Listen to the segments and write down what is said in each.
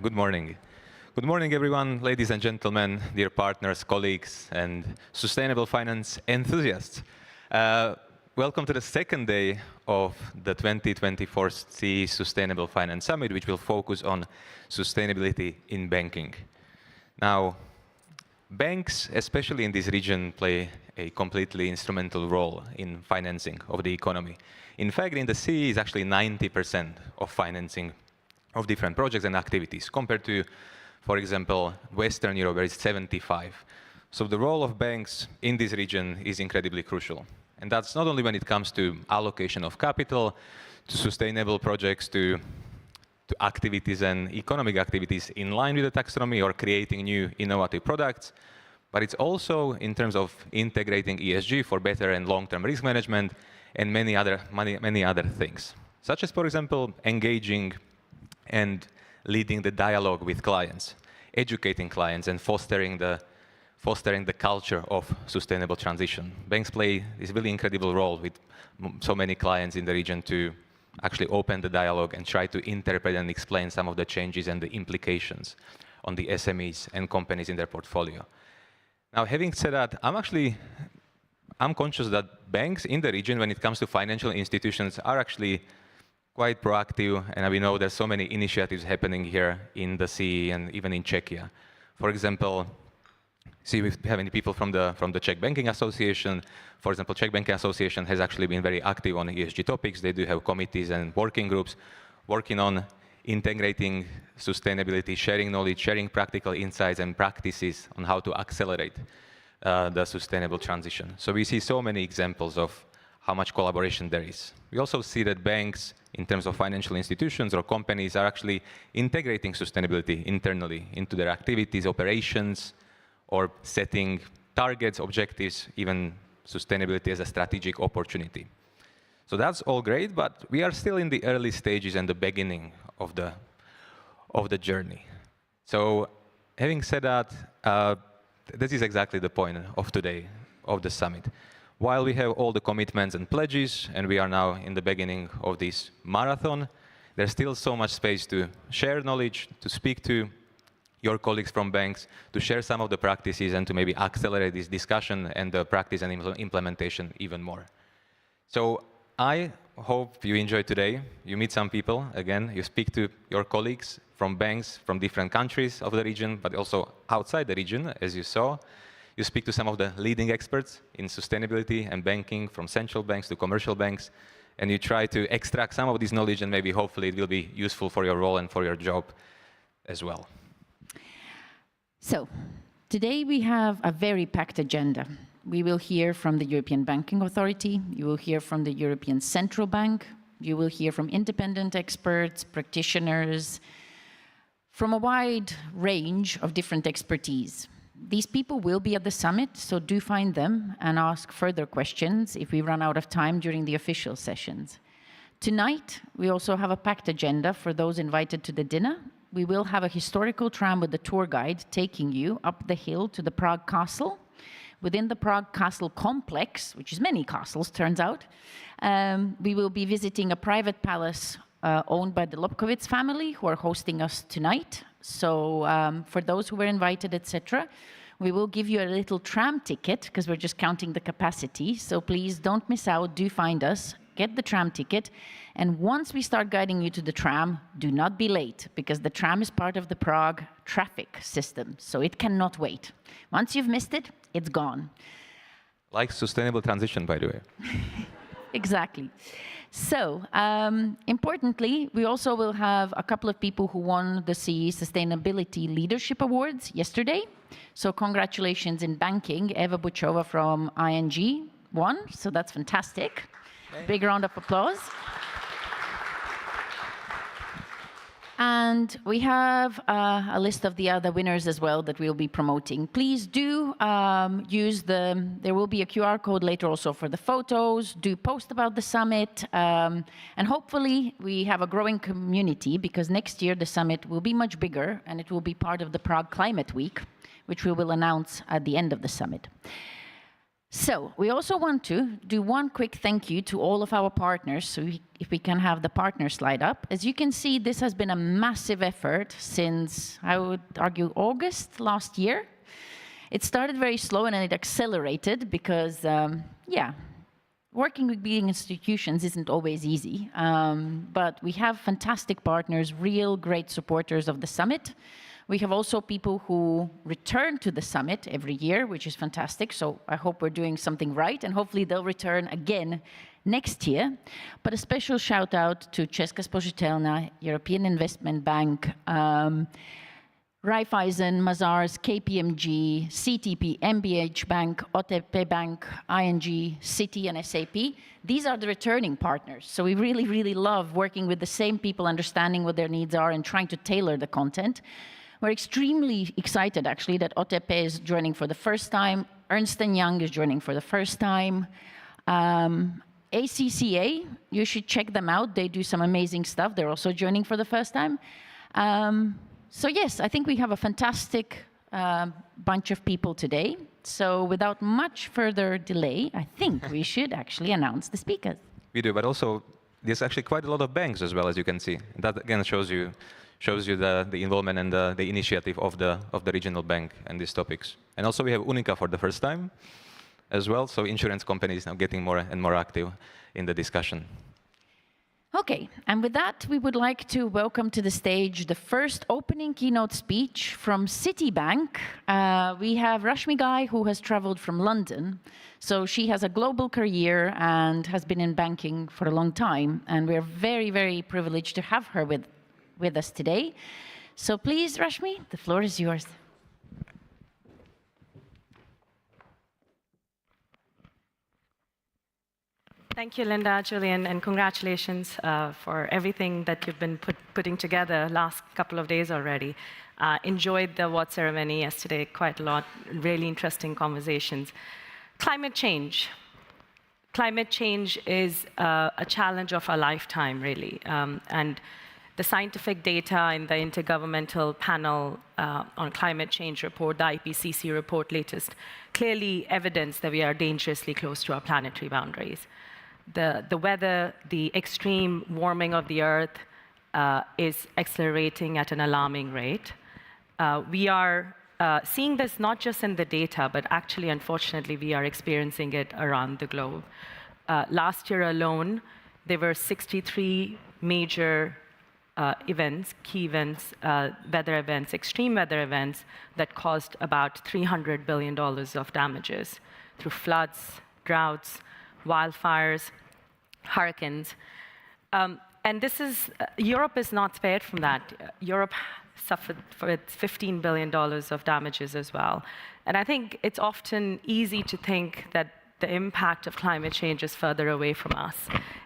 Good morning. Good morning, everyone, ladies and gentlemen, dear partners, colleagues, and sustainable finance enthusiasts. Welcome to the second day of the 2024 CEE Sustainable Finance Summit, which will focus on sustainability in banking. Now, banks, especially in this region, play a completely instrumental role in financing of the economy. In fact, in the CEE is actually 90% of financing of different projects and activities, compared to, for example, Western Europe, where it's 75. So the role of banks in this region is incredibly crucial. And that's not only when it comes to allocation of capital, to sustainable projects, to activities and economic activities in line with the taxonomy or creating new innovative products, but it's also in terms of integrating ESG for better and long-term risk management and many other things, such as, for example, engaging and leading the dialogue with clients, educating clients, and fostering the culture of sustainable transition. Banks play this really incredible role with so many clients in the region to actually open the dialogue and try to interpret and explain some of the changes and the implications on the SMEs and companies in their portfolio. Now, having said that, I'm conscious that banks in the region, when it comes to financial institutions, are actually quite proactive, and we know there's so many initiatives happening here in the CEE and even in Czechia. For example, see, we have any people from the Czech Banking Association. For example, Czech Banking Association has actually been very active on ESG topics. They do have committees and working groups working on integrating sustainability, sharing knowledge, sharing practical insights and practices on how to accelerate the sustainable transition. So we see so many examples of how much collaboration there is. We also see that banks, in terms of financial institutions or companies, are actually integrating sustainability internally into their activities, operations, or setting targets, objectives, even sustainability as a strategic opportunity. So that's all great, but we are still in the early stages and the beginning of the journey. So having said that, this is exactly the point of today, of the summit. While we have all the commitments and pledges, and we are now in the beginning of this marathon, there's still so much space to share knowledge, to speak to your colleagues from banks, to share some of the practices, and to maybe accelerate this discussion and the practice and implementation even more. So I hope you enjoy today. You meet some people, again, you speak to your colleagues from banks from different countries of the region, but also outside the region, as you saw. You speak to some of the leading experts in sustainability and banking, from central banks to commercial banks, and you try to extract some of this knowledge, and maybe hopefully it will be useful for your role and for your job as well. So today we have a very packed agenda. We will hear from the European Banking Authority, you will hear from the European Central Bank, you will hear from independent experts, practitioners, from a wide range of different expertise. These people will be at the summit, so do find them and ask further questions if we run out of time during the official sessions. Tonight, we also have a packed agenda for those invited to the dinner. We will have a historical tram with the tour guide taking you up the hill to the Prague Castle. Within the Prague Castle complex, which is many castles, turns out, we will be visiting a private palace owned by the Lobkowicz family, who are hosting us tonight. So for those who were invited, etc., we will give you a little tram ticket, because we're just counting the capacity. So please don't miss out, do find us, get the tram ticket. And once we start guiding you to the tram, do not be late, because the tram is part of the Prague traffic system, so it cannot wait. Once you've missed it, it's gone. Like sustainable transition, by the way. Exactly. So, importantly, we also will have a couple of people who won the CEE Sustainability Leadership Awards yesterday. So congratulations in banking. Eva Buchova from ING won, so that's fantastic. Big round of applause. And we have a list of the other winners as well that we'll be promoting. Please do use there will be a QR code later also for the photos. Do post about the summit. And hopefully we have a growing community, because next year the summit will be much bigger and it will be part of the Prague Climate Week, which we will announce at the end of the summit. So we also want to do one quick thank you to all of our partners. So if we can have the partner slide up. As you can see, this has been a massive effort since, I would argue, August last year. It started very slow and then it accelerated because, working with big institutions isn't always easy. But we have fantastic partners, real great supporters of the summit. We have also people who return to the summit every year, which is fantastic. So I hope we're doing something right, and hopefully they'll return again next year. But a special shout out to Česká spořitelna, European Investment Bank, Raiffeisen, Mazars, KPMG, CTP, MBH Bank, OTP Bank, ING, Citi, and SAP. These are the returning partners. So we really, really love working with the same people, understanding what their needs are and trying to tailor the content. We're extremely excited, actually, that OTP is joining for the first time. Ernst & Young is joining for the first time. ACCA, you should check them out. They do some amazing stuff. They're also joining for the first time. So yes, I think we have a fantastic bunch of people today. So without much further delay, I think we should actually announce the speakers. We do, but also there's actually quite a lot of banks as well, as you can see. That again shows you the involvement and the initiative of the regional bank and these topics. And also we have Unica for the first time as well. So insurance companies now getting more and more active in the discussion. Okay, and with that, we would like to welcome to the stage the first opening keynote speech from Citibank. We have Rashmi Ghai, who has traveled from London. So she has a global career and has been in banking for a long time. And we're very, very privileged to have her with us today. So please, Rashmi, the floor is yours. Thank you, Linda, Julian, and congratulations for everything that you've been putting together last couple of days already. Enjoyed the award ceremony yesterday quite a lot, really interesting conversations. Climate change. Climate change is a challenge of a lifetime, really. And the scientific data in the Intergovernmental Panel on Climate Change report, the IPCC report latest, clearly evidence that we are dangerously close to our planetary boundaries. The weather, the extreme warming of the Earth is accelerating at an alarming rate. We are seeing this not just in the data, but actually, unfortunately, we are experiencing it around the globe. Last year alone, there were 63 major events, key events, weather events, extreme weather events that caused about $300 billion of damages through floods, droughts, wildfires, hurricanes. And this is, Europe is not spared from that. Europe suffered with $15 billion of damages as well. And I think it's often easy to think that the impact of climate change is further away from us.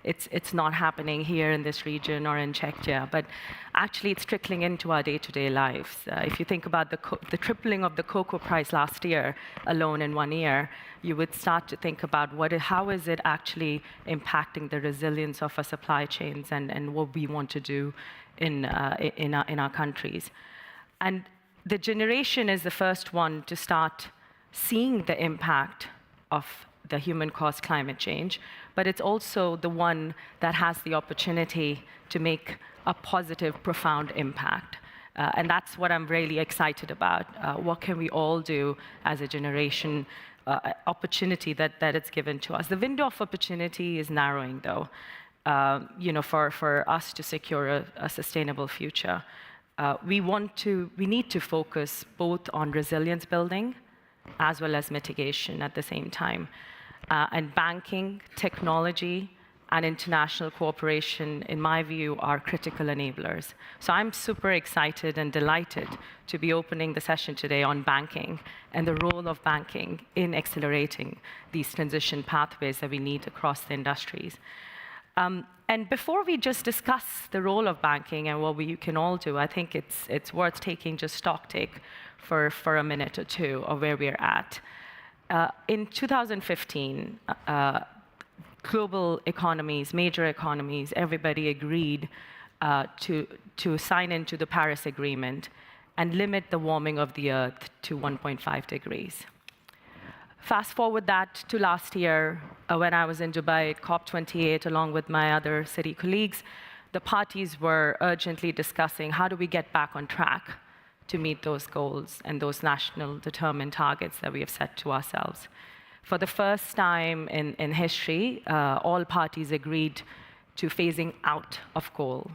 It's not happening here in this region or in Czechia, but actually it's trickling into our day-to-day lives. If you think about the tripling of the cocoa price last year alone in 1 year, you would start to think about how is it actually impacting the resilience of our supply chains and what we want to do in our countries. And the generation is the first one to start seeing the impact of the human-caused climate change, but it's also the one that has the opportunity to make a positive, profound impact. And that's what I'm really excited about. What can we all do as a generation, opportunity that it's given to us. The window of opportunity is narrowing, though, for us to secure a sustainable future. We need to focus both on resilience building as well as mitigation at the same time. And banking, technology, and international cooperation, in my view, are critical enablers. So I'm super excited and delighted to be opening the session today on banking and the role of banking in accelerating these transition pathways that we need across the industries. And before we just discuss the role of banking and what we can all do, I think it's worth taking just stock take for a minute or two of where we're at. In 2015, global economies, major economies, everybody agreed to sign into the Paris Agreement and limit the warming of the Earth to 1.5 degrees. Fast forward that to last year, when I was in Dubai at COP28, along with my other city colleagues, the parties were urgently discussing how do we get back on track to meet those goals and those national determined targets that we have set to ourselves. For the first time in history, all parties agreed to phasing out of coal.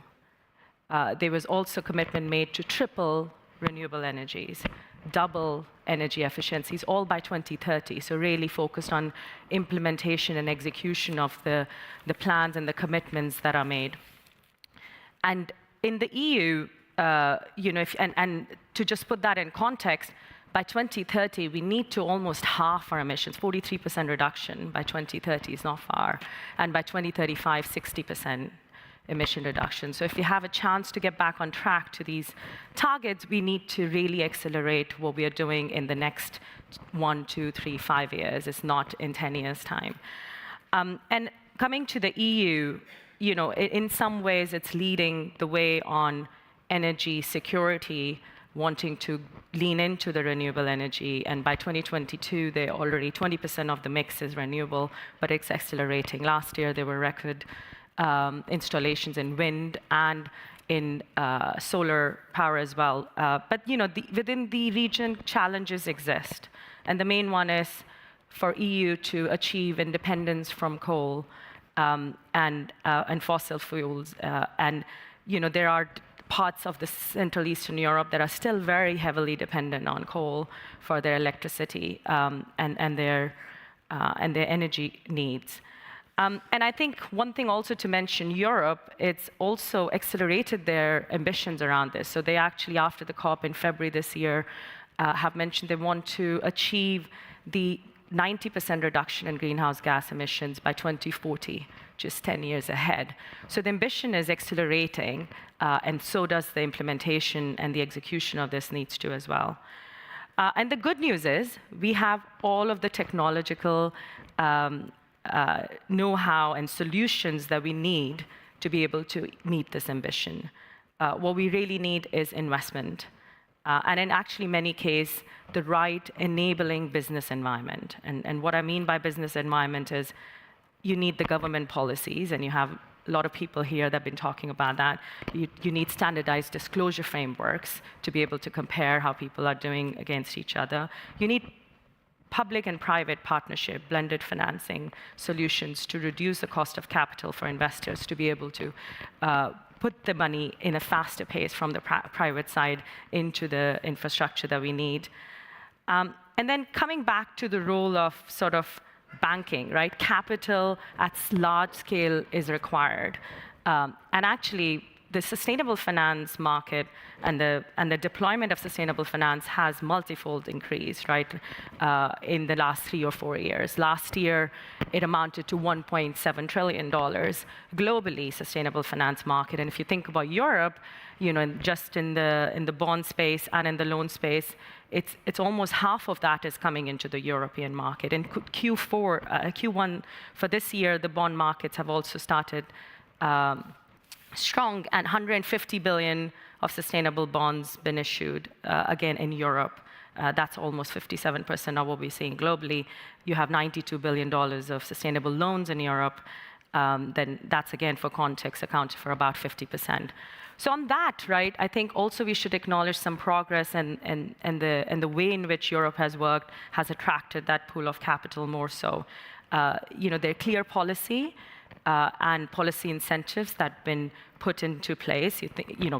There was also commitment made to triple renewable energies, double energy efficiencies, all by 2030. So really focused on implementation and execution of the plans and the commitments that are made. And in the EU, and to just put that in context, by 2030, we need to almost halve our emissions. 43% reduction by 2030 is not far. And by 2035, 60% emission reduction. So if you have a chance to get back on track to these targets, we need to really accelerate what we are doing in the next 1, 2, 3, 5 years. It's not in 10 years' time. And coming to the EU, in some ways, it's leading the way on energy security, wanting to lean into the renewable energy. And by 2022, they're already 20% of the mix is renewable, but it's accelerating. Last year, there were record installations in wind and in solar power as well. But within the region, challenges exist. And the main one is for EU to achieve independence from coal and fossil fuels. There are parts of the Central Eastern Europe that are still very heavily dependent on coal for their electricity and their energy needs. And I think one thing also to mention, Europe, it's also accelerated their ambitions around this. So they actually, after the COP in February this year, have mentioned they want to achieve the 90% reduction in greenhouse gas emissions by 2040, just 10 years ahead. So the ambition is accelerating, and so does the implementation and the execution of this needs to as well. And the good news is we have all of the technological know-how and solutions that we need to be able to meet this ambition. What we really need is investment. And in actually many cases, the right enabling business environment. And what I mean by business environment is you need the government policies, and you have a lot of people here that have been talking about that. You need standardized disclosure frameworks to be able to compare how people are doing against each other. You need public and private partnership, blended financing solutions to reduce the cost of capital for investors to be able to put the money in a faster pace from the private side into the infrastructure that we need. And then coming back to the role of sort of banking, right? Capital at large scale is required. And actually, the sustainable finance market and the deployment of sustainable finance has multifold increased, right, in the last 3 or 4 years. Last year, it amounted to $1.7 trillion globally, sustainable finance market. And if you think about Europe, just in the bond space and in the loan space, it's almost half of that is coming into the European market. In Q1 for this year, the bond markets have also started strong, and 150 billion of sustainable bonds been issued, again, in Europe. That's almost 57% of what we're seeing globally. You have $92 billion of sustainable loans in Europe. Then that's, again, for context, accounted for about 50%. So on that, right, I think also we should acknowledge some progress and the way in which Europe has worked has attracted that pool of capital more so. Their clear policy and policy incentives that have been put into place.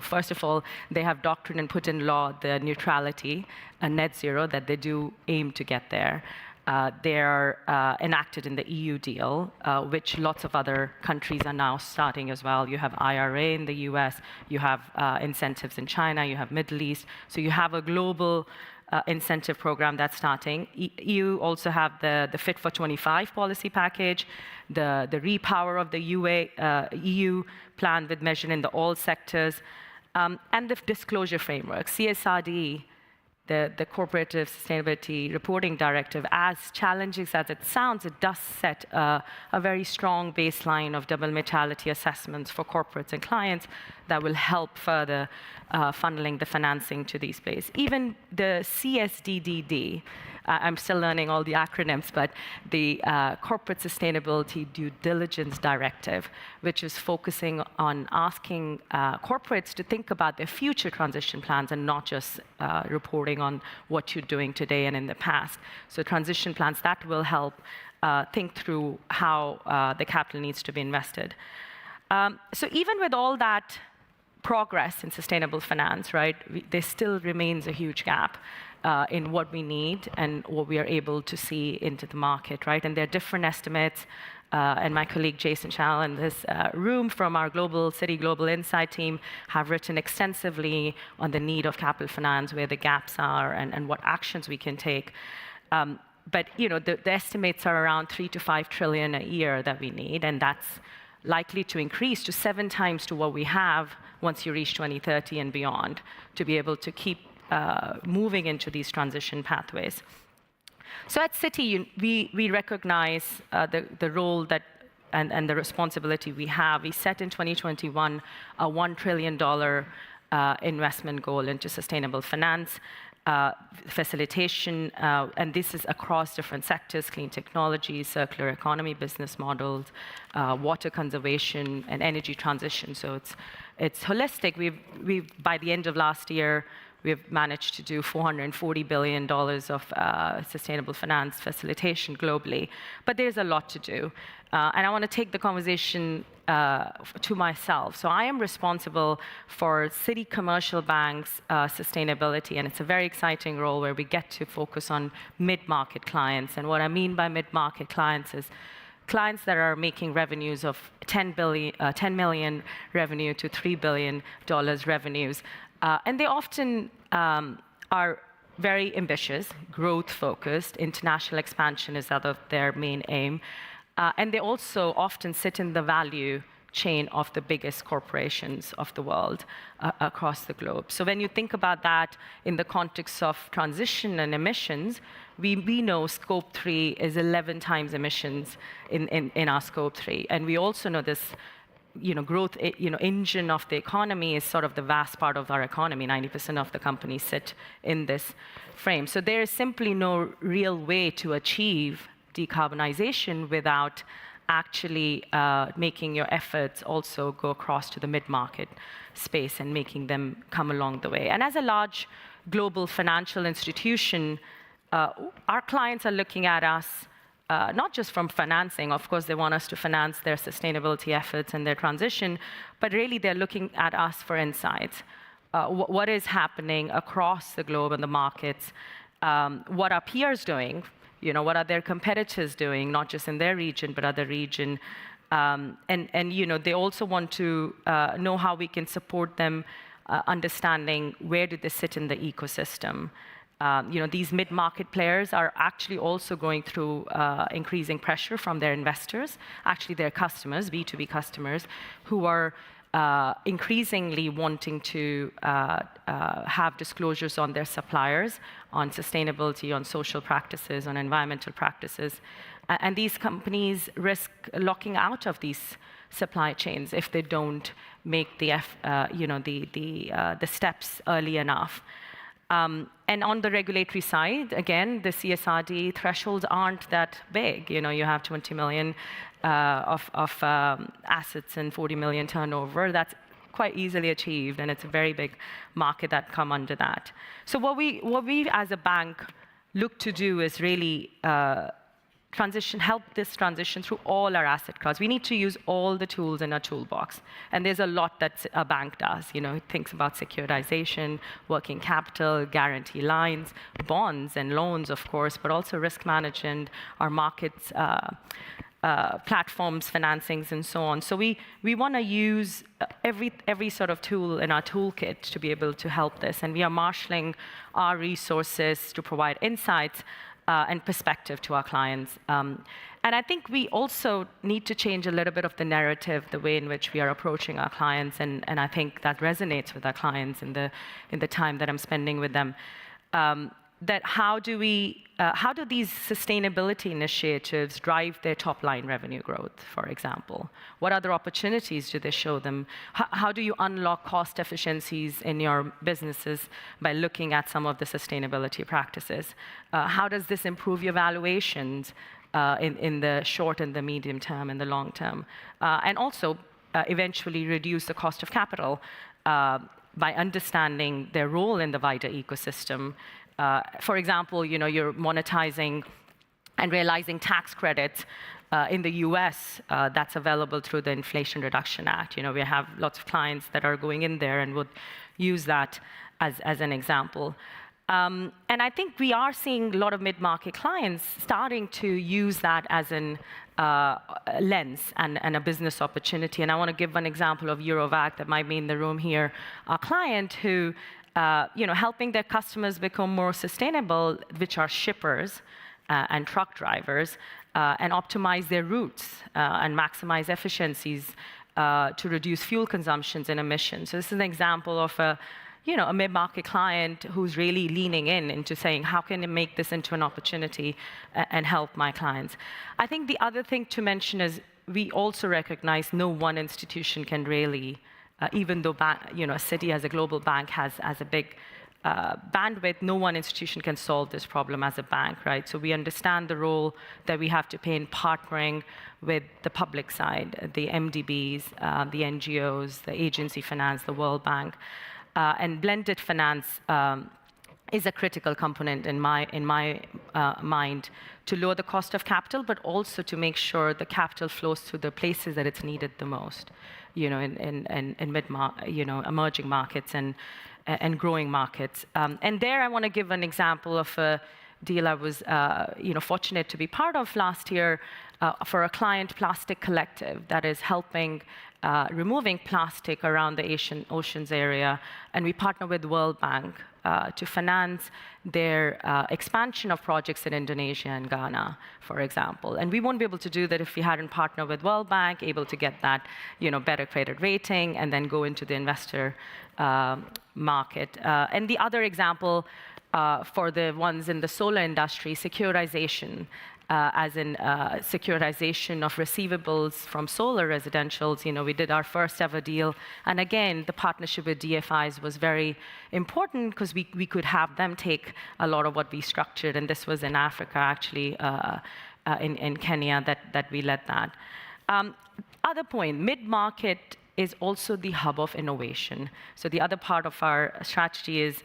First of all, they have doctrine and put in law the neutrality and net zero that they do aim to get there. They are enacted in the EU deal, which lots of other countries are now starting as well. You have IRA in the US, you have incentives in China, you have Middle East. So you have a global incentive program that's starting. EU also have the Fit for 25 policy package, the repower of the EU plan with measure in all sectors, and the disclosure framework, CSRD, the Corporative Sustainability Reporting Directive. As challenging as it sounds, it does set a very strong baseline of double materiality assessments for corporates and clients that will help further funneling the financing to these places. Even the CSDDD, I'm still learning all the acronyms, but the Corporate Sustainability Due Diligence Directive, which is focusing on asking corporates to think about their future transition plans and not just reporting on what you're doing today and in the past. So transition plans that will help think through how the capital needs to be invested. So even with all that progress in sustainable finance, right, there still remains a huge gap in what we need and what we are able to see into the market, right? And there are different estimates. And my colleague Jason Channel in this room from our Citi Global Insight team have written extensively on the need of capital finance, where the gaps are, and what actions we can take. But the estimates are around 3 to 5 trillion a year that we need, and that's likely to increase to 7 times to what we have once you reach 2030 and beyond, to be able to keep moving into these transition pathways. So at Citi, we recognize the role that and the responsibility we have. We set in 2021 a $1 trillion investment goal into sustainable finance, facilitation, and this is across different sectors: clean technology, circular economy, business models, water conservation, and energy transition. So it's holistic. We've by the end of last year, we've managed to do $440 billion of sustainable finance facilitation globally. But there's a lot to do. And I want to take the conversation to myself. So I am responsible for Citi Commercial Bank's sustainability, and it's a very exciting role where we get to focus on mid-market clients. And what I mean by mid-market clients is clients that are making revenues of 10 million revenue to $3 billion revenues. And they often are very ambitious, growth-focused. International expansion is out of their main aim. And they also often sit in the value chain of the biggest corporations of the world across the globe. So when you think about that in the context of transition and emissions, we know Scope 3 is 11 times emissions in our Scope 3. And we also know this growth engine of the economy is sort of the vast part of our economy. 90% of the companies sit in this frame. So there is simply no real way to achieve decarbonization without actually making your efforts also go across to the mid-market space and making them come along the way. And as a large global financial institution, our clients are looking at us not just from financing. Of course, they want us to finance their sustainability efforts and their transition, but really they're looking at us for insights. What is happening across the globe and the markets? What are peers doing? What are their competitors doing, not just in their region, but other region? And they also want to know how we can support them understanding where do they sit in the ecosystem. These mid-market players are actually also going through increasing pressure from their investors, actually their customers, B2B customers, who are increasingly wanting to have disclosures on their suppliers, on sustainability, on social practices, on environmental practices. And these companies risk locking out of these supply chains if they don't make the steps early enough. And on the regulatory side, again, the CSRD thresholds aren't that big. You have 20 million of assets and 40 million turnover. That's quite easily achieved, and it's a very big market that come under that. So what we as a bank look to do is really help this transition through all our asset classes. We need to use all the tools in our toolbox. And there's a lot that a bank does. It thinks about securitization, working capital, guarantee lines, bonds and loans, of course, but also risk management, our markets, platforms, financings, and so on. So we want to use every sort of tool in our toolkit to be able to help this. And we are marshaling our resources to provide insights and perspective to our clients. And I think we also need to change a little bit of the narrative, the way in which we are approaching our clients, and I think that resonates with our clients in the time that I'm spending with them. that how do these sustainability initiatives drive their top-line revenue growth, for example? What other opportunities do they show them? How do you unlock cost efficiencies in your businesses by looking at some of the sustainability practices? How does this improve your valuations in the short and the medium term and the long term? And also, eventually reduce the cost of capital by understanding their role in the wider ecosystem. For example, you're monetizing and realizing tax credits in the US that's available through the Inflation Reduction Act. We have lots of clients that are going in there and would use that as an example. And I think we are seeing a lot of mid-market clients starting to use that as an lens and a business opportunity. And I want to give one example of Eurovac that might be in the room here, a client who helping their customers become more sustainable, which are shippers and truck drivers, and optimize their routes and maximize efficiencies to reduce fuel consumptions and emissions. So this is an example of a mid-market client who's really leaning into saying, how can I make this into an opportunity and help my clients? I think the other thing to mention is we also recognize no one institution can really even though a city as a global bank has a big bandwidth, no one institution can solve this problem as a bank, right? So we understand the role that we have to play in partnering with the public side, the MDBs, the NGOs, the agency finance, the World Bank, and blended finance is a critical component in my mind to lower the cost of capital, but also to make sure the capital flows to the places that it's needed the most, in emerging markets and growing markets. And there, I want to give an example of a deal I was, fortunate to be part of last year for a client, Plastic Collective, that is helping removing plastic around the oceans area, and we partner with the World Bank to finance their expansion of projects in Indonesia and Ghana, for example. And we won't be able to do that if we hadn't partnered with World Bank, able to get that better credit rating, and then go into the investor market. And the other example for the ones in the solar industry, securitization. As in securitization of receivables from solar residentials. We did our first ever deal. And again, the partnership with DFIs was very important because we could have them take a lot of what we structured. And this was in Africa, actually, in Kenya, that we led that. Other point, mid-market is also the hub of innovation. So the other part of our strategy is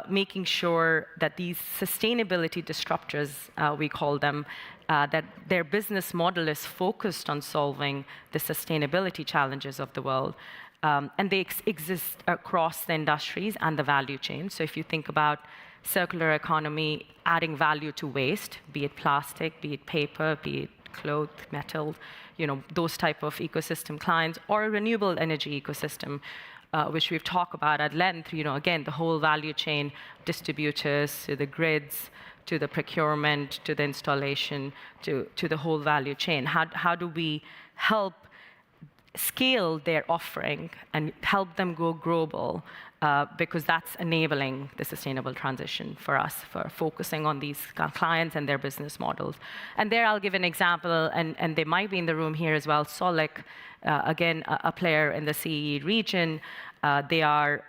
making sure that these sustainability disruptors, we call them, that their business model is focused on solving the sustainability challenges of the world. And they exist across the industries and the value chain. So if you think about circular economy, adding value to waste, be it plastic, be it paper, be it cloth, metal, those type of ecosystem clients, or a renewable energy ecosystem, which we've talked about at length, again, the whole value chain, distributors, to the grids, to the procurement, to the installation, to the whole value chain. How do we help scale their offering and help them go global? Because that's enabling the sustainable transition for us, for focusing on these clients and their business models. And there I'll give an example, and they might be in the room here as well, Solic, again, a player in the CEE region. They are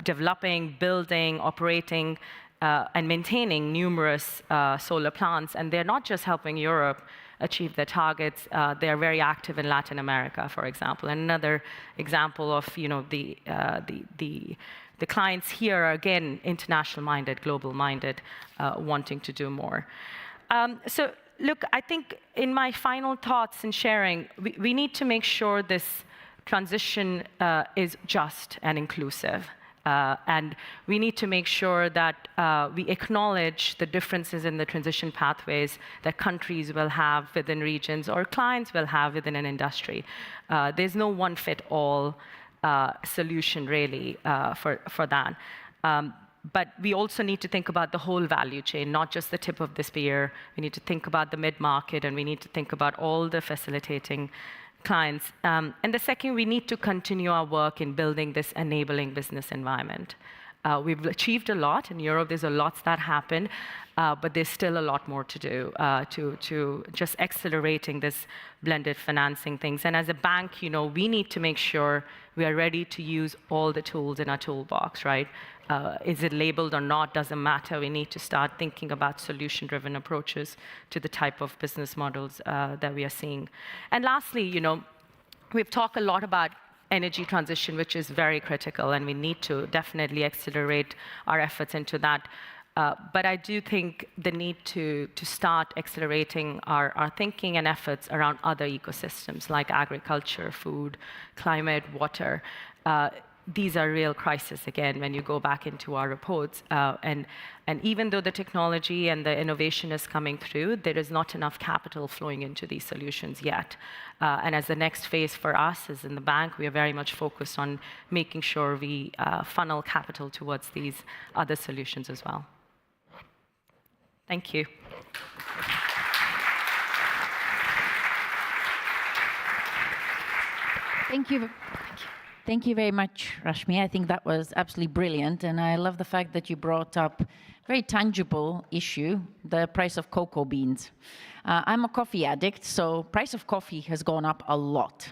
developing, building, operating, and maintaining numerous solar plants. And they're not just helping Europe achieve their targets. They're very active in Latin America, for example. And another example of the clients here are, again, international-minded, global-minded, wanting to do more. So look, I think in my final thoughts and sharing, we need to make sure this transition is just and inclusive. And we need to make sure that we acknowledge the differences in the transition pathways that countries will have within regions or clients will have within an industry. There's no one-fit-all solution, really, for that. But we also need to think about the whole value chain, not just the tip of the spear. We need to think about the mid-market, and we need to think about all the facilitating clients. And the second, we need to continue our work in building this enabling business environment. We've achieved a lot. In Europe, there's a lot that happened, but there's still a lot more to do to just accelerating this blended financing things. And as a bank, we need to make sure we are ready to use all the tools in our toolbox, right? Is it labeled or not, doesn't matter. We need to start thinking about solution-driven approaches to the type of business models that we are seeing. And lastly, we've talked a lot about energy transition, which is very critical, and we need to definitely accelerate our efforts into that. But I do think the need to start accelerating our thinking and efforts around other ecosystems like agriculture, food, climate, water. These are real crises, again, when you go back into our reports. And even though the technology and the innovation is coming through, there is not enough capital flowing into these solutions yet. And as the next phase for us is in the bank, we are very much focused on making sure we funnel capital towards these other solutions as well. Thank you. Thank you. Thank you very much, Rashmi. I think that was absolutely brilliant. And I love the fact that you brought up a very tangible issue, the price of cocoa beans. I'm a coffee addict, so price of coffee has gone up a lot.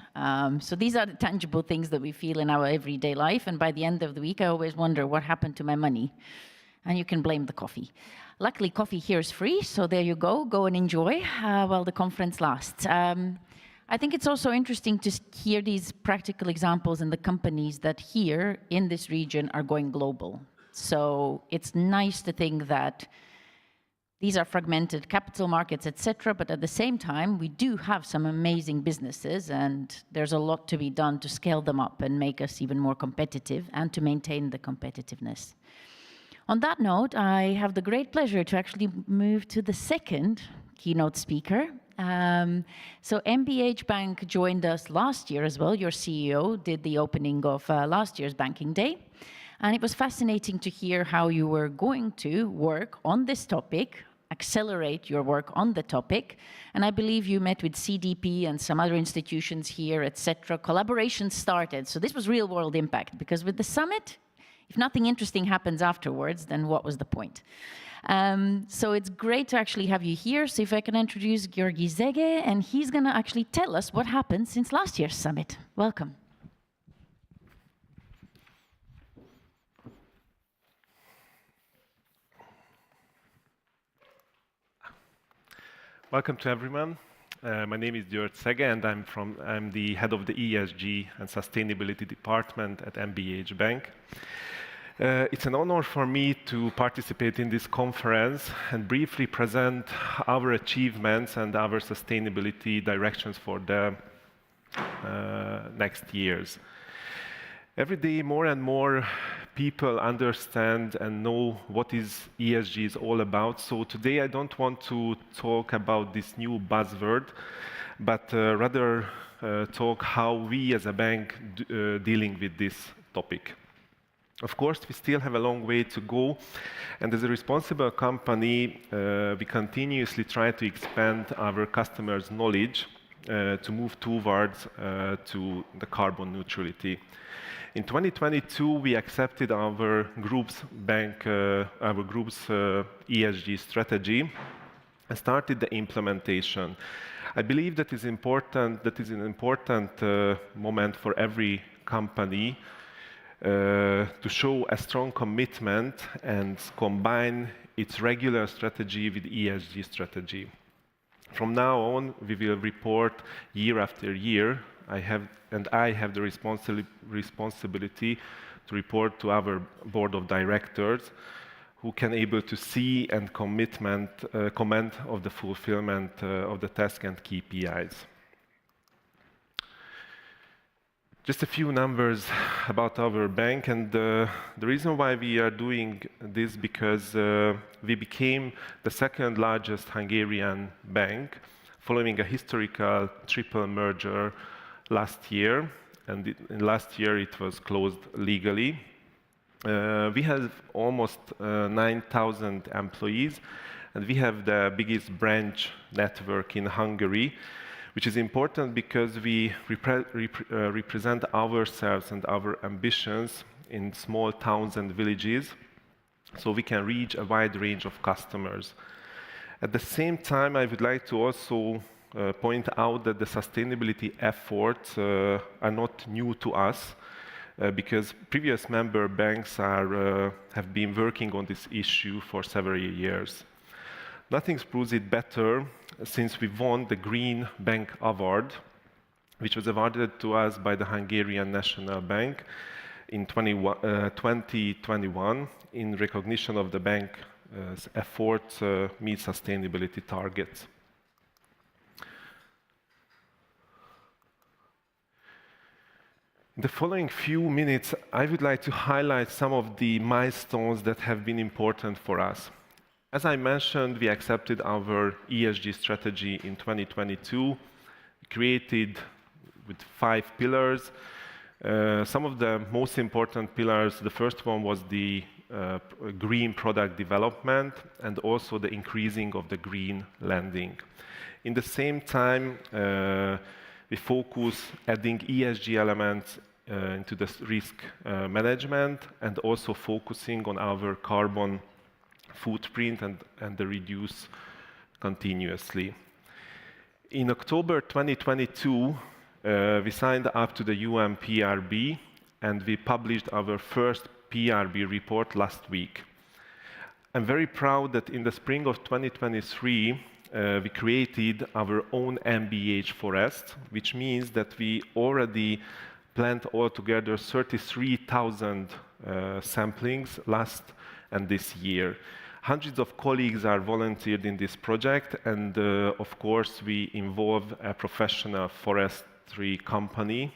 So these are the tangible things that we feel in our everyday life. And by the end of the week, I always wonder what happened to my money. And you can blame the coffee. Luckily, coffee here is free, so there you go. Go and enjoy while the conference lasts. I think it's also interesting to hear these practical examples in the companies that here in this region are going global. So it's nice to think that these are fragmented capital markets, etc. But at the same time, we do have some amazing businesses, and there's a lot to be done to scale them up and make us even more competitive and to maintain the competitiveness. On that note, I have the great pleasure to actually move to the second keynote speaker. So MBH Bank joined us last year as well. Your CEO did the opening of last year's Banking Day. And it was fascinating to hear how you were going to work on this topic, accelerate your work on the topic. And I believe you met with CDP and some other institutions here, etc. Collaboration started. So this was real world impact, because with the summit, if nothing interesting happens afterwards, then what was the point? So it's great to actually have you here. So if I can introduce Georgi Zege, and he's going to actually tell us what happened since last year's summit. Welcome. Welcome to everyone. My name is Georgi Zege, and I'm the head of the ESG and Sustainability Department at MBH Bank. It's an honor for me to participate in this conference and briefly present our achievements and our sustainability directions for the next years. Every day, more and more people understand and know what ESG is all about. So today I don't want to talk about this new buzzword, but rather talk how we as a bank dealing with this topic. Of course, we still have a long way to go, and as a responsible company, we continuously try to expand our customers' knowledge to move towards to the carbon neutrality. In 2022, we accepted our group's ESG strategy and started the implementation. I believe that is important. That is an important moment for every company. To show a strong commitment and combine its regular strategy with ESG strategy. From now on, we will report year after year. I have the responsibility to report to our board of directors, who can able to see and comment of the fulfillment of the task and KPIs. Just a few numbers about our bank, and the reason why we are doing this because we became the second largest Hungarian bank following a historical triple merger last year, and in last year it was closed legally. We have almost 9,000 employees, and we have the biggest branch network in Hungary, which is important because we represent ourselves and our ambitions in small towns and villages, so we can reach a wide range of customers. At the same time, I would like to also point out that the sustainability efforts are not new to us, because previous member banks have been working on this issue for several years. Nothing proves it better since we won the Green Bank Award, which was awarded to us by the Hungarian National Bank in 2021 in recognition of the bank's efforts to meet sustainability targets. In the following few minutes, I would like to highlight some of the milestones that have been important for us. As I mentioned, we accepted our ESG strategy in 2022, created with 5 pillars. Some of the most important pillars, the first one was the green product development and also the increasing of the green lending. In the same time, we focus adding ESG elements into the risk management and also focusing on our carbon footprint and the reduce continuously. In October 2022, we signed up to the UN PRB and we published our first PRB report last week. I'm very proud that in the spring of 2023, we created our own MBH forest, which means that we already planted altogether 33,000 samplings last and this year. Hundreds of colleagues are volunteered in this project, and of course we involve a professional forestry company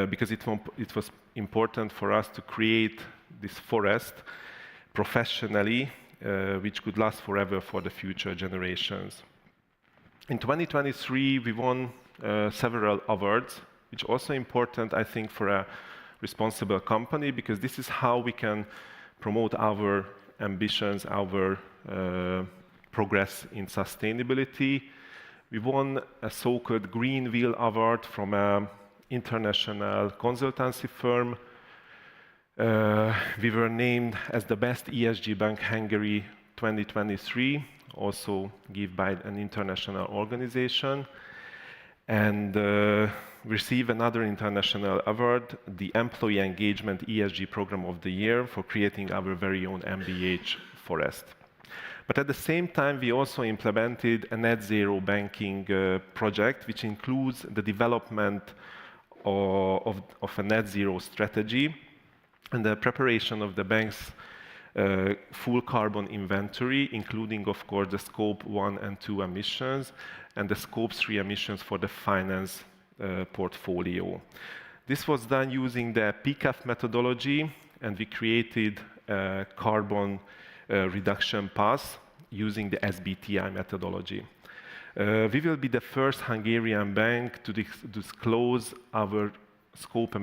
because it was important for us to create this forest professionally, which could last forever for the future generations. In 2023, we won several awards, which is also important, I think, for a responsible company, because this is how we can promote our ambitions, our progress in sustainability. We won a so-called Green Wheel Award from an international consultancy firm. We were named as the best ESG bank Hungary 2023, also given by an international organization, and receive another international award, the Employee Engagement ESG Program of the Year, for creating our very own MBH forest. But at the same time, we also implemented a net zero banking project, which includes the development of a net zero strategy and the preparation of the bank's full carbon inventory, including, of course, the Scope 1 and 2 emissions and the Scope 3 emissions for the finance portfolio. This was done using the PCAF methodology, and we created a carbon reduction path using the SBTI methodology. We will be the first Hungarian bank to disclose our Scope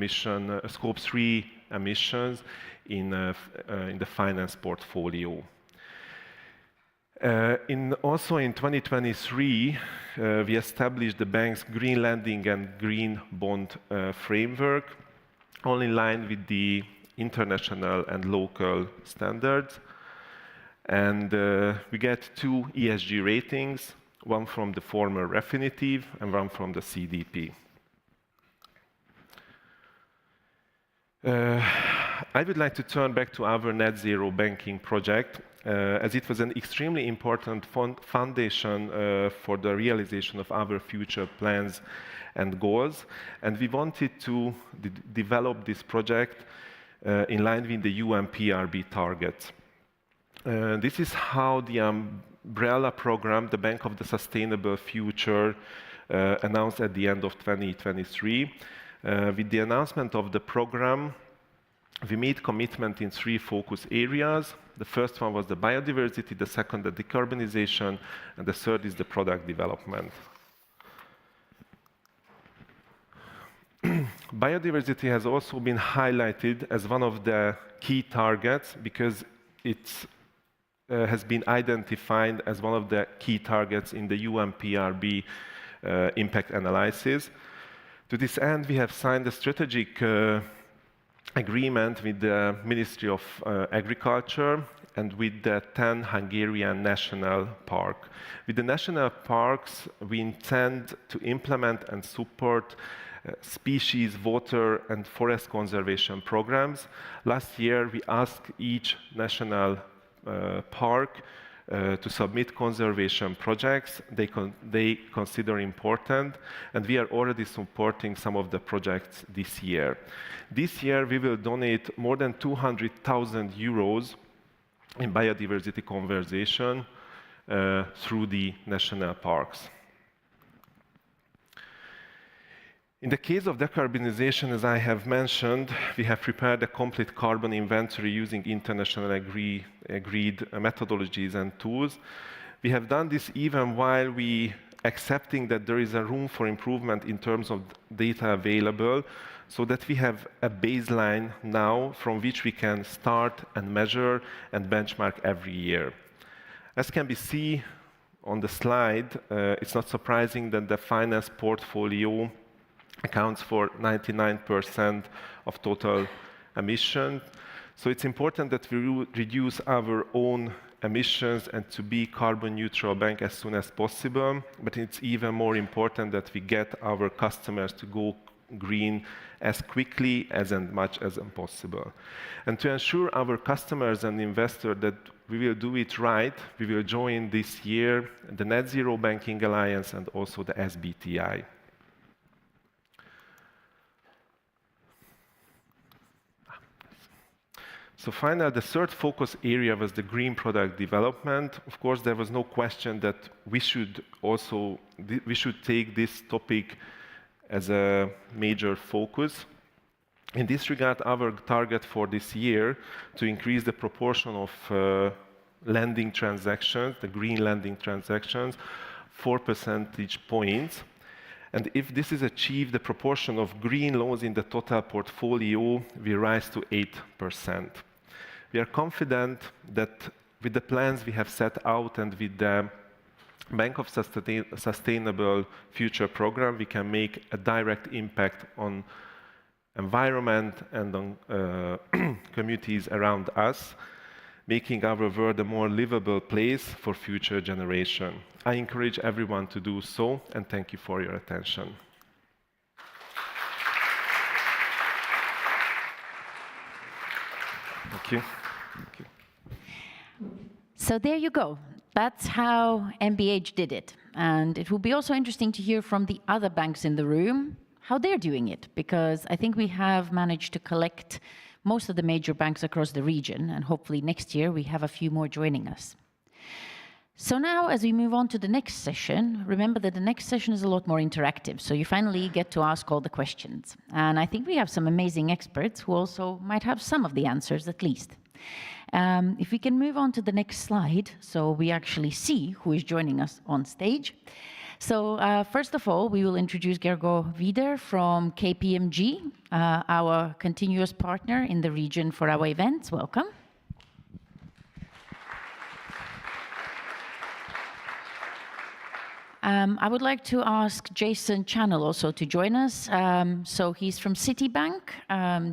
3 emissions in the finance portfolio. Also in 2023, we established the bank's green lending and green bond framework, all in line with the international and local standards. And we get 2 ESG ratings, one from the former Refinitiv and one from the CDP. I would like to turn back to our net zero banking project, as it was an extremely important foundation for the realization of our future plans and goals. And we wanted to develop this project in line with the UN PRB targets. This is how the umbrella program, the Bank of the Sustainable Future, announced at the end of 2023. With the announcement of the program, we made commitment in 3 focus areas. The first one was the biodiversity, the second, the decarbonization, and the third is the product development. Biodiversity has also been highlighted as one of the key targets because it has been identified as one of the key targets in the UN PRB impact analysis. To this end, we have signed a strategic agreement with the Ministry of Agriculture and with the 10 Hungarian national parks. With the national parks, we intend to implement and support species, water, and forest conservation programs. Last year, we asked each national park to submit conservation projects they consider important, and we are already supporting some of the projects this year. This year, we will donate more than 200,000 euros in biodiversity conservation through the national parks. In the case of decarbonization, as I have mentioned, we have prepared a complete carbon inventory using internationally agreed methodologies and tools. We have done this even while we accepting that there is a room for improvement in terms of data available, so that we have a baseline now from which we can start and measure and benchmark every year. As can be seen on the slide, it's not surprising that the finance portfolio accounts for 99% of total emissions. So it's important that we reduce our own emissions and to be carbon neutral bank as soon as possible. But it's even more important that we get our customers to go green as quickly as and much as possible. And to ensure our customers and investors that we will do it right, we will join this year the Net Zero Banking Alliance and also the SBTi. So finally, the third focus area was the green product development. Of course, there was no question that we should take this topic as a major focus. In this regard, our target for this year to increase the proportion of lending transactions, the green lending transactions, 4 percentage points. And if this is achieved, the proportion of green loans in the total portfolio will rise to 8%. We are confident that with the plans we have set out and with the Bank of Sustainable Future program, we can make a direct impact on environment and on communities around us, making our world a more livable place for future generations. I encourage everyone to do so, and thank you for your attention. Thank you. Thank you. So there you go. That's how MBH did it. And it will be also interesting to hear from the other banks in the room how they're doing it, because I think we have managed to collect most of the major banks across the region, and hopefully next year we have a few more joining us. So now, as we move on to the next session, remember that the next session is a lot more interactive, so you finally get to ask all the questions. And I think we have some amazing experts who also might have some of the answers at least. If we can move on to the next slide, so we actually see who is joining us on stage. So first of all, we will introduce Gergo Wieder from KPMG, our continuous partner in the region for our events. Welcome. I would like to ask Jason Channel also to join us. So he's from Citibank,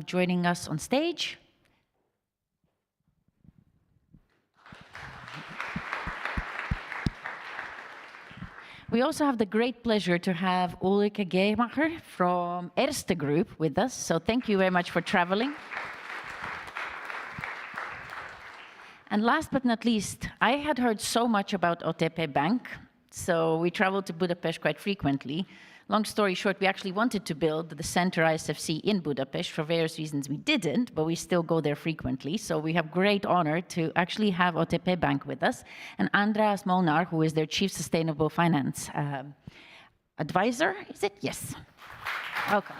joining us on stage. We also have the great pleasure to have Ulrike Gehmacher from Erste Group with us. So thank you very much for traveling. And last but not least, I had heard so much about OTP Bank. So we traveled to Budapest quite frequently. Long story short, we actually wanted to build the center ISFC in Budapest. For various reasons we didn't, but we still go there frequently. So we have great honor to actually have OTP Bank with us. And Andreas Molnar, who is their Chief Sustainable Finance Advisor, is it? Yes. Welcome.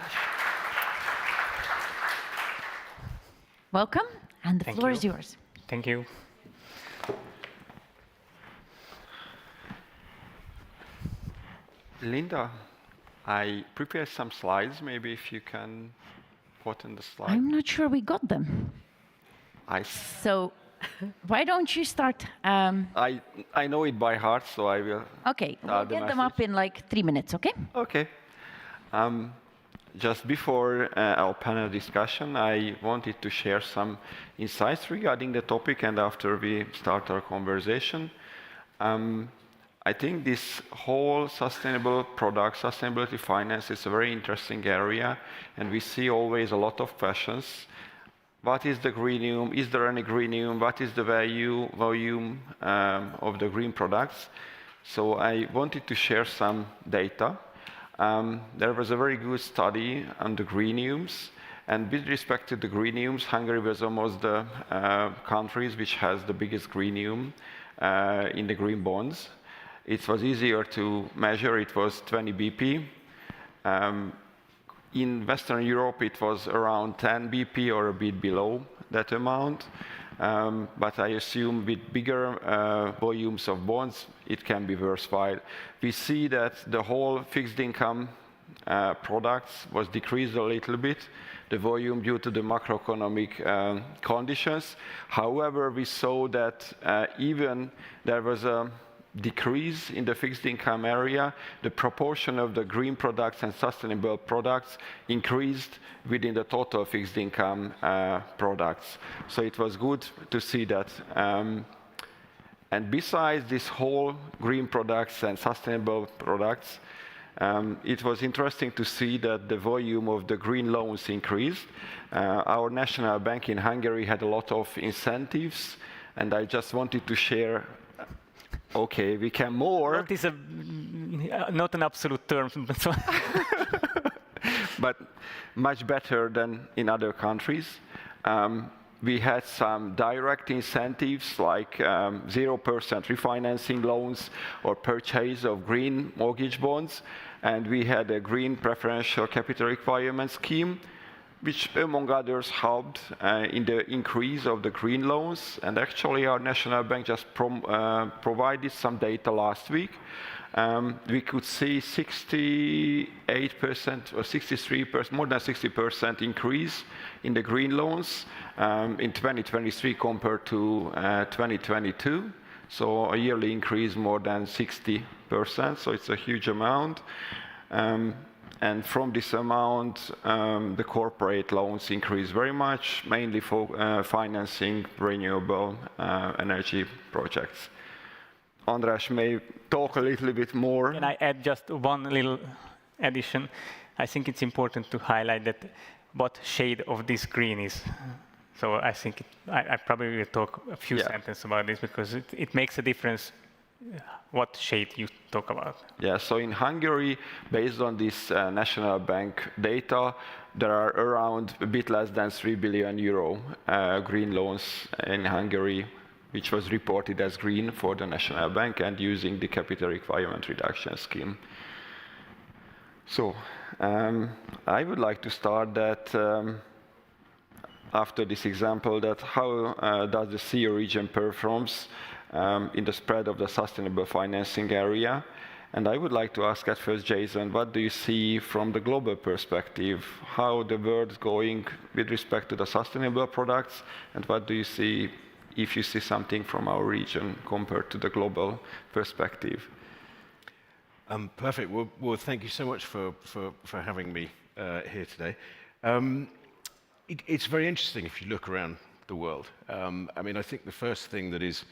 Welcome, and the floor is yours. Thank you. Linda, I prepared some slides. Maybe if you can put in the slide. I'm not sure we got them. So why don't you start? I know it by heart, so I will. Okay, we'll get them up in like 3 minutes, okay? Okay. just before our panel discussion, I wanted to share some insights regarding the topic, and after we start our conversation. I think this whole sustainable product, sustainability finance is a very interesting area, and we see always a lot of questions. What is the greenium? Is there any greenium? What is the volume of the green products? So I wanted to share some data. There was a very good study on the greeniums, and with respect to the greeniums, Hungary was almost the countries which has the biggest greenium in the green bonds. It was easier to measure, it was 20 BP. In Western Europe, it was around 10 BP or a bit below that amount. But I assume with bigger volumes of bonds, it can be worthwhile. We see that the whole fixed income products was decreased a little bit, the volume due to the macroeconomic conditions. However, we saw that even there was a decrease in the fixed income area, the proportion of the green products and sustainable products increased within the total fixed income products. So it was good to see that. And besides this whole green products and sustainable products, it was interesting to see that the volume of the green loans increased. Our national bank in Hungary had a lot of incentives, and I just wanted to share. Okay, we can more. That is not an absolute term. But much better than in other countries. We had some direct incentives like 0% refinancing loans or purchase of green mortgage bonds. And we had a green preferential capital requirement scheme, which among others helped in the increase of the green loans. And actually our national bank just provided some data last week. We could see 68% or 63%, more than 60% increase in the green loans in 2023 compared to 2022. So a yearly increase more than 60%, so it's a huge amount. And from this amount, the corporate loans increase very much, mainly for financing renewable energy projects. András may talk a little bit more. Can I add just one little addition? I think it's important to highlight that what shade of this green is. So I think I probably will talk a few sentences about this because it makes a difference what shade you talk about. Yeah, so in Hungary, based on this national bank data, there are around a bit less than 3 billion euro green loans in Hungary, which was reported as green for the national bank and using the capital requirement reduction scheme. So I would like to start that after this example, that how does the CEE region performs in the spread of the sustainable financing area. And I would like to ask at first, Jason, what do you see from the global perspective? How the world's going with respect to the sustainable products? And what do you see, if you see something from our region compared to the global perspective? Perfect. Well, thank you so much for having me here today. It's very interesting if you look around the world. I mean, I think the first thing that is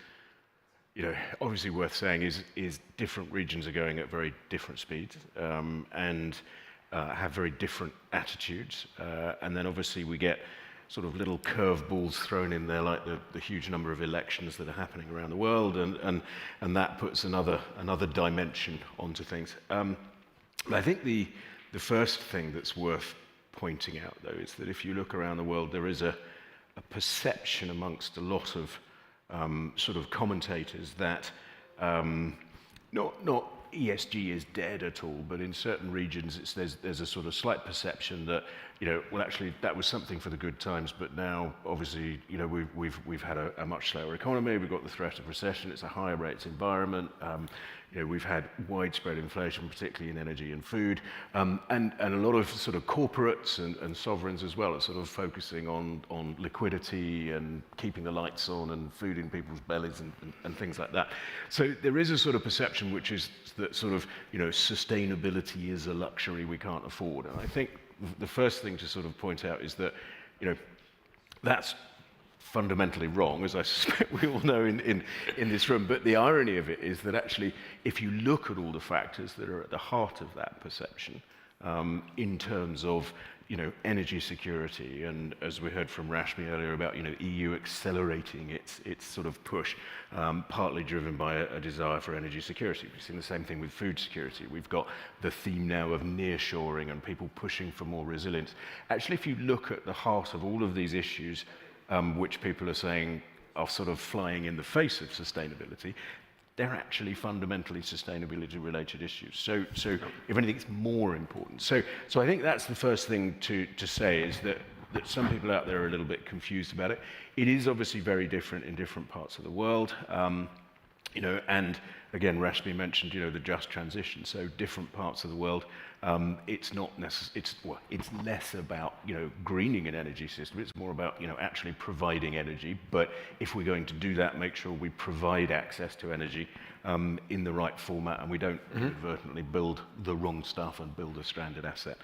obviously worth saying is different regions are going at very different speeds and have very different attitudes. And then obviously we get sort of little curveballs thrown in there, like the huge number of elections that are happening around the world, and that puts another dimension onto things. But I think the first thing that's worth pointing out, though, is that if you look around the world, there is a perception amongst a lot of sort of commentators that not ESG is dead at all, but in certain regions there's a sort of slight perception that well, actually that was something for the good times, but now obviously we've had a much slower economy, we've got the threat of recession, it's a higher rates environment, we've had widespread inflation, particularly in energy and food, and a lot of sort of corporates and sovereigns as well are sort of focusing on liquidity and keeping the lights on and food in people's bellies and things like that. So there is a sort of perception which is that sort of, sustainability is a luxury we can't afford. And I think the first thing to sort of point out is that, that's fundamentally wrong, as I suspect we all know in this room. But the irony of it is that actually, if you look at all the factors that are at the heart of that perception, in terms of energy security, and as we heard from Rashmi earlier about EU accelerating its sort of push, partly driven by a desire for energy security. We've seen the same thing with food security. We've got the theme now of nearshoring and people pushing for more resilience. Actually, if you look at the heart of all of these issues, which people are saying are sort of flying in the face of sustainability, they're actually fundamentally sustainability-related issues. So if anything, it's more important. So I think that's the first thing to say, is that some people out there are a little bit confused about it. It is obviously very different in different parts of the world. And again, Rashmi mentioned, the just transition. So different parts of the world, it's not it's less about, greening an energy system. It's more about, actually providing energy. But if we're going to do that, make sure we provide access to energy in the right format, and we don't inadvertently build the wrong stuff and build a stranded asset.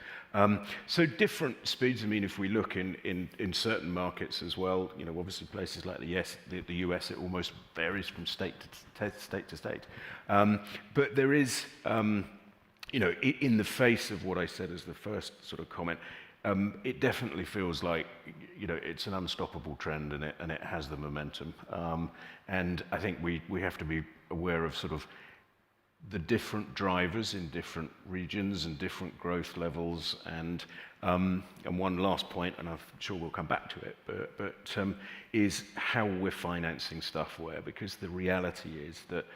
So different speeds. I mean, if we look in certain markets as well, obviously places like the US, it almost varies from state to state. But there is, in the face of what I said as the first sort of comment, it definitely feels like, it's an unstoppable trend, and it has the momentum. And I think we have to be aware of sort of the different drivers in different regions and different growth levels. And one last point, and I'm sure we'll come back to it, but is how we're financing stuff where, because the reality is that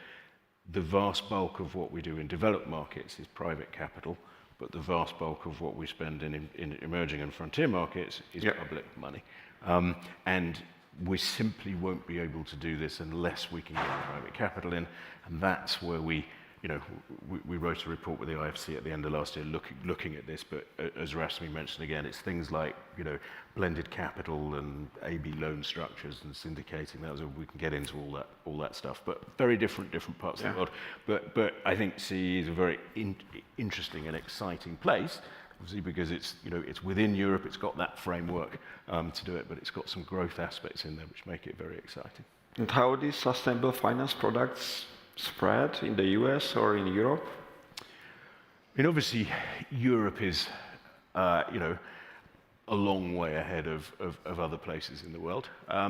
the vast bulk of what we do in developed markets is private capital, but the vast bulk of what we spend in emerging and frontier markets is public money. And we simply won't be able to do this unless we can get private capital in, and that's where we wrote a report with the IFC at the end of last year looking at this, but as Rashmi mentioned again, it's things like, blended capital and AB loan structures and syndicating. We can get into all that stuff, but very different parts of the world. But I think CEE is a very interesting and exciting place, obviously because it's within Europe, it's got that framework to do it, but it's got some growth aspects in there which make it very exciting. And how are these sustainable finance products spread in the US or in Europe? I mean, obviously, Europe is, a long way ahead of other places in the world. I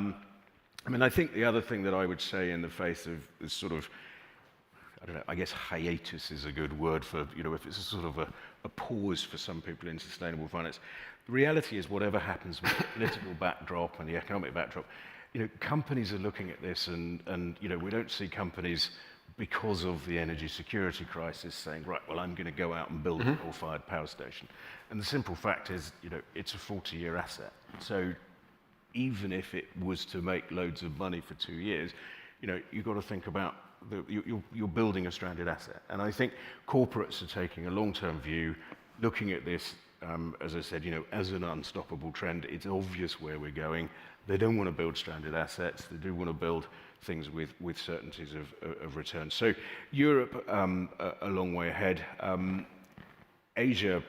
mean, I think the other thing that I would say in the face of this sort of, I don't know, I guess hiatus is a good word for, if it's a sort of a pause for some people in sustainable finance. The reality is, whatever happens with the political backdrop and the economic backdrop, companies are looking at this, and we don't see companies, because of the energy security crisis, saying, right, well, I'm going to go out and build a coal-fired power station. And the simple fact is, it's a 40-year asset. So even if it was to make loads of money for 2 years, you've got to think about you're building a stranded asset. And I think corporates are taking a long-term view, looking at this, as I said, as an unstoppable trend. It's obvious where we're going. They don't want to build stranded assets. They do want to build things with certainties of return. So Europe, a long way ahead. Asia,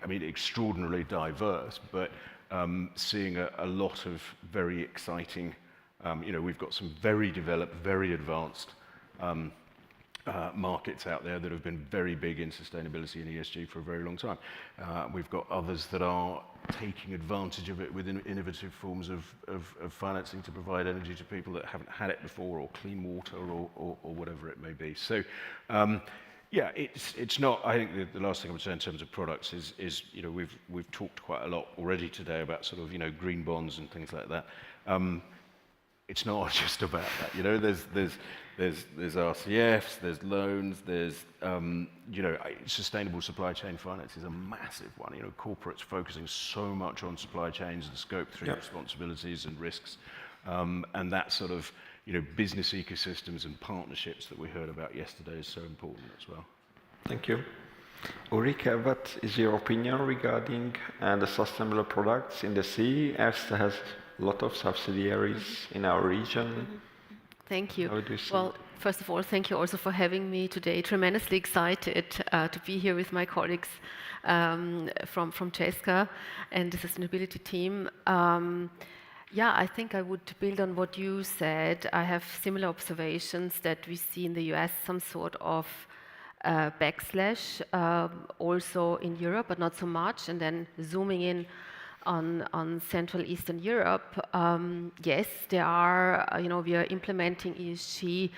I mean, extraordinarily diverse, but seeing a lot of very exciting, we've got some very developed, very advanced markets out there that have been very big in sustainability and ESG for a very long time. We've got others that are taking advantage of it with innovative forms of financing to provide energy to people that haven't had it before, or clean water, or whatever it may be. So, yeah, it's not. I think the last thing I would say in terms of products is we've talked quite a lot already today about sort of green bonds and things like that. It's not just about that. There's RCFs, there's loans, there's sustainable supply chain finance is a massive one. Corporates focusing so much on supply chains and scope 3 responsibilities and risks, and that sort of business ecosystems and partnerships that we heard about yesterday is so important as well. Thank you. Ulrike, what is your opinion regarding the sustainable products in the CEE? Erste has a lot of subsidiaries in our region. Thank you. How do you see Well, it? first of all, thank you also for having me today. Tremendously excited to be here with my colleagues from Česka and the sustainability team. Yeah, I think I would build on what you said. I have similar observations that we see in the US some sort of backslash, also in Europe, but not so much. And then zooming in on Central Eastern Europe, yes, there are, we are implementing ESG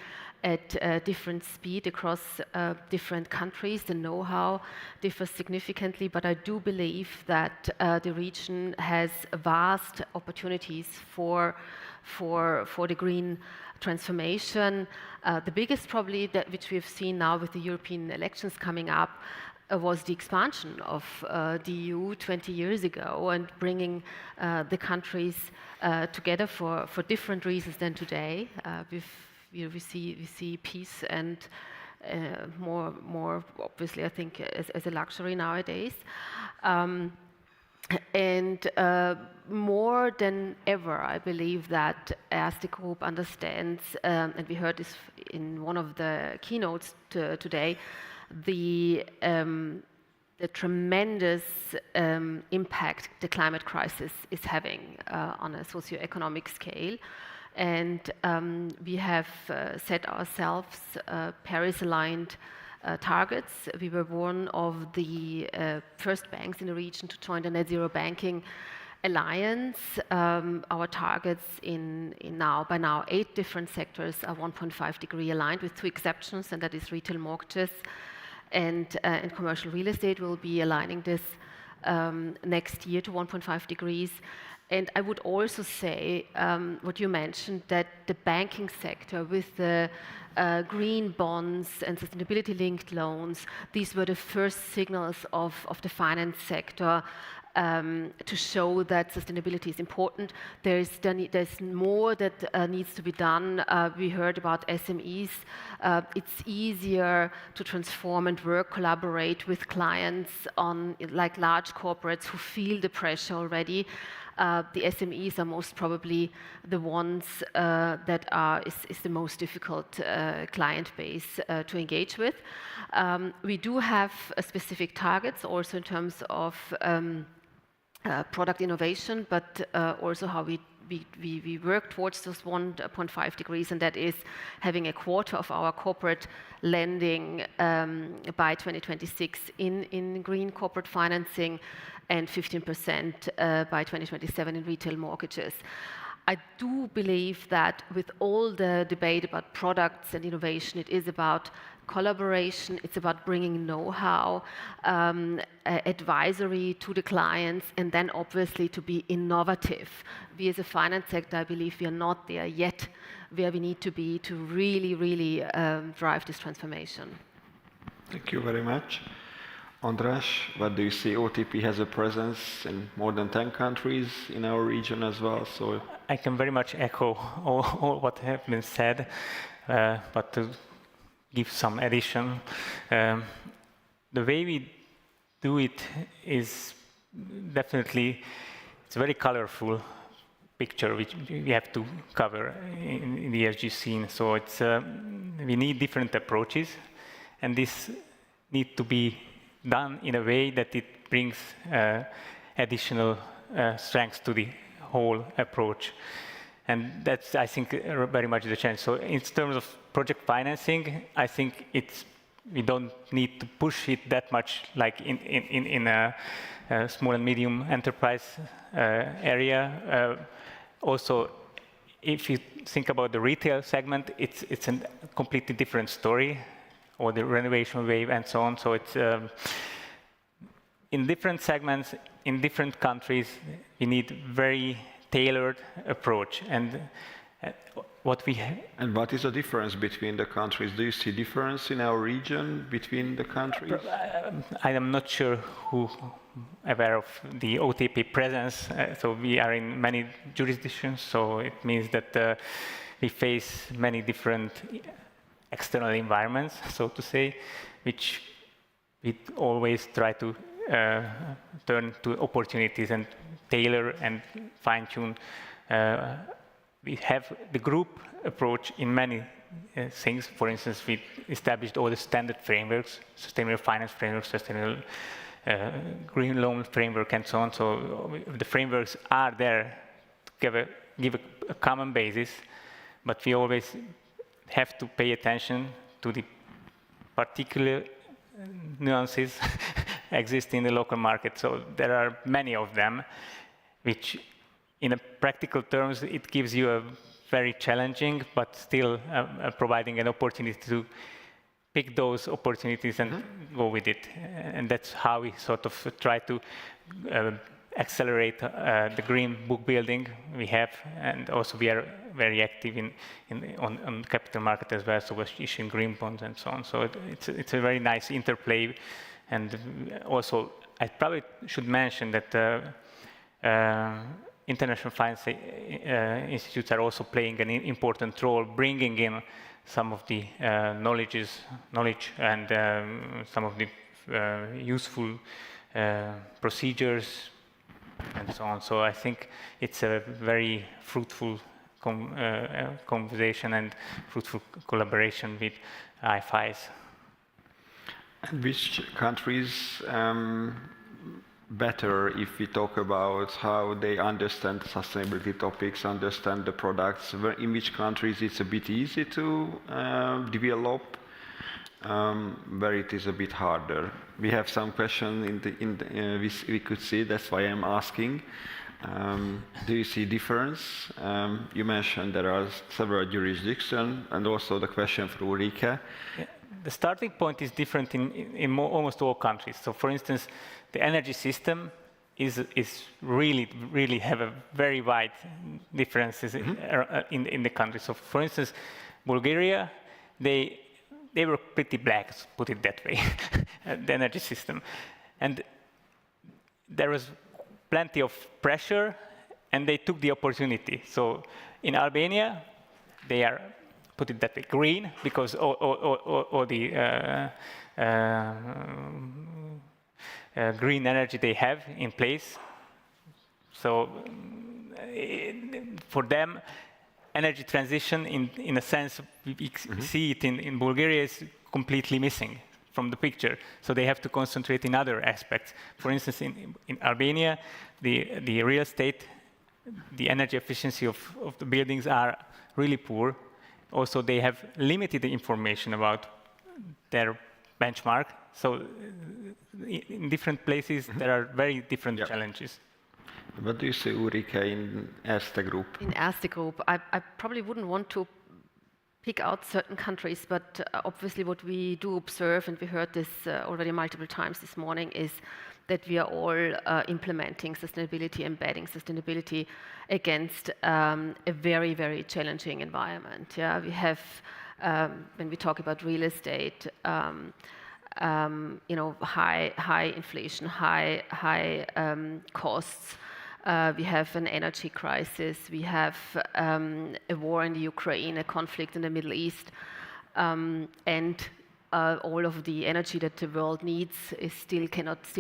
at different speed across different countries. The know-how differs significantly, but I do believe that the region has vast opportunities for the green transformation. The biggest probably which we have seen now with the European elections coming up was the expansion of the EU 20 years ago and bringing the countries together for different reasons than today. We see peace and more obviously, I think, as a luxury nowadays. And more than ever, I believe that as the group understands, and we heard this in one of the keynotes today, the tremendous impact the climate crisis is having on a socioeconomic scale. And we have set ourselves Paris-aligned targets. We were one of the first banks in the region to join the Net Zero Banking Alliance. Our targets by now 8 different sectors are 1.5 degree aligned with 2 exceptions, and that is retail mortgages and commercial real estate. We'll be aligning this next year to 1.5 degrees. And I would also say what you mentioned, that the banking sector with the green bonds and sustainability-linked loans, these were the first signals of the finance sector to show that sustainability is important. There's more that needs to be done. We heard about SMEs. It's easier to transform and collaborate with clients on like large corporates who feel the pressure already. The SMEs are most probably the ones that is the most difficult client base to engage with. We do have specific targets also in terms of product innovation, but also how we work towards those 1.5 degrees, and that is having a quarter of our corporate lending by 2026 in green corporate financing and 15% by 2027 in retail mortgages. I do believe that with all the debate about products and innovation, it is about collaboration, it's about bringing know-how, advisory to the clients, and then obviously to be innovative. We as a finance sector, I believe we are not there yet where we need to be to really drive this transformation. Thank you very much. András, what do you see? OTP has a presence in more than 10 countries in our region as well. So I can very much echo all what have been said, but to give some addition. The way we do it is definitely, it's a very colorful picture which we have to cover in the ESG scene. So it's we need different approaches, and this need to be done in a way that it brings additional strengths to the whole approach. And that's, I think, very much the challenge. So in terms of project financing, I think we don't need to push it that much like in a small and medium enterprise area. Also, if you think about the retail segment, it's a completely different story, or the renovation wave and so on. So it's in different segments, in different countries, we need very tailored approach. And what we And what is the difference between the countries? Do you see difference in our region between the countries? I am not sure who aware of the OTP presence. So we are in many jurisdictions. So it means that we face many different external environments, so to say, which we always try to turn to opportunities and tailor and fine-tune. We have the group approach in many things. For instance, we established all the standard frameworks, sustainable finance framework, sustainable green loan framework, and so on. So the frameworks are there to give a common basis, but we always have to pay attention to the particular nuances exist in the local market. So there are many of them, which in a practical terms, it gives you a very challenging, but still providing an opportunity to pick those opportunities and go with it. And that's how we sort of try to accelerate the green book building we have. And also we are very active on the capital market as well, so we're issuing green bonds and so on. So it's a very nice interplay. And also, I probably should mention that international finance institutes are also playing an important role, bringing in some of the knowledge and some of the useful procedures and so on. So I think it's a very fruitful conversation and fruitful collaboration with IFIs. And which countries better if we talk about how they understand sustainability topics, understand the products? In which countries it's a bit easy to develop, where it is a bit harder? We have some questions we could see, that's why I'm asking. Do you see difference? You mentioned there are several jurisdictions, and also the question for Ulrike. Yeah. The starting point is different in almost all countries. So, for instance, the energy system is really have a very wide differences in the country. So, for instance, Bulgaria, they were pretty black, put it that way, the energy system, and there was plenty of pressure, and they took the opportunity. So, in Albania, they are, put it that way, green, because all the green energy they have in place. So for them, energy transition, in a sense, we see it in Bulgaria, is completely missing from the picture. So they have to concentrate in other aspects. For instance, in Albania, the real estate, the energy efficiency of the buildings are really poor. Also, they have limited information about their benchmark. So in different places, there are very different challenges. What do you say, Ulrike, in Erste Group? In Erste Group, I probably wouldn't want to pick out certain countries, but obviously what we do observe, and we heard this already multiple times this morning, is that we are all implementing sustainability, embedding sustainability against a very, very challenging environment. Yeah, we have, when we talk about real estate, you know, high inflation, high costs. We have an energy crisis. We have a war in the Ukraine, a conflict in the Middle East, and all of the energy that the world needs is still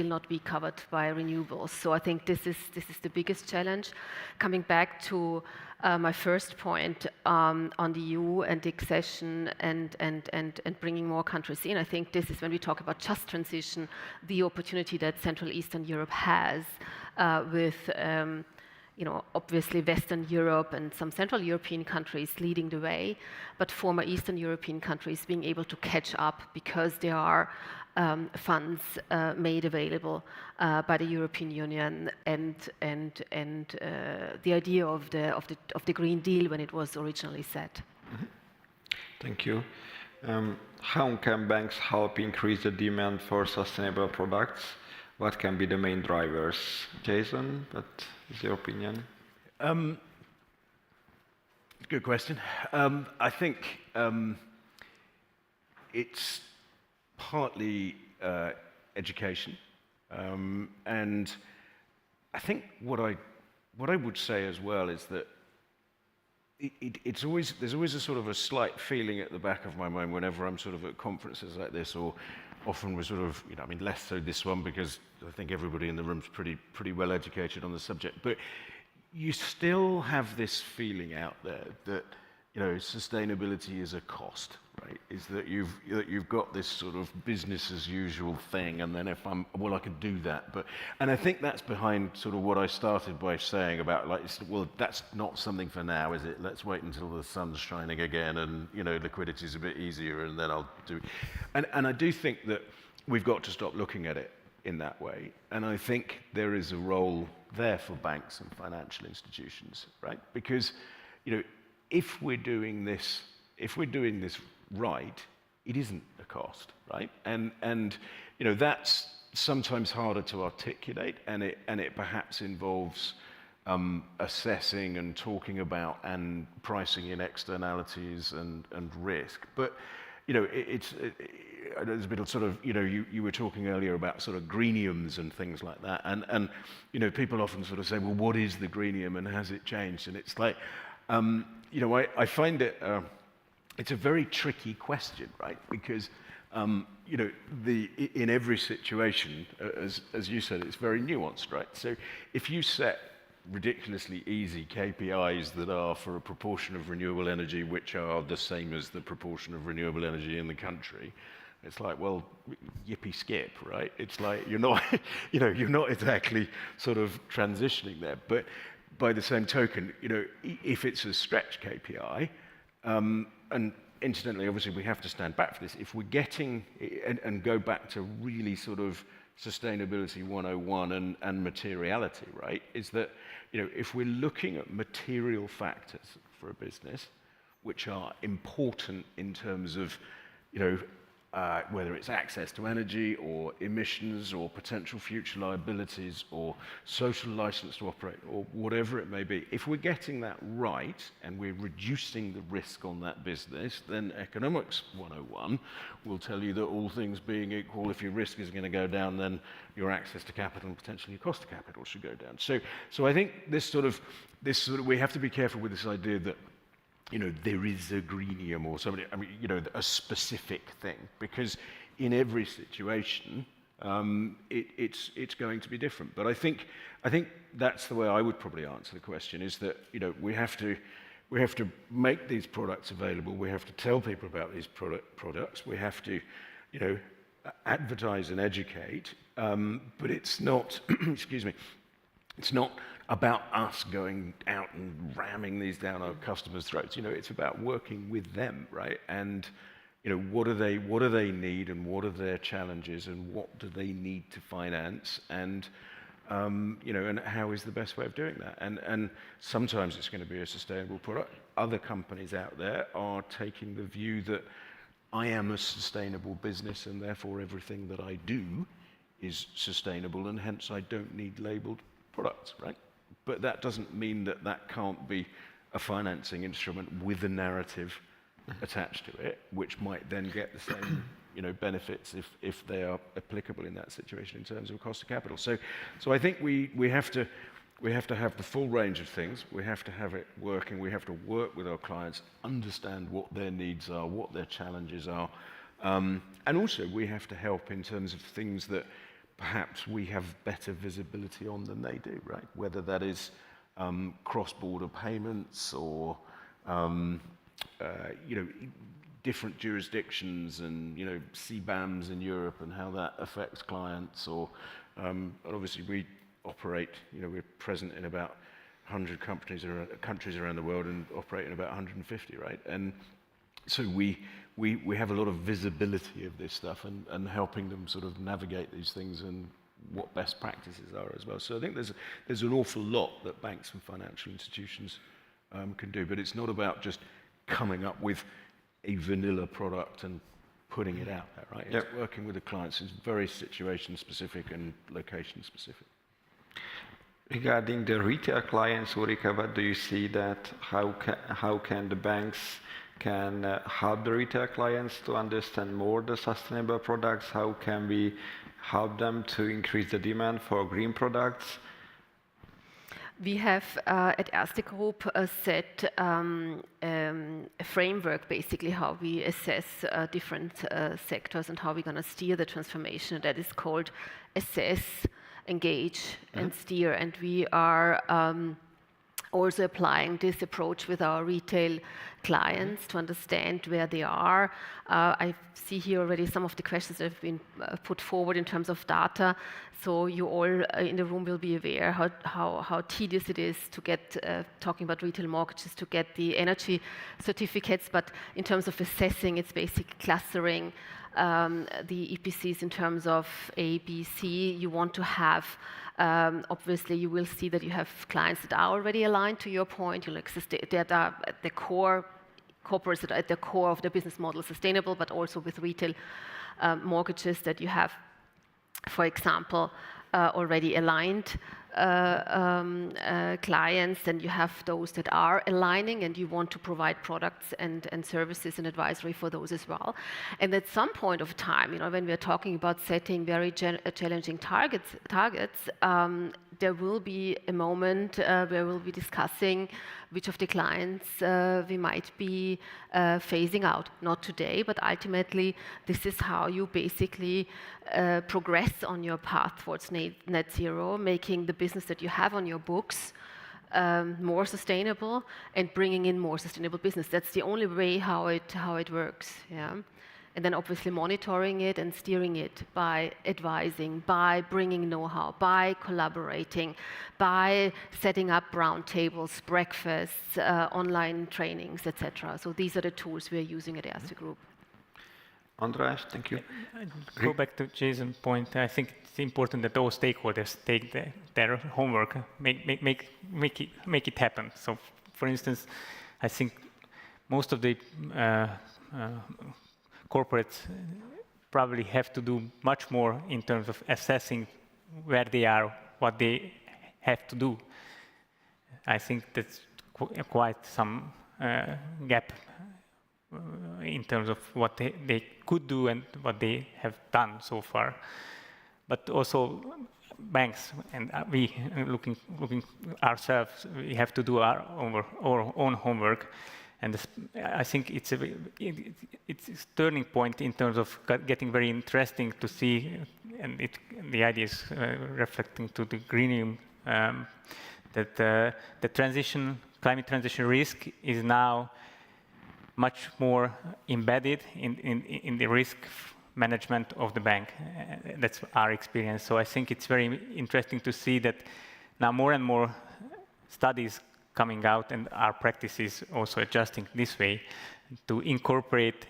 not be covered by renewables. So I think this is the biggest challenge. Coming back to my first point on the EU and the accession and bringing more countries in, I think this is when we talk about just transition, the opportunity that Central Eastern Europe has with you know, obviously Western Europe and some Central European countries leading the way, but former Eastern European countries being able to catch up because there are funds made available by the European Union and the idea of the Green Deal when it was originally set. Thank you. How can banks help increase the demand for sustainable products? What can be the main drivers? Jason, what is your opinion? Good question. I think it's partly education, and I think what I would say as well is that there's always a sort of a slight feeling at the back of my mind whenever I'm sort of at conferences like this, or often we're sort of, I mean, less so this one because I think everybody in the room's pretty well educated on the subject, but you still have this feeling out there that, sustainability is a cost, right? Is that you've got this sort of business as usual thing, and then I can do that, and I think that's behind sort of what I started by saying about, like, well, that's not something for now, is it? Let's wait until the sun's shining again, and liquidity's a bit easier, and then I'll do. And I do think that we've got to stop looking at it in that way, and I think there is a role there for banks and financial institutions, right? Because, if we're doing this right, it isn't a cost, right? And that's sometimes harder to articulate, and it perhaps involves assessing and talking about and pricing in externalities and risk. But there's a bit of sort of, you were talking earlier about sort of greeniums and things like that, and people often sort of say, well, what is the greenium and has it changed? And it's like, I find it, it's a very tricky question, right? Because, in every situation, as you said, it's very nuanced, right? So if you set ridiculously easy KPIs that are for a proportion of renewable energy, which are the same as the proportion of renewable energy in the country, it's like, well, yippee skip, right? It's like you're not exactly sort of transitioning there. But by the same token, if it's a stretch KPI, and incidentally, obviously, we have to stand back for this. If we're getting and go back to really sort of sustainability 101 and materiality, right? Is that if we're looking at material factors for a business, which are important in terms of whether it's access to energy or emissions or potential future liabilities or social license to operate or whatever it may be, if we're getting that right and we're reducing the risk on that business, then economics 101 will tell you that all things being equal, if your risk is going to go down, then your access to capital and potentially your cost of capital should go down. So I think this sort of we have to be careful with this idea that there is a greenium or somebody, a specific thing, because in every situation, it's going to be different. But I think that's the way I would probably answer the question, is that, we have to make these products available. We have to tell people about these products. We have to, advertise and educate. But it's not, excuse me, it's not about us going out and ramming these down our customers' throats. It's about working with them, right? And what do they need, and what are their challenges, and what do they need to finance, and and how is the best way of doing that? And sometimes it's going to be a sustainable product. Other companies out there are taking the view that I am a sustainable business, and therefore everything that I do is sustainable, and hence I don't need labeled products, right? But that doesn't mean that that can't be a financing instrument with a narrative attached to it, which might then get the same, benefits if they are applicable in that situation in terms of cost of capital. So I think we have to have the full range of things. We have to have it working. We have to work with our clients, understand what their needs are, what their challenges are, and also we have to help in terms of things that perhaps we have better visibility on than they do, right? Whether that is cross-border payments or different jurisdictions and CBAMs in Europe and how that affects clients, or obviously we operate, we're present in about 100 countries around the world and operate in about 150, right? And so we have a lot of visibility of this stuff and helping them sort of navigate these things and what best practices are as well. So I think there's an awful lot that banks and financial institutions can do, but it's not about just coming up with a vanilla product and putting it out there, right? It's working with the clients. It's very situation specific and location specific. Regarding the retail clients, Ulrike, what do you see that how can the banks help the retail clients to understand more the sustainable products? How can we help them to increase the demand for green products? We have at Erste Group set a framework, basically how we assess different sectors and how we're going to steer the transformation. That is called assess, engage, and steer. And we are also applying this approach with our retail clients to understand where they are. I see here already some of the questions that have been put forward in terms of data. So you all in the room will be aware how tedious it is to get, talking about retail mortgages, to get the energy certificates. But in terms of assessing, it's basically clustering the EPCs in terms of A, B, C. You want to have, obviously, you will see that you have clients that are already aligned to your point. You'll that are at the core, corporates that are at the core of the business model, sustainable, but also with retail mortgages that you have, for example, already aligned clients, and you have those that are aligning, and you want to provide products and services and advisory for those as well. And at some point of time, when we're talking about setting very challenging targets, there will be a moment where we'll be discussing which of the clients we might be phasing out. Not today, but ultimately, this is how you basically progress on your path towards net zero, making the business that you have on your books more sustainable and bringing in more sustainable business. That's the only way how it works. Yeah. And then obviously monitoring it and steering it by advising, by bringing know-how, by collaborating, by setting up round tables, breakfasts, online trainings, etc. So these are the tools we are using at Erste Group. Andreas, thank you. Go back to Jason's point. I think it's important that all stakeholders take their homework, make it happen. So, for instance, I think most of the corporates probably have to do much more in terms of assessing where they are, what they have to do. I think that's quite some gap in terms of what they could do and what they have done so far. But also banks and we looking ourselves, we have to do our own homework. And I think it's a turning point in terms of getting very interesting to see, and the idea is reflecting to the greening, that the climate transition risk is now much more embedded in the risk management of the bank. That's our experience. So I think it's very interesting to see that now more and more studies coming out, and our practice is also adjusting this way to incorporate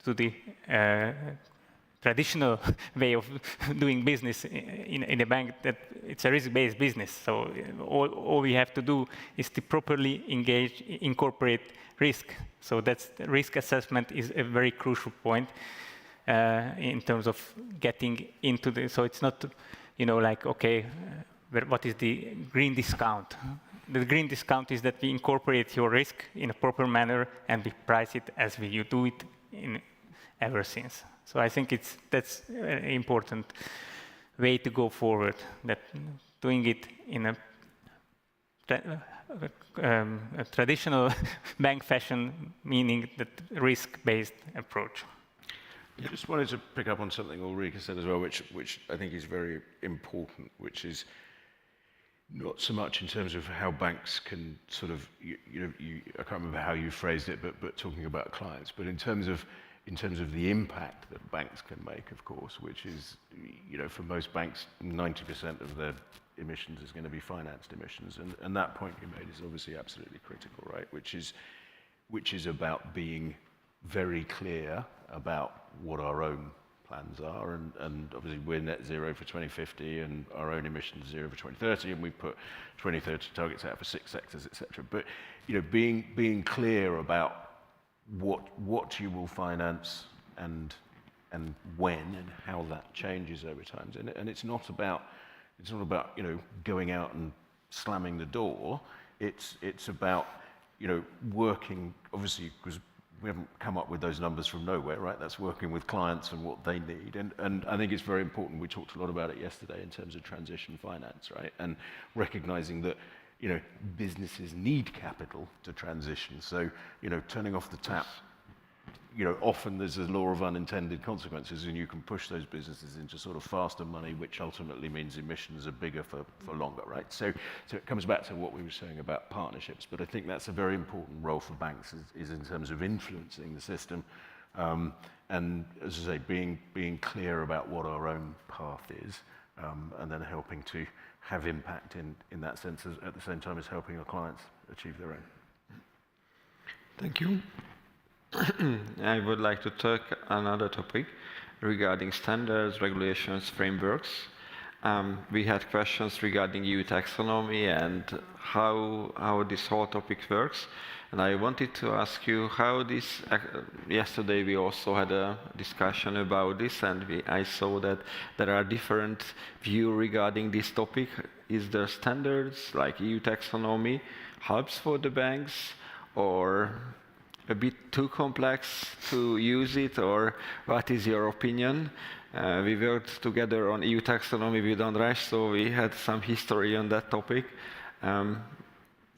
to the traditional way of doing business in a bank, that it's a risk-based business. So all we have to do is to properly incorporate risk. So that's risk assessment is a very crucial point in terms of getting into the. So it's not, like, okay, what is the green discount? The green discount is that we incorporate your risk in a proper manner and we price it as you do it ever since. So I think that's an important way to go forward, that doing it in a traditional bank fashion, meaning that risk-based approach. I just wanted to pick up on something Ulrike said as well, which I think is very important, which is not so much in terms of how banks can sort of, I can't remember how you phrased it, but talking about clients, but in terms of the impact that banks can make, of course, which is, for most banks, 90% of their emissions is going to be financed emissions, and that point you made is obviously absolutely critical, right? Which is about being very clear about what our own plans are, and obviously we're net zero for 2050, and our own emissions zero for 2030, and we put 2030 targets out for 6 sectors, etc. But being clear about what you will finance and when and how that changes over time, and it's not about It's not about, you know, going out and slamming the door. It's about, you know, working, obviously, because we haven't come up with those numbers from nowhere, right? That's working with clients and what they need. And I think it's very important. We talked a lot about it yesterday in terms of transition finance, right? And recognizing that, you know, businesses need capital to transition. So, you know, turning off the tap, you know, often there's a law of unintended consequences, and you can push those businesses into sort of faster money, which ultimately means emissions are bigger for longer, right? So it comes back to what we were saying about partnerships, but I think that's a very important role for banks is in terms of influencing the system, and as I say, being clear about what our own path is, and then helping to have impact in that sense, at the same time as helping our clients achieve their own. Thank you. I would like to talk another topic regarding standards, regulations, frameworks. We had questions regarding EU taxonomy and how this whole topic works. And I wanted to ask you how this, yesterday we also had a discussion about this, and I saw that there are different views regarding this topic. Is there standards like EU taxonomy helps for the banks, or a bit too complex to use it, or what is your opinion? We worked together on EU taxonomy with András, so we had some history on that topic.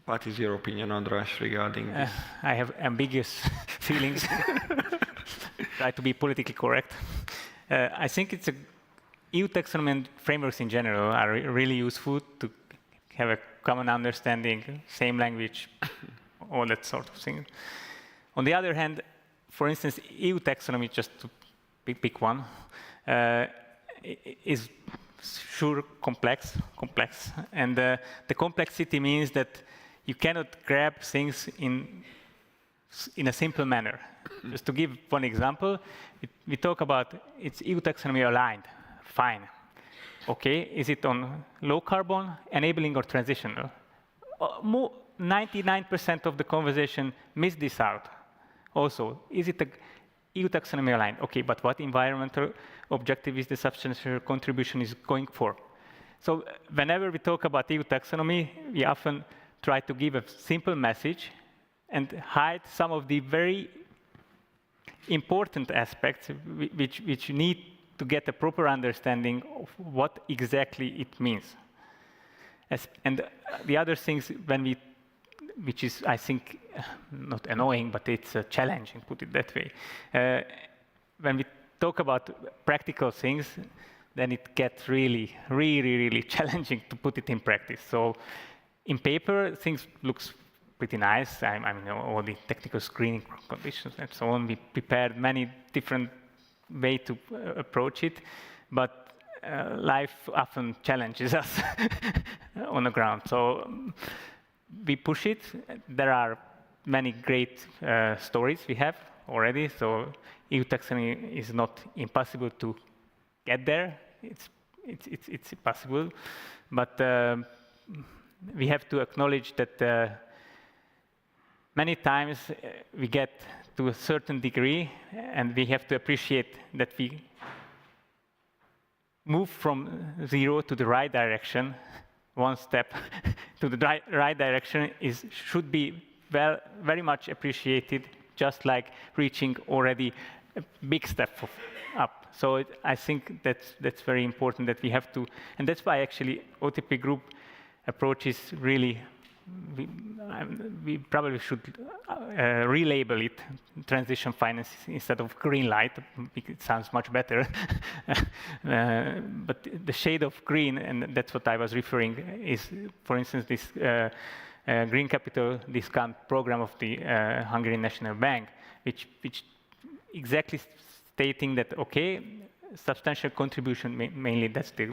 What is your opinion, András, regarding this? I have ambiguous feelings. Try to be politically correct. I think it's EU taxonomy and frameworks in general are really useful to have a common understanding, same language, all that sort of thing. On the other hand, for instance, EU taxonomy, just to pick one, is sure complex, and the complexity means that you cannot grab things in a simple manner. Just to give one example, we talk about it's EU taxonomy aligned, fine. Okay, is it on low carbon, enabling, or transitional? 99% of the conversation miss this out. Also, is it a EU taxonomy aligned? Okay, but what environmental objective is the substantial contribution is going for? So whenever we talk about EU taxonomy, we often try to give a simple message and hide some of the very important aspects which need to get a proper understanding of what exactly it means. And the other things, which is, I think, not annoying, but it's challenging, put it that way. When we talk about practical things, then it gets really challenging to put it in practice. So in paper, things looks pretty nice. I mean, all the technical screening conditions and so on. We prepared many different ways to approach it, but life often challenges us on the ground. So we push it. There are many great stories we have already. So EU taxonomy is not impossible to get there. It's possible, but we have to acknowledge that many times we get to a certain degree, and we have to appreciate that we move from zero to the right direction. One step to the right direction should be very much appreciated, just like reaching already a big step up. So I think that's very important that we have to, and that's why actually OTP Group approach is really, we probably should relabel it transition finance instead of green light, because it sounds much better. But the shade of green, and that's what I was referring, is, for instance, this green capital discount program of the Hungarian National Bank, which exactly stating that, okay, substantial contribution, mainly that's the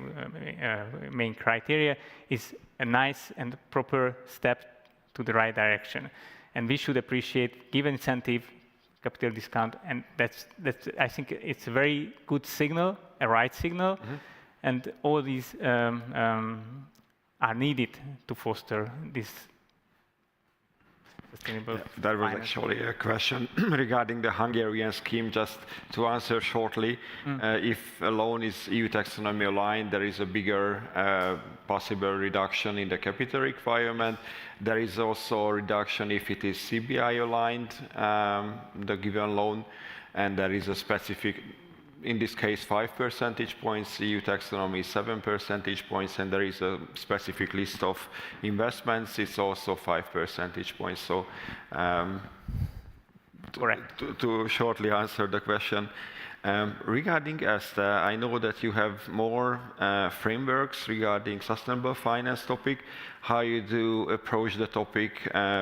main criteria, is a nice and proper step to the right direction. And we should appreciate, give incentive, capital discount, and that's I think it's a very good signal, a right signal, and all these are needed to foster this sustainable That was finance. actually a question regarding the Hungarian scheme. Just to answer shortly, if a loan is EU taxonomy aligned, there is a bigger possible reduction in the capital requirement. There is also a reduction if it is CBI aligned, the given loan, and there is a specific, in this case, 5 percentage points, EU taxonomy 7 percentage points, and there is a specific list of investments, it's also 5 percentage points. So Correct. to shortly answer the question, regarding ESTA, I know that you have more frameworks regarding sustainable finance topic. How you do approach the topic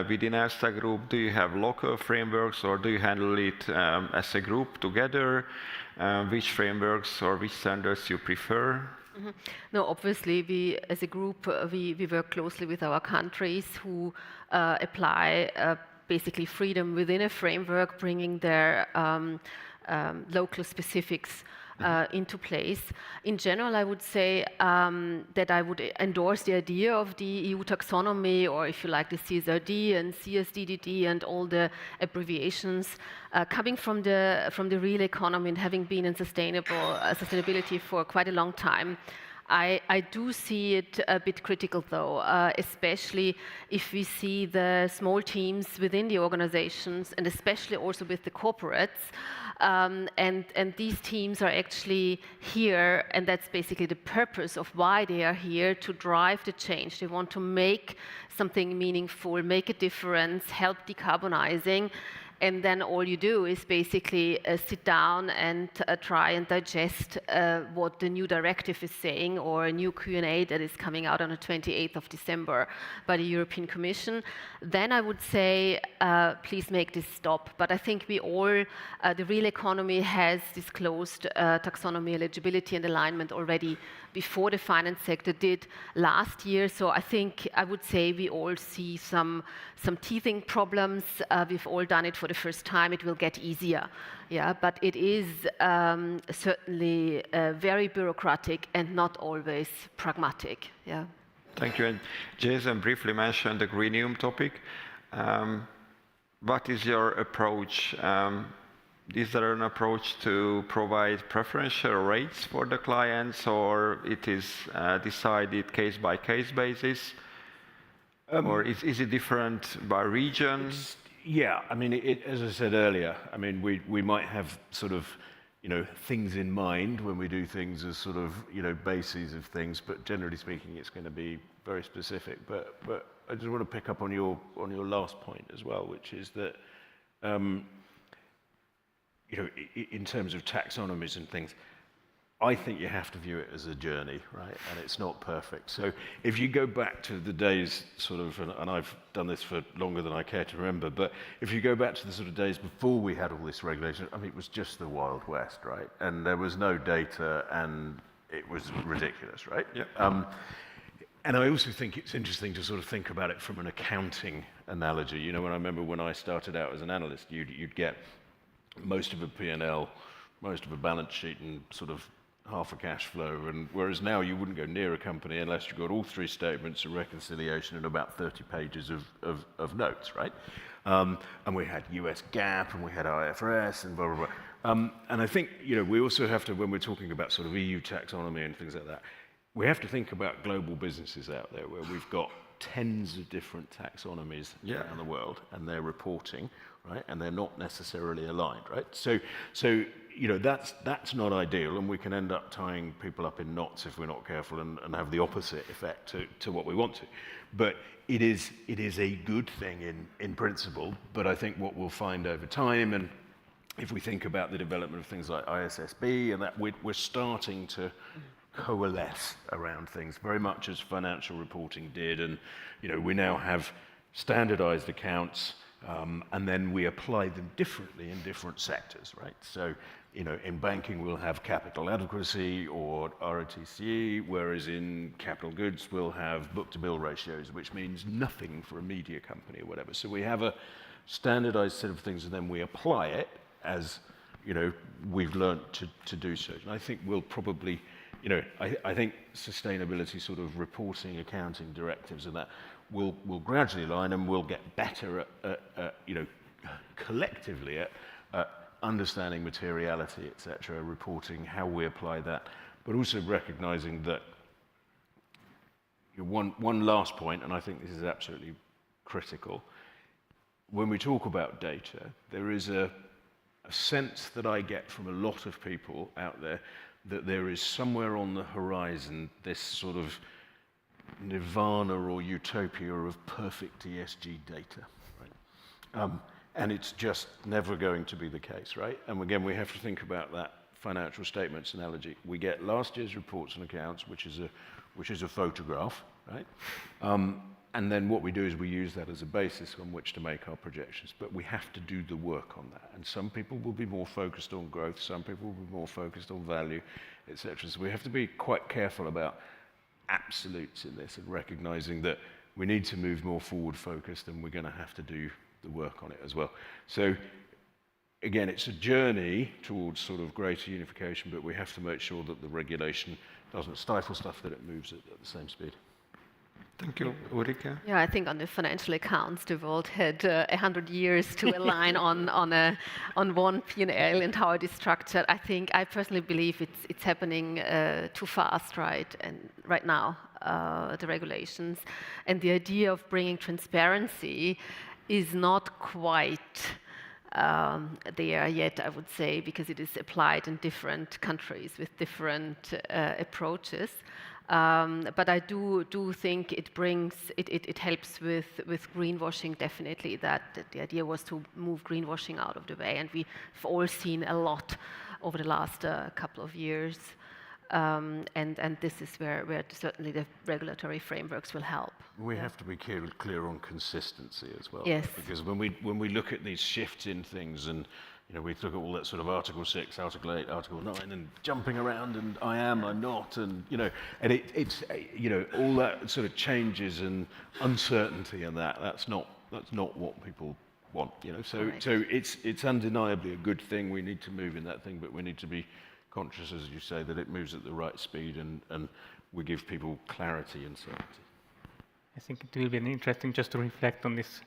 within ESTA group? Do you have local frameworks or do you handle it as a group together? Which frameworks or which standards you prefer? No, obviously, we as a group, we work closely with our countries who apply basically freedom within a framework, bringing their local specifics into place. In general, I would say that I would endorse the idea of the EU taxonomy, or if you like, the CSRD and CSDDD and all the abbreviations coming from the real economy and having been in sustainability for quite a long time. I do see it a bit critical, though, especially if we see the small teams within the organizations, and especially also with the corporates. And these teams are actually here, and that's basically the purpose of why they are here, to drive the change. They want to make something meaningful, make a difference, help decarbonizing. And then all you do is basically sit down and try and digest what the new directive is saying, or a new Q&A that is coming out on the 28th of December by the European Commission. Then I would say, please make this stop. But I think we all, the real economy has disclosed taxonomy eligibility and alignment already before the finance sector did last year. So I think I would say we all see some teething problems. We've all done it for the first time. It will get easier, yeah. But it is certainly very bureaucratic and not always pragmatic, yeah. Thank you. And Jason briefly mentioned the greenium topic. What is your approach? Is there an approach to provide preferential rates for the clients, or it is decided case-by-case basis? Or is it different by region? Yeah, I mean, as I said earlier, I mean, we might have sort of, things in mind when we do things as sort of, bases of things, but generally speaking, it's going to be very specific. But I just want to pick up on your last point as well, which is that, in terms of taxonomies and things, I think you have to view it as a journey, right? And it's not perfect. So if you go back to the days sort of, and I've done this for longer than I care to remember, but if you go back to the sort of days before we had all this regulation, I mean, it was just the Wild West, right? And there was no data, and it was ridiculous, right? Yeah. And I also think it's interesting to sort of think about it from an accounting analogy. When I remember when I started out as an analyst, you'd get most of a P&L, most of a balance sheet, and sort of half a cash flow, and whereas now you wouldn't go near a company unless you got all three statements, a reconciliation, and about 30 pages of notes, right? And we had US GAAP, and we had IFRS, and blah, blah, blah. And I think, we also have to, when we're talking about sort of EU taxonomy and things like that, we have to think about global businesses out there where we've got tens of different taxonomies around the world, and they're reporting, right? And they're not necessarily aligned, right? So that's not ideal, and we can end up tying people up in knots if we're not careful, and have the opposite effect to what we want to. But it is a good thing in principle, but I think what we'll find over time, and if we think about the development of things like ISFC, and that we're starting to coalesce around things very much as financial reporting did, and we now have standardized accounts, and then we apply them differently in different sectors, right? So in banking we'll have capital adequacy or ROTCE, whereas in capital goods we'll have book-to-bill ratios, which means nothing for a media company or whatever. So we have a standardized set of things, and then we apply it as we've learned to do so. And I think we'll probably I think sustainability sort of reporting, accounting directives and that will gradually align, and we'll get better at collectively at understanding materiality, etc., reporting, how we apply that, but also recognizing that one last point, and I think this is absolutely critical. When we talk about data, there is a sense that I get from a lot of people out there that there is somewhere on the horizon this sort of nirvana or utopia of perfect ESG data, right? And it's just never going to be the case, right? And again, we have to think about that financial statements analogy. We get last year's reports and accounts, which is a photograph, right? And then what we do is we use that as a basis on which to make our projections. But we have to do the work on that. And some people will be more focused on growth, some people will be more focused on value, etc. So we have to be quite careful about absolutes in this and recognizing that we need to move more forward focused, and we're going to have to do the work on it as well. So again, it's a journey towards sort of greater unification, but we have to make sure that the regulation doesn't stifle stuff, that it moves at the same speed. Thank you. Ulrike? Yeah, I think on the financial accounts, the world had 100 years to align on one P&L and how it is structured. I personally believe it's happening too fast, right? And right now, the regulations and the idea of bringing transparency is not quite there yet, I would say, because it is applied in different countries with different approaches. But I do think it helps with greenwashing, definitely, that the idea was to move greenwashing out of the way, and we've all seen a lot over the last couple of years, and this is where certainly the regulatory frameworks will help. We have to be clear on consistency as well. Yes. Because when we look at these shifts in things, and we look at all that sort of Article 6, Article 8, Article 9, and jumping around, and I am, I'm not, and and it's all that sort of changes and uncertainty, and that's not what people want. So Right. so it's undeniably a good thing. We need to move in that thing, but we need to be conscious, as you say, that it moves at the right speed, and we give people clarity and certainty. I think it will be interesting just to reflect on this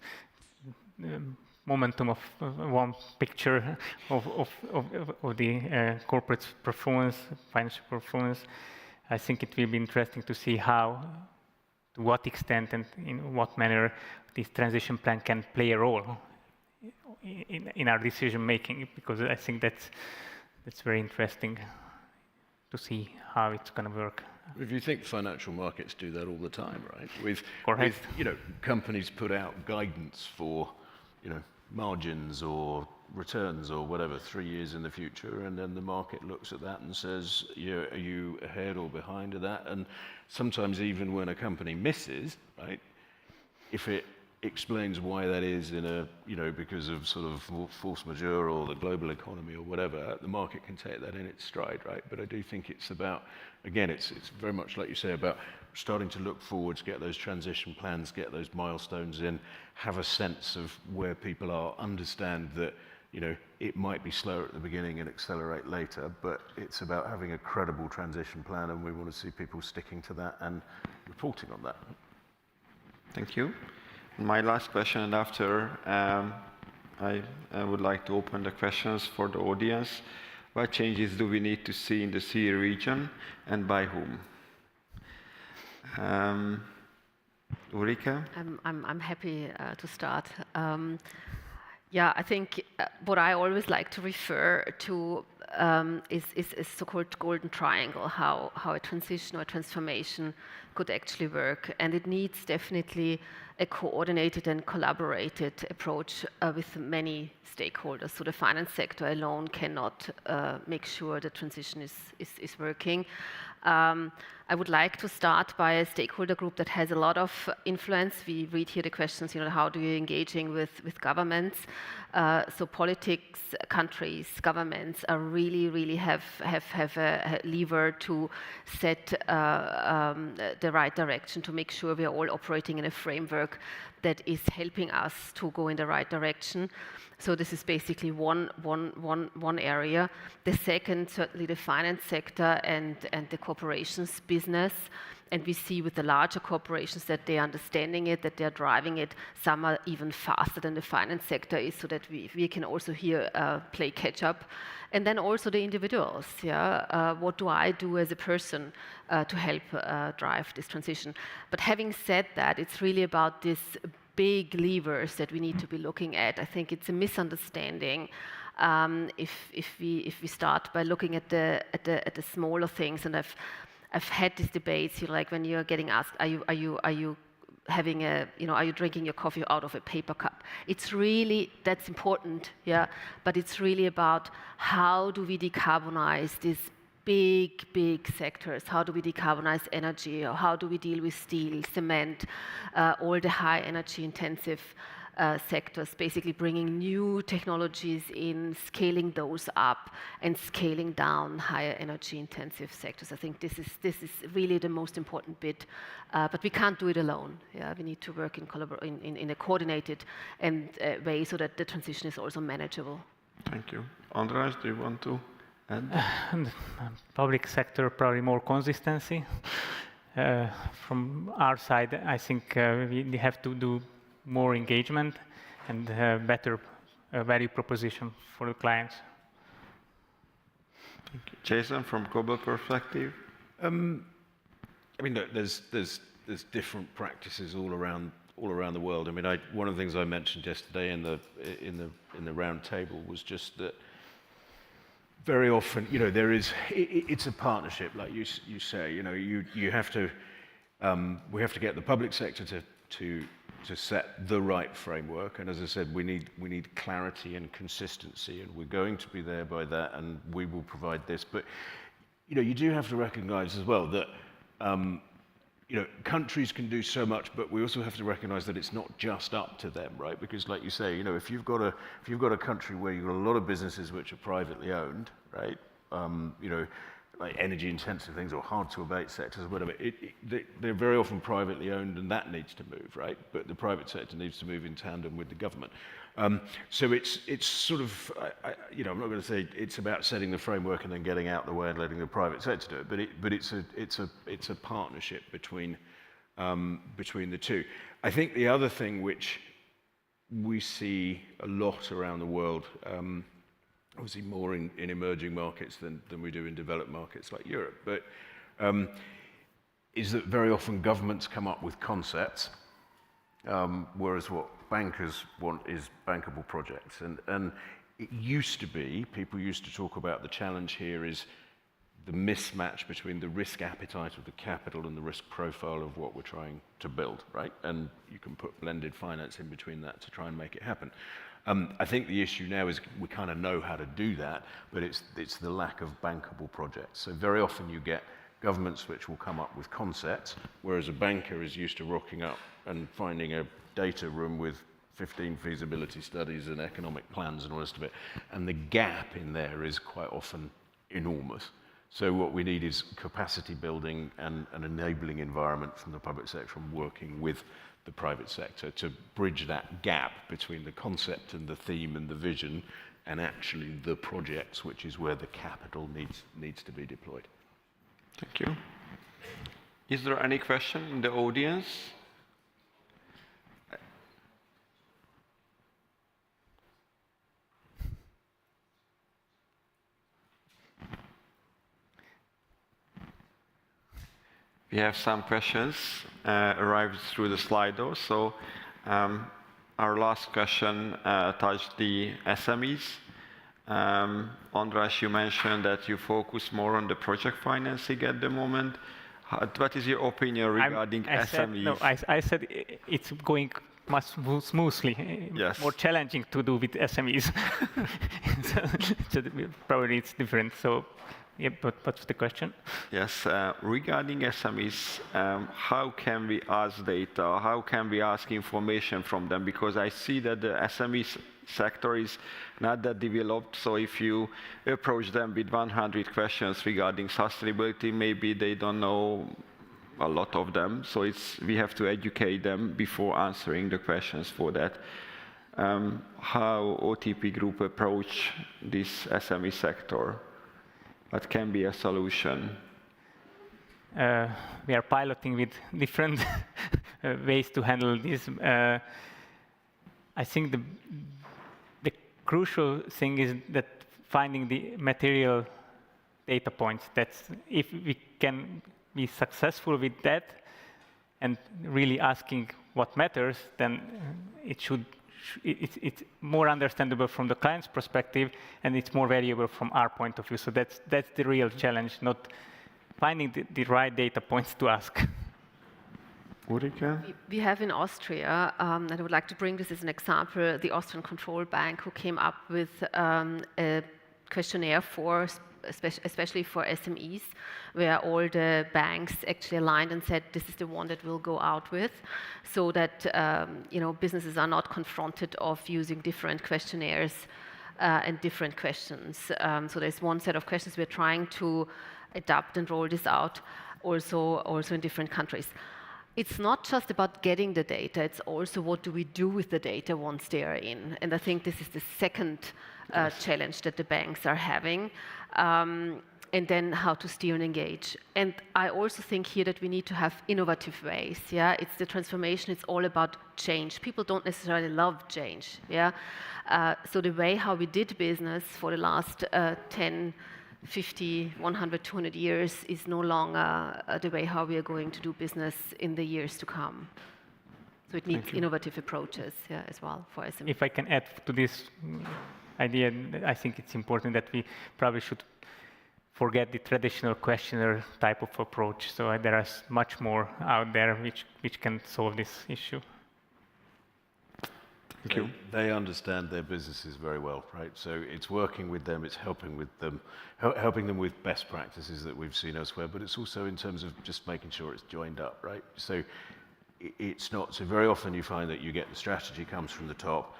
momentum of one picture of the corporate performance, financial performance. I think it will be interesting to see how, to what extent and in what manner this transition plan can play a role in our decision making, because I think that's very interesting to see how it's going to work. If you think financial markets do that all the time, right? With companies put out guidance for, margins or returns or whatever 3 years in the future, and then the market looks at that and says, are you ahead or behind of that? And sometimes even when a company misses, right, if it explains why that is in a, because of sort of force majeure or the global economy or whatever, the market can take that in its stride, right? But I do think it's about, again, it's very much like you say about starting to look forwards, get those transition plans, get those milestones in, have a sense of where people are, understand that, it might be slower at the beginning and accelerate later, but it's about having a credible transition plan, and we want to see people sticking to that and reporting on that. Thank you. My last question, and after I would like to open the questions for the audience. What changes do we need to see in the CEE region, and by whom? Ulrike? I'm happy to start. I think what I always like to refer to is a so-called golden triangle, how a transition or a transformation could actually work. And it needs definitely a coordinated and collaborated approach with many stakeholders. So the finance sector alone cannot make sure the transition is working. I would like to start by a stakeholder group that has a lot of influence. We read here the questions, how do you engaging with governments? So So politics, countries, governments are really have a lever to set the right direction, to make sure we are all operating in a framework that is helping us to go in the right direction. So this is basically one area. The second, certainly the finance sector and the corporations business. And we see with the larger corporations that they are understanding it, that they are driving it. Some are even faster than the finance sector is, so that we can also here play catch up. And then also the individuals. What do I do as a person to help drive this transition? But having said that, it's really about these big levers that we need to be looking at. I think it's a misunderstanding if we start by looking at the smaller things. And I've had these debates, like when you're getting asked, are you having are you drinking your coffee out of a paper cup? It's really, that's important, but it's really about how do we decarbonize these big sectors? How do we decarbonize energy? Or how do we deal with steel, cement, all the high energy intensive sectors, basically bringing new technologies in, scaling those up, and scaling down higher energy intensive sectors. I think this is really the most important bit, but we can't do it alone. We need to work in a coordinated way so that the transition is also manageable. Thank you. András, do you want to add? Public sector, probably more consistency. From our side, I think we have to do more engagement and better value proposition for the clients. Thank you. Jason, from global perspective? I mean, look, there's different practices all around the world. I mean, one of the things I mentioned yesterday in the round table was just that very often, it's a partnership, like you say. You have to, we have to get the public sector to set the right framework, and as I said, we need clarity and consistency, and we're going to be there by that, and we will provide this. But you do have to recognise as well that countries can do so much, but we also have to recognise that it's not just up to them, right? Because, like you say, if you've got a country where you've got a lot of businesses which are privately owned, right? Like energy-intensive things or hard-to-abate sectors or whatever, they're very often privately owned, and that needs to move, right? But the private sector needs to move in tandem with the government. So it's sort of, I'm not going to say it's about setting the framework and then getting out the way and letting the private sector do it, but it's a partnership between the two. I think the other thing which we see a lot around the world, obviously more in emerging markets than we do in developed markets like Europe, but is that very often governments come up with concepts, whereas what bankers want is bankable projects. And it used to be, people used to talk about the challenge here is the mismatch between the risk appetite of the capital and the risk profile of what we're trying to build, right? And you can put blended finance in between that to try and make it happen. I think the issue now is we kind of know how to do that, but it's the lack of bankable projects. So very often you get governments which will come up with concepts, whereas a banker is used to rocking up and finding a data room with 15 feasibility studies and economic plans and all the rest of it. And the gap in there is quite often enormous. So what we need is capacity building and an enabling environment from the public sector and working with the private sector to bridge that gap between the concept and the theme and the vision and actually the projects, which is where the capital needs to be deployed. Thank you. Is there any question in the audience? We have some questions arrived through the Slido. So our last question touched the SMEs. András, you mentioned that you focus more on the project financing at the moment. What is your opinion regarding SMEs? I said it's going much smoothly. Yes. More challenging to do with SMEs. so probably it's different. So Yeah, but what's the question? Yes, regarding SMEs, how can we ask data? How can we ask information from them? Because I see that the SME sector is not that developed. So if you approach them with 100 questions regarding sustainability, maybe they don't know a lot of them. So we have to educate them before answering the questions for that. How OTP Group approach this SME sector? What can be a solution? We are piloting with different ways to handle this. I think the crucial thing is that finding the material data points. That's if we can be successful with that and really asking what matters, then it's more understandable from the client's perspective, and it's more valuable from our point of view. So that's the real challenge, not finding the right data points to ask. Ulrike? We have in Austria, and I would like to bring this as an example, the Austrian Control Bank, who came up with a questionnaire for especially for SMEs, where all the banks actually aligned and said this is the one that we'll go out with, so that businesses are not confronted of using different questionnaires and different questions. So there's one set of questions we're trying to adapt and roll this out also in different countries. It's not just about getting the data, it's also what do we do with the data once they are in. And I think this is the second challenge that the banks are having. And then how to steer and engage. And I also think here that we need to have innovative ways. Yeah, it's the transformation. It's all about change. People don't necessarily love change. Yeah, so the way how we did business for the last 10, 50, 100, 200 years is no longer the way how we are going to do business in the years to come. So it needs innovative approaches, yeah, as well for SMEs. If I can add to this idea, I think it's important that we probably should forget the traditional questionnaire type of approach. So there is much more out there which can solve this issue. Thank you. They understand their businesses very well, right? So it's working with them, it's helping with them, helping them with best practices that we've seen elsewhere, but it's also in terms of just making sure it's joined up, right? So it's not, so very often you find that you get the strategy comes from the top,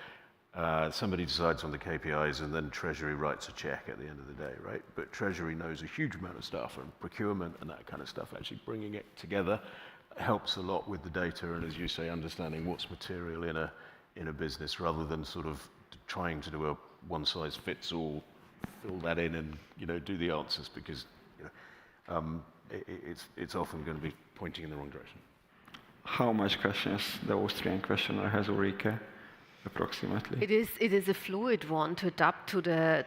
somebody decides on the KPIs and then Treasury writes a check at the end of the day, right? But Treasury knows a huge amount of stuff, and procurement and that kind of stuff, actually bringing it together helps a lot with the data and, as you say, understanding what's material in a business rather than sort of trying to do a one-size-fits-all, fill that in and, do the answers, because, it's often going to be pointing in the wrong direction. How much questions the Austrian questionnaire has, Ulrike, approximately? It is a fluid one to adapt to the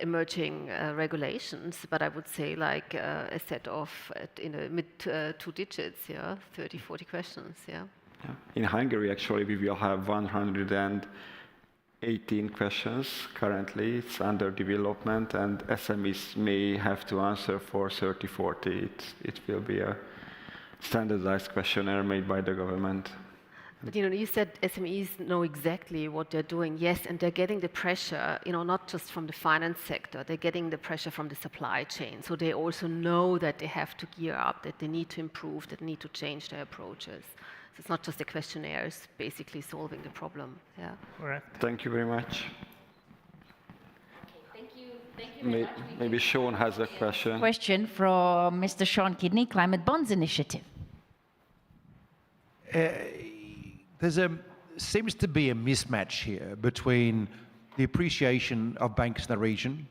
emerging regulations, but I would say like a set of in the mid 2 digits, 30, 40 questions, yeah. In Hungary, actually, we will have 118 questions currently. It's under development, and SMEs may have to answer for 30, 40. It will be a standardized questionnaire made by the government. But you said SMEs know exactly what they're doing. Yes, and they're getting the pressure, not just from the finance sector, they're getting the pressure from the supply chain. So they also know that they have to gear up, that they need to improve, that they need to change their approaches. So it's not just the questionnaires basically solving the problem. Yeah. Correct. Thank you very much. Thank you very much. Maybe Sean has a question. Question from Mr. Sean Kidney, Climate Bonds Initiative. Seems to be a mismatch here between the appreciation of banks in the region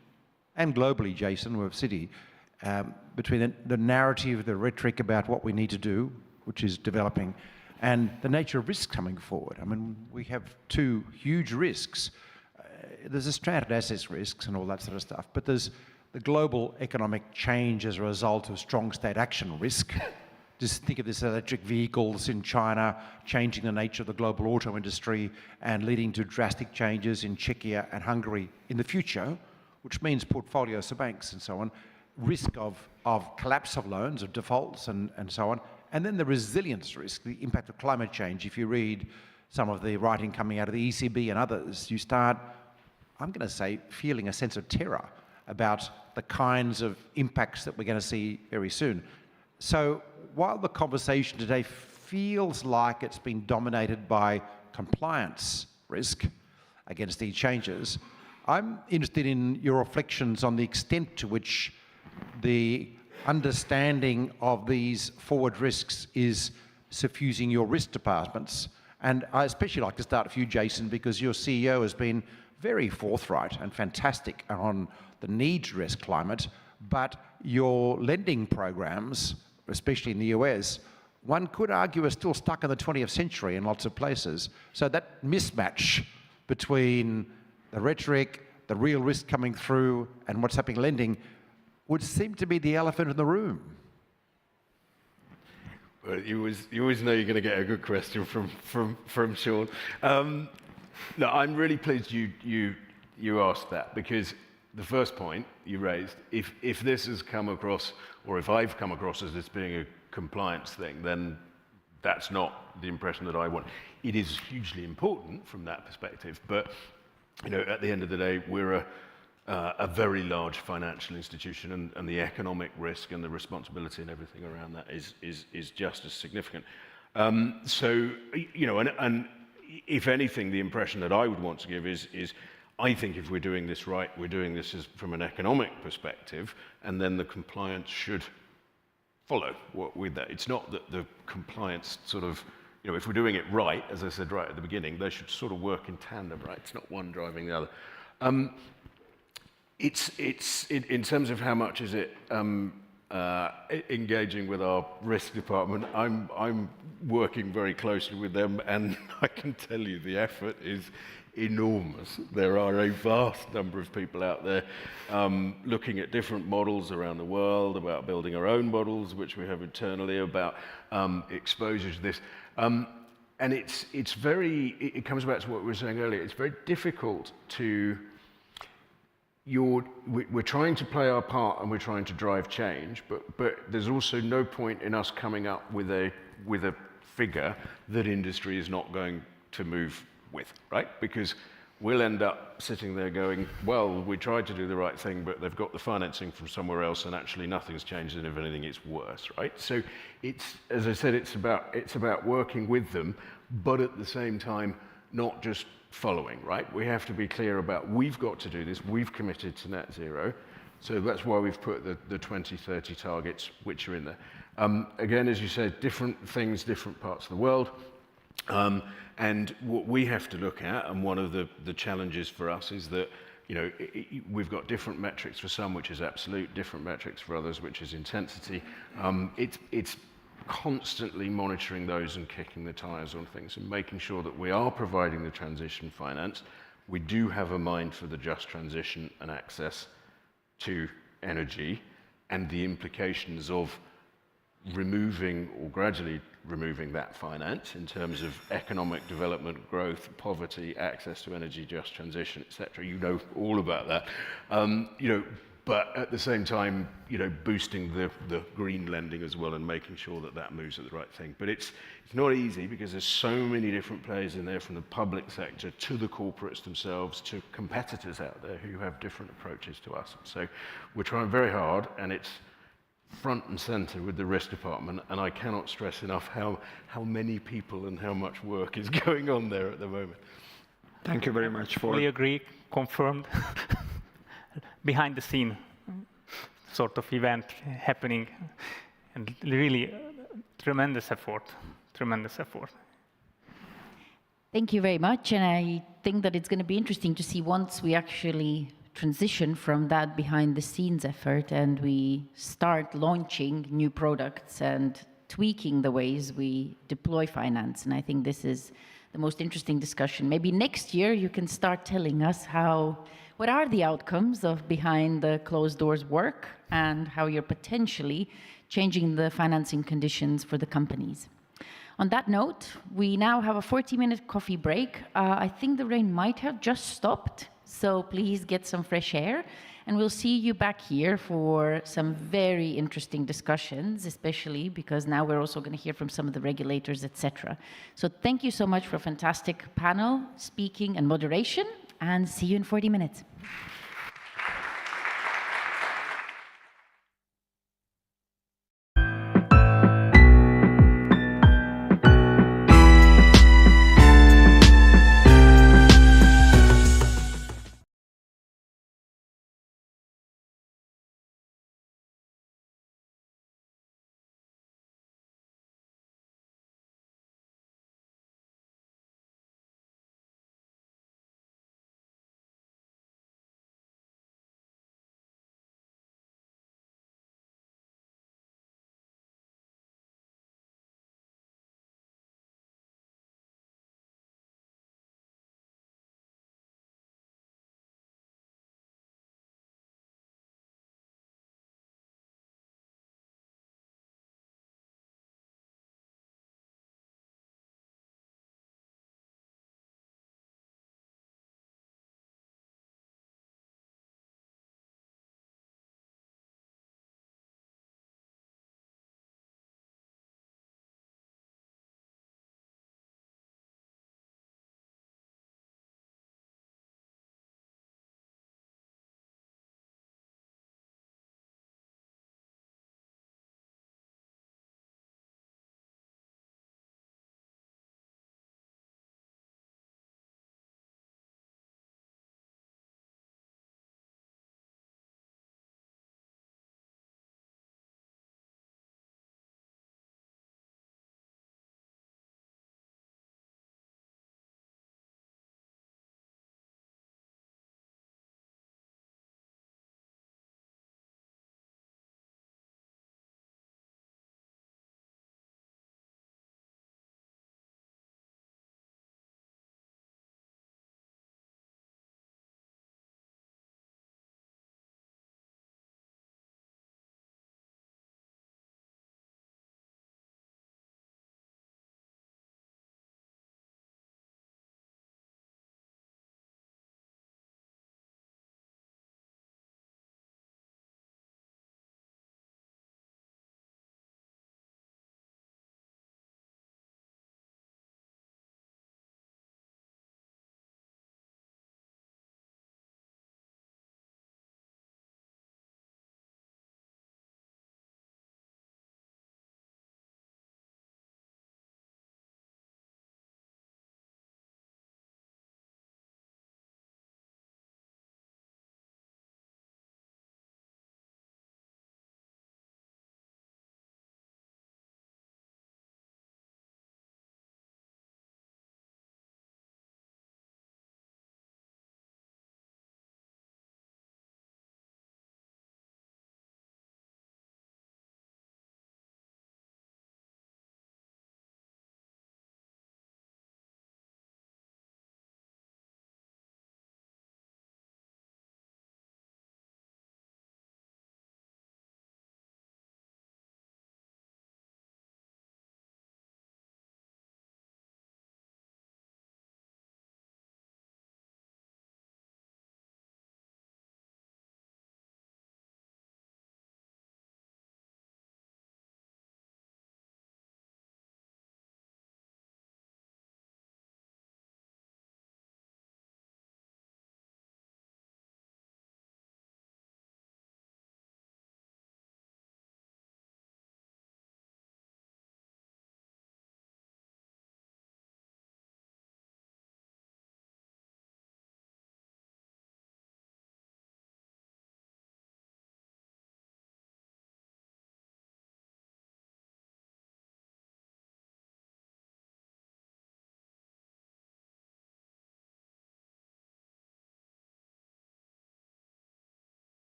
and globally, Jason, with Citi, between the narrative, the rhetoric about what we need to do, which is developing, and the nature of risks coming forward. I mean, we have two huge risks. There's the stranded assets risks and all that sort of stuff, but there's the global economic change as a result of strong state action risk. Just think of this electric vehicles in China changing the nature of the global auto industry and leading to drastic changes in Czechia and Hungary in the future, which means portfolios of banks and so on, risk of collapse of loans, of defaults and so on. And then the resilience risk, the impact of climate change. If you read some of the writing coming out of the ECB and others, you start, I'm going to say, feeling a sense of terror about the kinds of impacts that we're going to see very soon. So while the conversation today feels like it's been dominated by compliance risk against these changes, I'm interested in your reflections on the extent to which the understanding of these forward risks is suffusing your risk departments. And I especially like to start with you, Jason, because your CEO has been very forthright and fantastic on the need to address climate, but your lending programs, especially in the US, one could argue are still stuck in the 20th century in lots of places. So that mismatch between the rhetoric, the real risk coming through, and what's happening in lending would seem to be the elephant in the room. Well, you always know you're going to get a good question from Sean. No, I'm really pleased you asked that, because the first point you raised, if this has come across, or if I've come across as this being a compliance thing, then that's not the impression that I want. It is hugely important from that perspective, but at the end of the day, we're a very large financial institution, and the economic risk and the responsibility and everything around that is just as significant. So, and if anything, the impression that I would want to give is I think if we're doing this right, we're doing this from an economic perspective, and then the compliance should follow with that. It's not that the compliance sort of, if we're doing it right, as I said right at the beginning, they should sort of work in tandem, right? It's not one driving the other. It's in terms of how much is it engaging with our risk department, I'm working very closely with them, and I can tell you the effort is enormous. There are a vast number of people out there looking at different models around the world, about building our own models, which we have internally, about exposure to this. And it comes back to what we were saying earlier. It's very difficult to, we're trying to play our part and we're trying to drive change, but there's also no point in us coming up with a figure that industry is not going to move with, right? Because we'll end up sitting there going, well, we tried to do the right thing, but they've got the financing from somewhere else, and actually nothing's changed, and if anything, it's worse, right? So it's, as I said, it's about working with them, but at the same time, not just following, right? We have to be clear about, we've got to do this, we've committed to net zero, so that's why we've put the 2030 targets, which are in there. Again, as you said, different things, different parts of the world. And what we have to look at, and one of the challenges for us is that, we've got different metrics for some, which is absolute, different metrics for others, which is intensity. It's constantly monitoring those and kicking the tires on things and making sure that we are providing the transition finance. We do have a mind for the just transition and access to energy, and the implications of removing or gradually removing that finance in terms of economic development, growth, poverty, access to energy, just transition, etc. You know all about that. But at the same time, boosting the green lending as well and making sure that that moves at the right thing. But it's not easy because there's so many different players in there, from the public sector to the corporates themselves to competitors out there who have different approaches to us. So we're trying very hard, and it's front and center with the risk department, and I cannot stress enough how many people and how much work is going on there at the moment. Thank you very much for... Fully agree, confirmed. Behind the scene sort of event happening, and really tremendous effort. Thank you very much, and I think that it's going to be interesting to see once we actually transition from that behind the scenes effort and we start launching new products and tweaking the ways we deploy finance. And I think this is the most interesting discussion. Maybe next year you can start telling us what are the outcomes of behind the closed doors work and how you're potentially changing the financing conditions for the companies. On that note, we now have a 40-minute coffee break. I think the rain might have just stopped, so please get some fresh air. And we'll see you back here for some very interesting discussions, especially because now we're also going to hear from some of the regulators, etc. So thank you so much for a fantastic panel, speaking and moderation, and see you in 40 minutes.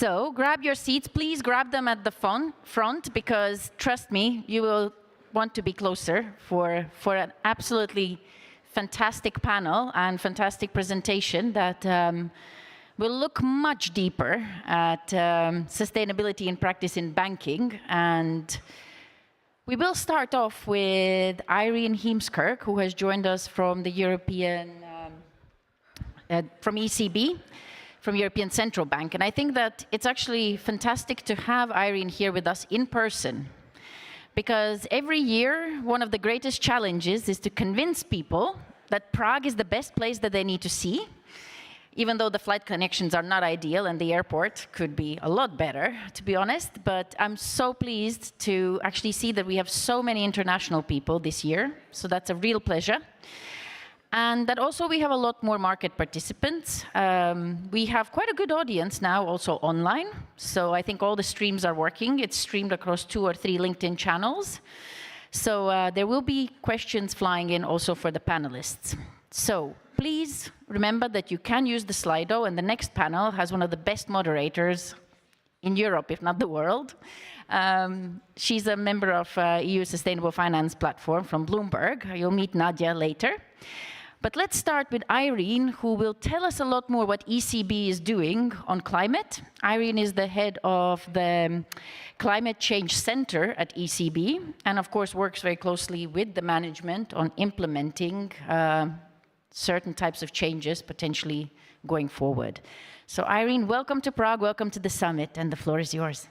So grab your seats, please grab them at the front, because trust me, you will want to be closer for an absolutely fantastic panel and fantastic presentation that will look much deeper at sustainability in practice in banking. And we will start off with Irene Heemskerk, who has joined us from the from ECB, from European Central Bank. And I think that it's actually fantastic to have Irene here with us in person, because every year, one of the greatest challenges is to convince people that Prague is the best place that they need to see, even though the flight connections are not ideal and the airport could be a lot better, to be honest. But I'm so pleased to actually see that we have so many international people this year. So that's a real pleasure. And that also we have a lot more market participants. We have quite a good audience now also online. So I think all the streams are working. It's streamed across 2 or 3 LinkedIn channels. So there will be questions flying in also for the panelists. So please remember that you can use the Slido, and the next panel has one of the best moderators in Europe, if not the world. She's a member of EU Sustainable Finance Platform from Bloomberg. You'll meet Nadia later. But let's start with Irene, who will tell us a lot more what ECB is doing on climate. Irene is the head of the Climate Change Center at ECB, and of course works very closely with the management on implementing certain types of changes potentially going forward. So Irene, welcome to Prague, welcome to the summit, and the floor is yours.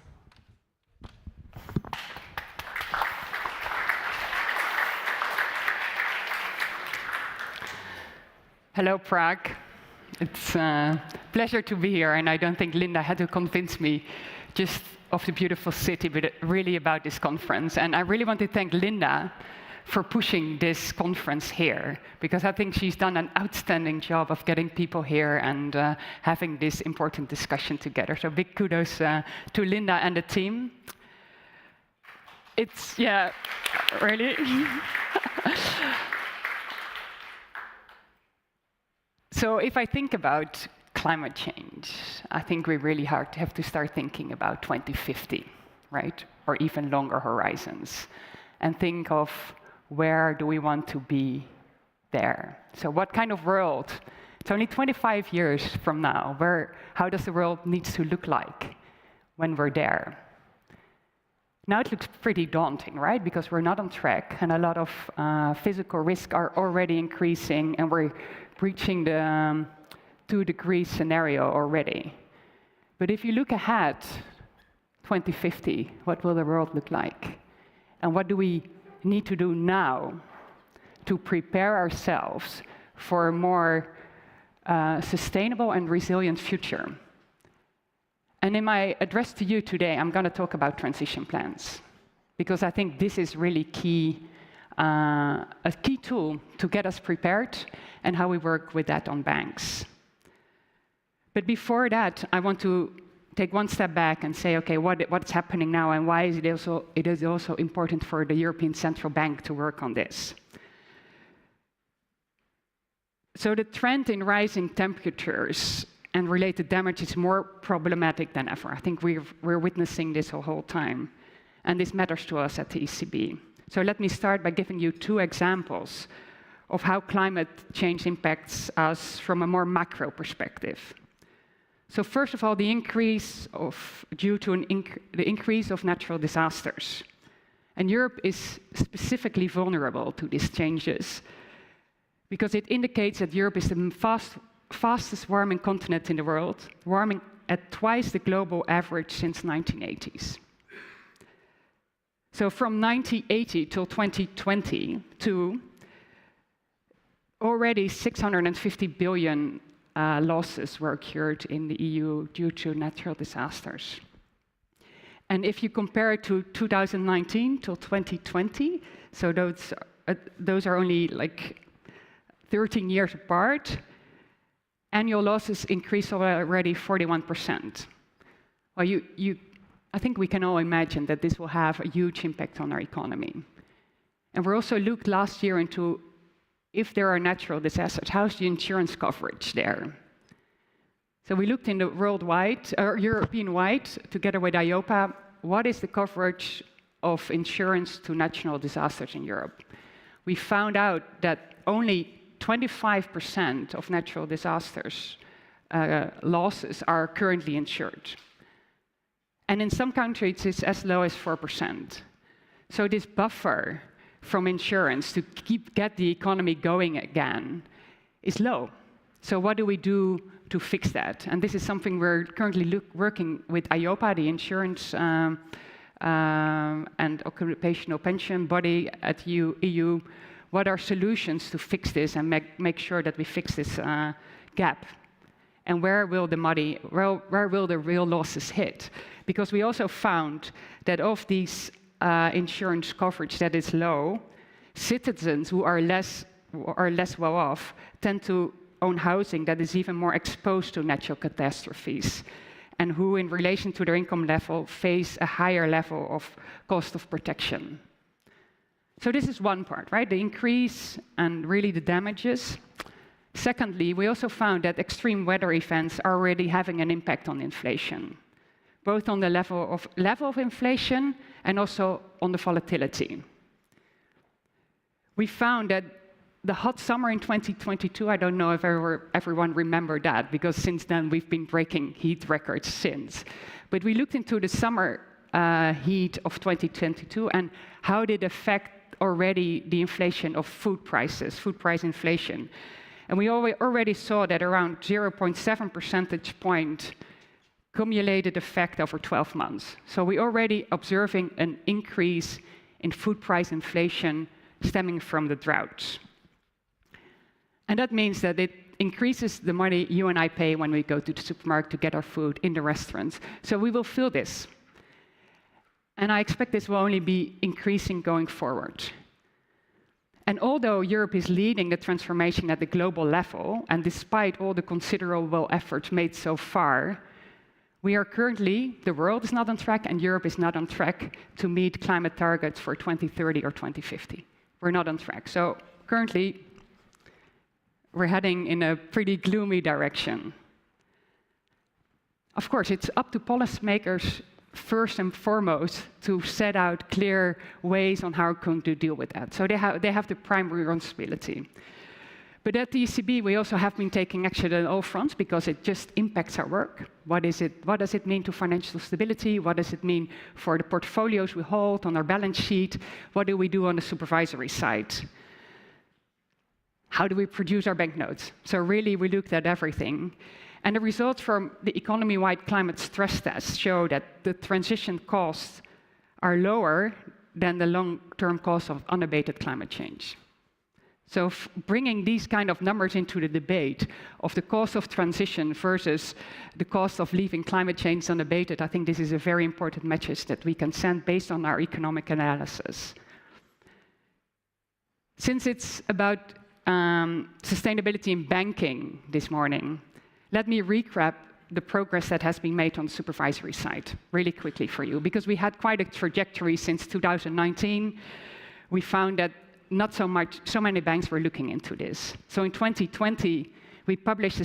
Hello, Prague. It's a pleasure to be here, and I don't think Linda had to convince me just of the beautiful city, but really about this conference. And I really want to thank Linda for pushing this conference here, because I think she's done an outstanding job of getting people here and having this important discussion together. So big kudos to Linda and the team. It's, yeah, really. So if I think about climate change, I think we really have to start thinking about 2050, right? Or even longer horizons, and think of where do we want to be there? So what kind of world? It's only 25 years from now. How does the world need to look like when we're there? Now it looks pretty daunting, right? Because we're not on track, and a lot of physical risks are already increasing, and we're reaching the 2-degree scenario already. But if you look ahead, 2050, what will the world look like? And what do we need to do now to prepare ourselves for a more sustainable and resilient future? And in my address to you today, I'm going to talk about transition plans, because I think this is really key, a key tool to get us prepared, and how we work with that on banks. But before that, I want to take one step back and say, okay, what's happening now, and why is it is also important for the European Central Bank to work on this? So the trend in rising temperatures and related damage is more problematic than ever. I think we're witnessing this the whole time, and this matters to us at the ECB. So let me start by giving you 2 examples of how climate change impacts us from a more macro perspective. So first of all, the increase of natural disasters. And Europe is specifically vulnerable to these changes, because it indicates that Europe is the fastest warming continent in the world, warming at twice the global average since 1980s. So from 1980 till 2022, already 650 billion losses were occurred in the EU due to natural disasters. And if you compare it to 2019 till 2020, so those are only like 13 years apart, annual losses increased already 41%. Well, I think we can all imagine that this will have a huge impact on our economy. And we also looked last year into, if there are natural disasters, how's the insurance coverage there? So we looked in the worldwide, or European-wide, together with IOPA, what is the coverage of insurance to natural disasters in Europe. We found out that only 25% of natural disasters losses are currently insured. And in some countries, it's as low as 4%. So this buffer from insurance to get the economy going again is low. So what do we do to fix that? And this is something we're currently working with IOPA, the insurance and occupational pension body at EU. What are solutions to fix this and make sure that we fix this gap? And where will the real losses hit? Because we also found that of these insurance coverage that is low, citizens who are less well off tend to own housing that is even more exposed to natural catastrophes, and who, in relation to their income level, face a higher level of cost of protection. So this is one part, right? The increase and really the damages. Secondly, we also found that extreme weather events are already having an impact on inflation, both on the level of inflation and also on the volatility. We found that the hot summer in 2022, I don't know if everyone remembered that, because since then we've been breaking heat records since. But we looked into the summer heat of 2022 and how did it affect already the inflation of food prices, food price inflation. And we already saw that around 0.7 percentage point cumulated effect over 12 months. So we're already observing an increase in food price inflation stemming from the droughts. And that means that it increases the money you and I pay when we go to the supermarket to get our food in the restaurants. So we will feel this. And I expect this will only be increasing going forward. And although Europe is leading the transformation at the global level, and despite all the considerable efforts made so far, we are currently, the world is not on track and Europe is not on track to meet climate targets for 2030 or 2050. We're not on track. So currently, we're heading in a pretty gloomy direction. Of course, it's up to policymakers first and foremost to set out clear ways on how we're going to deal with that. So they have the primary responsibility. But at the ECB, we also have been taking action on all fronts because it just impacts our work. What does it mean to financial stability? What does it mean for the portfolios we hold on our balance sheet? What do we do on the supervisory side? How do we produce our banknotes? So really, we looked at everything. And the results from the economy-wide climate stress tests show that the transition costs are lower than the long-term costs of unabated climate change. So bringing these kind of numbers into the debate of the cost of transition versus the cost of leaving climate change unabated, I think this is a very important message that we can send based on our economic analysis. Since it's about sustainability in banking this morning, let me recap the progress that has been made on the supervisory side really quickly for you, because we had quite a trajectory since 2019. We found that not so many banks were looking into this. So in 2020, we published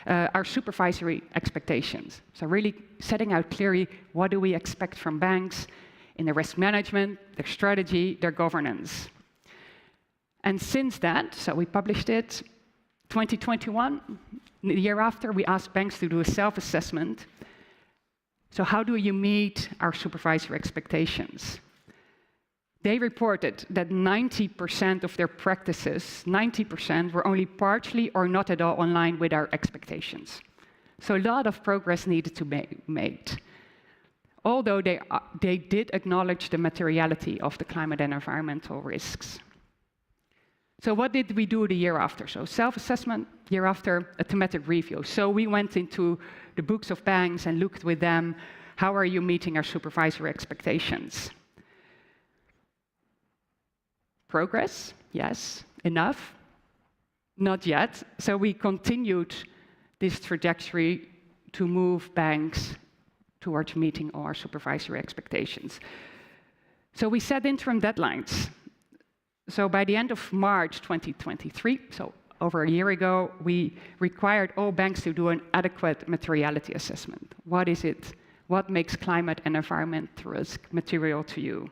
our supervisory expectations. So really setting out clearly what do we expect from banks in their risk management, their strategy, their governance. And since that, so we published it, 2021, the year after, we asked banks to do a self-assessment. So how do you meet our supervisory expectations? They reported that 90% of their practices, 90%, were only partially or not at all in line with our expectations. So a lot of progress needed to be made. Although they did acknowledge the materiality of the climate and environmental risks. So what did we do the year after? So self-assessment, year after, a thematic review. So we went into the books of banks and looked with them, how are you meeting our supervisory expectations? Progress, yes. Enough? Not yet. So we continued this trajectory to move banks towards meeting all our supervisory expectations. So we set interim deadlines. So by the end of March 2023, so over a year ago, we required all banks to do an adequate materiality assessment. What is it? What makes climate and environment risk material to you?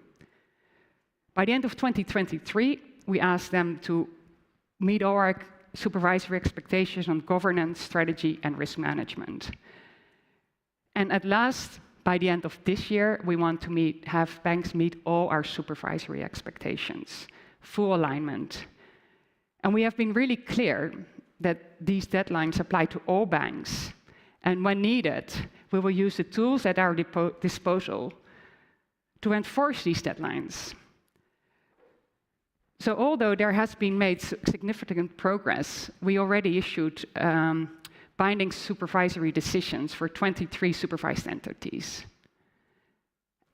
By the end of 2023, we asked them to meet all our supervisory expectations on governance, strategy, and risk management. And at last, by the end of this year, we want to have banks meet all our supervisory expectations, full alignment. And we have been really clear that these deadlines apply to all banks. And when needed, we will use the tools at our disposal to enforce these deadlines. So although there has been made significant progress, we already issued binding supervisory decisions for 23 supervised entities.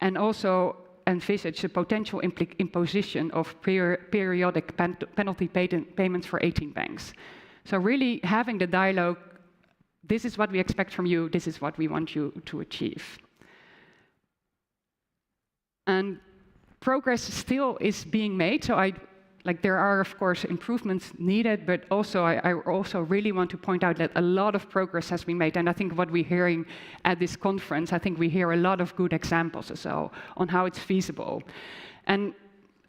And also envisage the potential imposition of periodic penalty payments for 18 banks. So really having the dialogue, this is what we expect from you, this is what we want you to achieve. And progress still is being made, so there are, of course, improvements needed, but also I also really want to point out that a lot of progress has been made. And I think what we're hearing at this conference, I think we hear a lot of good examples as well on how it's feasible. And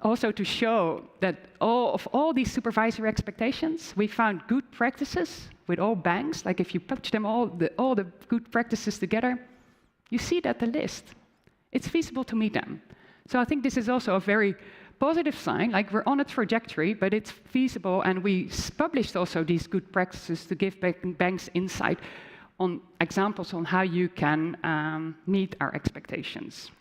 also to show that all these supervisory expectations, we found good practices with all banks. Like if you put them all the good practices together, you see that the list, it's feasible to meet them. So I think this is also a very positive sign, like we're on a trajectory, but it's feasible, and we published also these good practices to give banks insight on examples on how you can meet our expectations.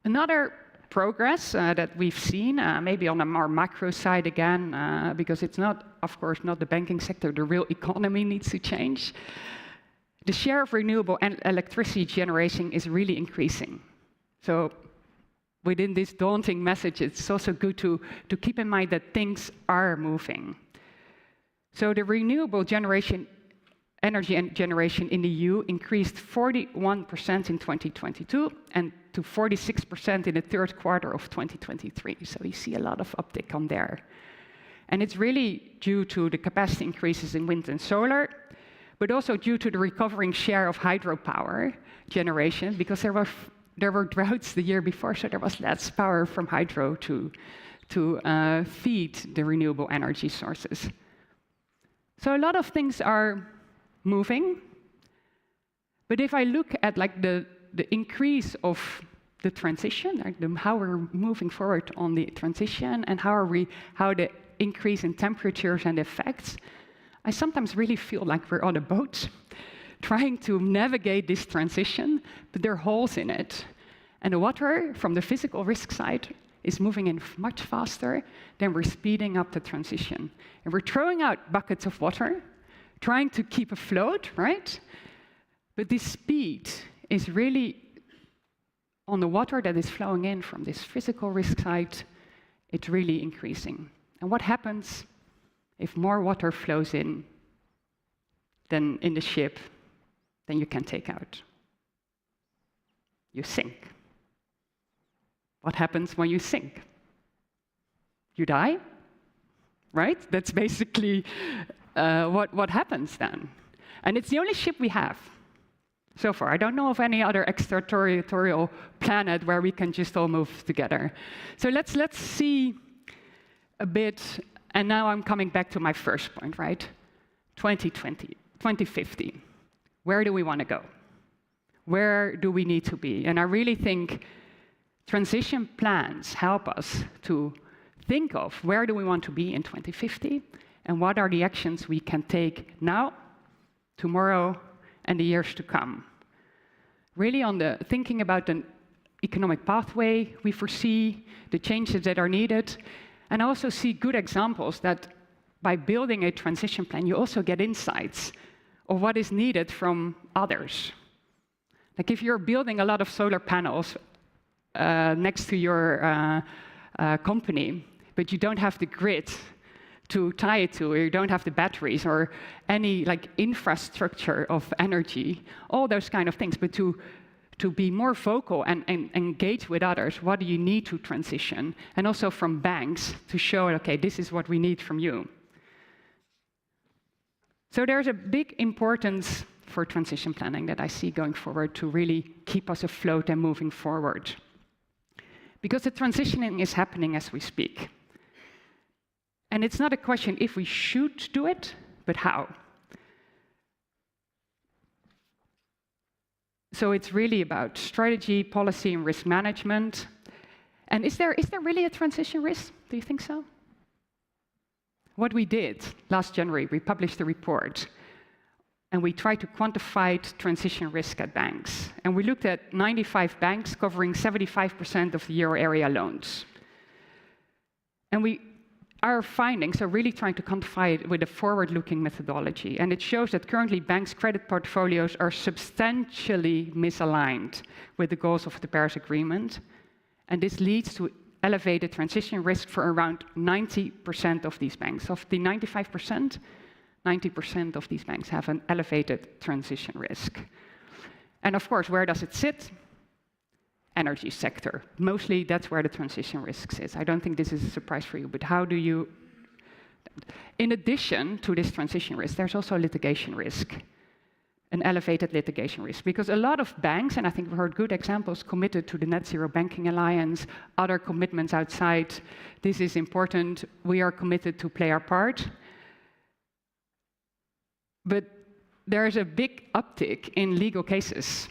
Another progress that we've seen, maybe on a more macro side again, because it's not, of course, not the banking sector, the real economy needs to change. The share of renewable electricity generation is really increasing. So within this daunting message, it's also good to keep in mind that things are moving. So the renewable energy generation in the EU increased 41% in 2022 and to 46% in the third quarter of 2023. So you see a lot of uptick on there. And it's really due to the capacity increases in wind and solar, but also due to the recovering share of hydropower generation, because there were droughts the year before, so there was less power from hydro to feed the renewable energy sources. So a lot of things are moving, but if I look at the increase of the transition, how we're moving forward on the transition, and how the increase in temperatures and effects, I sometimes really feel like we're on a boat trying to navigate this transition, but there are holes in it. And the water, from the physical risk side, is moving in much faster than we're speeding up the transition. And we're throwing out buckets of water, trying to keep afloat, right? But this speed is really on the water that is flowing in from this physical risk side, it's really increasing. And what happens if more water flows in than in the ship than you can take out? You sink. What happens when you sink? You die, right? That's basically what happens then. And it's the only ship we have so far. I don't know of any other extraterritorial planet where we can just all move together. So let's see a bit, and now I'm coming back to my first point, right? 2050. Where do we want to go? Where do we need to be? And I really think transition plans help us to think of where do we want to be in 2050, and what are the actions we can take now, tomorrow, and the years to come. Really on the thinking about the economic pathway we foresee, the changes that are needed, and I also see good examples that by building a transition plan, you also get insights of what is needed from others. Like if you're building a lot of solar panels next to your company, but you don't have the grid to tie it to, or you don't have the batteries or any infrastructure of energy, all those kind of things. But to to be more vocal and engage with others. What do you need to transition? And also from banks to show, okay, this is what we need from you. So there's a big importance for transition planning that I see going forward to really keep us afloat and moving forward. Because the transitioning is happening as we speak. And it's not a question if we should do it, but how. So it's really about strategy, policy, and risk management. And is there really a transition risk? Do you think so? What we did last January, we published a report, and we tried to quantify transition risk at banks. And we looked at 95 banks covering 75% of the euro area loans. And our findings are really trying to quantify it with a forward-looking methodology. And it shows that currently banks' credit portfolios are substantially misaligned with the goals of the Paris Agreement. And this leads to elevated transition risk for around 90% of these banks. Of the 95%, 90% of these banks have an elevated transition risk. And of course, where does it sit? Energy sector. Mostly that's where the transition risk sits. I don't think this is a surprise for you, but how do you... In addition to this transition risk, there's also litigation risk, an elevated litigation risk, because a lot of banks, and I think we've heard good examples, committed to the Net Zero Banking Alliance, other commitments outside. This is important. We are committed to play our part. But there's a big uptick in legal cases.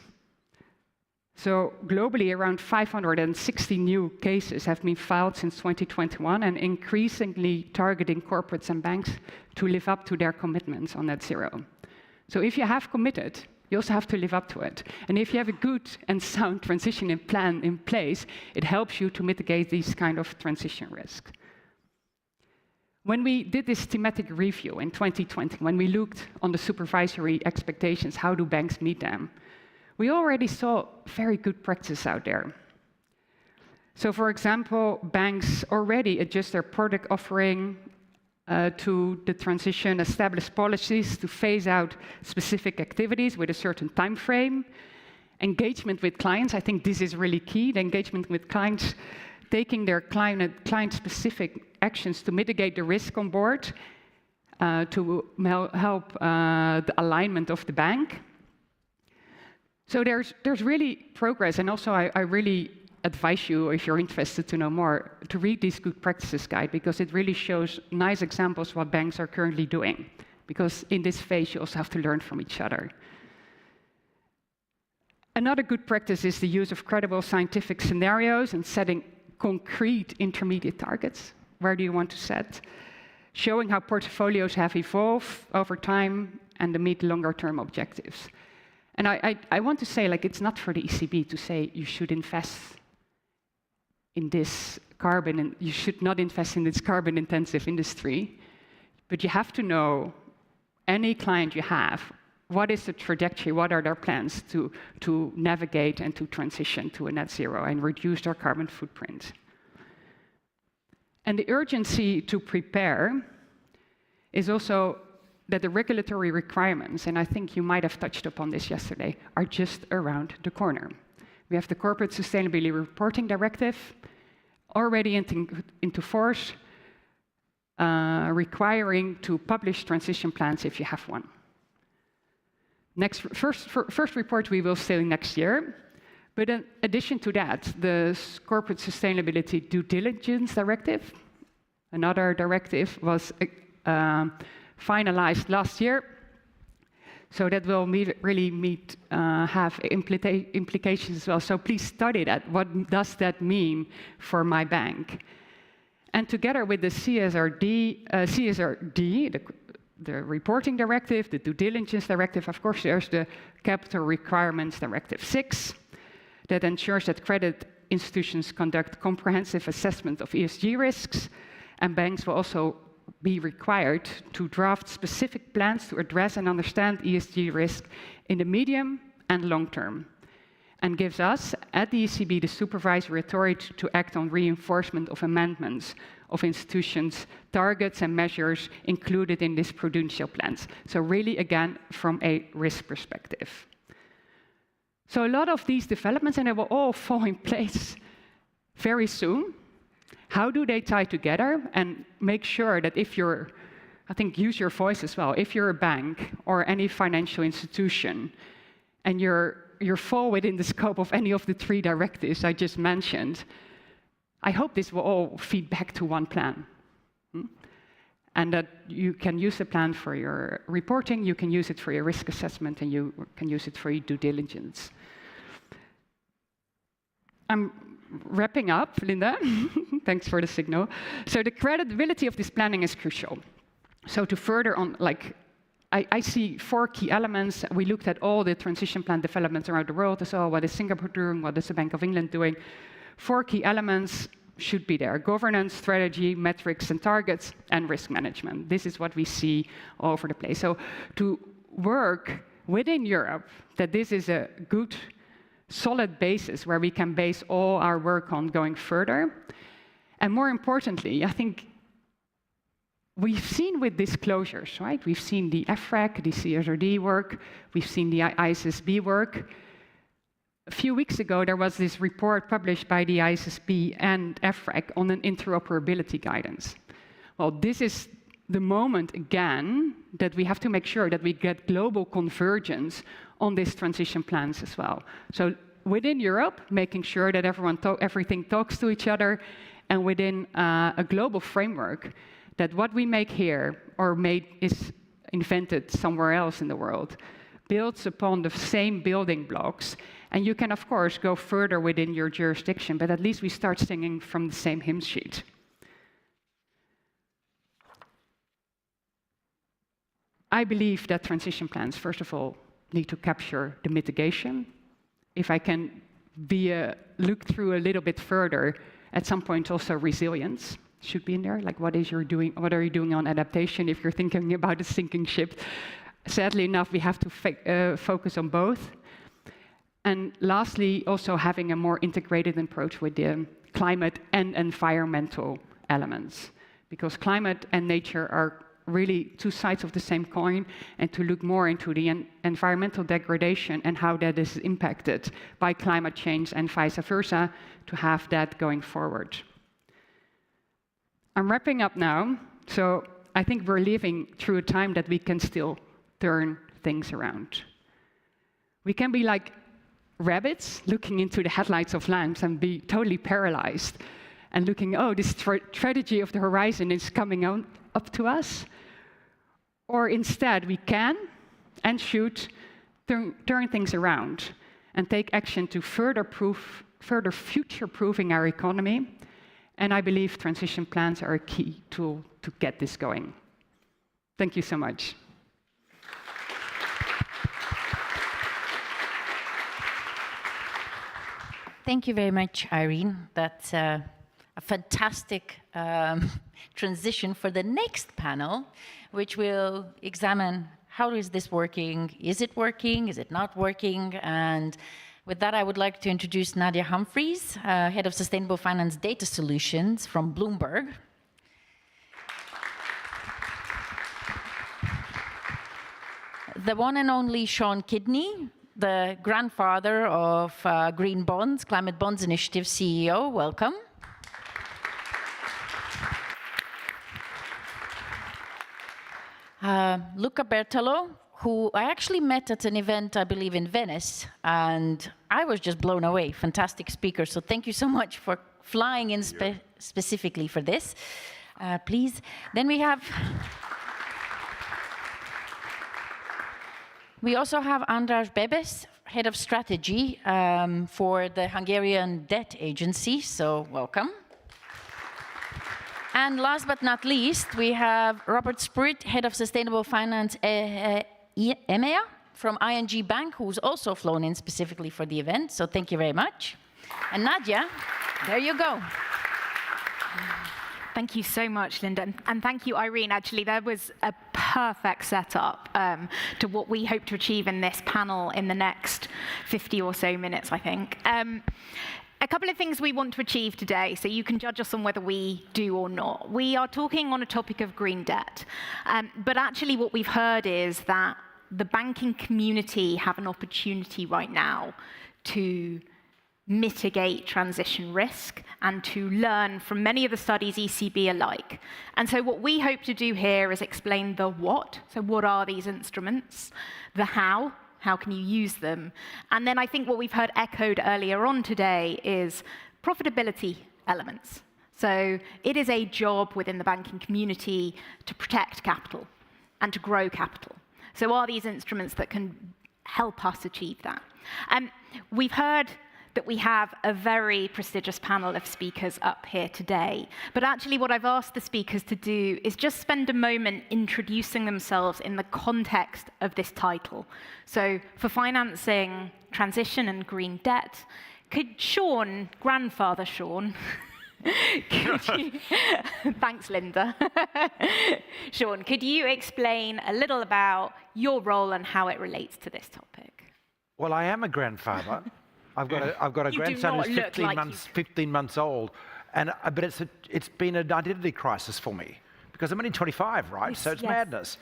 So globally, around 560 new cases have been filed since 2021, and increasingly targeting corporates and banks to live up to their commitments on net zero. So if you have committed, you also have to live up to it. And if you have a good and sound transition plan in place, it helps you to mitigate these kind of transition risks. When we did this thematic review in 2020, when we looked on the supervisory expectations, how do banks meet them? We already saw very good practice out there. So for example, banks already adjust their product offering to the transition, establish policies to phase out specific activities with a certain time frame. Engagement with clients, I think this is really key, the engagement with clients, taking their client-specific actions to mitigate the risk on board, to help the alignment of the bank. So there's really progress, and also I really advise you, if you're interested to know more, to read this good practices guide, because it really shows nice examples what banks are currently doing. Because in this phase, you also have to learn from each other. Another good practice is the use of credible scientific scenarios and setting concrete intermediate targets. Where do you want to set? Showing how portfolios have evolved over time and to meet longer-term objectives. And I want to say, like, it's not for the ECB to say you should invest in this carbon, and you should not invest in this carbon-intensive industry. But you have to know, any client you have, what is the trajectory, what are their plans to navigate and to transition to a net zero and reduce their carbon footprint. And the urgency to prepare is also that the regulatory requirements, and I think you might have touched upon this yesterday, are just around the corner. We have the Corporate Sustainability Reporting Directive already into force, requiring to publish transition plans if you have one. First report we will see next year, but in addition to that, the Corporate Sustainability Due Diligence Directive, another directive, was finalized last year. So that will have implications as well. So please study that. What does that mean for my bank? And together with the CSRD, the reporting directive, the due diligence directive, of course, there's the Capital Requirements Directive 6 that ensures that credit institutions conduct comprehensive assessment of ESG risks, and banks will also be required to draft specific plans to address and understand ESG risk in the medium and long term, and gives us, at the ECB, the supervisory authority to act on reinforcement of amendments of institutions' targets and measures included in these prudential plans. So really, again, from a risk perspective. So a lot of these developments, and they will all fall in place very soon. How do they tie together and make sure that if you're, I think, use your voice as well, if you're a bank or any financial institution and you're fall within the scope of any of the 3 directives I just mentioned, I hope this will all feed back to one plan. And that you can use the plan for your reporting, you can use it for your risk assessment, and you can use it for your due diligence. I'm wrapping up, Linda. Thanks for the signal. So the credibility of this planning is crucial. So to further on, I see 4 key elements. We looked at all the transition plan developments around the world as well. What is Singapore doing? What is the Bank of England doing? 4 key elements should be there: governance, strategy, metrics and targets, and risk management. This is what we see all over the place. So to work within Europe, that this is a good, solid basis where we can base all our work on going further. And more importantly, I think we've seen with disclosures, right? We've seen the FRAC, the CSRD work, we've seen the ISSB work. A few weeks ago, there was this report published by the ISSB and FRAC on an interoperability guidance. Well, this is the moment, again, that we have to make sure that we get global convergence on these transition plans as well. So within Europe, making sure that everything talks to each other, and within a global framework, that what we make here or is invented somewhere else in the world builds upon the same building blocks. And you can, of course, go further within your jurisdiction, but at least we start singing from the same hymn sheet. I believe that transition plans, first of all, need to capture the mitigation. If I can look through a little bit further, at some point also resilience should be in there. Like what are you doing on adaptation if you're thinking about a sinking ship? Sadly enough, we have to focus on both. And lastly, also having a more integrated approach with the climate and environmental elements. Because climate and nature are really 2 sides of the same coin, and to look more into the environmental degradation and how that is impacted by climate change and vice versa, to have that going forward. I'm wrapping up now. So I think we're living through a time that we can still turn things around. We can be like rabbits looking into the headlights of lamps and be totally paralyzed and looking, oh, this tragedy of the horizon is coming up to us. Or instead, we can and should turn things around and take action to further future-proofing our economy. And I believe transition plans are a key tool to get this going. Thank you so much. Thank you very much, Irene. That's a fantastic transition for the next panel, which will examine how is this working? Is it working? Is it not working? And with that, I would like to introduce Nadia Humphreys, Head of Sustainable Finance Data Solutions from Bloomberg. The one and only Sean Kidney, the grandfather of Green Bonds, Climate Bonds Initiative CEO, welcome. Luca Bertolo, who I actually met at an event, I believe, in Venice, and I was just blown away. Fantastic speaker, so thank you so much for flying in specifically for this. Please. Then we also have András Bebes, Head of Strategy for the Hungarian Debt Agency, so welcome. And last but not least, we have Robert Spruit, Head of Sustainable Finance EMEA from ING Bank, who's also flown in specifically for the event, so thank you very much. And Nadia, there you go. Thank you so much, Linda, and thank you, Irene. Actually, there was a perfect setup to what we hope to achieve in this panel in the next 50 or so minutes, I think. A couple of things we want to achieve today, so you can judge us on whether we do or not. We are talking on a topic of green debt, but actually what we've heard is that the banking community have an opportunity right now to mitigate transition risk and to learn from many of the studies ECB are like. And so what we hope to do here is explain the what, so what are these instruments, the how can you use them, and then I think what we've heard echoed earlier on today is profitability elements. So it is a job within the banking community to protect capital and to grow capital. So are these instruments that can help us achieve that? We've heard that we have a very prestigious panel of speakers up here today. But actually what I've asked the speakers to do is just spend a moment introducing themselves in the context of this title. So for financing transition and green debt, could Sean, grandfather Sean, thanks, Linda. Sean, could you explain a little about your role and how it relates to this topic? Well, I am a grandfather. I've got a grandson who's 15 months old, but it's been an identity crisis for me because I'm only 25, right? Yes, so it's madness.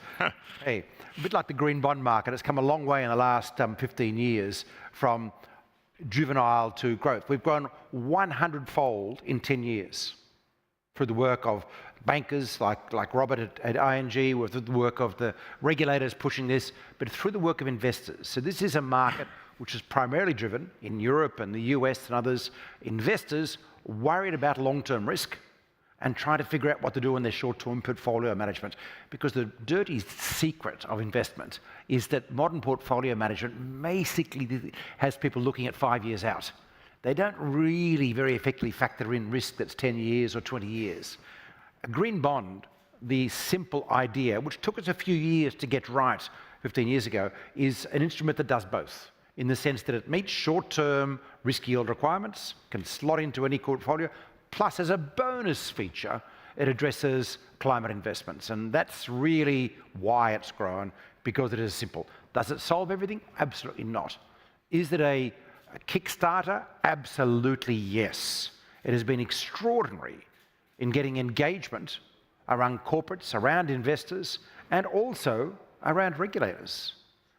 Hey, a bit like the green bond market, it's come a long way in the last 15 years from juvenile to growth. We've grown 100-fold in 10 years through the work of bankers like Robert at ING, with the work of the regulators pushing this, but through the work of investors. So this is a market which is primarily driven in Europe and the US and others, investors worried about long-term risk and trying to figure out what to do in their short-term portfolio management. Because the dirty secret of investment is that modern portfolio management basically has people looking at 5 years out. They don't really very effectively factor in risk that's 10 years or 20 years. A green bond, the simple idea, which took us a few years to get right 15 years ago, is an instrument that does both, in the sense that it meets short-term risk yield requirements, can slot into any portfolio, plus as a bonus feature, it addresses climate investments. And that's really why it's grown, because it is simple. Does it solve everything? Absolutely not. Is it a Kickstarter? Absolutely yes. It has been extraordinary in getting engagement around corporates, around investors, and also around regulators.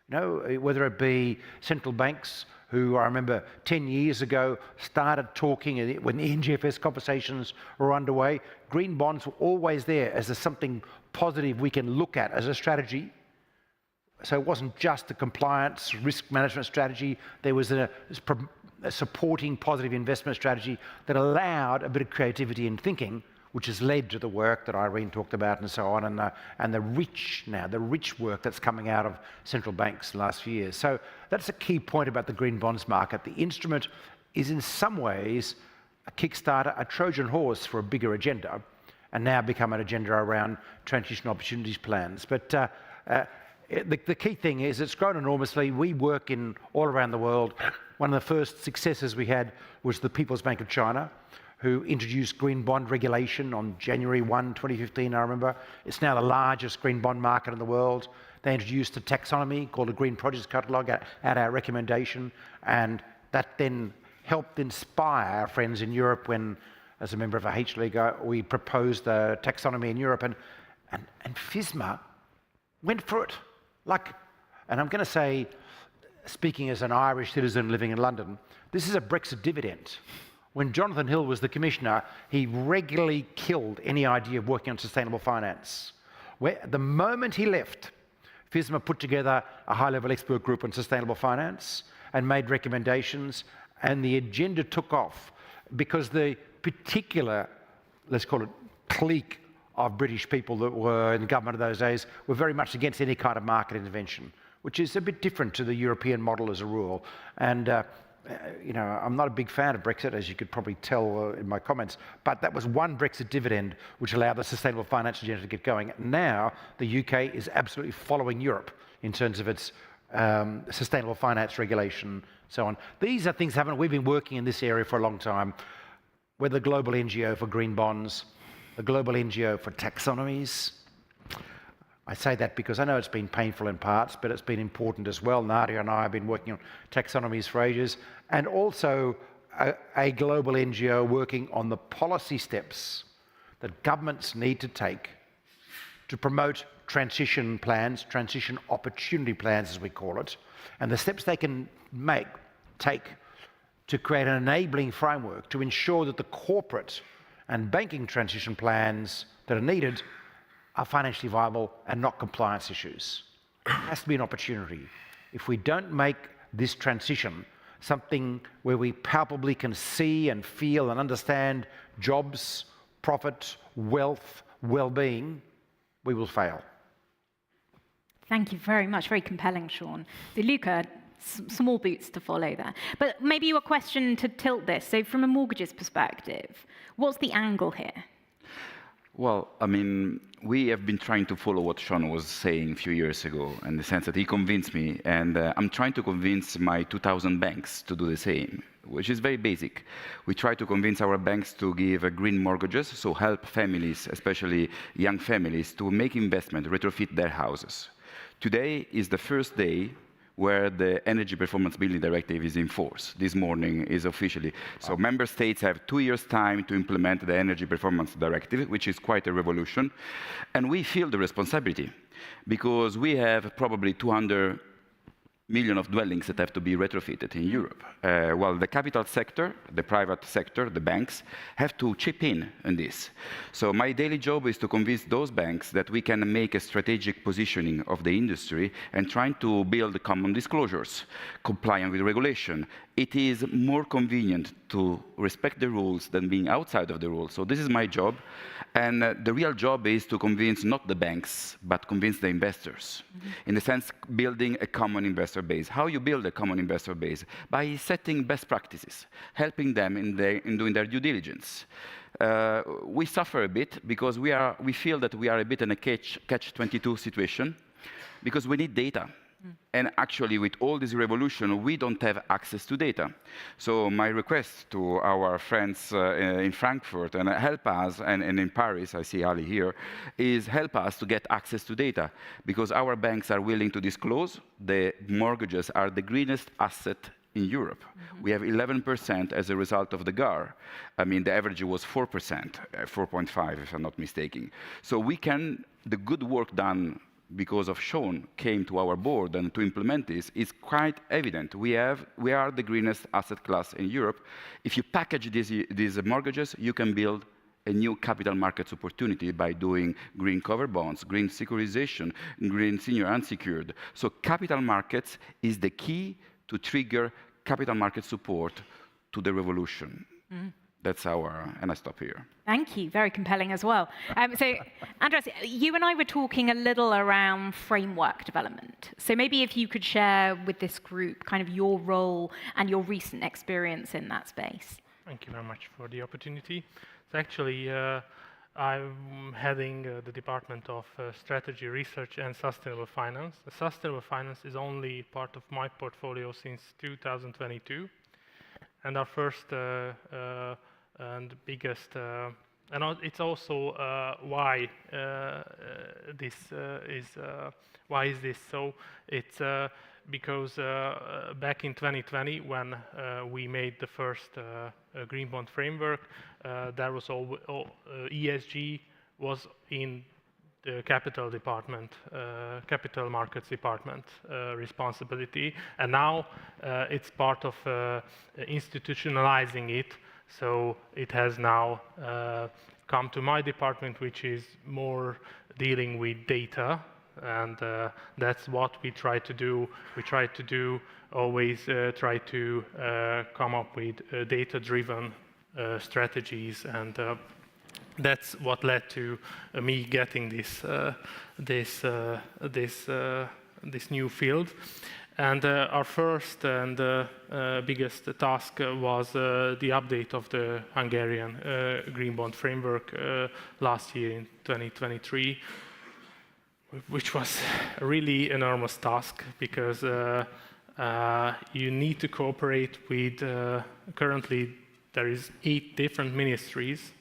You know, whether it be central banks, who I remember 10 years ago started talking when the NGFS conversations were underway. Green bonds were always there as something positive we can look at as a strategy. So it wasn't just a compliance risk management strategy. There was a supporting positive investment strategy that allowed a bit of creativity in thinking, which has led to the work that Irene talked about and so on, and the rich work that's coming out of central banks the last few years. So that's a key point about the green bonds market. The instrument is in some ways a Kickstarter, a Trojan horse for a bigger agenda, and now become an agenda around transition opportunities plans. But the key thing is it's grown enormously. We work all around the world. One of the first successes we had was the People's Bank of China, who introduced green bond regulation on January 1, 2015, I remember. It's now the largest green bond market in the world. They introduced a taxonomy called a Green Projects Catalogue at our recommendation, and that then helped inspire our friends in Europe when, as a member of a H-League, we proposed a taxonomy in Europe, and FSMA went for it. And I'm going to say, speaking as an Irish citizen living in London, this is a Brexit dividend. When Jonathan Hill was the commissioner, he regularly killed any idea of working on sustainable finance. The moment he left, FSMA put together a high-level expert group on sustainable finance and made recommendations, and the agenda took off because the particular, let's call it, clique of British people that were in the government of those days were very much against any kind of market intervention, which is a bit different to the European model as a rule. And you know, I'm not a big fan of Brexit, as you could probably tell in my comments, but that was one Brexit dividend which allowed the sustainable finance agenda to get going. Now, the UK is absolutely following Europe in terms of its sustainable finance regulation, so on. These are things that haven't. We've been working in this area for a long time. We're the global NGO for green bonds, the global NGO for taxonomies. I say that because I know it's been painful in parts, but it's been important as well. Nadia and I have been working on taxonomies for ages, and also a global NGO working on the policy steps that governments need to take to promote transition plans, transition opportunity plans as we call it, and the steps they can take to create an enabling framework to ensure that the corporate and banking transition plans that are needed are financially viable and not compliance issues. It has to be an opportunity. If we don't make this transition something where we palpably can see and feel and understand jobs, profit, wealth, well-being, we will fail. Thank you very much. Very compelling, Sean. So Luca, small boots to follow there. But maybe a question to tilt this. So from a mortgages perspective, what's the angle here? Well, I mean, we have been trying to follow what Sean was saying a few years ago, in the sense that he convinced me, and I'm trying to convince my 2,000 banks to do the same, which is very basic. We try to convince our banks to give green mortgages, so help families, especially young families, to make investment, retrofit their houses. Today is the first day where the Energy Performance Building Directive is in force. This morning is officially. So member states have 2 years' time to implement the Energy Performance Directive, which is quite a revolution. And we feel the responsibility, because we have probably 200 million of dwellings that have to be retrofitted in Europe. While the capital sector, the private sector, the banks, have to chip in on this. So my daily job is to convince those banks that we can make a strategic positioning of the industry and trying to build common disclosures, compliant with regulation. It is more convenient to respect the rules than being outside of the rules. So this is my job. And the real job is to convince not the banks, but convince the investors. In the sense, building a common investor base. How you build a common investor base? By setting best practices, helping them in doing their due diligence. We suffer a bit because we feel that we are a bit in a catch-22 situation, because we need data. And actually, with all this revolution, we don't have access to data. So my request to our friends in Frankfurt, and help us, and in Paris, I see Ali here, is help us to get access to data, because our banks are willing to disclose the mortgages are the greenest asset in Europe. We have 11% as a result of the GAR. I mean, the average was 4%, 4.5 if I'm not mistaken. So we can, the good work done because of Sean came to our board and to implement this is quite evident. We are the greenest asset class in Europe. If you package these mortgages, you can build a new capital markets opportunity by doing green cover bonds, green securitization, green senior unsecured. So capital markets is the key to trigger capital market support to the revolution. That's and I stop here. Thank you, very compelling as well. So, Andreas, you and I were talking a little around framework development. So maybe if you could share with this group kind of your role and your recent experience in that space. Thank you very much for the opportunity. So actually, I'm heading the Department of Strategy, Research and Sustainable Finance. Sustainable finance is only part of my portfolio since 2022. And our first and biggest, and it's also why why is this so? It's because back in 2020, when we made the first green bond framework, there was ESG was in the capital department, capital markets department responsibility, and now it's part of institutionalizing it. So it has now come to my department, which is more dealing with data, and that's what we try to do. We try to do always try to come up with data-driven strategies, and that's what led to me getting this new field. And our first and biggest task was the update of the Hungarian Green Bond Framework last year in 2023, which was a really enormous task, because you need to cooperate with, currently there is 8 different ministries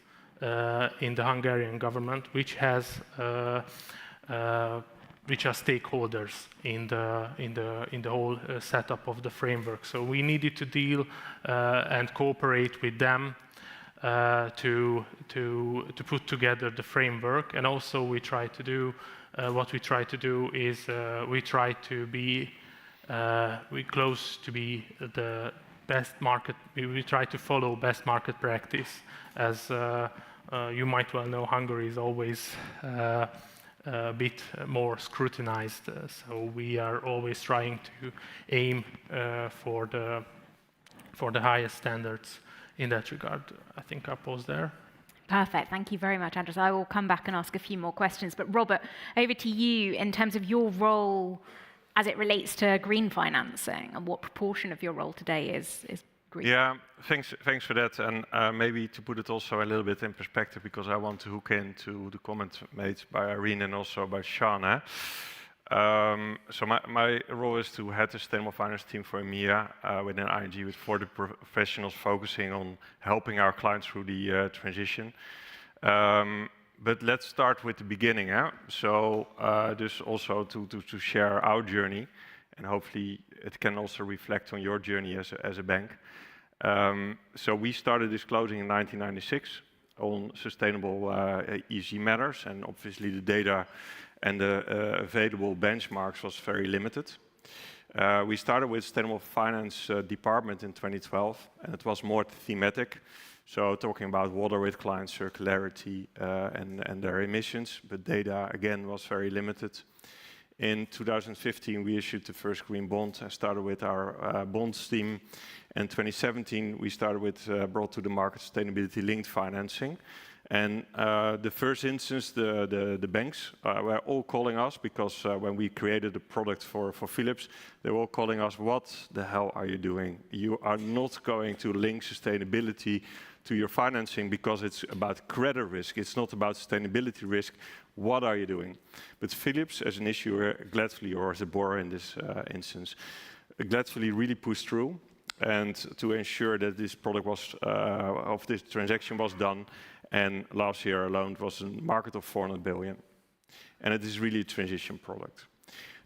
in the Hungarian government, which has which are stakeholders in the whole setup of the framework. So we needed to deal and cooperate with them to put together the framework, and also we try to do what we try to do is we try to be close to be the best market. We try to follow best market practice. As you might well know, Hungary is always a bit more scrutinized. So we are always trying to aim for the highest standards in that regard. I think I'll pause there. Perfect. Thank you very much, Andres. I will come back and ask a few more questions. But Robert, over to you in terms of your role as it relates to green financing and what proportion of your role today is green. Yeah, thanks for that. And maybe to put it also a little bit in perspective, because I want to hook into the comment made by Irene and also by Sean. So my role is to head the Sustainable Finance team for EMEA within ING with 40 professionals focusing on helping our clients through the transition. But let's start with the beginning. So just also to share our journey, and hopefully it can also reflect on your journey as a bank. So we started disclosing in 1996 on sustainable ESG matters, and obviously the data and the available benchmarks was very limited. We started with Sustainable Finance department in 2012, and it was more thematic. So talking about water with client circularity and their emissions, but data again was very limited. In 2015, we issued the first green bond and started with our bonds team. In 2017, we started with brought to the market sustainability-linked financing. And the first instance, the banks were all calling us because when we created a product for Philips, they were all calling us, what the hell are you doing? You are not going to link sustainability to your financing because it's about credit risk. It's not about sustainability risk. What are you doing? But Philips, as an issuer, gladly, or as a borrower in this instance, gladly really pushed through, and to ensure that this product was, of this transaction was done. And last year alone, it was a market of 400 billion. And it is really a transition product.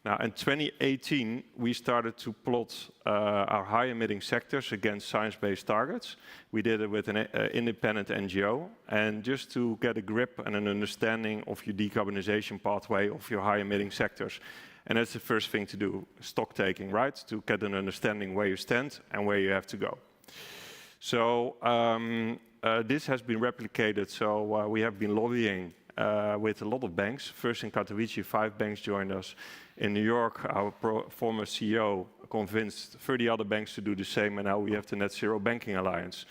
Now, in 2018, we started to plot our high-emitting sectors against science-based targets. We did it with an independent NGO, and just to get a grip and an understanding of your decarbonization pathway of your high-emitting sectors. And that's the first thing to do, stock taking, right? To get an understanding where you stand and where you have to go. So this has been replicated. So we have been lobbying with a lot of banks. First in Katowice, 5 banks joined us. In New York, our former CEO convinced 30 other banks to do the same, and now we have the Net Zero Banking Alliance.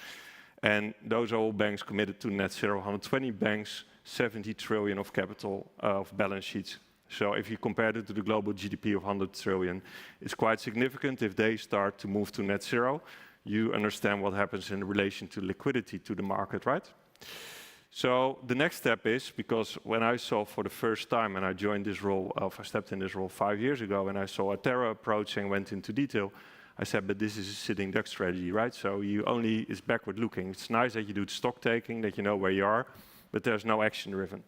And those are all banks committed to net zero, 120 banks, 70 trillion of capital of balance sheets. So if you compare it to the global GDP of 100 trillion, it's quite significant. If they start to move to net zero, you understand what happens in relation to liquidity to the market, right? So the next step is, because when I saw for the first time, and I joined this role, I stepped in this role 5 years ago, and I saw a Terra approach and went into detail, I said, but this is a sitting duck strategy, right? So you only, it's backward looking. It's nice that you do stock taking, that you know where you are, but there's no action driven.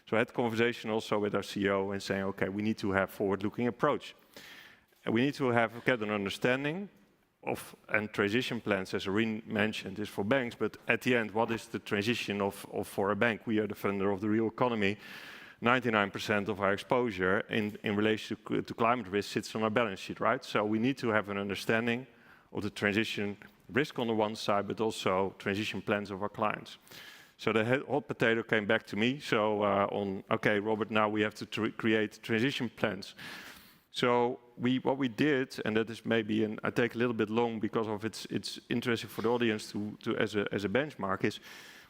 So I had a conversation also with our CEO and saying, okay, we need to have forward-looking approach. And we need to get an understanding of, and transition plans, as Irene mentioned, is for banks, but at the end, what is the transition of for a bank? We are the funder of the real economy. 99% of our exposure in relation to climate risk sits on our balance sheet, right? So we need to have an understanding of the transition risk on the one side, but also transition plans of our clients. So the hot potato came back to me. So okay, Robert, now we have to create transition plans. So what we did, and that is maybe, and I take a little bit long because of it's interesting for the audience to as a benchmark, is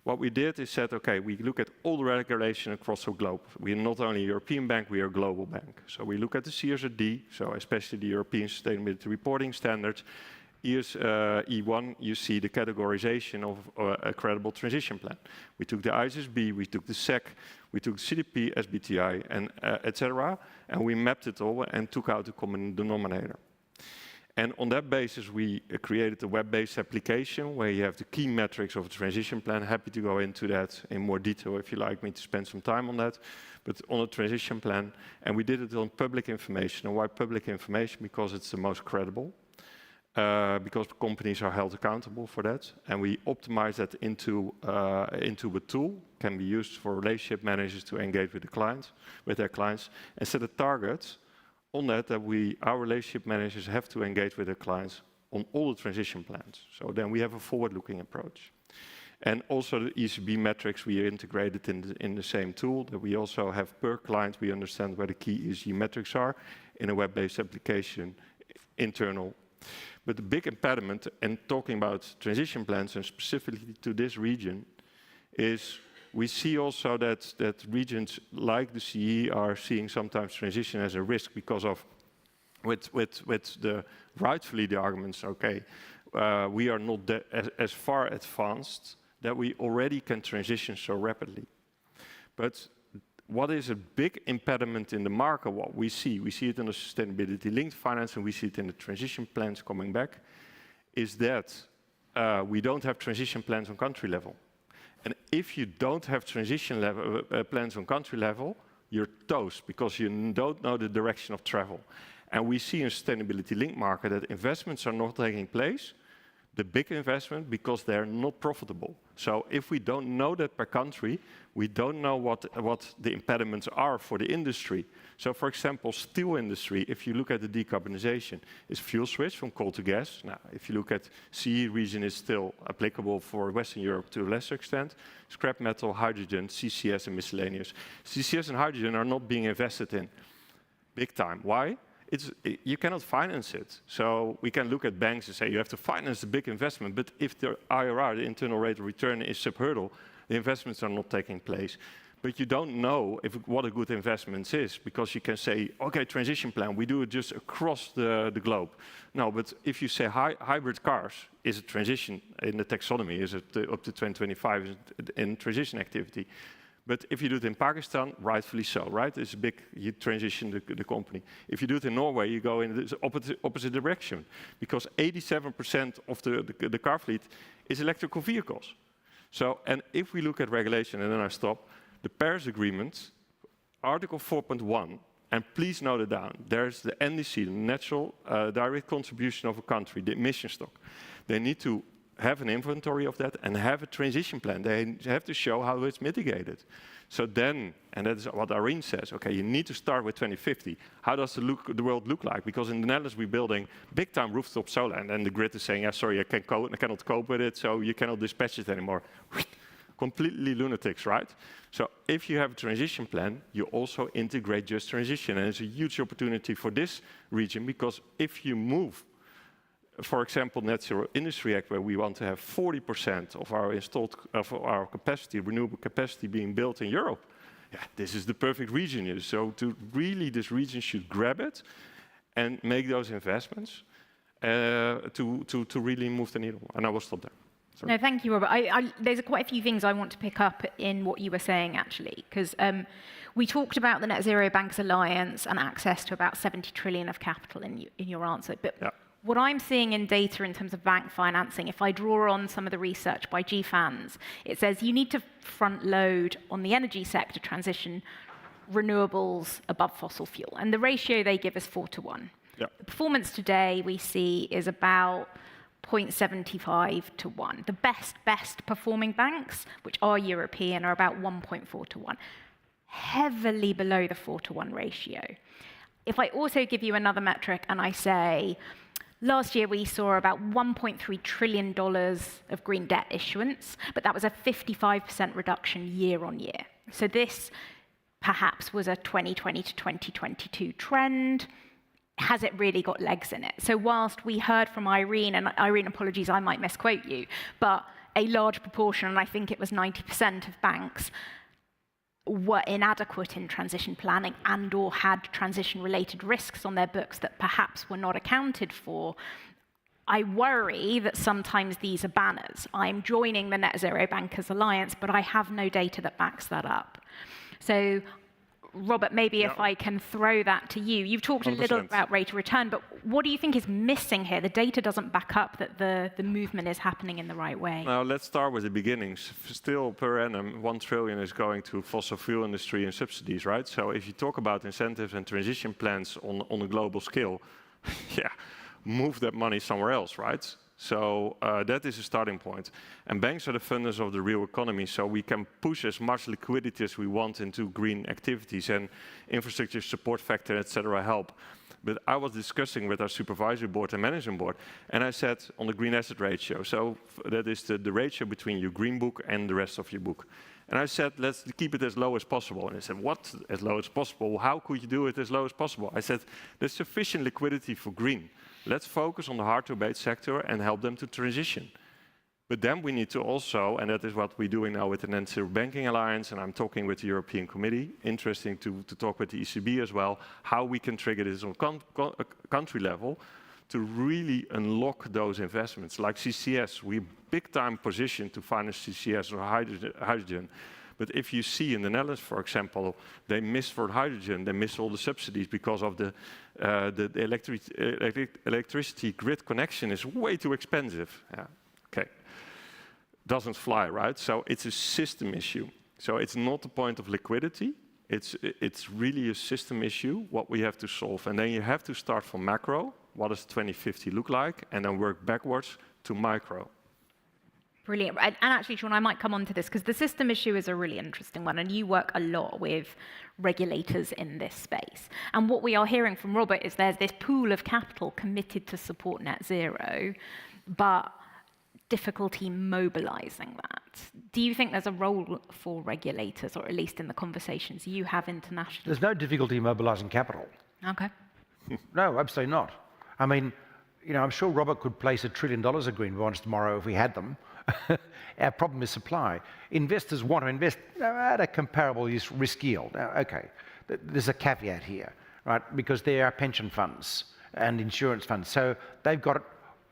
what we did is said, okay, we look at all the regulation across the globe. We are not only a European bank, we are a global bank. So we look at the CSRD, so especially the European Sustainability Reporting Standards. E1, you see the categorization of a credible transition plan. We took the ISSB, we took the SEC, we took CDP, SBTI, and etc., and we mapped it all and took out the common denominator. And on that basis, we created a web-based application where you have the key metrics of a transition plan. Happy to go into that in more detail if you like me to spend some time on that. But on a transition plan, and we did it on public information. And why public information? Because it's the most credible. because companies are held accountable for that, and we optimize that into a tool, can be used for relationship managers to engage with their clients, and set a target on that our relationship managers have to engage with their clients on all the transition plans. So then we have a forward-looking approach. And also the ECB metrics we are integrated in the same tool, that we also have per client, we understand where the key ESG metrics are in a web-based application, internal. But the big impediment, and talking about transition plans and specifically to this region, is we see also that regions like the CEE are seeing sometimes transition as a risk because of, with rightfully the arguments, okay, we are not as far advanced that we already can transition so rapidly. But what is a big impediment in the market, what we see it in the sustainability-linked finance, and we see it in the transition plans coming back, is that we don't have transition plans on country level. And if you don't have transition plans on country level, you're toast because you don't know the direction of travel. And we see in sustainability-linked market that investments are not taking place, the big investment, because they're not profitable. So if we don't know that per country, we don't know what the impediments are for the industry. So for example, steel industry, if you look at the decarbonization, is fuel switch from coal to gas. Now, if you look at CEE region, is still applicable for Western Europe to a lesser extent. Scrap metal, hydrogen, CCS and miscellaneous. CCS and hydrogen are not being invested in big time. Why? You cannot finance it. So we can look at banks and say you have to finance the big investment, but if the IRR, the internal rate of return, is sub-hurdle, the investments are not taking place. But you don't know what a good investment is, because you can say, okay, transition plan, we do it just across the globe. No, but if you say hybrid cars is a transition in the taxonomy, is it up to 2025 in transition activity. But if you do it in Pakistan, rightfully so, right? It's a big, you transition the company. If you do it in Norway, you go in the opposite direction, because 87% of the car fleet is electrical vehicles. So, and if we look at regulation, and then I stop, the Paris Agreement, Article 4.1, and please note it down, there's the NDC, the natural direct contribution of a country, the emission stock. They need to have an inventory of that and have a transition plan. They have to show how it's mitigated. So then, and that's what Irene says, okay, you need to start with 2050. How does the world look like? Because in the Netherlands, we're building big-time rooftop solar, and then the grid is saying, yeah, sorry, I cannot cope with it, so you cannot dispatch it anymore. Completely lunatics, right? So if you have a transition plan, you also integrate just transition, and it's a huge opportunity for this region, because if you move, for example, Net Zero Industry Act, where we want to have 40% of our capacity, renewable capacity, being built in Europe. Yeah, this is the perfect region. So this region should grab it and make those investments to really move the needle. And I will stop there. Sorry. No, thank you, Robert. There's quite a few things I want to pick up in what you were saying, actually, because we talked about the Net Zero Banks Alliance and access to about 70 trillion of capital in your answer. But yeah. What I'm seeing in data in terms of bank financing, if I draw on some of the research by GFANZ, it says you need to front load on the energy sector transition renewables above fossil fuel. And the ratio they give is 4:1. Yep. The performance today we see is about 0.75 to 1. The best performing banks, which are European, are about 1.4 to 1. Heavily below the 4:1 ratio. If I also give you another metric and I say, last year we saw about $1.3 trillion of green debt issuance, but that was a 55% reduction year on year. So this perhaps was a 2020 to 2022 trend. Has it really got legs in it? So whilst we heard from Irene, and Irene, apologies, I might misquote you, but a large proportion, and I think it was 90% of banks, were inadequate in transition planning and or had transition-related risks on their books that perhaps were not accounted for, I worry that sometimes these are banners. I'm joining the Net Zero Bankers Alliance, but I have no data that backs that up. So, Robert, maybe if I can throw that to you. You've talked 100%. A little about rate of return, but what do you think is missing here? The data doesn't back up that the movement is happening in the right way. Now, let's start with the beginnings. Still, per annum, 1 trillion is going to fossil fuel industry and subsidies, right? So if you talk about incentives and transition plans on a global scale, yeah, move that money somewhere else, right? So that is a starting point. And banks are the funders of the real economy, so we can push as much liquidity as we want into green activities, and infrastructure support factor, etc. help. But I was discussing with our supervisory board and management board, and I said on the green asset ratio, so that is the ratio between your green book and the rest of your book. And I said, let's keep it as low as possible. And they said, what, as low as possible? How could you do it as low as possible? I said, there's sufficient liquidity for green. Let's focus on the hard-to-abate sector and help them to transition. But then we need to also, and that is what we're doing now with the Net Zero Banking Alliance, and I'm talking with the European Committee, interesting to talk with the ECB as well, how we can trigger this on country level to really unlock those investments. Like CCS, we're big time positioned to finance CCS or hydrogen. But if you see in the Netherlands, for example, they miss for hydrogen, they miss all the subsidies because of the electricity grid connection is way too expensive. Yeah. Okay. Doesn't fly, right? So it's a system issue. So it's not the point of liquidity. It's really a system issue, what we have to solve. And then you have to start from macro, what does 2050 look like, and then work backwards to micro. Brilliant. And actually, Sean, I might come on to this because the system issue is a really interesting one, and you work a lot with regulators in this space. And what we are hearing from Robert is there's this pool of capital committed to support net zero, but difficulty mobilizing that. Do you think there's a role for regulators, or at least in the conversations you have internationally? There's no difficulty mobilizing capital. Okay. No, absolutely not. I mean, you know, I'm sure Robert could place $1 trillion of green bonds tomorrow if we had them. Our problem is supply. Investors want to invest at a comparable risk yield. Now, okay, there's a caveat here, right? Because they are pension funds and insurance funds. So they've got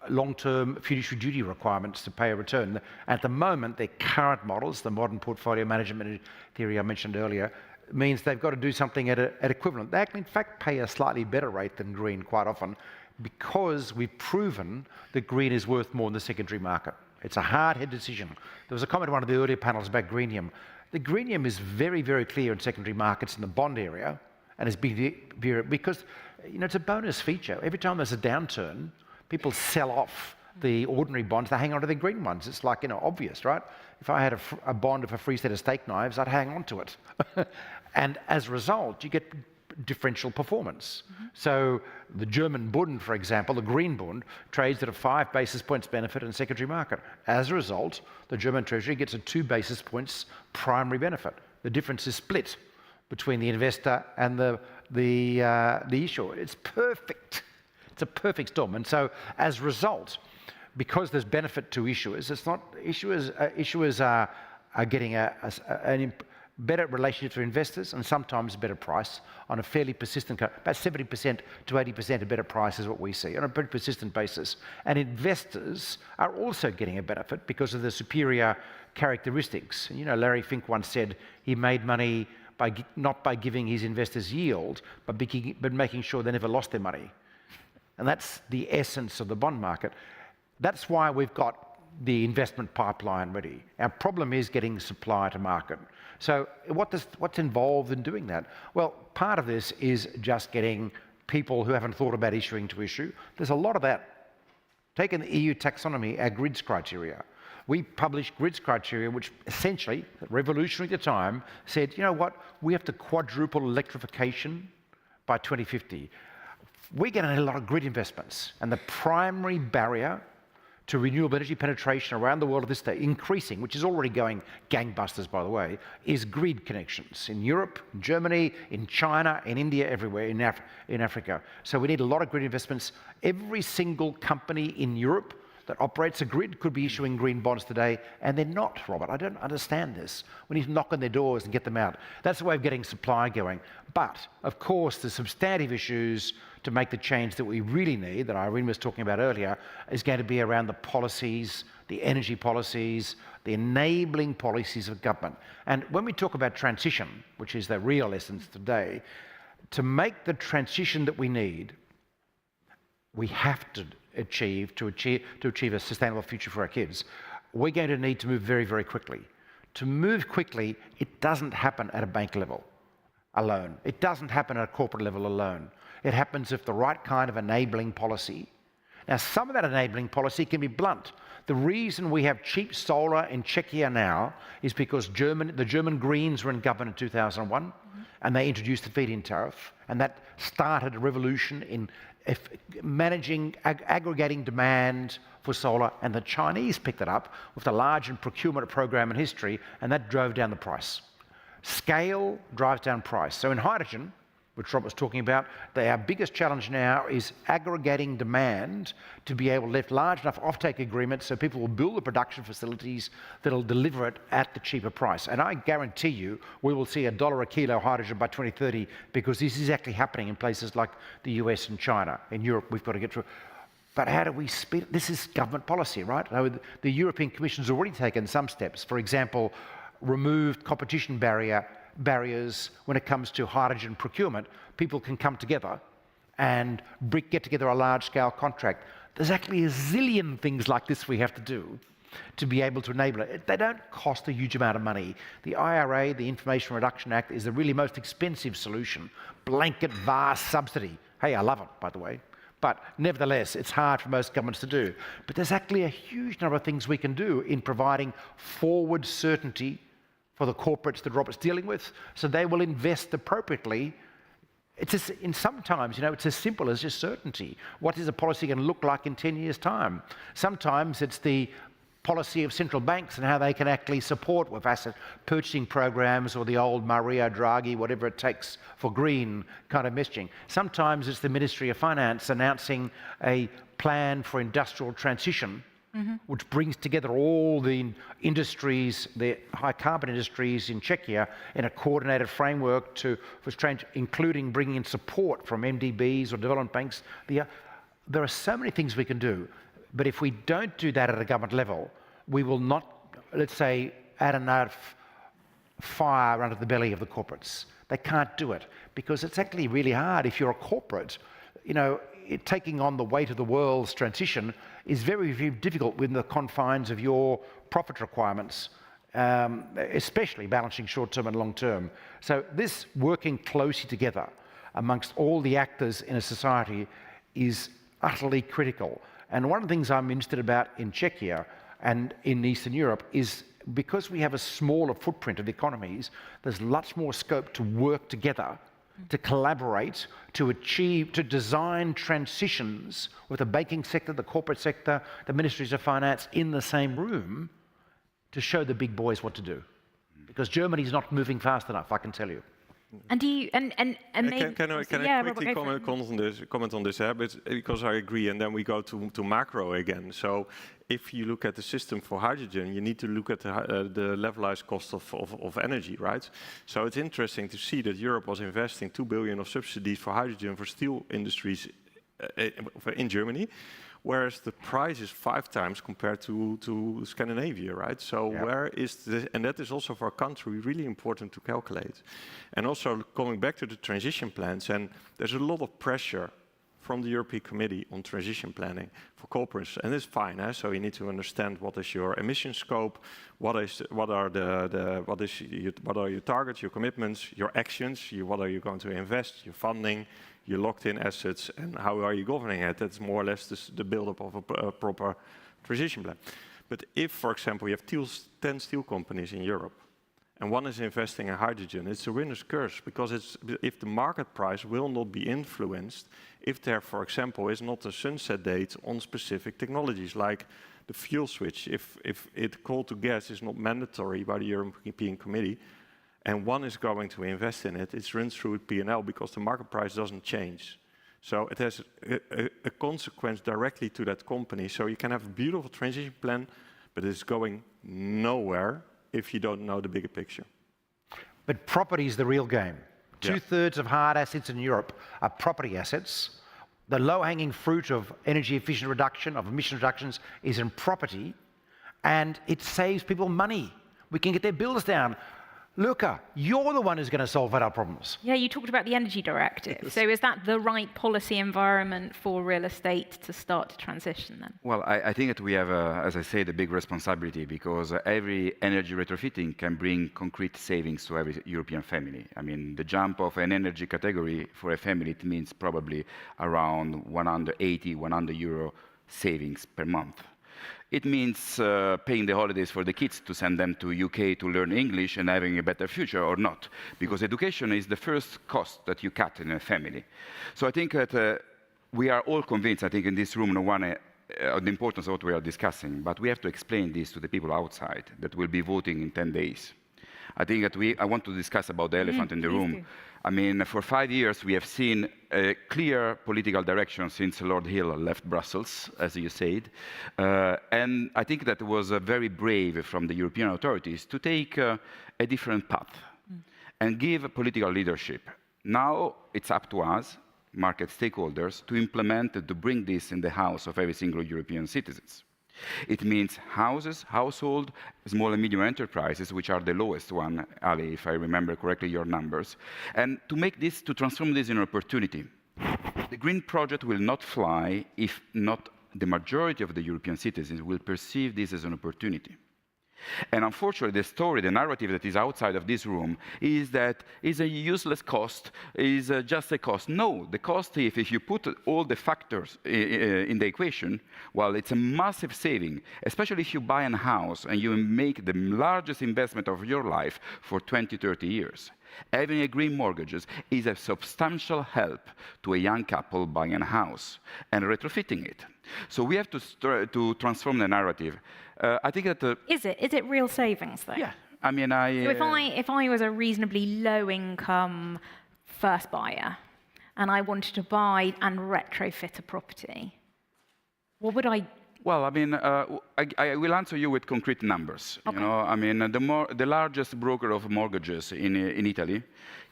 long-term fiduciary duty requirements to pay a return. At the moment, their current models, the modern portfolio management theory I mentioned earlier, means they've got to do something at equivalent. They actually, in fact, pay a slightly better rate than green quite often because we've proven that green is worth more in the secondary market. It's a hard-headed decision. There was a comment in one of the earlier panels about greenium. The greenium is very, very clear in secondary markets in the bond area, and it's been because, you know, it's a bonus feature. Every time there's a downturn, people sell off the ordinary bonds, they hang on to the green ones. It's like, you know, obvious, right? If I had a bond of a free set of steak knives, I'd hang on to it. And as a result, you get differential performance. So the German Bund, for example, the green Bund, trades at a 5 basis points benefit in the secondary market. As a result, the German Treasury gets a 2 basis points primary benefit. The difference is split between the investor and the issuer. It's perfect. It's a perfect storm. And so as a result, because there's benefit to issuers, it's not issuers are getting a better relationship to investors and sometimes a better price on a fairly persistent, about 70% to 80% a better price is what we see on a pretty persistent basis. And investors are also getting a benefit because of the superior characteristics. You know, Larry Fink once said he made money not by giving his investors yield, but making sure they never lost their money. And that's the essence of the bond market. That's why we've got the investment pipeline ready. Our problem is getting supply to market. So what's involved in doing that? Well, part of this is just getting people who haven't thought about issuing to issue. There's a lot of that. Taking the EU taxonomy, our grids criteria. We published grids criteria, which essentially, revolutionary at the time, said, you know what, we have to quadruple electrification by 2050. We're getting a lot of grid investments, and the primary barrier to renewable energy penetration around the world at this day, increasing, which is already going gangbusters, by the way, is grid connections in Europe, in Germany, in China, in India, everywhere, in Africa. So we need a lot of grid investments. Every single company in Europe that operates a grid could be issuing green bonds today, and they're not, Robert. I don't understand this. We need to knock on their doors and get them out. That's the way of getting supply going. But, of course, the substantive issues to make the change that we really need, that Irene was talking about earlier, is going to be around the policies, the energy policies, the enabling policies of government. And when we talk about transition, which is the real essence today, to make the transition that we need, we have to achieve a sustainable future for our kids, we're going to need to move very, very quickly. To move quickly, it doesn't happen at a bank level alone. It doesn't happen at a corporate level alone. It happens if the right kind of enabling policy Now, some of that enabling policy can be blunt. The reason we have cheap solar in Czechia now is because the German Greens were in government in 2001, and they introduced the feed-in tariff, and that started a revolution in managing, aggregating demand for solar, and the Chinese picked it up with the largest procurement program in history, and that drove down the price. Scale drives down price. So in hydrogen, which Rob was talking about, our biggest challenge now is aggregating demand to be able to lift large enough offtake agreements so people will build the production facilities that'll deliver it at the cheaper price. And I guarantee you, we will see $1 a kilo hydrogen by 2030 because this is actually happening in places like the US and China. In Europe, we've got to get through. But how do we speed? This is government policy, right? The European Commission has already taken some steps. For example, removed competition barriers when it comes to hydrogen procurement. People can come together and get together a large-scale contract. There's actually a zillion things like this we have to do to be able to enable it. They don't cost a huge amount of money. The IRA, the Inflation Reduction Act, is the really most expensive solution. Blanket, vast subsidy. Hey, I love it, by the way. But nevertheless, it's hard for most governments to do. But there's actually a huge number of things we can do in providing forward certainty for the corporates that Robert's dealing with, so they will invest appropriately. Sometimes, it's as simple as just certainty. What is a policy going to look like in 10 years' time? Sometimes it's the policy of central banks and how they can actually support with asset purchasing programs or the old Mario Draghi, whatever it takes for green kind of messaging. Sometimes it's the Ministry of Finance announcing a plan for industrial transition, which brings together all the industries, the high-carbon industries in Czechia in a coordinated framework for change, including bringing in support from MDBs or development banks. There are so many things we can do, but if we don't do that at a government level, we will not, let's say, add enough fire under the belly of the corporates. They can't do it because it's actually really hard if you're a corporate. Taking on the weight of the world's transition is very, very difficult within the confines of your profit requirements, especially balancing short-term and long-term. So this working closely together amongst all the actors in a society is utterly critical. And one of the things I'm interested about in Czechia and in Eastern Europe is because we have a smaller footprint of economies, there's lots more scope to work together, to collaborate, to design transitions with the banking sector, the corporate sector, the ministries of finance in the same room to show the big boys what to do. Because Germany's not moving fast enough, I can tell you. And do you, and maybe... Can I quickly comment on this, because I agree, and then we go to macro again. So if you look at the system for hydrogen, you need to look at the levelized cost of energy, right? So it's interesting to see that Europe was investing 2 billion of subsidies for hydrogen for steel industries in Germany, whereas the price is 5 times compared to Scandinavia, right? So where is the, and that is also for a country really important to calculate. And also coming back to the transition plans, and there's a lot of pressure from the European Committee on transition planning for corporates, and it's fine. So you need to understand what is your emission scope, what are your targets, your commitments, your actions, what are you going to invest, your funding, your locked-in assets, and how are you governing it? That's more or less the build-up of a proper transition plan. But if, for example, you have 10 steel companies in Europe, and one is investing in hydrogen, it's a winner's curse, because if the market price will not be influenced, if there, for example, is not a sunset date on specific technologies, like the fuel switch, if coal to gas is not mandatory by the European Committee, and one is going to invest in it, it's run through P&L because the market price doesn't change. So it has a consequence directly to that company. So you can have a beautiful transition plan, but it's going nowhere if you don't know the bigger picture. But property is the real game. Two-thirds of hard assets in Europe are property assets. The low-hanging fruit of energy efficient reduction, of emission reductions, is in property, and it saves people money. We can get their bills down. Luca, you're the one who's going to solve our problems. Yeah, you talked about the energy directive. So is that the right policy environment for real estate to start to transition then? Well, I think that we have, as I said, a big responsibility, because every energy retrofitting can bring concrete savings to every European family. I mean, the jump of an energy category for a family, it means probably around 180, 100 euro savings per month. It means paying the holidays for the kids to send them to UK to learn English and having a better future or not, because education is the first cost that you cut in a family. So I think that we are all convinced, I think in this room, no one of the importance of what we are discussing, but we have to explain this to the people outside that will be voting in 10 days. I think that I want to discuss about the elephant in the room. I mean, for 5 years, we have seen a clear political direction since Lord Hill left Brussels, as you said. And I think that it was very brave from the European authorities to take a different path and give political leadership. Now it's up to us, market stakeholders, to implement and to bring this in the house of every single European citizens. It means houses, household, small and medium enterprises, which are the lowest one, Ali, if I remember correctly your numbers, and to make this, to transform this in an opportunity. The green project will not fly if not the majority of the European citizens will perceive this as an opportunity. And unfortunately, the story, the narrative that is outside of this room is that it's a useless cost, is just a cost. No, the cost, if you put all the factors in the equation, well, it's a massive saving, especially if you buy a house and you make the largest investment of your life for 20, 30 years. Having a green mortgages is a substantial help to a young couple buying a house and retrofitting it. So we have to transform the narrative. I think that is it real savings though? Yeah, I mean, So if I was a reasonably low income first buyer and I wanted to buy and retrofit a property, what would I? Well, I mean, I will answer you with concrete numbers. Okay. You know, I mean, the largest broker of mortgages in Italy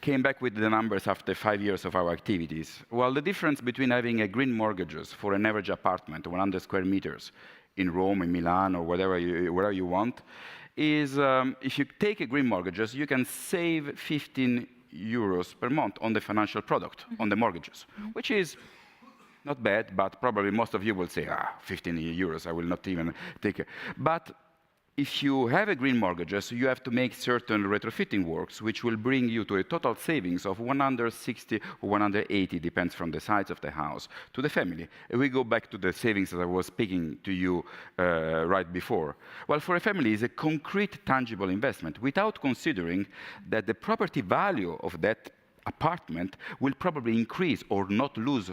came back with the numbers after 5 years of our activities. Well, the difference between having a green mortgages for an average apartment, 100 square meters, in Rome, in Milan, or wherever you want, is if you take a green mortgages, you can save 15 euros per month on the financial product, on the mortgages, which is not bad, but probably most of you will say, 15 euros, I will not even take it. But if you have a green mortgages, you have to make certain retrofitting works, which will bring you to a total savings of 160 or 180, depends from the size of the house, to the family. And we go back to the savings that I was speaking to you right before. Well, for a family, it's a concrete, tangible investment, without considering that the property value of that apartment will probably increase or not lose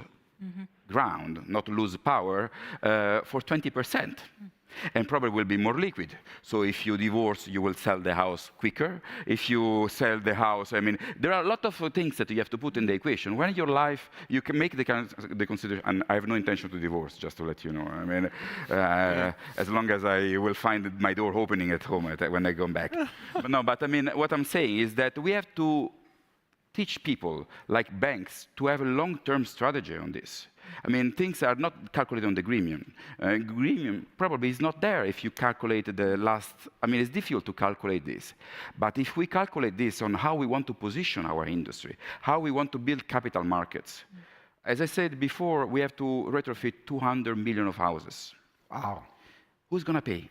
ground, not lose power for 20%. And probably will be more liquid. So if you divorce, you will sell the house quicker. If you sell the house, I mean, there are a lot of things that you have to put in the equation. When in your life, you can make the consideration, and I have no intention to divorce, just to let you know. I mean, as long as I will find my door opening at home when I go back. But I mean, what I'm saying is that we have to teach people, like banks, to have a long-term strategy on this. I mean, things are not calculated on the Greemium. Greemium probably is not there if you calculate the last, I mean, it's difficult to calculate this. But if we calculate this on how we want to position our industry, how we want to build capital markets, as I said before, we have to retrofit 200 million of houses. Wow. Who's going to pay?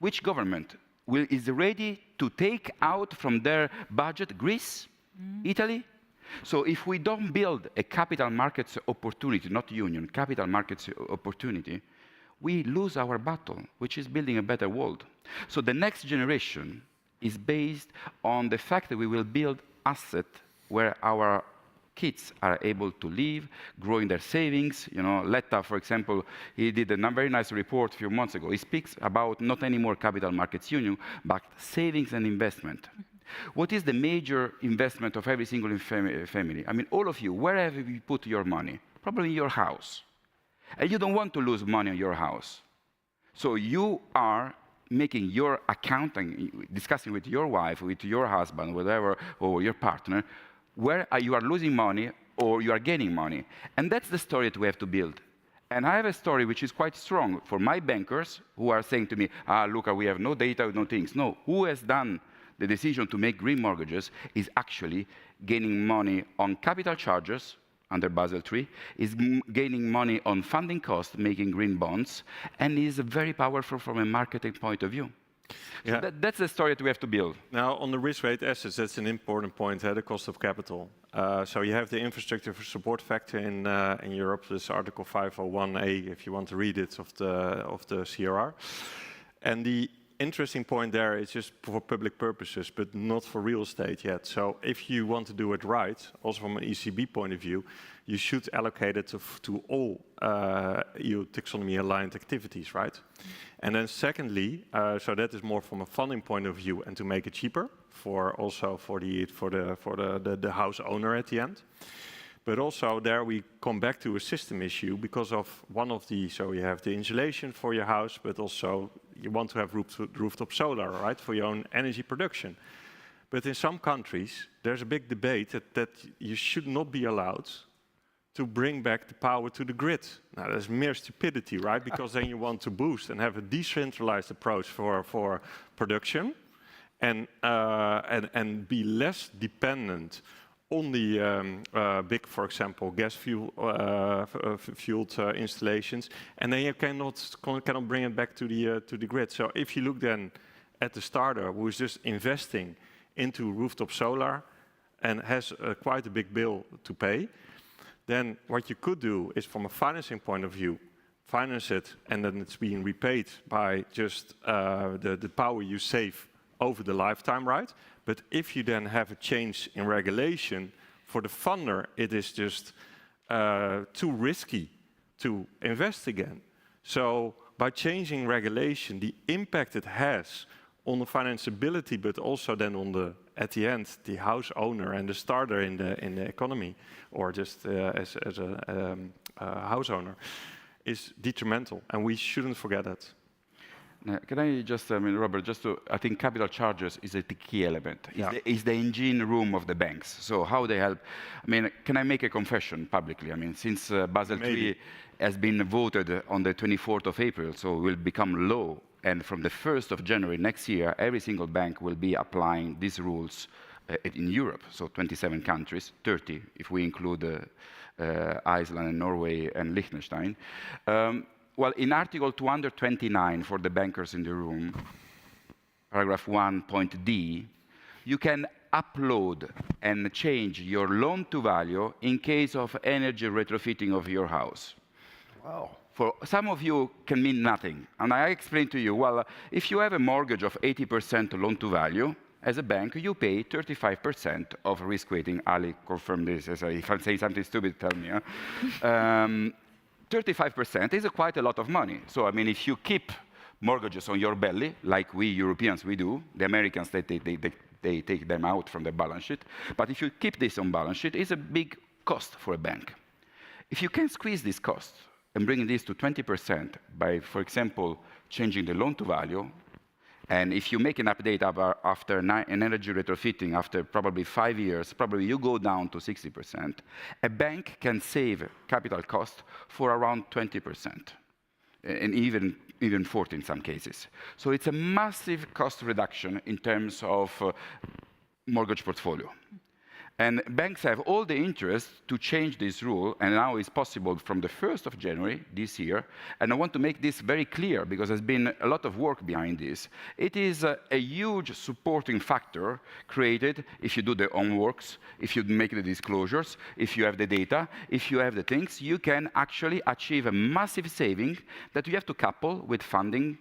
Which government is ready to take out from their budget Greece? Italy? So if we don't build a capital markets opportunity, not union, capital markets opportunity, we lose our battle, which is building a better world. So the next generation is based on the fact that we will build assets where our kids are able to live, growing their savings. You know, Letta, for example, he did a very nice report a few months ago. He speaks about not anymore capital markets union, but savings and investment. What is the major investment of every single family? I mean, all of you, wherever you put your money, probably in your house. And you don't want to lose money on your house. So you are making your accounting, discussing with your wife, with your husband, whatever, or your partner, where you are losing money or you are gaining money. And that's the story that we have to build. And I have a story which is quite strong for my bankers who are saying to me, Luca, we have no data, no things. No, who has done the decision to make green mortgages is actually gaining money on capital charges under Basel III, is gaining money on funding costs, making green bonds, and is very powerful from a marketing point of view. Yeah. So that's the story that we have to build. Now, on the risk-weighted assets, that's an important point, the cost of capital. So you have the infrastructure support factor in Europe, this Article 501A, if you want to read it, of the CRR. And the interesting point there is just for public purposes, but not for real estate yet. So if you want to do it right, also from an ECB point of view, you should allocate it to all EU taxonomy-aligned activities, right? And then secondly, so that is more from a funding point of view, and to make it cheaper for the house owner at the end. But also there we come back to a system issue because of one of the, so you have the insulation for your house, but also you want to have rooftop solar, right, for your own energy production. But in some countries, there's a big debate that you should not be allowed to bring back the power to the grid. Now, that's mere stupidity, right? Because then you want to boost and have a decentralized approach for production and be less dependent on the big, for example, gas fueled installations, and then you cannot bring it back to the grid. So if you look then at the starter who is just investing into rooftop solar and has quite a big bill to pay, then what you could do is, from a financing point of view, finance it, and then it's being repaid by just the power you save over the lifetime, right? But if you then have a change in regulation, for the funder, it is just too risky to invest again. So by changing regulation, the impact it has on the financeability, but also then on the, at the end, the house owner and the starter in the economy, or just as a house owner, is detrimental, and we shouldn't forget that. Can I just, Robert, I think capital charges is a key element. Yeah. It's the engine room of the banks. So how they help, can I make a confession publicly? Since Basel III has been voted on the 24th of April, so will become law, and from the 1st of January next year, every single bank will be applying these rules in Europe, so 27 countries, 30 if we include Iceland and Norway and Liechtenstein. Well, in Article 229, for the bankers in the room, paragraph 1.d, you can upload and change your loan-to-value in case of energy retrofitting of your house. Wow. For some of you, can mean nothing. And I explained to you, well, if you have a mortgage of 80% loan-to-value, as a bank, you pay 35% of risk weighting. Ali, confirm this. If I'm saying something stupid, tell me. 35% is quite a lot of money. So, if you keep mortgages on your belly, like we Europeans, we do, the Americans, they take them out from the balance sheet. But if you keep this on balance sheet, it's a big cost for a bank. If you can squeeze this cost and bring this to 20% by, for example, changing the loan-to-value, and if you make an update after an energy retrofitting, after probably 5 years, probably you go down to 60%. A bank can save capital cost for around 20%, and even 40% in some cases. So it's a massive cost reduction in terms of mortgage portfolio. And banks have all the interest to change this rule, and now it's possible from the 1st of January this year. And I want to make this very clear, because there's been a lot of work behind this. It is a huge supporting factor created if you do the homeworks, if you make the disclosures, if you have the data, if you have the things, you can actually achieve a massive saving that you have to couple with funding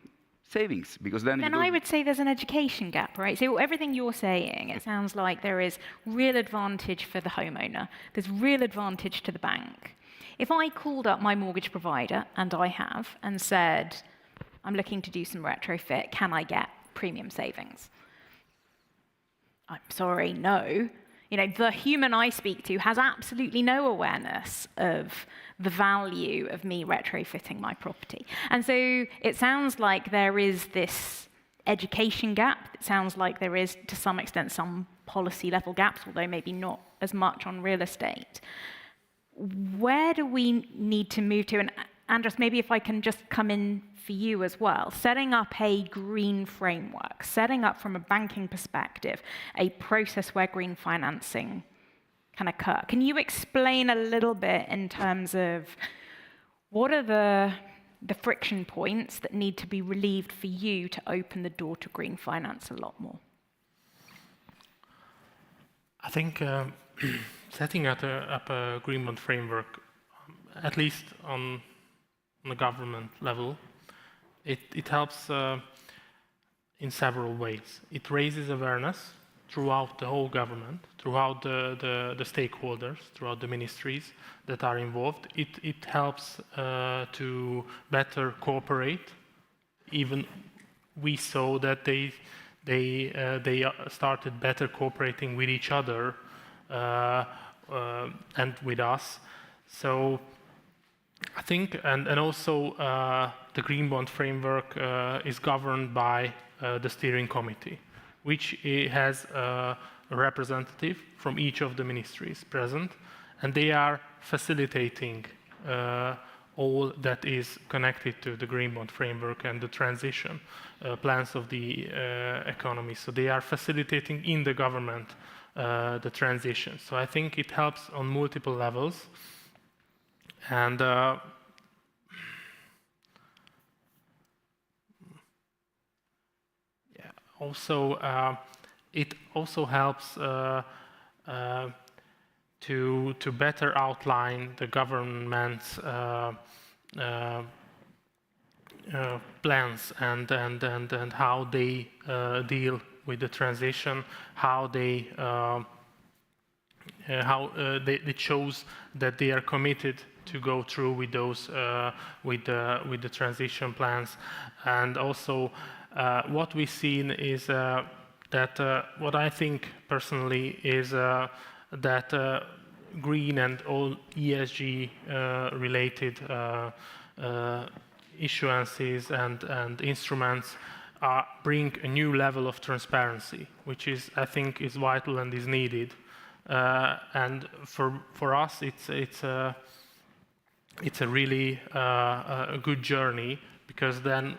savings, because then I would say there's an education gap, right? So everything you're saying, it sounds like there is real advantage for the homeowner. There's real advantage to the bank. If I called up my mortgage provider, and I have, and said, I'm looking to do some retrofit, can I get premium savings? I'm sorry, no. The human I speak to has absolutely no awareness of the value of me retrofitting my property. And so it sounds like there is this education gap. It sounds like there is, to some extent, some policy level gaps, although maybe not as much on real estate. Where do we need to move to? And Andras, maybe if I can just come in for you as well, setting up a green framework, setting up from a banking perspective, a process where green financing can occur. Can you explain a little bit in terms of what are the the friction points that need to be relieved for you to open the door to green finance a lot more? I think setting up a green bond framework, at least on the government level, it helps in several ways. It raises awareness throughout the whole government, throughout the stakeholders, throughout the ministries that are involved. It helps to better cooperate. Even we saw that they started better cooperating with each other and with us. So I think, and also the Green Bond Framework is governed by the steering committee, which has a representative from each of the ministries present, and they are facilitating all that is connected to the Green Bond Framework and the transition plans of the economy. So they are facilitating in the government the transition. So I think it helps on multiple levels. And also, it also helps to better outline the government's plans and how they deal with the transition, how it shows that they are committed to go through with those with the transition plans. And also what we've seen is that what I think personally is that green and all ESG related issuances and instruments bring a new level of transparency, which is, I think, is vital and is needed. And for us, it's a really a good journey, because then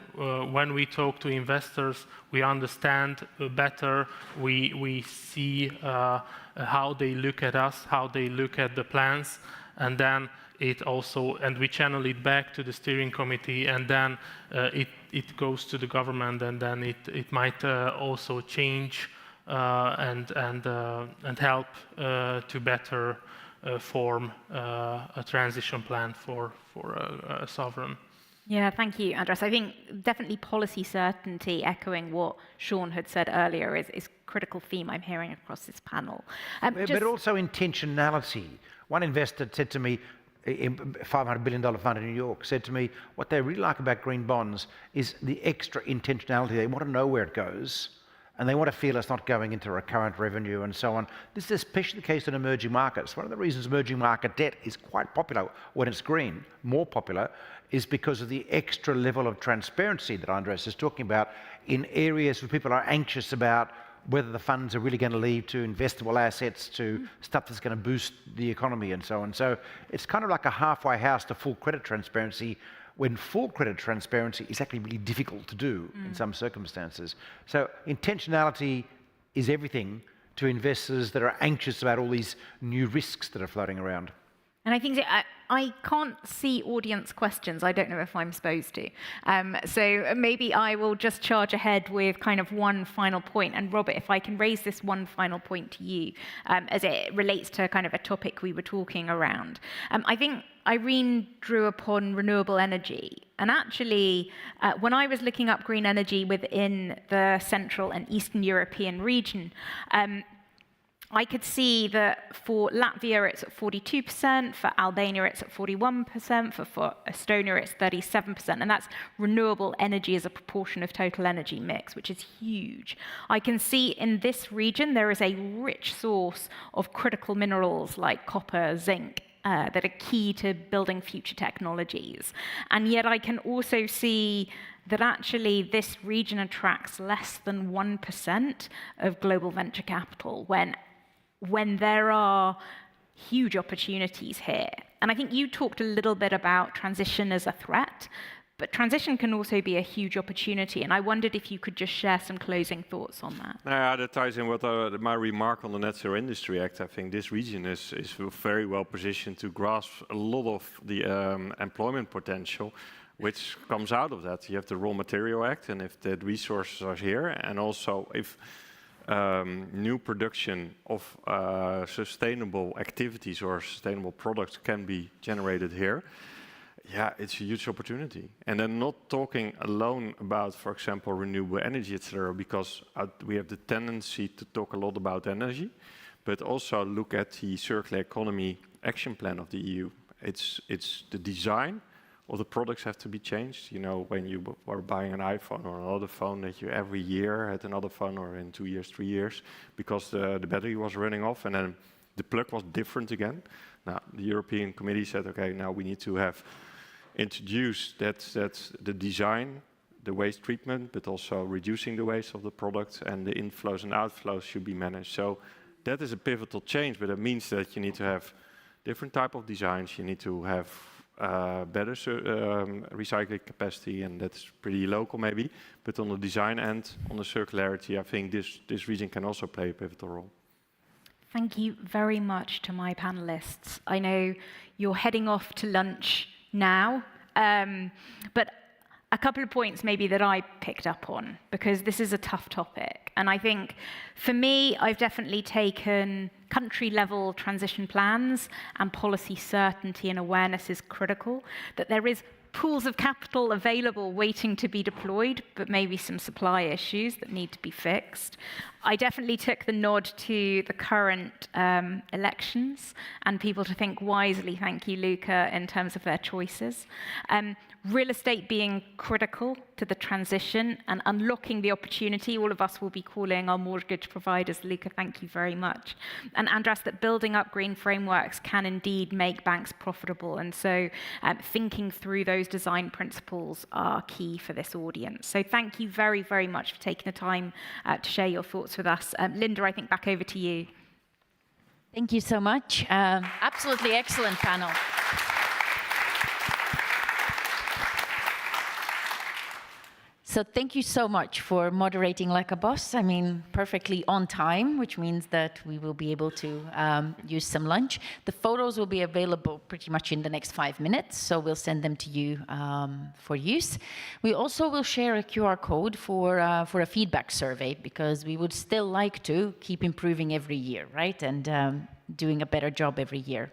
when we talk to investors, we understand better, we see how they look at us, how they look at the plans, and then and we channel it back to the steering committee, and then it goes to the government, and then it might also change and help to better form a transition plan for a sovereign. Yeah, thank you, Andras. I think definitely policy certainty, echoing what Sean had said earlier, is a critical theme I'm hearing across this panel. But also intentionality. One investor said to me, a $500 billion fund in New York, said to me, what they really like about green bonds is the extra intentionality. They want to know where it goes, and they want to feel it's not going into recurrent revenue and so on. This is especially the case in emerging markets. One of the reasons emerging market debt is quite popular when it's green, more popular, is because of the extra level of transparency that Andres is talking about in areas where people are anxious about whether the funds are really going to lead to investable assets, to stuff that's going to boost the economy and so on. So it's kind of like a halfway house to full credit transparency, when full credit transparency is actually really difficult to do in some circumstances. So intentionality is everything to investors that are anxious about all these new risks that are floating around. And I think I can't see audience questions. I don't know if I'm supposed to. So maybe I will just charge ahead with kind of one final point. And Robert, if I can raise this one final point to you, as it relates to kind of a topic we were talking around. I think Irene drew upon renewable energy. And actually, when I was looking up green energy within the Central and Eastern European region, I could see that for Latvia it's at 42%, for Albania it's at 41%, for Estonia it's 37%, and that's renewable energy as a proportion of total energy mix, which is huge. I can see in this region there is a rich source of critical minerals like copper, zinc, that are key to building future technologies. And yet I can also see that actually this region attracts less than 1% of global venture capital when there are huge opportunities here. And I think you talked a little bit about transition as a threat, but transition can also be a huge opportunity. And I wondered if you could just share some closing thoughts on that. That ties in with my remark on the Net Zero Industry Act. I think this region is very well positioned to grasp a lot of the employment potential, which comes out of that. You have the Raw Material Act, and if the resources are here, and also if new production of sustainable activities or sustainable products can be generated here, yeah, it's a huge opportunity. And then not talking alone about, for example, renewable energy, etc., because we have the tendency to talk a lot about energy, but also look at the circular economy action plan of the EU. It's the design of the products have to be changed. You know, when you are buying an iPhone or another phone, that you every year had another phone, or in 2 years, 3 years, because the battery was running off, and then the plug was different again. Now, the European Committee said, okay, now we need to have introduced that the design, the waste treatment, but also reducing the waste of the product, and the inflows and outflows should be managed. So that is a pivotal change, but it means that you need to have different type of designs. You need to have better recycling capacity, and that's pretty local maybe. But on the design end, on the circularity, I think this region can also play a pivotal role. Thank you very much to my panelists. I know you're heading off to lunch now, but a couple of points maybe that I picked up on, because this is a tough topic. And I think for me, I've definitely taken country-level transition plans and policy certainty and awareness is critical, that there is pools of capital available waiting to be deployed, but maybe some supply issues that need to be fixed. I definitely took the nod to the current elections and people to think wisely, thank you, Luca, in terms of their choices. Real estate being critical to the transition and unlocking the opportunity. All of us will be calling our mortgage providers. Luca, thank you very much. And Andras, that building up green frameworks can indeed make banks profitable. And so thinking through those design principles are key for this audience. So thank you very, very much for taking the time to share your thoughts with us. Linda, I think back over to you. Thank you so much. Absolutely excellent panel. So thank you so much for moderating like a boss. I mean, perfectly on time, which means that we will be able to use some lunch. The photos will be available pretty much in the next 5 minutes, so we'll send them to you for use. We also will share a QR code for a feedback survey, because we would still like to keep improving every year, right? And doing a better job every year.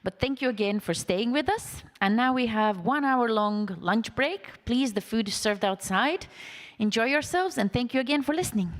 But thank you again for staying with us. And now we have 1 hour-long lunch break. Please, the food is served outside. Enjoy yourselves, and thank you again for listening.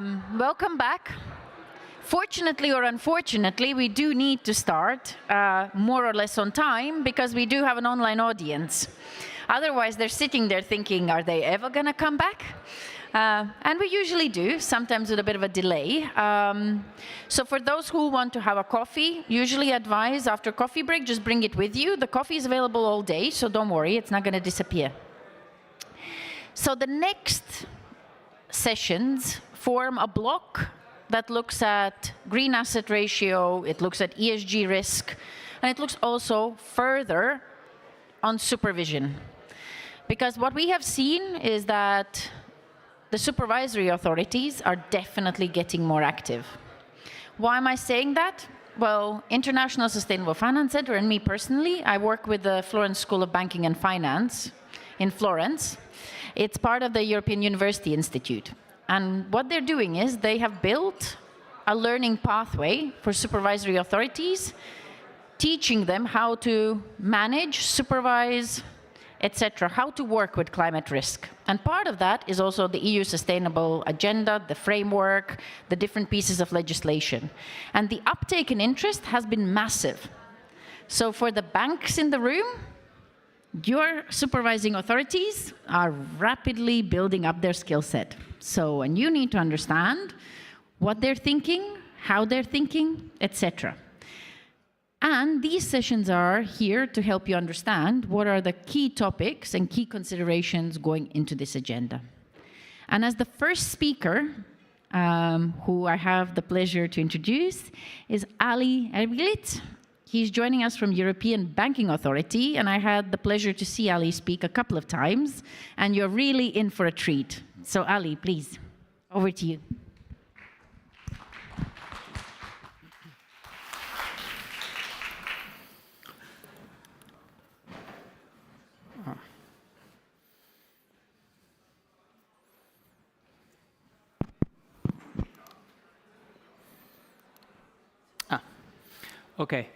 Welcome back. Fortunately or unfortunately, we do need to start more or less on time because we do have an online audience. Otherwise, they're sitting there thinking, are they ever going to come back? And we usually do, sometimes with a bit of a delay. So for those who want to have a coffee, usually advise after coffee break, just bring it with you. The coffee is available all day, so don't worry, it's not going to disappear. So the next sessions form a block that looks at green asset ratio, it looks at ESG risk, and it looks also further on supervision. Because what we have seen is that the supervisory authorities are definitely getting more active. Why am I saying that? Well, International Sustainable Finance Center and me personally, I work with the Florence School of Banking and Finance in Florence. It's part of the European University Institute. And what they're doing is they have built a learning pathway for supervisory authorities, teaching them how to manage, supervise, etc., how to work with climate risk. And part of that is also the EU Sustainable Agenda, the framework, the different pieces of legislation. And the uptake in interest has been massive. So for the banks in the room, your supervising authorities are rapidly building up their skill set. So, and you need to understand what they're thinking, how they're thinking, etc. And these sessions are here to help you understand what are the key topics and key considerations going into this agenda. And as the first speaker, who I have the pleasure to introduce, is Ali Erbilit. He's joining us from European Banking Authority, and I had the pleasure to see Ali speak a couple of times, and you're really in for a treat. So Ali, please, over to you. Okay.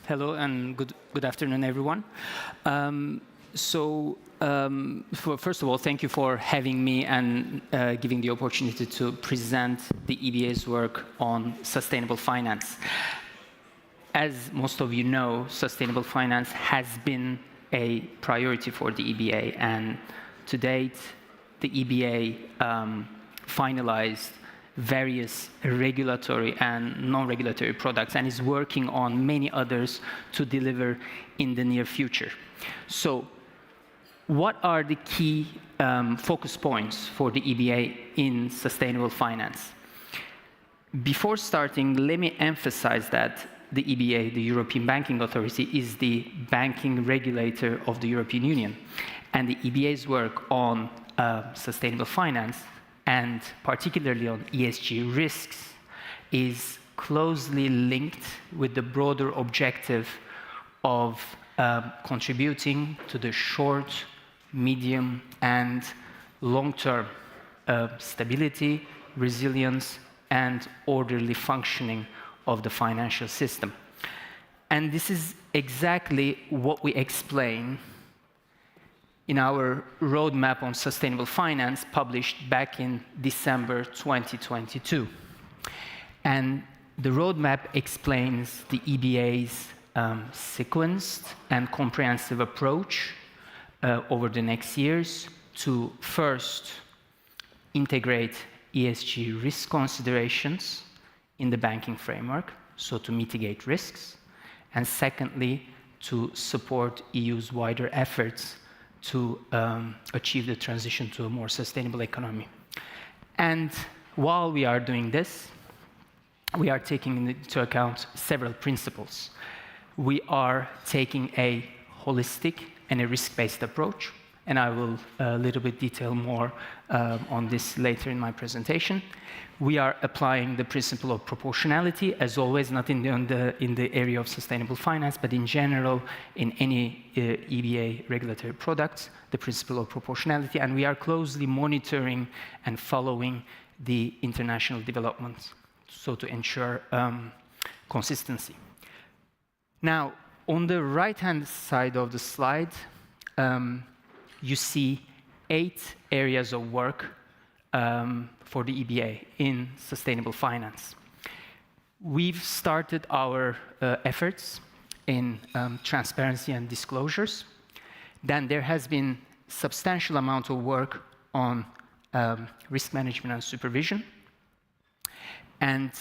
Hello and good afternoon, everyone. First of all, thank you for having me and giving the opportunity to present the EBA's work on sustainable finance. As most of you know, sustainable finance has been a priority for the EBA, and to date, the EBA finalized various regulatory and non-regulatory products and is working on many others to deliver in the near future. So what are the key focus points for the EBA in sustainable finance? Before starting, let me emphasize that the EBA, the European Banking Authority, is the banking regulator of the European Union. And the EBA's work on sustainable finance, and particularly on ESG risks, is closely linked with the broader objective of contributing to the short, medium, and long-term stability, resilience, and orderly functioning of the financial system. And this is exactly what we explain in our roadmap on sustainable finance, published back in December 2022. And the roadmap explains the EBA's sequenced and comprehensive approach over the next years to first integrate ESG risk considerations in the banking framework, so to mitigate risks, and secondly, to support EU's wider efforts to achieve the transition to a more sustainable economy. And while we are doing this, we are taking into account several principles. We are taking a holistic and a risk-based approach, and I will a little bit detail more on this later in my presentation. We are applying the principle of proportionality, as always, not in the area of sustainable finance, but in general, in any EBA regulatory products, the principle of proportionality, and we are closely monitoring and following the international developments, so to ensure consistency. Now, on the right-hand side of the slide, you see 8 areas of work for the EBA in sustainable finance. We've started our efforts in transparency and disclosures. Then there has been substantial amount of work on risk management and supervision. And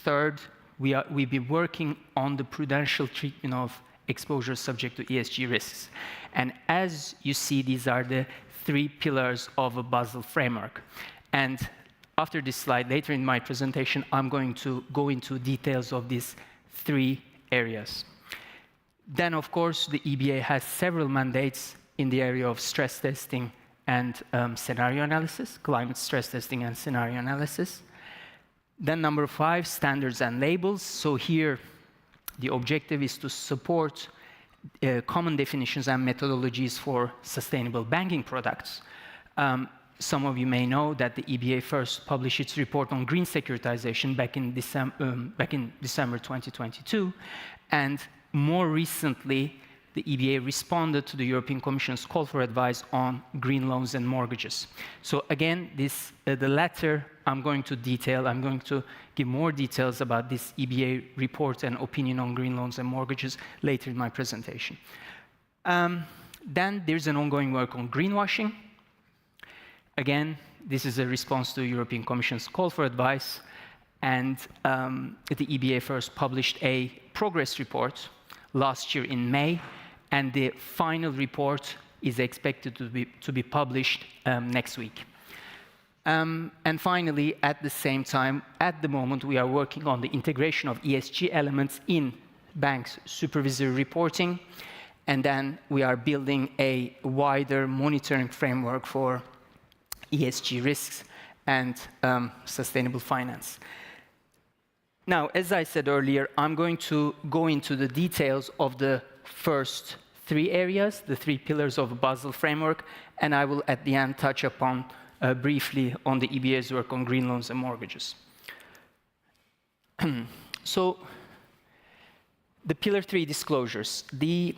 third, we've been working on the prudential treatment of exposures subject to ESG risks. And as you see, these are the 3 pillars of a Basel framework. And after this slide, later in my presentation, I'm going to go into details of these 3 areas. Then, of course, the EBA has several mandates in the area of stress testing and scenario analysis, climate stress testing and scenario analysis. Then number 5, standards and labels. So here, the objective is to support common definitions and methodologies for sustainable banking products. Some of you may know that the EBA first published its report on green securitization back in December 2022, and more recently, the EBA responded to the European Commission's call for advice on green loans and mortgages. So again, the latter I'm going to detail. I'm going to give more details about this EBA report and opinion on green loans and mortgages later in my presentation. Then there's an ongoing work on greenwashing. Again, this is a response to the European Commission's call for advice, and the EBA first published a progress report last year in May, and the final report is expected to be published next week. And finally, at the same time, at the moment, we are working on the integration of ESG elements in banks' supervisory reporting, and then we are building a wider monitoring framework for ESG risks and sustainable finance. Now, as I said earlier, I'm going to go into the details of the first 3 areas, the 3 pillars of the Basel framework, and I will at the end touch upon briefly on the EBA's work on green loans and mortgages. So, the Pillar 3 disclosures. The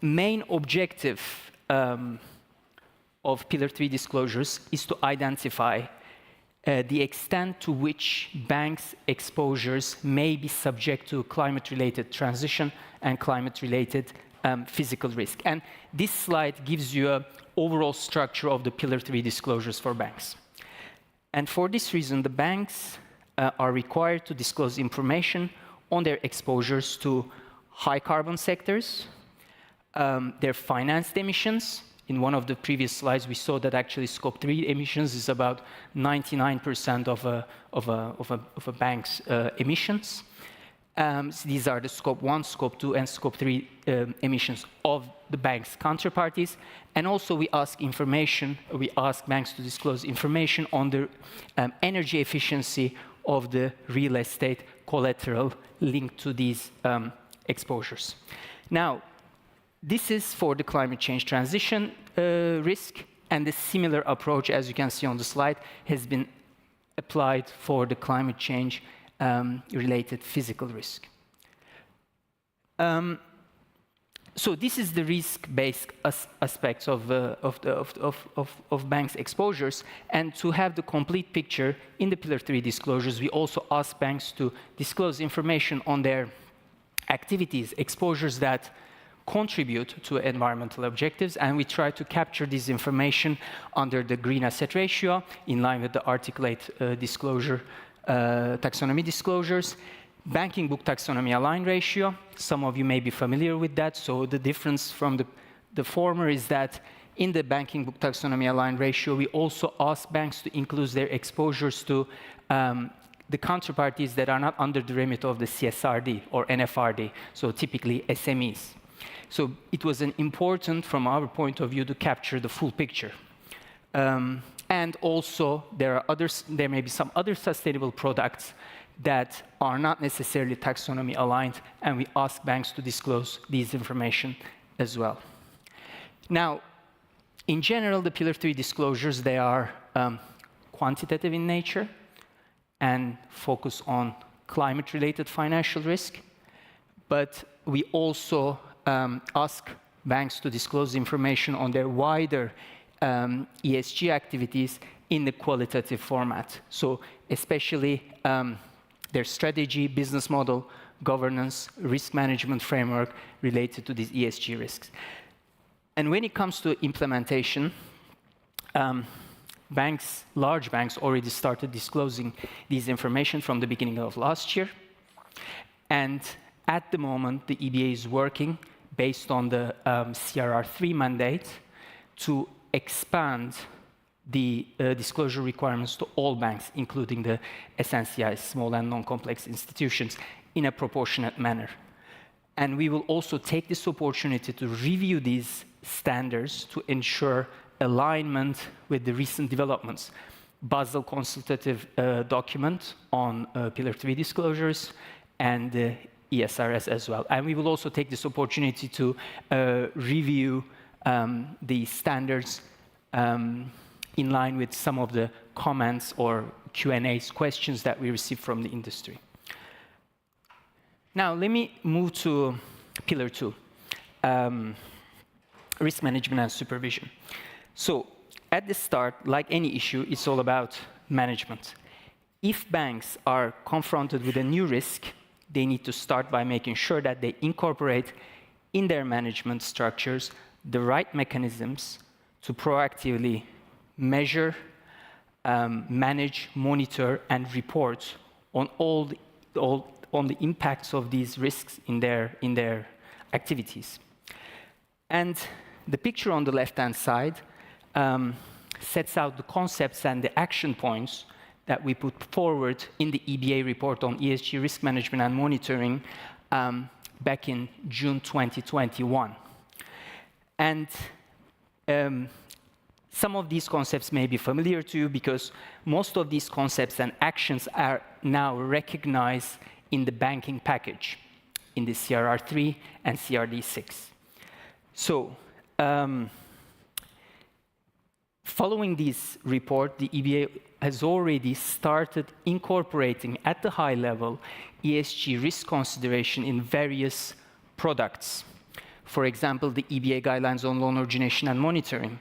main objective of Pillar 3 disclosures is to identify the extent to which banks' exposures may be subject to climate-related transition and climate-related physical risk. And this slide gives you an overall structure of the Pillar 3 disclosures for banks. And for this reason, the banks are required to disclose information on their exposures to high-carbon sectors, their financed emissions. In one of the previous slides, we saw that actually Scope 3 emissions is about 99% of a bank's emissions. These are the Scope 1, Scope 2, and Scope 3 emissions of the bank's counterparties. And also we ask banks to disclose information on the energy efficiency of the real estate collateral linked to these exposures. Now, this is for the climate change transition risk, and a similar approach, as you can see on the slide, has been applied for the climate change related physical risk. So this is the risk-based aspects of banks' exposures, and to have the complete picture in the Pillar 3 disclosures, we also ask banks to disclose information on their activities, exposures that contribute to environmental objectives, and we try to capture this information under the green asset ratio in line with the articulate disclosure, taxonomy disclosures. Banking book taxonomy aligned ratio, some of you may be familiar with that. So the difference from the former is that in the banking book taxonomy aligned ratio, we also ask banks to include their exposures to the counterparties that are not under the remit of the CSRD or NFRD, so typically SMEs. So it was important from our point of view to capture the full picture. And also there may be some other sustainable products that are not necessarily taxonomy aligned, and we ask banks to disclose these information as well. Now, in general, the Pillar 3 disclosures, they are quantitative in nature and focus on climate-related financial risk, but we also ask banks to disclose information on their wider ESG activities in the qualitative format. So especially their strategy, business model, governance, risk management framework related to these ESG risks. And when it comes to implementation, large banks already started disclosing this information from the beginning of last year. And at the moment, the EBA is working based on the CRR3 mandate to expand the disclosure requirements to all banks, including the SNCI, small and non-complex institutions, in a proportionate manner. And we will also take this opportunity to review these standards to ensure alignment with the recent developments. Basel consultative document on Pillar 3 disclosures and ESRS as well. And we will also take this opportunity to review the standards in line with some of the comments or Q&As, questions that we received from the industry. Now, let me move to Pillar 2, risk management and supervision. So, at the start, like any issue, it's all about management. If banks are confronted with a new risk, they need to start by making sure that they incorporate in their management structures the right mechanisms to proactively measure, manage, monitor, and report on on the impacts of these risks in their activities. And the picture on the left-hand side sets out the concepts and the action points that we put forward in the EBA report on ESG risk management and monitoring back in June 2021. And some of these concepts may be familiar to you because most of these concepts and actions are now recognized in the banking package, in the CRR3 and CRD6. So, following this report, the EBA has already started incorporating at the high level ESG risk consideration in various products. For example, the EBA guidelines on loan origination and monitoring,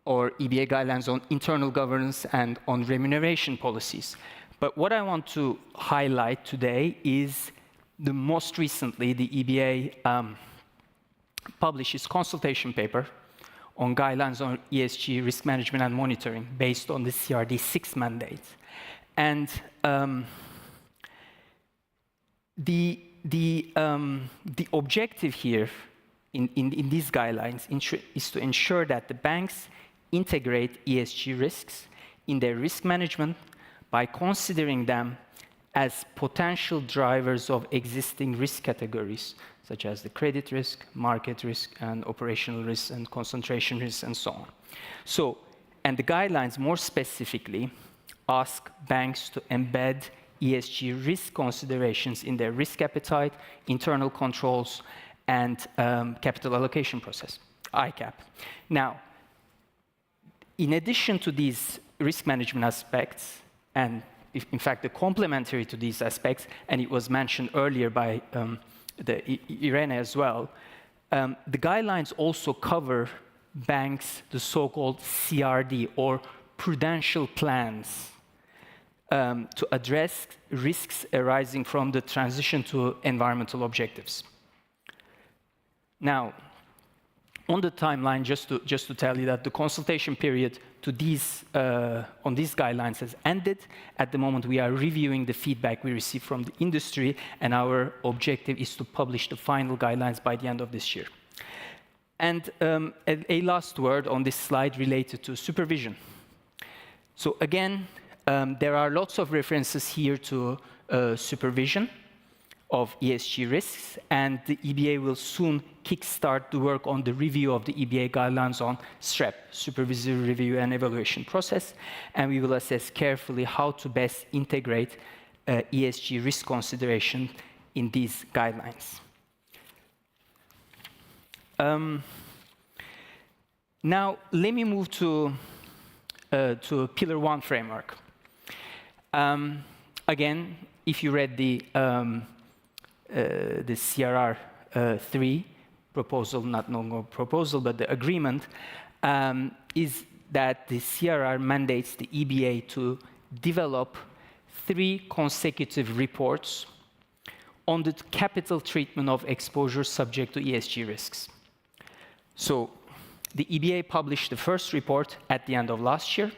or EBA guidelines on internal governance and on remuneration policies. But what I want to highlight today is the most recently, the EBA published its consultation paper on guidelines on ESG risk management and monitoring based on the CRD6 mandate. And the objective here in these guidelines is to ensure that the banks integrate ESG risks in their risk management by considering them as potential drivers of existing risk categories, such as the credit risk, market risk, and operational risk, and concentration risk, and so on. So, and the guidelines more specifically ask banks to embed ESG risk considerations in their risk appetite, internal controls, and capital allocation process, ICAP. Now, in addition to these risk management aspects, and in fact, the complementary to these aspects, and it was mentioned earlier by Irene as well, the guidelines also cover banks, the so-called CRD, or prudential plans, to address risks arising from the transition to environmental objectives. Now, on the timeline, just to tell you that the consultation period to these on these guidelines has ended. At the moment, we are reviewing the feedback we received from the industry, and our objective is to publish the final guidelines by the end of this year. And a last word on this slide related to supervision. So again, there are lots of references here to supervision of ESG risks, and the EBA will soon kickstart the work on the review of the EBA guidelines on SREP, Supervisory Review and Evaluation Process, and we will assess carefully how to best integrate ESG risk consideration in these guidelines. Now, let me move to Pillar 1 framework. Again, if you read the CRR3 proposal, not no proposal, but the agreement, is that the CRR mandates the EBA to develop 3 consecutive reports on the capital treatment of exposures subject to ESG risks. So the EBA published the first report at the end of last year.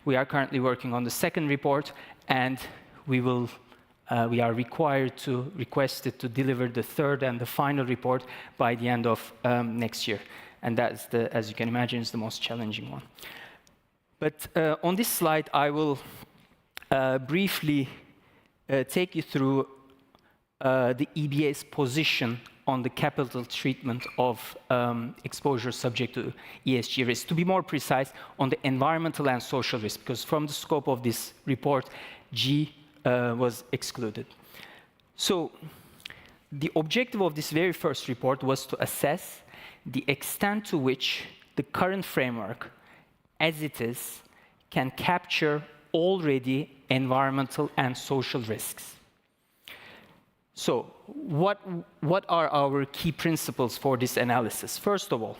We are currently working on the second report, and we are requested to deliver the third and the final report by the end of next year. And that's, as you can imagine, is the most challenging one. But on this slide, I will briefly take you through the EBA's position on the capital treatment of exposure subject to ESG risk. To be more precise, on the environmental and social risk, because from the scope of this report, G was excluded. So the objective of this very first report was to assess the extent to which the current framework, as it is, can capture already environmental and social risks. So what are our key principles for this analysis? First of all,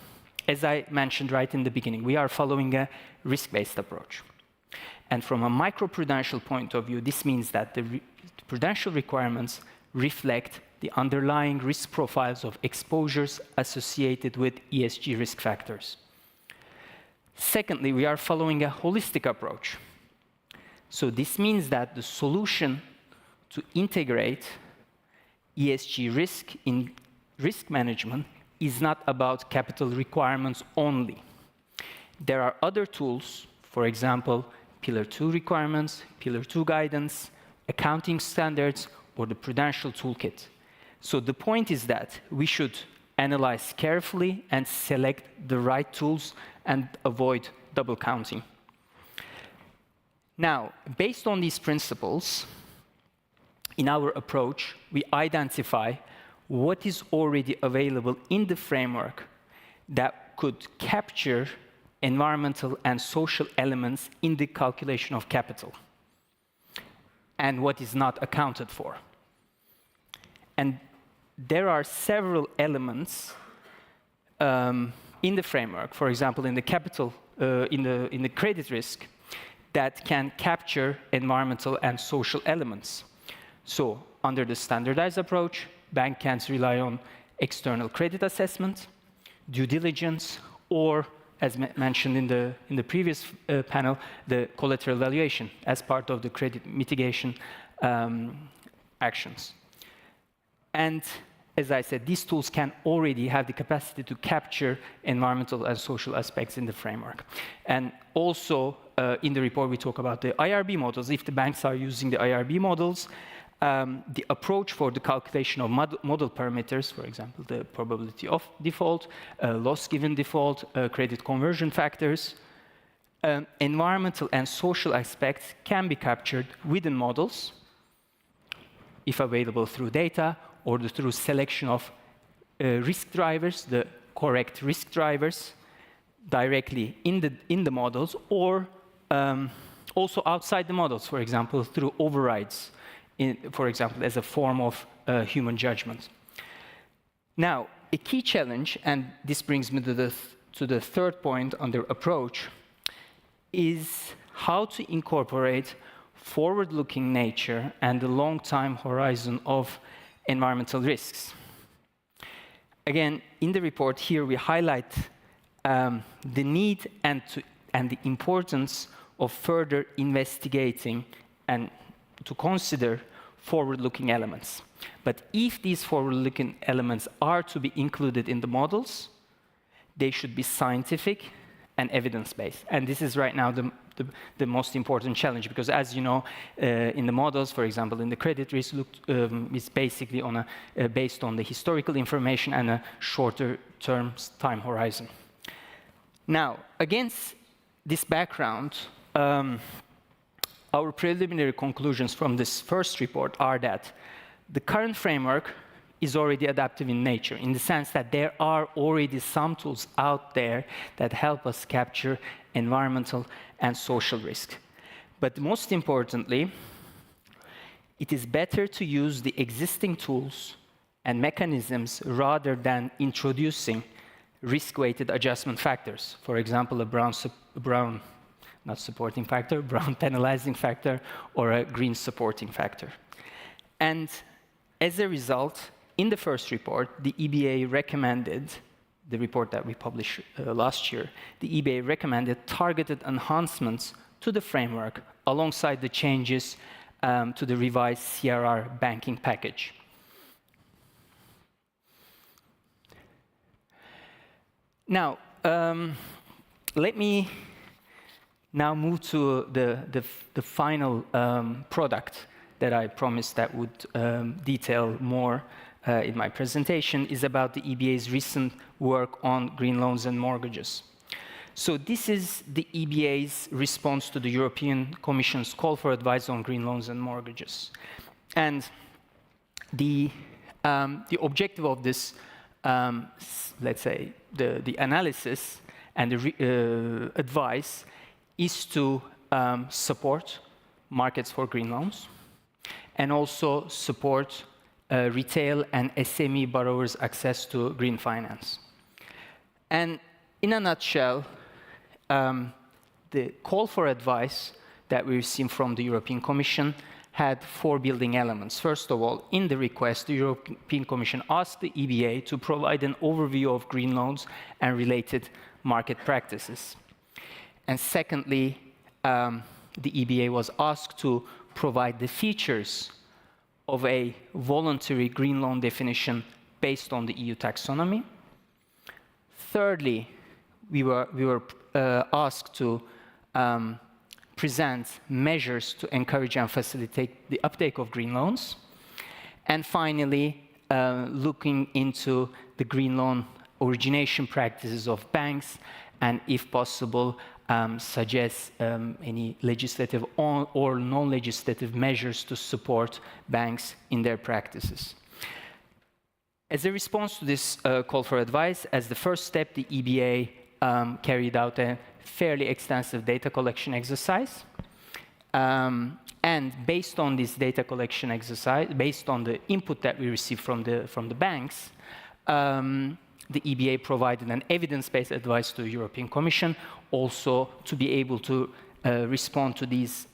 as I mentioned right in the beginning, we are following a risk-based approach. And from a microprudential point of view, this means that the prudential requirements reflect the underlying risk profiles of exposures associated with ESG risk factors. Secondly, we are following a holistic approach. So this means that the solution to integrate ESG risk in risk management is not about capital requirements only. There are other tools, for example, Pillar 2 requirements, Pillar 2 guidance, accounting standards, or the prudential toolkit. So the point is that we should analyze carefully and select the right tools and avoid double counting. Now, based on these principles, in our approach, we identify what is already available in the framework that could capture environmental and social elements in the calculation of capital, and what is not accounted for. And there are several elements in the framework, for example, in the capital, in the credit risk, that can capture environmental and social elements. So, under the standardized approach, banks can rely on external credit assessment, due diligence, or, as mentioned in the previous panel, the collateral valuation as part of the credit mitigation actions. And as I said, these tools can already have the capacity to capture environmental and social aspects in the framework. And also, in the report, we talk about the IRB models. If the banks are using the IRB models, the approach for the calculation of model parameters, for example, the probability of default, loss given default, credit conversion factors, environmental and social aspects can be captured within models, if available through data, or through selection of risk drivers, the correct risk drivers, directly in the models, or also outside the models, for example, through overrides, for example, as a form of human judgment. Now, a key challenge, and this brings me to the third point under approach, is how to incorporate forward-looking nature and the long time horizon of environmental risks. Again, in the report here, we highlight the need and the importance of further investigating and to consider forward-looking elements. But if these forward-looking elements are to be included in the models, they should be scientific and evidence-based. And this is right now the most important challenge, because as you know, in the models, for example, in the credit risk, is basically based on the historical information and a shorter term time horizon. Now, against this background, our preliminary conclusions from this first report are that the current framework is already adaptive in nature, in the sense that there are already some tools out there that help us capture environmental and social risk. But most importantly, it is better to use the existing tools and mechanisms rather than introducing risk-weighted adjustment factors. For example, a brown not supporting factor, brown penalizing factor, or a green supporting factor. And as a result, in the first report, the EBA recommended, the report that we published last year, the EBA recommended targeted enhancements to the framework alongside the changes to the revised CRR banking package. Now, let me now move to the final product that I promised that would detail more in my presentation, is about the EBA's recent work on green loans and mortgages. So this is the EBA's response to the European Commission's call for advice on green loans and mortgages. And the objective of this, let's say, the analysis and the advice is to support markets for green loans and also support retail and SME borrowers' access to green finance. And in a nutshell, the call for advice that we received from the European Commission had 4 building elements. First of all, in the request, the European Commission asked the EBA to provide an overview of green loans and related market practices. And secondly, the EBA was asked to provide the features of a voluntary green loan definition based on the EU taxonomy. Thirdly, we were asked to present measures to encourage and facilitate the uptake of green loans. And finally, looking into the green loan origination practices of banks, and if possible, suggest any legislative or non-legislative measures to support banks in their practices. As a response to this call for advice, as the first step, the EBA carried out a fairly extensive data collection exercise. And based on this data collection exercise, based on the input that we received from the banks, the EBA provided an evidence-based advice to the European Commission, also to be able to respond to these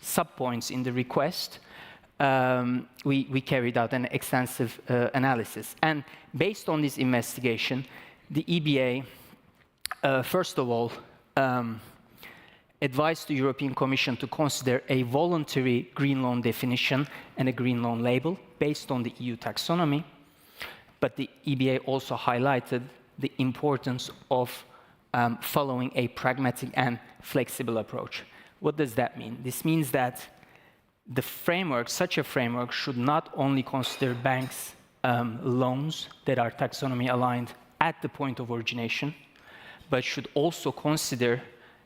sub-points in the request. We carried out an extensive analysis. And based on this investigation, the EBA, first of all, advised the European Commission to consider a voluntary green loan definition and a green loan label based on the EU taxonomy. But the EBA also highlighted the importance of following a pragmatic and flexible approach. What does that mean? This means that the framework, such a framework, should not only consider banks' loans that are taxonomy aligned at the point of origination, but should also consider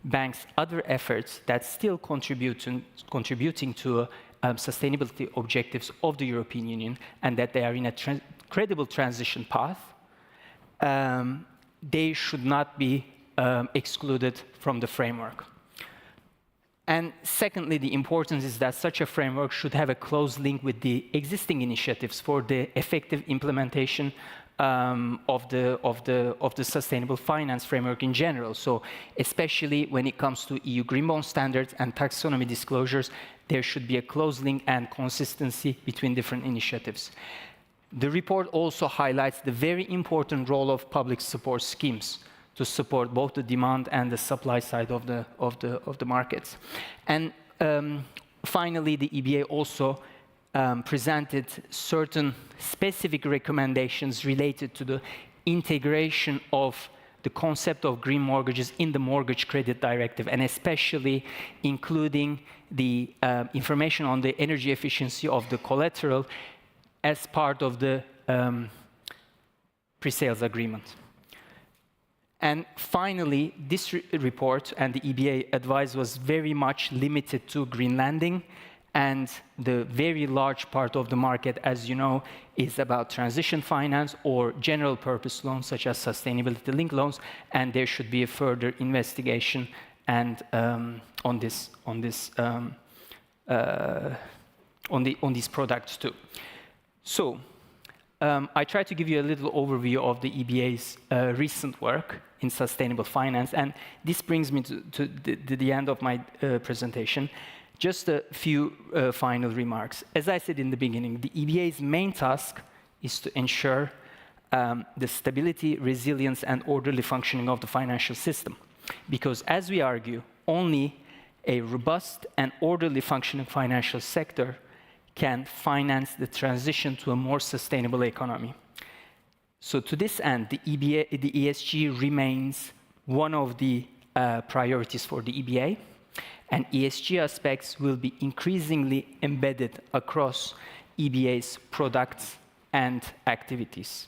banks' other efforts that still contributing to sustainability objectives of the European Union, and that they are in a credible transition path. They should not be excluded from the framework. And secondly, the importance is that such a framework should have a close link with the existing initiatives for the effective implementation of the sustainable finance framework in general. So especially when it comes to EU green bond standards and taxonomy disclosures, there should be a close link and consistency between different initiatives. The report also highlights the very important role of public support schemes to support both the demand and the supply side of the markets. And finally, the EBA also presented certain specific recommendations related to the integration of the concept of green mortgages in the Mortgage Credit Directive, and especially including the information on the energy efficiency of the collateral as part of the pre-sales agreement. And finally, this report and the EBA advice was very much limited to green lending, and the very large part of the market, as you know, is about transition finance or general purpose loans such as sustainability-linked loans, and there should be a further investigation and on these products too. So, I try to give you a little overview of the EBA's recent work in sustainable finance, and this brings me to the end of my presentation. Just a few final remarks. As I said in the beginning, the EBA's main task is to ensure the stability, resilience, and orderly functioning of the financial system. Because as we argue, only a robust and orderly functioning financial sector can finance the transition to a more sustainable economy. So to this end, the ESG remains one of the priorities for the EBA, and ESG aspects will be increasingly embedded across EBA's products and activities.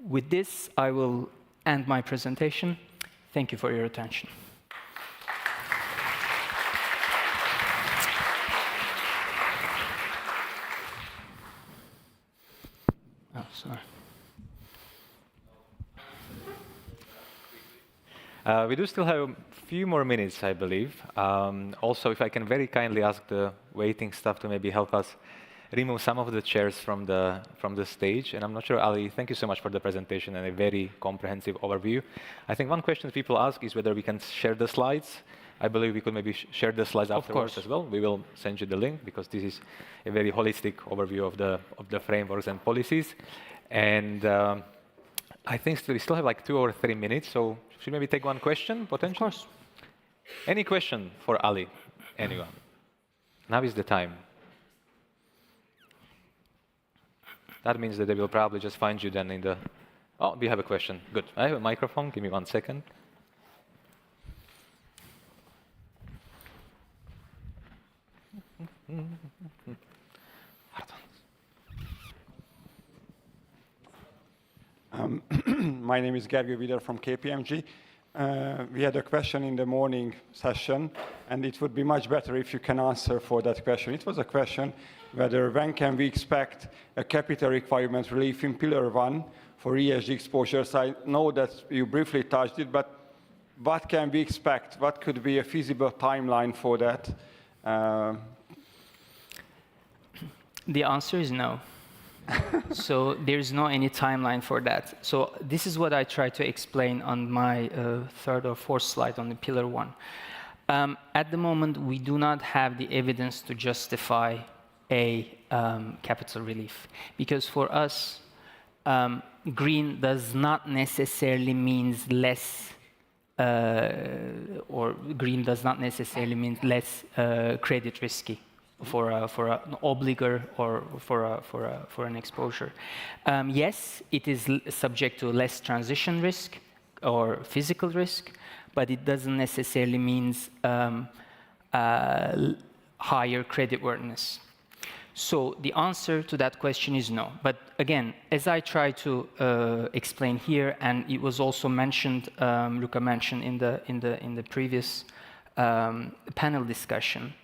With this, I will end my presentation. Thank you for your attention. Oh, sorry. We do still have a few more minutes, I believe. Also, if I can very kindly ask the waiting staff to maybe help us remove some of the chairs from the stage. And I'm not sure, Ali, thank you so much for the presentation and a very comprehensive overview. I think one question people ask is whether we can share the slides. I believe we could maybe share the slides afterwards as well. We will send you the link because this is a very holistic overview of the frameworks and policies. And I think we still have like 2 or 3 minutes, so should we maybe take one question, potentially? Of course. Any question for Ali? Anyone? Now is the time. That means that they will probably just find you then in the... Oh, we have a question. Good. I have a microphone. Give me 1 second. My name is Gergő Vider from KPMG. We had a question in the morning session, and it would be much better if you can answer for that question. It was a question whether when can we expect a capital requirement relief in Pillar 1 for ESG exposures. I know that you briefly touched it, but what can we expect? What could be a feasible timeline for that? The answer is no. So there's no any timeline for that. So this is what I try to explain on my 3rd or 4th slide on the Pillar 1. At the moment, we do not have the evidence to justify a capital relief. Because for us, green does not necessarily mean less, or green does not necessarily mean less credit risky for an obligor or for an exposure. Yes, it is subject to less transition risk or physical risk, but it doesn't necessarily mean higher creditworthiness. So the answer to that question is no. But again, as I try to explain here, and it was also mentioned, Luca mentioned in the previous panel discussion,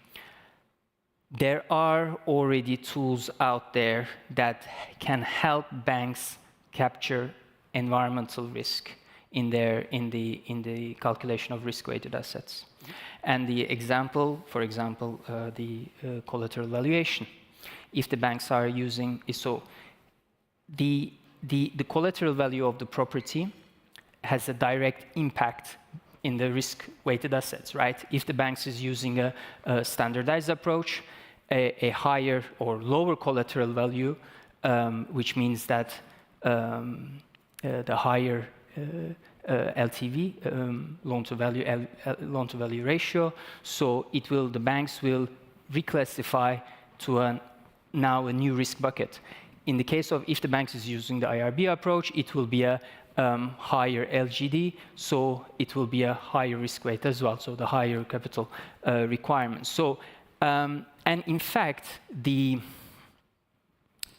there are already tools out there that can help banks capture environmental risk in the calculation of risk-weighted assets. And the example, for example, the collateral valuation. If the banks are using, so the collateral value of the property has a direct impact in the risk-weighted assets, right? If the banks is using a standardized approach, a higher or lower collateral value, which means that the higher LTV, loan-to-value ratio, so the banks will reclassify to now a new risk bucket. In the case of if the banks is using the IRB approach, it will be a higher LGD, so it will be a higher risk weight as well, so the higher capital requirements. So, and in fact, the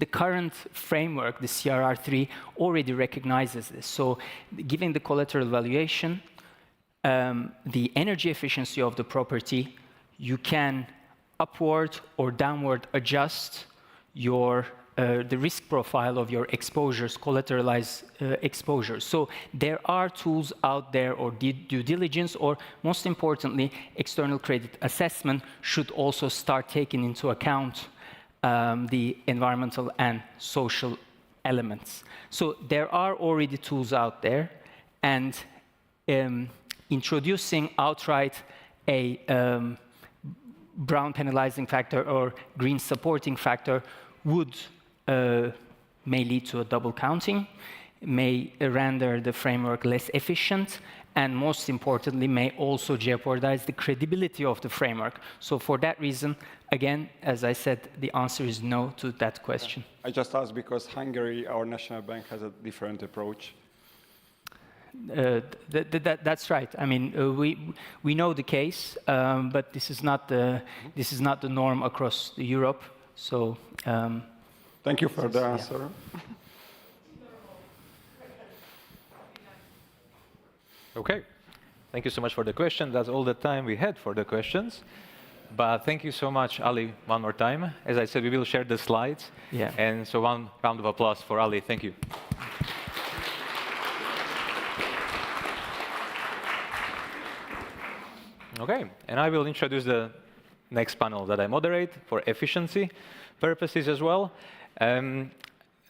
current framework, the CRR3, already recognizes this. So given the collateral valuation, the energy efficiency of the property, you can upward or downward adjust the risk profile of your exposures, collateralized exposures. So there are tools out there, or due diligence, or most importantly, external credit assessment should also start taking into account the environmental and social elements. So there are already tools out there, and introducing outright a brown penalizing factor or green supporting factor would may lead to a double counting, may render the framework less efficient, and most importantly, may also jeopardize the credibility of the framework. So for that reason, again, as I said, the answer is no to that question. I just asked because Hungary, our national bank, has a different approach. That's right. I mean, we know the case, but this is not the norm across Europe. So thank you for the answer. Yeah. Okay. Thank you so much for the question. That's all the time we had for the questions. But thank you so much, Ali, one more time. As I said, we will share the slides. Yeah. And so one round of applause for Ali. Thank you. Okay, and I will introduce the next panel that I moderate for efficiency purposes as well.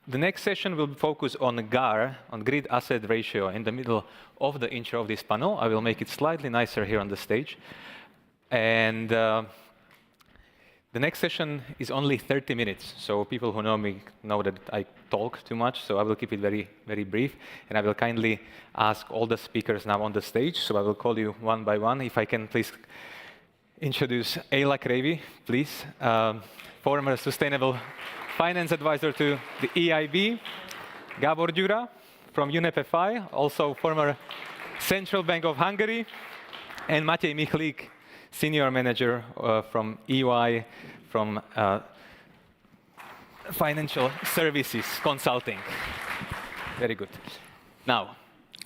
The next session will focus on GAR, on grid asset ratio, in the middle of the intro of this panel. I will make it slightly nicer here on the stage. And the next session is only 30 minutes. So people who know me know that I talk too much, so I will keep it very, very brief. And I will kindly ask all the speakers now on the stage. So I will call you one by one. If I can please introduce Ayla Kreivi, please, former Sustainable Finance Advisor to the EIB, Gábor Gyura from UNEP FI, also former Central Bank of Hungary, and Matej Michlik, Senior Manager from EY, from Financial Services Consulting. Very good. Now,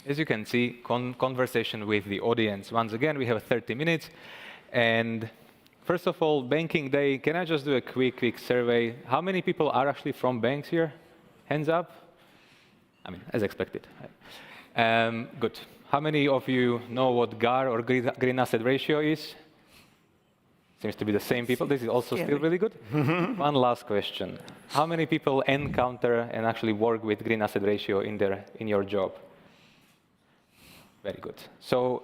as you can see, conversation with the audience. Once again, we have 30 minutes. And first of all, banking day, can I just do a quick survey? How many people are actually from banks here? Hands up? I mean, as expected. Good. How many of you know what GAR or green asset ratio is? Seems to be the same people. This is also still really good. One last question. How many people encounter and actually work with green asset ratio in your job? Very good. So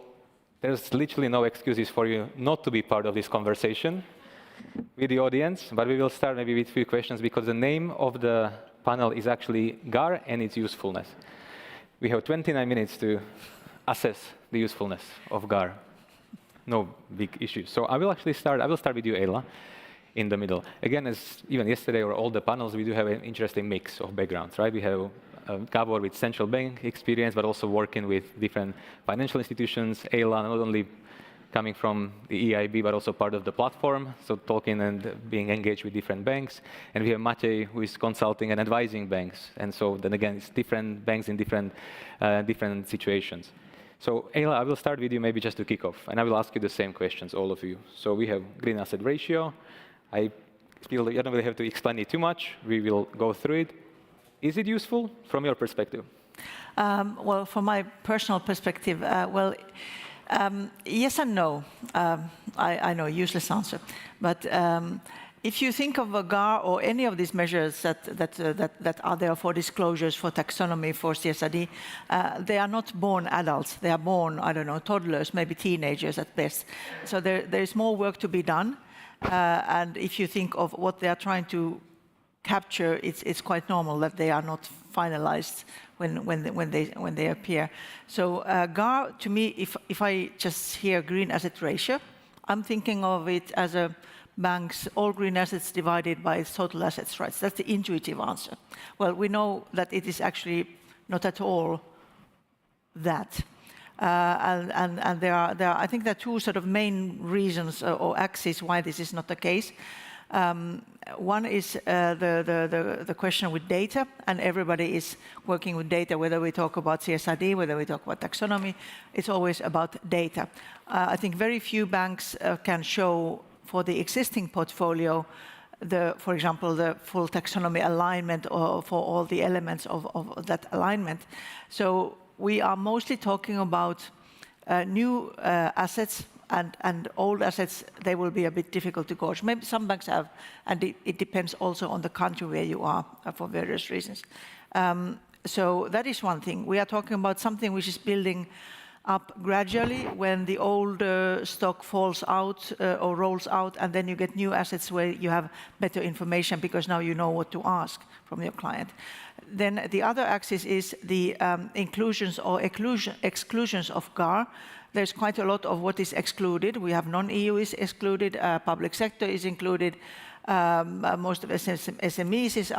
there's literally no excuses for you not to be part of this conversation with the audience, but we will start maybe with a few questions because the name of the panel is actually GAR and its usefulness. We have 29 minutes to assess the usefulness of GAR. No big issues. So I will start with you, Ayla, in the middle. Again, as even yesterday or all the panels, we do have an interesting mix of backgrounds, right? We have Gábor with central bank experience, but also working with different financial institutions. Ayla, not only coming from the EIB, but also part of the platform, so talking and being engaged with different banks. And we have Matej, who is consulting and advising banks. And so then again, it's different banks in different situations. So Ayla, I will start with you maybe just to kick off, and I will ask you the same questions, all of you. So we have green asset ratio. I feel I don't really have to explain it too much. We will go through it. Is it useful from your perspective? Well, from my personal perspective, yes and no. I know, useless answer. But if you think of a GAR or any of these measures that are there for disclosures, for taxonomy, for CSRD, they are not born adults. They are born, I don't know, toddlers, maybe teenagers at best. So there is more work to be done. And if you think of what they are trying to capture, it's quite normal that they are not finalized when they appear. So GAR, to me, if I just hear green asset ratio, I'm thinking of it as a bank's all green assets divided by its total assets, right? That's the intuitive answer. Well, we know that it is actually not at all that. And there are, I think there are two sort of main reasons or axes why this is not the case. One is the question with data, and everybody is working with data, whether we talk about CSRD, whether we talk about taxonomy, it's always about data. I think very few banks can show for the existing portfolio, for example, the full taxonomy alignment or for all the elements of that alignment. So we are mostly talking about new assets, and old assets, they will be a bit difficult to gauge. Maybe some banks have, and it depends also on the country where you are for various reasons. So that is one thing. We are talking about something which is building up gradually when the old stock falls out or rolls out, and then you get new assets where you have better information because now you know what to ask from your client. Then the other axis is the inclusions or exclusions of GAR. There's quite a lot of what is excluded. We have non-EU is excluded, public sector is included, most of SMEs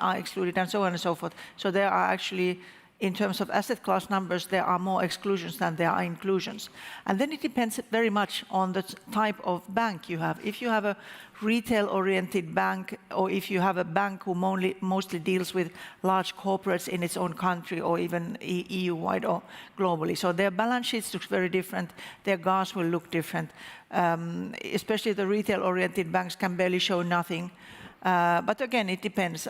are excluded, and so on and so forth. So there are actually, in terms of asset class numbers, there are more exclusions than there are inclusions. And then it depends very much on the type of bank you have. If you have a retail-oriented bank, or if you have a bank who mostly deals with large corporates in its own country, or even EU-wide or globally. So their balance sheets look very different, their GARs will look different. Especially the retail-oriented banks can barely show nothing. But again, it depends.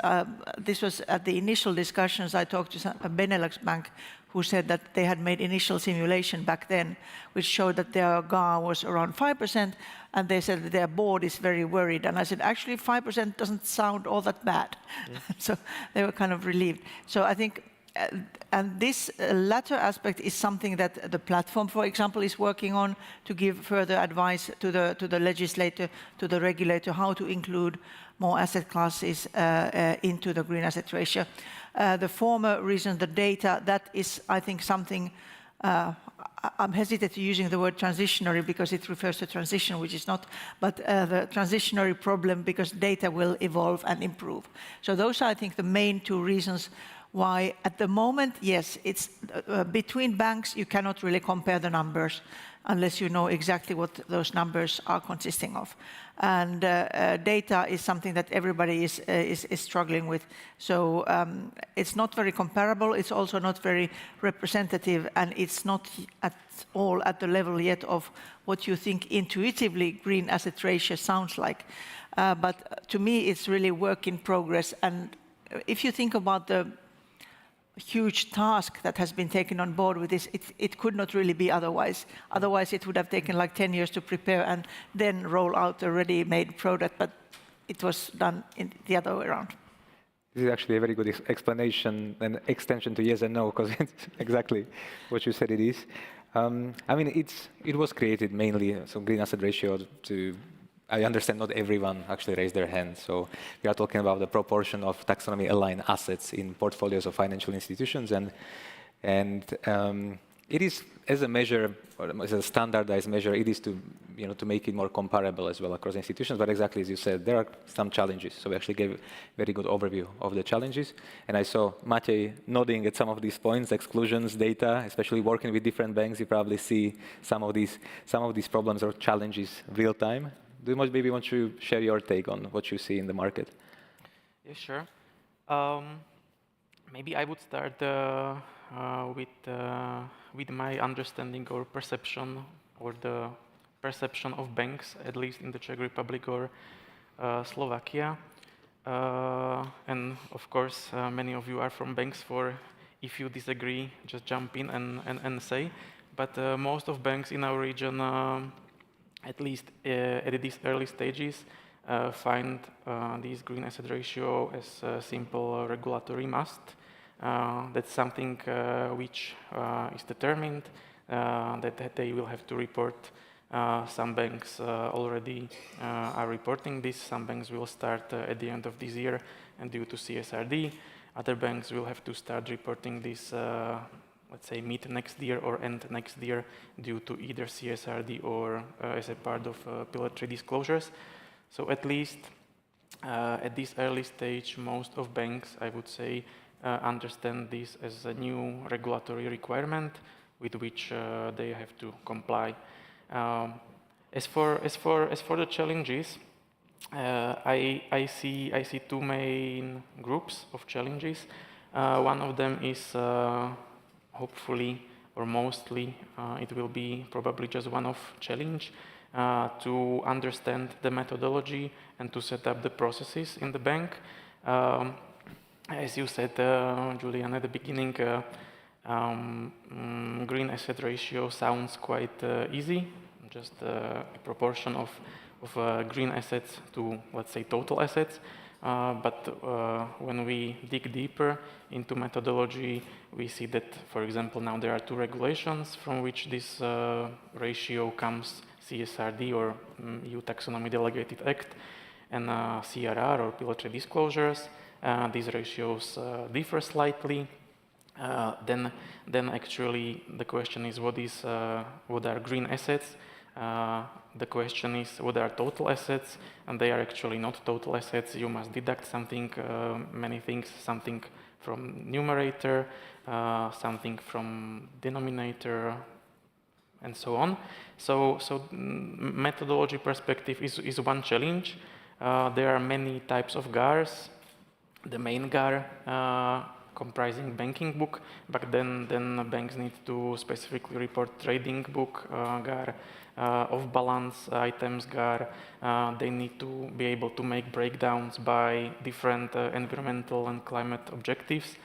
This was at the initial discussions. I talked to a Benelux bank who said that they had made initial simulation back then, which showed that their GAR was around 5%, and they said that their board is very worried. And I said, actually, 5% doesn't sound all that bad. So they were kind of relieved. So I think, and this latter aspect is something that the platform, for example, is working on to give further advice to the legislator, to the regulator, how to include more asset classes into the green asset ratio. The former reason, the data, that is, I think, something, I'm hesitant to using the word transitionary because it refers to transition, which is not, but the transitionary problem because data will evolve and improve. So those are, I think, the main two reasons why at the moment, yes, it's between banks, you cannot really compare the numbers unless you know exactly what those numbers are consisting of. And data is something that everybody is struggling with. So it's not very comparable, it's also not very representative, and it's not at all at the level yet of what you think intuitively green asset ratio sounds like. But to me, it's really work in progress. And if you think about the huge task that has been taken on board with this, it could not really be otherwise. Otherwise, it would have taken like 10 years to prepare and then roll out a ready-made product, but it was done in the other way around. This is actually a very good explanation and extension to yes and no, because it's exactly what you said it is. I mean, it was created mainly, so green asset ratio to, I understand not everyone actually raised their hand. So we are talking about the proportion of taxonomy-aligned assets in portfolios of financial institutions, and it is as a measure, or as a standardized measure, it is to to make it more comparable as well across institutions. But exactly as you said, there are some challenges. So we actually gave a very good overview of the challenges, and I saw Maciej nodding at some of these points, exclusions, data, especially working with different banks. You probably see some of these problems or challenges real time. Do you maybe want to share your take on what you see in the market? Yeah, sure. Maybe I would start with my understanding or perception, or the perception of banks, at least in the Czech Republic or Slovakia. And of course, many of you are from banks. If you disagree, just jump in and say. But most of banks in our region, at least at these early stages, find this green asset ratio as a simple regulatory must. That's something which is determined, that they will have to report. Some banks already are reporting this. Some banks will start at the end of this year, and due to CSRD. Other banks will have to start reporting this let's say mid next year or end next year, due to either CSRD or as a part of Pillar 3 disclosures. So at least at this early stage, most of banks, I would say, understand this as a new regulatory requirement with which they have to comply. As for the challenges, I see two main groups of challenges. One of them is hopefully, or mostly, it will be probably just one-off challenge to understand the methodology and to set up the processes in the bank. As you said, Julian, at the beginning, green asset ratio sounds quite easy, just a proportion of green assets to, let's say, total assets. but when we dig deeper into methodology, we see that, for example, now there are 2 regulations from which this ratio comes, CSRD or EU Taxonomy Delegated Act, and CRR or Pillar 3 disclosures. These ratios differ slightly. Then actually the question is what are green assets? The question is what are total assets, and they are actually not total assets. You must deduct something, many things, something from numerator, something from denominator, and so on. So methodology perspective is one challenge. There are many types of GARs. The main GAR comprising banking book, but then banks need to specifically report trading book GAR, off-balance items GAR. They need to be able to make breakdowns by different environmental and climate objectives.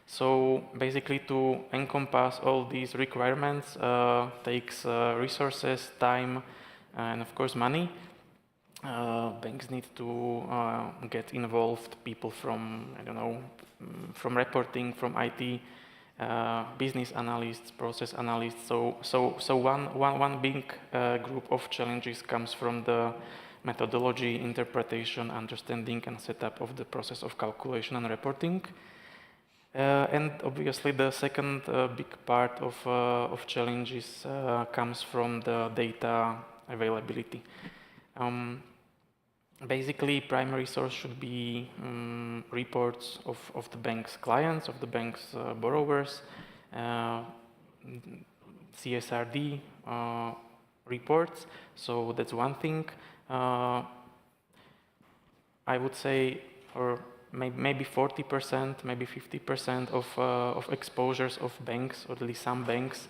So basically to encompass all these requirements takes resources, time, and of course money. Banks need to get involved, people from, I don't know, from reporting, from IT, business analysts, process analysts. So one big group of challenges comes from the methodology, interpretation, understanding, and setup of the process of calculation and reporting. And obviously the second big part of challenges comes from the data availability. Basically, primary source should be reports of the bank's clients, of the bank's borrowers, CSRD reports. So that's one thing. I would say, or maybe 40%, maybe 50% of exposures of banks, or at least some banks,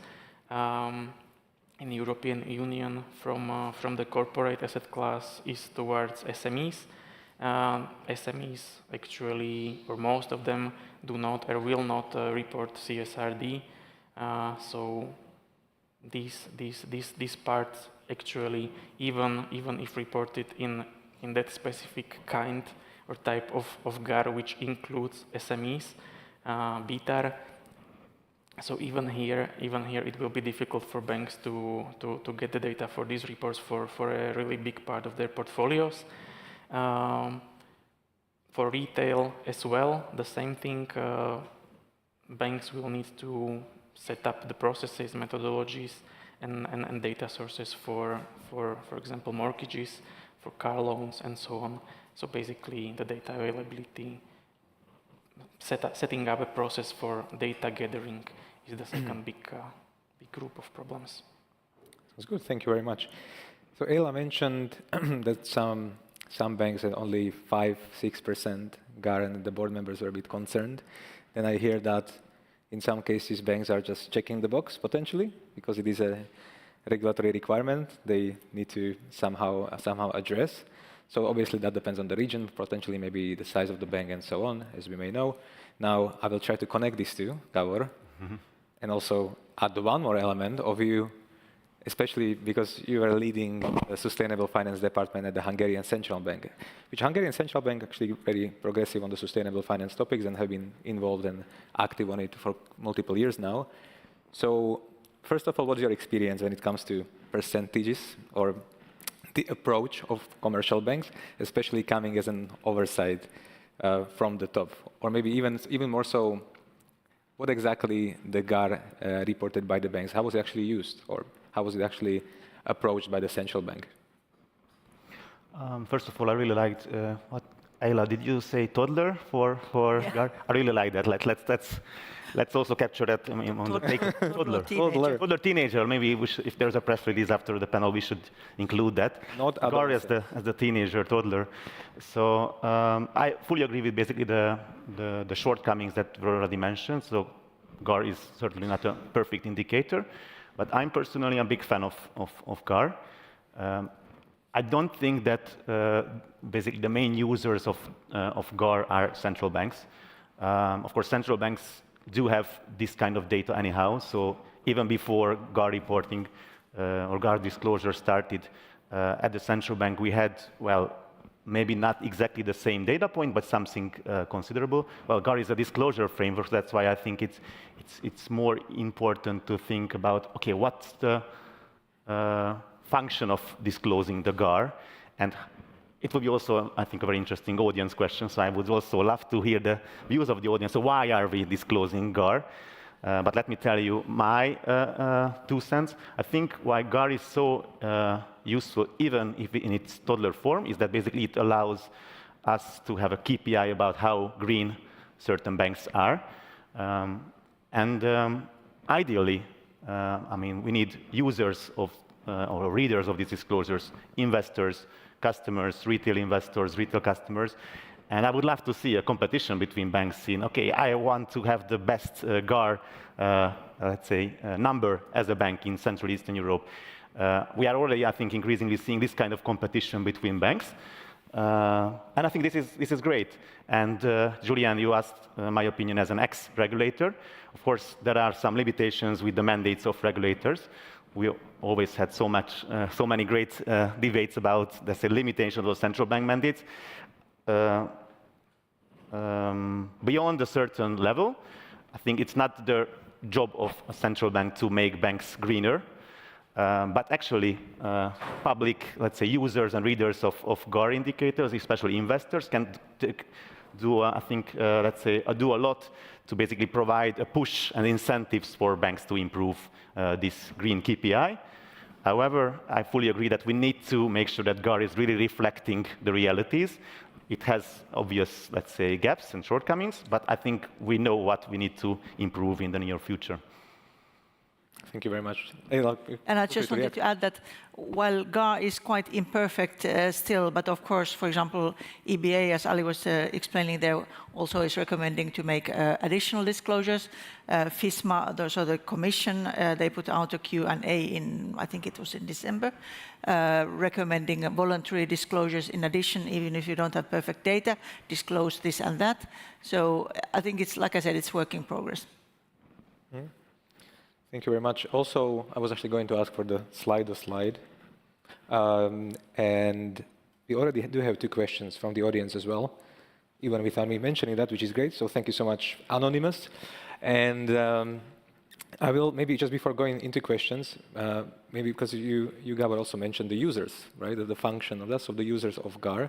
in European Union from the corporate asset class is towards SMEs. SMEs actually, or most of them, do not or will not report CSRD. So these parts actually, even if reported in that specific kind or type of GAR which includes SMEs, BITAR. So even here it will be difficult for banks to get the data for these reports for a really big part of their portfolios. For retail as well, the same thing. Banks will need to set up the processes, methodologies, and data sources for example, mortgages, for car loans, and so on. So basically, the data availability, setting up a process for data gathering is the second big group of problems. Sounds good. Thank you very much. So Ayla mentioned that some banks had only 5-6% GAR, and the board members were a bit concerned. Then I hear that in some cases banks are just checking the box potentially because it is a regulatory requirement they need to somehow address. So obviously that depends on the region, potentially maybe the size of the bank and so on, as we may know. Now I will try to connect these two, Gabor, and also add one more element of you, especially because you are leading the Sustainable Finance Department at the Hungarian Central Bank, which Hungarian Central Bank actually very progressive on the sustainable finance topics and have been involved and active on it for multiple years now. So first of all, what's your experience when it comes to percentages or the approach of commercial banks, especially coming as an oversight from the top? Or maybe even more so, what exactly the GAR reported by the banks, how was it actually used? Or how was it actually approached by the central bank? First of all, I really liked what Ayla, did you say toddler for GAR? I really like that. Let's also capture that on the paper. Toddler teenager. Maybe if there's a press release after the panel, we should include that. Not GAR as the teenager, toddler. So I fully agree with basically the shortcomings that were already mentioned. So GAR is certainly not a perfect indicator, but I'm personally a big fan of GAR. I don't think that basically the main users of GAR are central banks. Of course, central banks do have this kind of data anyhow. So even before GAR reporting or GAR disclosure started at the central bank, we had, well, maybe not exactly the same data point, but something considerable. Well, GAR is a disclosure framework. That's why I think it's more important to think about, okay, what's the function of disclosing the GAR? And it will be also, I think, a very interesting audience question. So I would also love to hear the views of the audience. So why are we disclosing GAR? But let me tell you my 2 cents. I think why GAR is so useful, even if in its toddler form, is that basically it allows us to have a KPI about how green certain banks are. Ideally, I mean, we need users of or readers of these disclosures, investors, customers, retail investors, retail customers. And I would love to see a competition between banks in, okay, I want to have the best GAR, let's say, number as a bank in Central Eastern Europe. We are already, I think, increasingly seeing this kind of competition between banks. And I think this is great. And Julian, you asked my opinion as an ex-regulator. Of course, there are some limitations with the mandates of regulators. We always had so many great debates about, let's say, limitations of central bank mandates. Beyond a certain level, I think it's not the job of a central bank to make banks greener, but actually public, let's say, users and readers of GAR indicators, especially investors, can do, I think, let's say, do a lot to basically provide a push and incentives for banks to improve this green KPI. However, I fully agree that we need to make sure that GAR is really reflecting the realities. It has obvious, let's say, gaps and shortcomings, but I think we know what we need to improve in the near future. Thank you very much. And I just wanted to add that while GAR is quite imperfect still, but of course, for example, EBA, as Ali was explaining there, also is recommending to make additional disclosures. FISMA, so the Commission, they put out a Q&A in, I think it was in December, recommending voluntary disclosures in addition, even if you don't have perfect data, disclose this and that. So I think it's, like I said, it's work in progress. Mm-hmm. Thank you very much. Also, I was actually going to ask for the slide. And we already do have 2 questions from the audience as well, even without me mentioning that, which is great. So thank you so much, Anonymous. And I will, maybe just before going into questions, maybe because you Gabor, also mentioned the users, right? The function of that, so the users of GAR.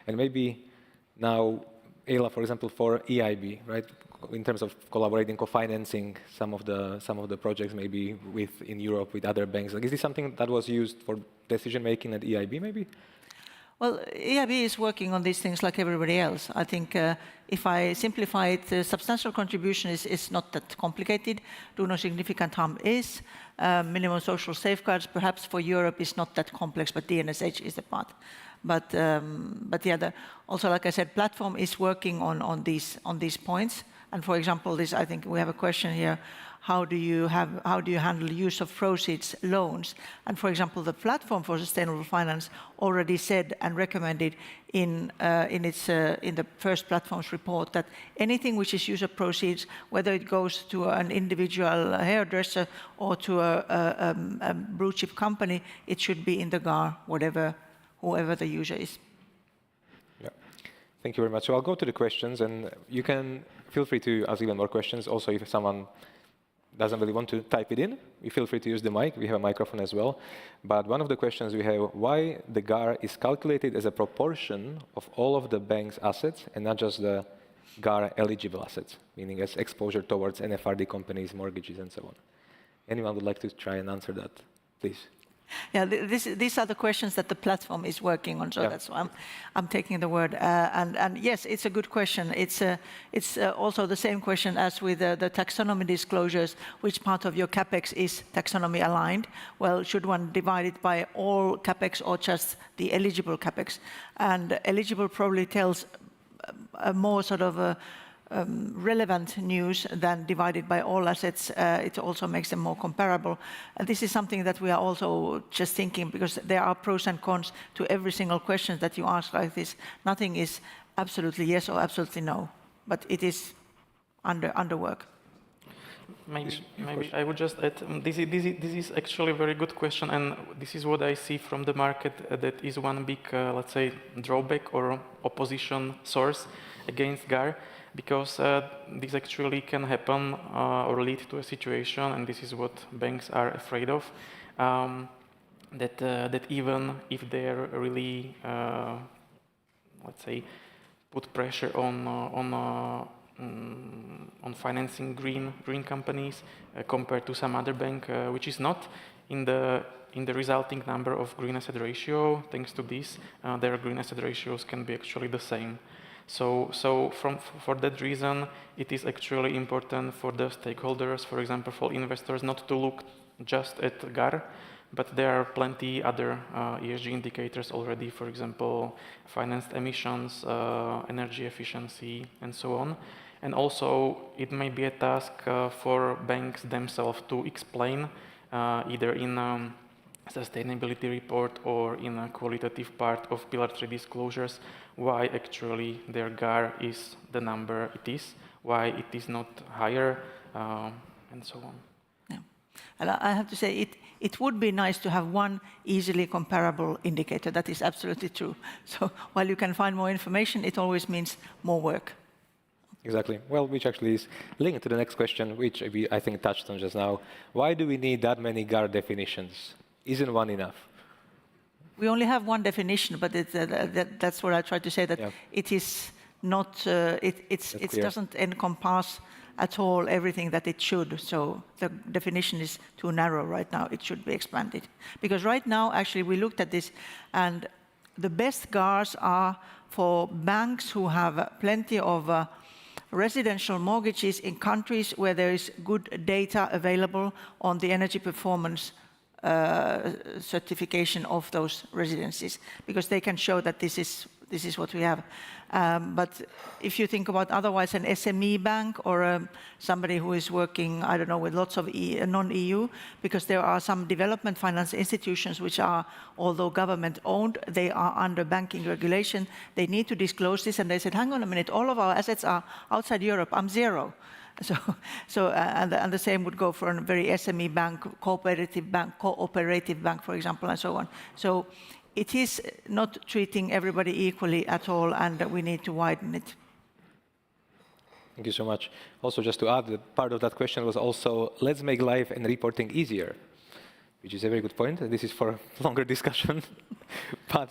And maybe now, Ela, for example, for EIB, right? In terms of collaborating, co-financing some of the projects, maybe in Europe with other banks. Like, is this something that was used for decision making at EIB, maybe? Well, EIB is working on these things like everybody else. I think if I simplify it, the substantial contribution is not that complicated. Do no significant harm is. Minimum social safeguards, perhaps for Europe, is not that complex, but DNSH is the part. But yeah, also, like I said, platform is working on these points. And for example, this, I think we have a question here. How do you handle use of proceeds loans? And for example, the platform for sustainable finance already said and recommended in the first platform's report that anything which is use of proceeds, whether it goes to an individual hairdresser or to a blue chip company, it should be in the GAR, whoever the user is. Yeah, thank you very much. So I'll go to the questions, and you can feel free to ask even more questions. Also, if someone doesn't really want to type it in, you feel free to use the mic. We have a microphone as well. But one of the questions we have, why the GAR is calculated as a proportion of all of the bank's assets and not just the GAR eligible assets, meaning as exposure towards NFRD companies, mortgages, and so on. Anyone would like to try and answer that, please? Yeah, these are the questions that the platform is working on, so yeah. That's why I'm taking the word. And yes, it's a good question. It's also the same question as with the taxonomy disclosures. Which part of your CapEx is taxonomy aligned? Well, should one divide it by all CapEx or just the eligible CapEx? And eligible probably tells a more sort of relevant news than divided by all assets. It also makes them more comparable. And this is something that we are also just thinking, because there are pros and cons to every single question that you ask like this. Nothing is absolutely yes or absolutely no, but it is under work. Maybe I would just add, this is actually a very good question, and this is what I see from the market, that is one big, let's say, drawback or opposition source against GAR, because this actually can happen or lead to a situation, and this is what banks are afraid of, that even if they are really, let's say, put pressure on financing green companies compared to some other bank, which is not in the resulting number of green asset ratio. Thanks to this, their green asset ratios can be actually the same. So for that reason, it is actually important for the stakeholders, for example, for investors, not to look just at GAR, but there are plenty other ESG indicators already, for example, financed emissions, energy efficiency, and so on. And also, it may be a task for banks themselves to explain, either in a sustainability report or in a qualitative part of Pillar 3 disclosures, why actually their GAR is the number it is, why it is not higher, and so on. Yeah. And I have to say, it would be nice to have one easily comparable indicator. That is absolutely true. So while you can find more information, it always means more work. Exactly. Well, which actually is linked to the next question, which we, I think, touched on just now. Why do we need that many GAR definitions? Isn't one enough? We only have one definition, but that's what I tried to say, that it is not, it doesn't encompass at all everything that it should. So the definition is too narrow right now. It should be expanded. Because right now, actually, we looked at this, and the best GARs are for banks who have plenty of residential mortgages in countries where there is good data available on the energy performance certification of those residences, because they can show that this is what we have. But if you think about otherwise an SME bank or somebody who is working, I don't know, with lots of non-EU, because there are some development finance institutions which are, although government-owned, they are under banking regulation. They need to disclose this, and they said, hang on a minute, all of our assets are outside Europe, I'm zero. And the same would go for a very SME bank, cooperative bank, for example, and so on. So it is not treating everybody equally at all, and we need to widen it. Thank you so much. Also, just to add, part of that question was also, let's make life and reporting easier, which is a very good point. This is for a longer discussion. But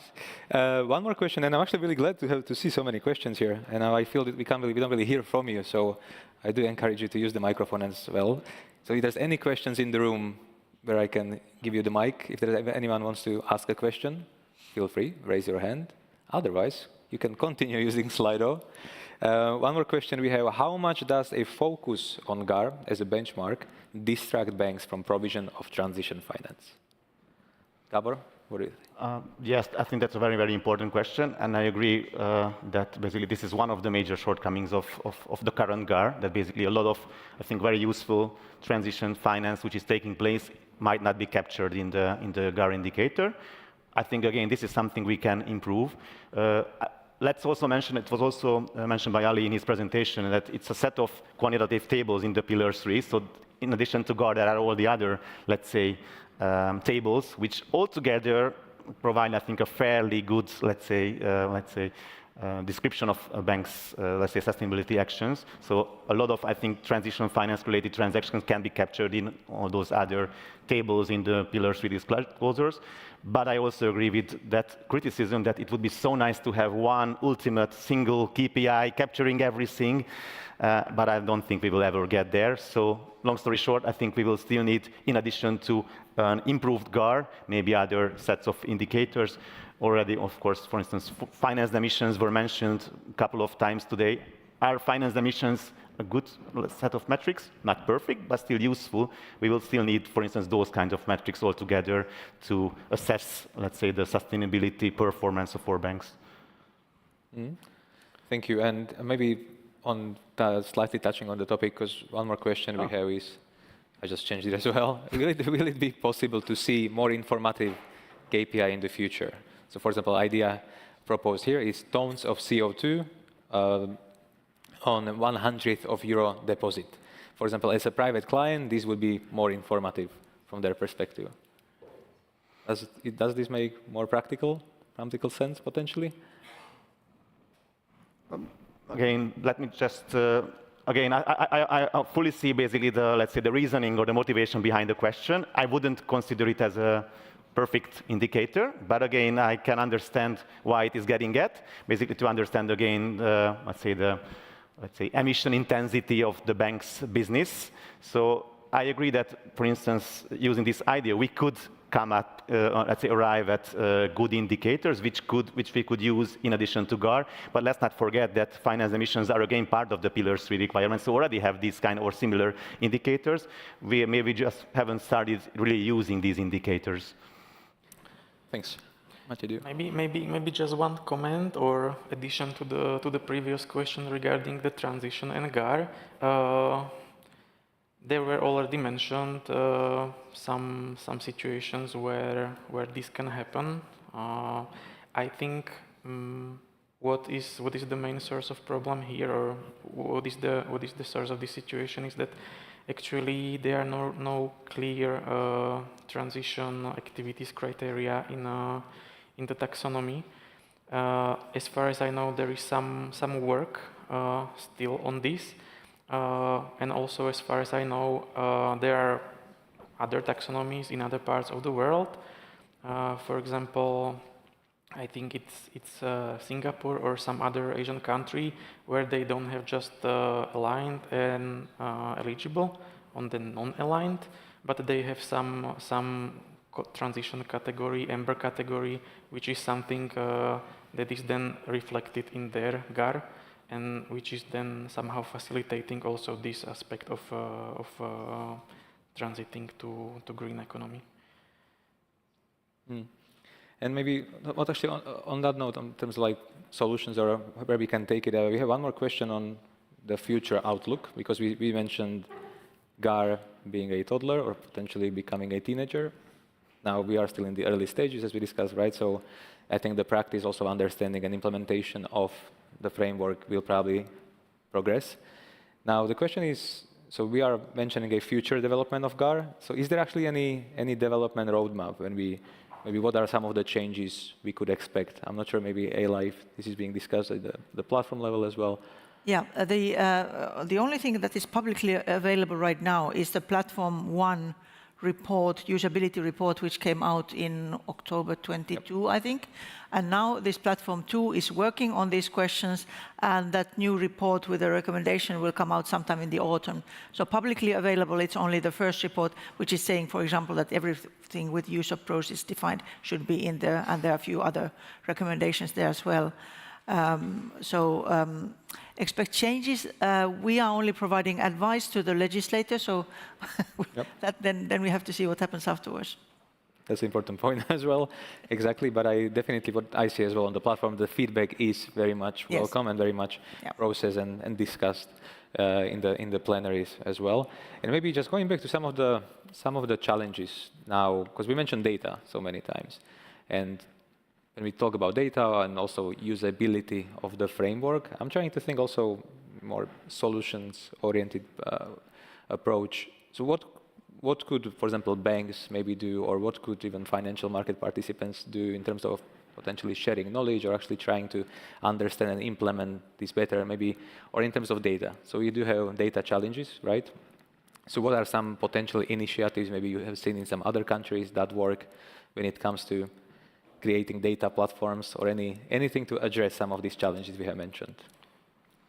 one more question, and I'm actually really glad to see so many questions here. And now I feel that we don't really hear from you, so I do encourage you to use the microphone as well. So if there's any questions in the room where I can give you the mic, if anyone wants to ask a question, feel free, raise your hand. Otherwise, you can continue using Slido. One more question we have, how much does a focus on GAR as a benchmark distract banks from provision of transition finance? Gabor, what do you think? Yes, I think that's a very, very important question. And I agree that basically this is one of the major shortcomings of the current GAR, that basically a lot of, I think, very useful transition finance which is taking place might not be captured in the GAR indicator. I think, again, this is something we can improve. Let's also mention, it was also mentioned by Ali in his presentation, that it's a set of quantitative tables in the Pillar 3. So in addition to GAR, there are all the other, let's say, tables, which altogether provide, I think, a fairly good, let's say, description of banks' let's say, sustainability actions. So a lot of, I think, transition finance-related transactions can be captured in all those other tables in the Pillar 3 disclosures. But I also agree with that criticism that it would be so nice to have one ultimate single KPI capturing everything, but I don't think we will ever get there. So long story short, I think we will still need, in addition to an improved GAR, maybe other sets of indicators. Already, of course, for instance, financed emissions were mentioned a couple of times today. Are financed emissions a good set of metrics? Not perfect, but still useful. We will still need, for instance, those kinds of metrics altogether to assess, let's say, the sustainability performance of our banks. Thank you. And maybe on slightly touching on the topic, because one more question we have is, I just changed it as well. Will it be possible to see more informative KPI in the future? So, for example, idea proposed here is tons of CO2 on 100th of euro deposit. for example, as a private client, this would be more informative from their perspective. Does this make more practical sense, potentially? Again, let me just, again, I fully see basically the, let's say, the reasoning or the motivation behind the question. I wouldn't consider it as a perfect indicator, but again, I can understand why it is getting at, basically to understand again, let's say emission intensity of the bank's business. So I agree that, for instance, using this idea, we could come at, let's say, arrive at good indicators, which we could use in addition to GAR. But let's not forget that finance emissions are again part of the Pillar 3 requirements. So already have these kind of or similar indicators. We maybe just haven't started really using these indicators. Thanks. Matthew. Maybe just one comment or addition to the previous question regarding the transition and GAR. There were already mentioned some situations where this can happen. I think what is the main source of problem here, or what is the source of this situation, is that actually there are no clear transition activities criteria in the taxonomy. As far as I know, there is some work still on this. And also, as far as I know, there are other taxonomies in other parts of the world. For example, I think it's Singapore or some other Asian country where they don't have just aligned and eligible on the non-aligned, but they have some transition category, amber category, which is something that is then reflected in their GAR, and which is then somehow facilitating also this aspect of transiting to green economy. And maybe, what actually on that note, in terms of like solutions or where we can take it, we have one more question on the future outlook, because we mentioned GAR being a toddler or potentially becoming a teenager. Now we are still in the early stages, as we discussed, right? So I think the practice, also understanding and implementation of the framework will probably progress. Now the question is, so we are mentioning a future development of GAR. So is there actually any development roadmap when maybe what are some of the changes we could expect? I'm not sure, maybe A-Life, this is being discussed at the platform level as well. Yeah, the only thing that is publicly available right now is the Platform 1 report, usability report, which came out in October 22, I think. And now this Platform 2 is working on these questions, and that new report with a recommendation will come out sometime in the autumn. So publicly available, it's only the first report, which is saying, for example, that everything with use of process defined should be in there, and there are a few other recommendations there as well. Expect changes. We are only providing advice to the legislator, so then we have to see what happens afterwards. That's an important point as well. Exactly, but what I see as well on the platform, the feedback is very much welcome and very much processed and discussed in the plenaries as well. And maybe just going back to some of the challenges now, because we mentioned data so many times, and when we talk about data and also usability of the framework, I'm trying to think also more solutions-oriented approach. So what could, for example, banks maybe do, or what could even financial market participants do in terms of potentially sharing knowledge or actually trying to understand and implement this better, maybe, or in terms of data? So you do have data challenges, right? So what are some potential initiatives maybe you have seen in some other countries that work when it comes to creating data platforms or anything to address some of these challenges we have mentioned?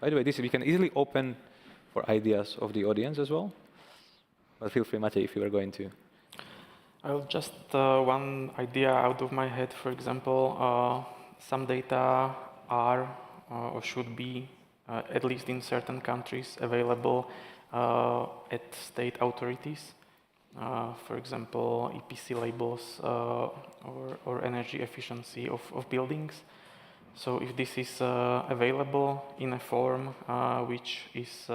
By the way, we can easily open for ideas of the audience as well. But feel free, Matej, if you are going to. I'll just one idea out of my head. For example, some data are or should be, at least in certain countries, available at state authorities. For example, EPC labels or energy efficiency of buildings. So if this is available in a form which is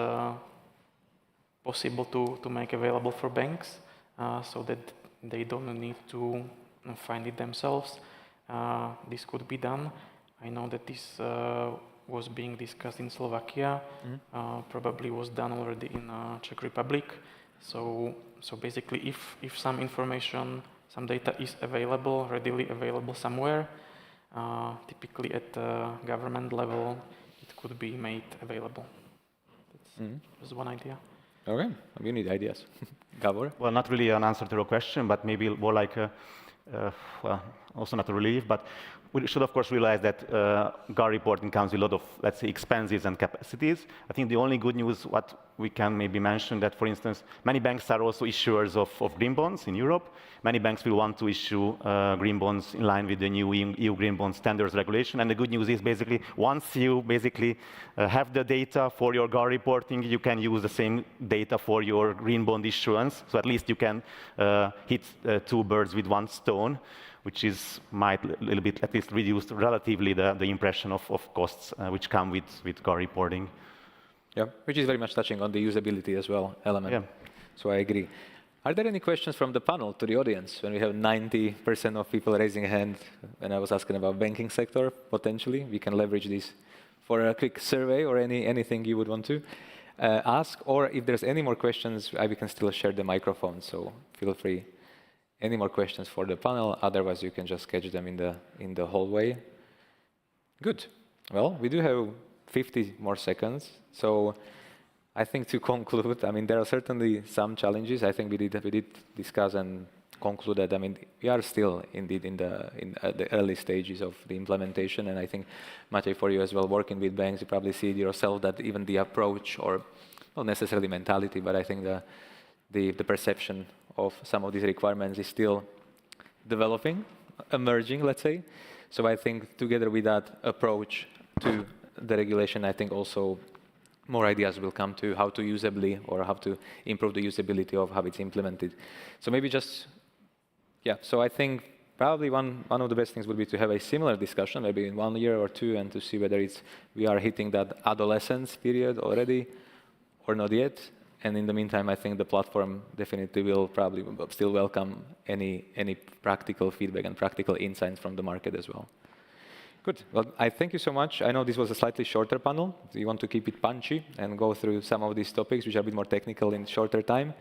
possible to make available for banks, so that they don't need to find it themselves, this could be done. I know that this was being discussed in Slovakia, probably was done already in Czech Republic. So basically, if some information, some data is available, readily available somewhere, typically at the government level, it could be made available. That's one idea. Okay, we need ideas. Gabor? Well, not really an answer to your question, but maybe more like well, also not a relief, but we should, of course, realize that GAR reporting comes with a lot of, let's say, expenses and capacities. I think the only good news, what we can maybe mention that, for instance, many banks are also issuers of green bonds in Europe. Many banks will want to issue green bonds in line with the new EU green bond standards regulation. And the good news is basically, once you basically have the data for your GAR reporting, you can use the same data for your green bond issuance. So at least you can hit two birds with one stone, which might a little bit at least reduce relatively the impression of costs which come with GAR reporting. Yeah, which is very much touching on the usability as well element. Yeah. So I agree. Are there any questions from the panel to the audience when we have 90% of people raising a hand? When I was asking about banking sector, potentially, we can leverage this for a quick survey or anything you would want to ask. Or if there's any more questions, we can still share the microphone, so feel free. Any more questions for the panel? Otherwise, you can just catch them in the hallway. Good. Well, we do have 50 more seconds. So I think to conclude, I mean, there are certainly some challenges. I think we did discuss and conclude that, I mean, we are still indeed in the early stages of the implementation. And I think, Maciej, for you as well, working with banks, you probably see it yourself that even the approach, or not necessarily mentality, but I think the perception of some of these requirements is still developing, emerging, let's say. So I think together with that approach to the regulation, I think also more ideas will come to how to usably or how to improve the usability of how it's implemented. So maybe just, yeah, so I think probably one of the best things would be to have a similar discussion, maybe in 1 year or two, and to see whether we are hitting that adolescence period already or not yet. And in the meantime, I think the platform definitely will probably still welcome any practical feedback and practical insights from the market as well. Good. Well, I thank you so much. I know this was a slightly shorter panel. We want to keep it punchy and go through some of these topics, which are a bit more technical in shorter time.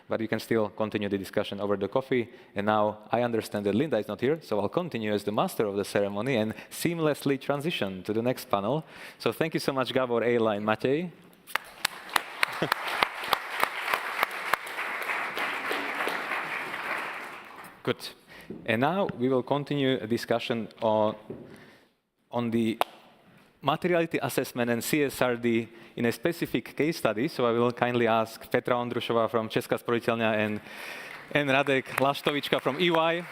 But you can still continue the discussion over the coffee. And now I understand that Linda is not here, so I'll continue as the master of the ceremony and seamlessly transition to the next panel. So thank you so much, Gabor, Ayla, and Maciej. Good. And now we will continue a discussion on the materiality assessment and CSRD in a specific case study. So I will kindly ask Petra Ondrušová from Česká sporiteľňa and Radek Laštovička from EY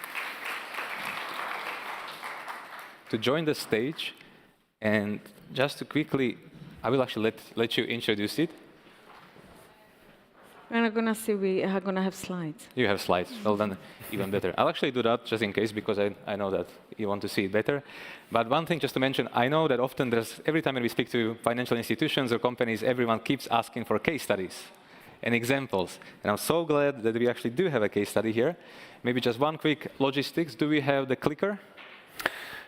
to join the stage. And just to quickly, I will actually let you introduce it. We're not going to see, we are going to have slides. You have slides. Well, then even better. I'll actually do that just in case, because I know that you want to see it better. But one thing just to mention, I know that often every time when we speak to financial institutions or companies, everyone keeps asking for case studies and examples. And I'm so glad that we actually do have a case study here. Maybe just one quick logistics. Do we have the clicker?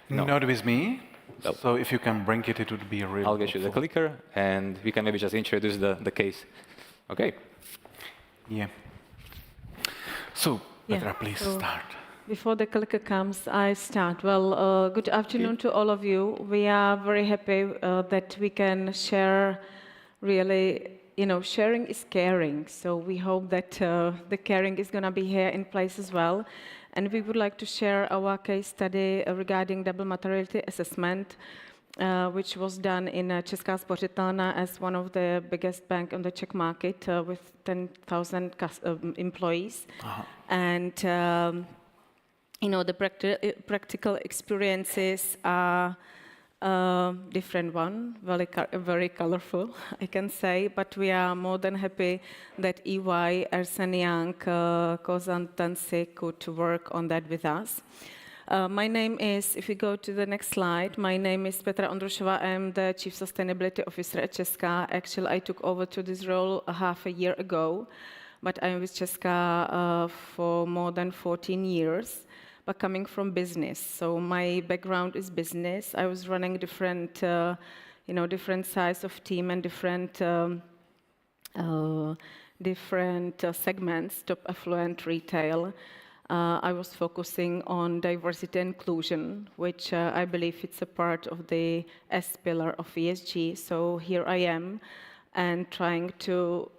No. Not with me. No. So if you can bring it, it would be really I'll get you the clicker, and we can maybe just introduce the case. Okay. Yeah. So, Petra, please start. Before the clicker comes, I start. Well, good afternoon to all of you. We are very happy that we can share. Really, sharing is caring. So we hope that the caring is going to be here in place as well. And we would like to share our case study regarding double materiality assessment, which was done in Česká sporiteľňa as one of the biggest bank on the Czech market with 10,000 employees. And, the practical experiences are different one, very colorful, I can say, but we are more than happy that EY, Ernst & Young, consultancy could work on that with us. My name is, if we go to the next slide, my name is Petra Ondrušová. I am the Chief Sustainability Officer at Česká. Actually, I took over to this role half a year ago, but I am with Česká for more than 14 years, but coming from business. So my background is business. I was running different different size of team and different segments, top affluent retail. I was focusing on diversity and inclusion, which I believe it's a part of the S pillar of ESG. So here I am, and trying to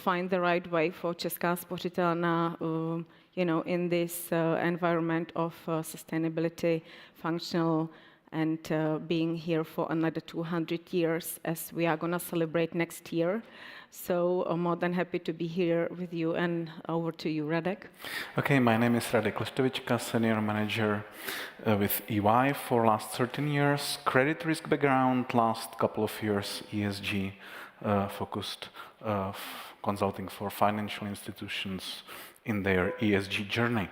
find the right way for Česká spořitelna, in this environment of sustainability, functional, and being here for another 200 years, as we are going to celebrate next year. So I'm more than happy to be here with you, and over to you, Radek. Okay, my name is Radek Leštovička, Senior Manager with EY for last 13 years. Credit risk background, last couple of years ESG focused consulting for financial institutions in their ESG journey.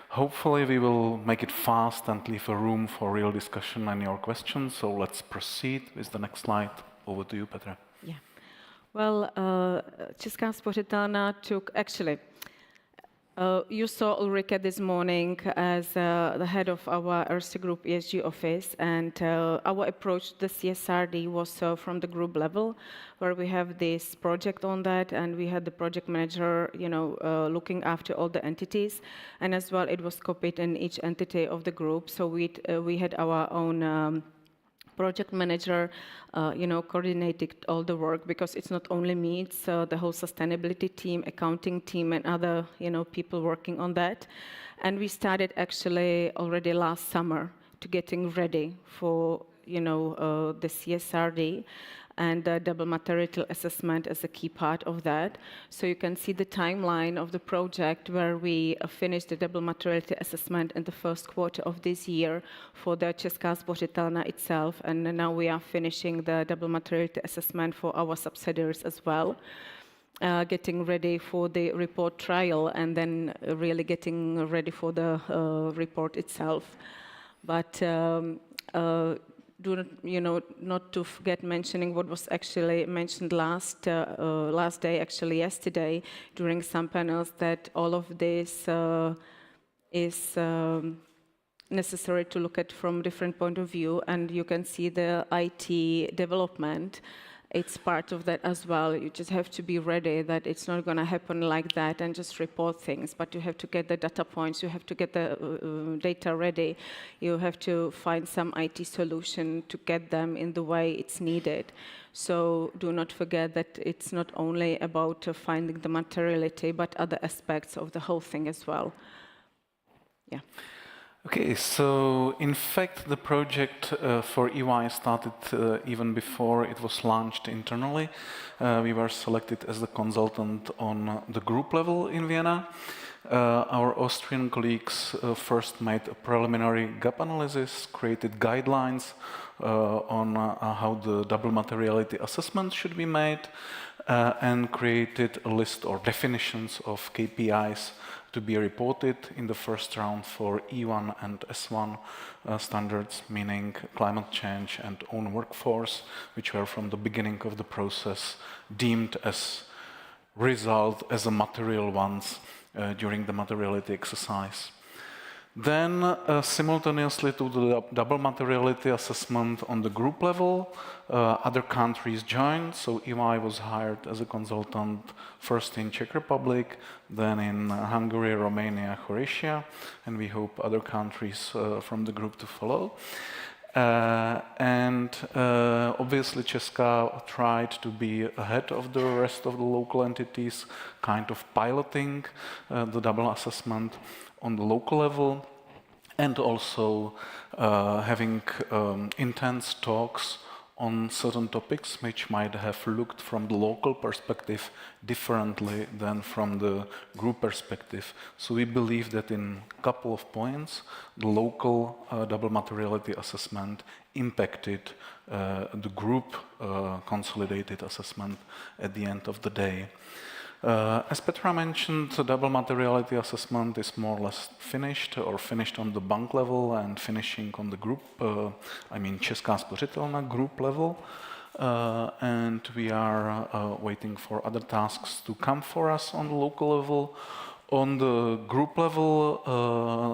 Hopefully we will make it fast and leave a room for real discussion and your questions. So let's proceed with the next slide. Over to you, Petra. Yeah. Well, Česká spořitelna took, actually, you saw Ulrike this morning as the head of our Erste Group ESG office, and our approach to the CSRD was from the group level, where we have this project on that, and we had the project manager, looking after all the entities, and as well it was copied in each entity of the group. So we had our own project manager, coordinated all the work, because it's not only me, it's the whole sustainability team, accounting team, and other, people working on that. And we started actually already last summer to getting ready for, the CSRD and the double material assessment as a key part of that. So you can see the timeline of the project, where we finished the double materiality assessment in the first quarter of this year for the Česká spořitelna itself, and now we are finishing the double materiality assessment for our subsidiaries as well. Getting ready for the report trial, and then really getting ready for the report itself. But not to forget mentioning what was actually mentioned last day, actually yesterday, during some panels, that all of this is necessary to look at from different point of view, and you can see the IT development. It's part of that as well. You just have to be ready that it's not going to happen like that and just report things, but you have to get the data points, you have to get the data ready, you have to find some IT solution to get them in the way it's needed. So do not forget that it's not only about finding the materiality, but other aspects of the whole thing as well. Yeah. Okay, so in fact the project for EY started even before it was launched internally. We were selected as the consultant on the group level in Vienna. Our Austrian colleagues first made a preliminary gap analysis, created guidelines on how the double materiality assessment should be made, and created a list or definitions of KPIs to be reported in the first round for E1 and S1 standards, meaning climate change and own workforce, which were from the beginning of the process deemed as result as a material ones during the materiality exercise. Then, simultaneously to the double materiality assessment on the group level, other countries joined. So EY was hired as a consultant first in Czech Republic, then in Hungary, Romania, Croatia, and we hope other countries from the group to follow. Obviously Česká tried to be ahead of the rest of the local entities, kind of piloting the double assessment on the local level, and also having intense talks on certain topics which might have looked from the local perspective differently than from the group perspective. So we believe that in a couple of points, the local double materiality assessment impacted the group consolidated assessment at the end of the day. As Petra mentioned, the double materiality assessment is more or less finished, or finished on the bank level and finishing on the group, I mean Česká spořitelna group level. And we are waiting for other tasks to come for us on the local level. On the group level,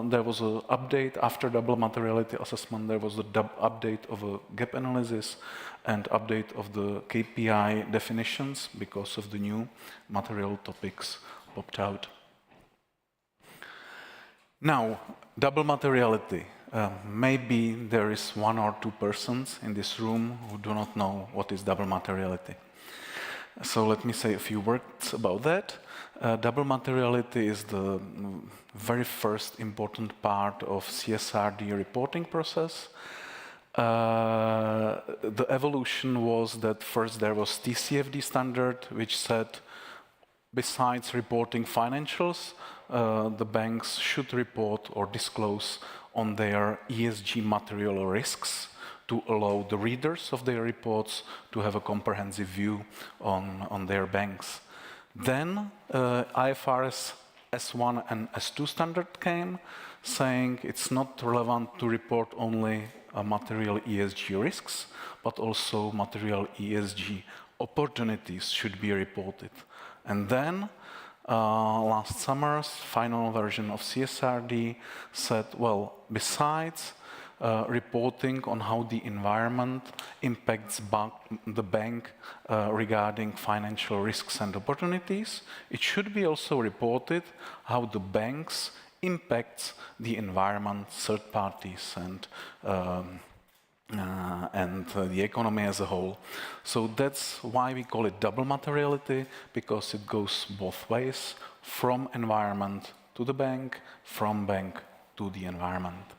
there was an update after double materiality assessment. There was the update of a gap analysis and update of the KPI definitions because of the new material topics popped out. Now, double materiality. Maybe there is 1 or 2 persons in this room who do not know what is double materiality. So let me say a few words about that. Double materiality is the very first important part of CSRD reporting process. The evolution was that first there was TCFD standard, which said besides reporting financials, the banks should report or disclose on their ESG material risks to allow the readers of their reports to have a comprehensive view on their banks. Then IFRS S1 and S2 standard came, saying it's not relevant to report only material ESG risks, but also material ESG opportunities should be reported. And then last summer's final version of CSRD said, well, besides reporting on how the environment impacts the bank regarding financial risks and opportunities, it should be also reported how the banks impacts the environment, third parties, and the economy as a whole. So that's why we call it double materiality, because it goes both ways, from environment to the bank, from bank to the environment.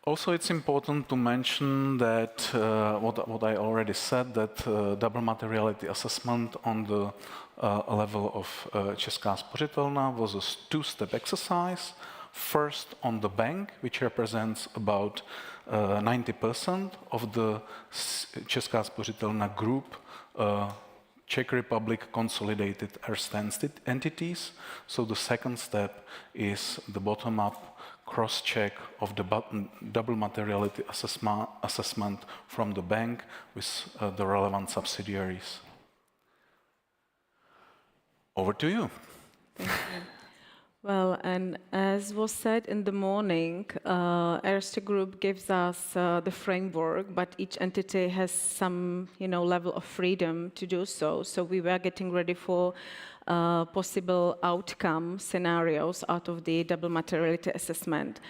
Also, it's important to mention that what I already said, that double materiality assessment on the level of Česká spořitelna was a two-step exercise. First on the bank, which represents about 90% of the Česká spořitelna group, Czech Republic consolidated Erste entities. So the second step is the bottom-up cross-check of the double materiality assessment from the bank with the relevant subsidiaries. Over to you. Thank you. Well, and as was said in the morning, Erste Group gives us the framework, but each entity has some, level of freedom to do so. So we were getting ready for possible outcome scenarios out of the double materiality assessment.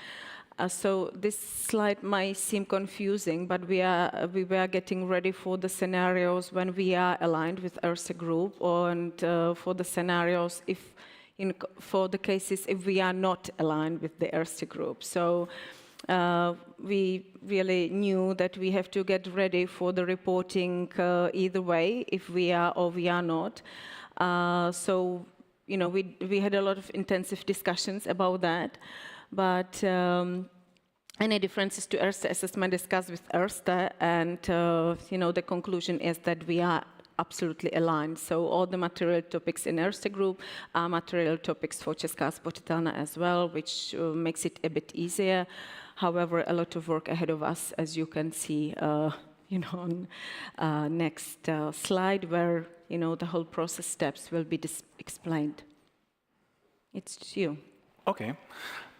So this slide might seem confusing, but we were getting ready for the scenarios when we are aligned with Erste Group, and for the scenarios for the cases if we are not aligned with the Erste Group. So we really knew that we have to get ready for the reporting either way, if we are or we are not. So, we had a lot of intensive discussions about that, but any differences to Erste assessment discussed with Erste, and, the conclusion is that we are absolutely aligned. So all the material topics in Erste Group are material topics for Česká spořitelna as well, which makes it a bit easier. However, a lot of work ahead of us, as you can see, on next slide, where the whole process steps will be explained. It's you. Okay.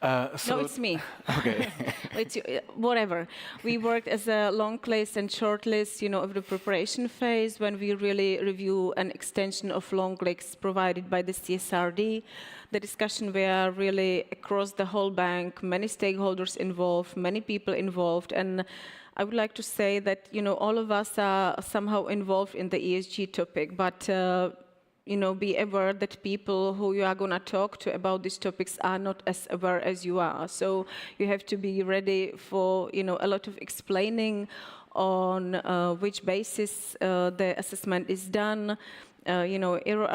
No, it's me. Okay. It's you, whatever. We worked as a long list and short list, of the preparation phase, when we really review an extension of long lists provided by the CSRD. The discussion were really across the whole bank, many stakeholders involved, many people involved, and I would like to say that, all of us are somehow involved in the ESG topic, but be aware that people who you are going to talk to about these topics are not as aware as you are. So you have to be ready for, a lot of explaining on which basis the assessment is done, error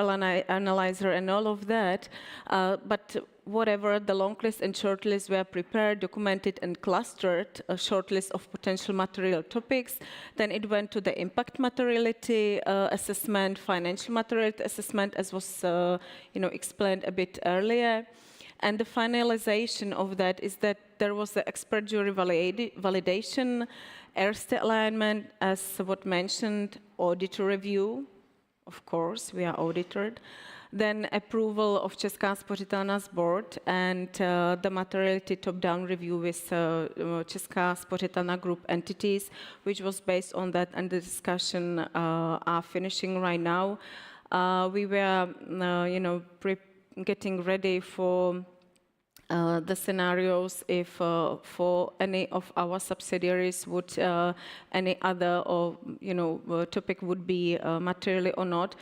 analyzer and all of that. But whatever, the long list and short list were prepared, documented and clustered, a short list of potential material topics. Then it went to the impact materiality assessment, financial materiality assessment, as was explained a bit earlier. And the finalization of that is that there was the expert jury validation, Erste alignment, as what mentioned, auditor review. Of course, we are audited. Then approval of Česká spořitelna's board and the materiality top-down review with Česká spořitelna group entities, which was based on that, and the discussion are finishing right now. We were, getting ready for the scenarios if for any of our subsidiaries would any other or topic would be materially or not.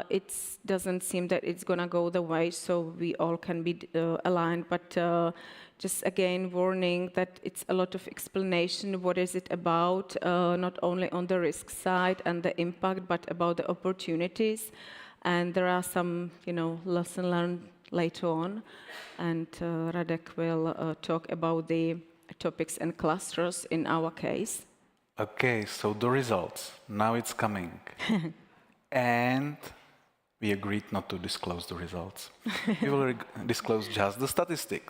It doesn't seem that it's going to go the way, so we all can be aligned. But just again, warning that it's a lot of explanation. What is it about? Not only on the risk side and the impact, but about the opportunities. And there are some, lesson learned later on. And Radek will talk about the topics and clusters in our case. Okay, so the results. Now it's coming. And we agreed not to disclose the results. We will disclose just the statistic.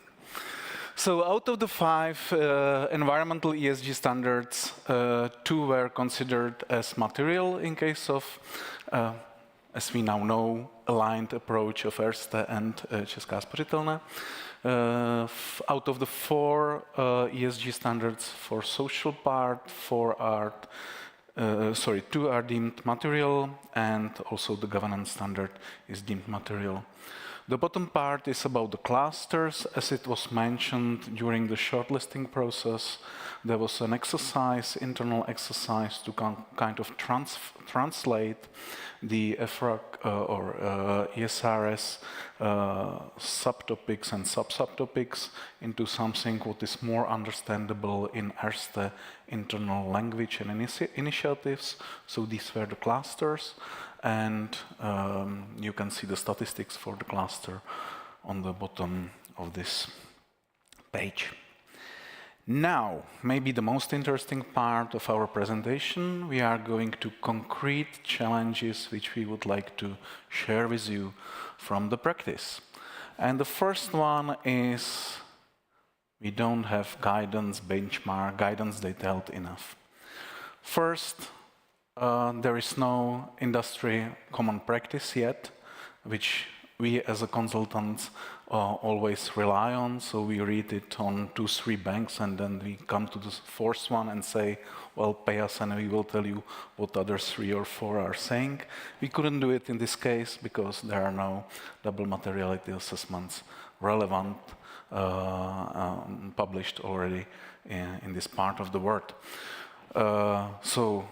So out of the 5 environmental ESG standards, 2 were considered as material in case of, as we now know, aligned approach of Erste and Česká spořitelna. Out of the 4 ESG standards for social part, 2 are deemed material, and also the governance standard is deemed material. The bottom part is about the clusters. As it was mentioned during the shortlisting process, there was an internal exercise to kind of translate the EFRAG or ESRS subtopics and sub-subtopics into something what is more understandable in Erste internal language and initiatives. So these were the clusters, and you can see the statistics for the cluster on the bottom of this page. Now, maybe the most interesting part of our presentation, we are going to concrete challenges which we would like to share with you from the practice. And the first one is we don't have guidance, benchmark, guidance detailed enough. First, there is no industry common practice yet, which we as a consultants always rely on. So we read it on 2-3 banks, and then we come to the 4th one and say, well, pay us and we will tell you what other 3 or 4 are saying. We couldn't do it in this case because there are no double materiality assessments relevant, published already in this part of the world. So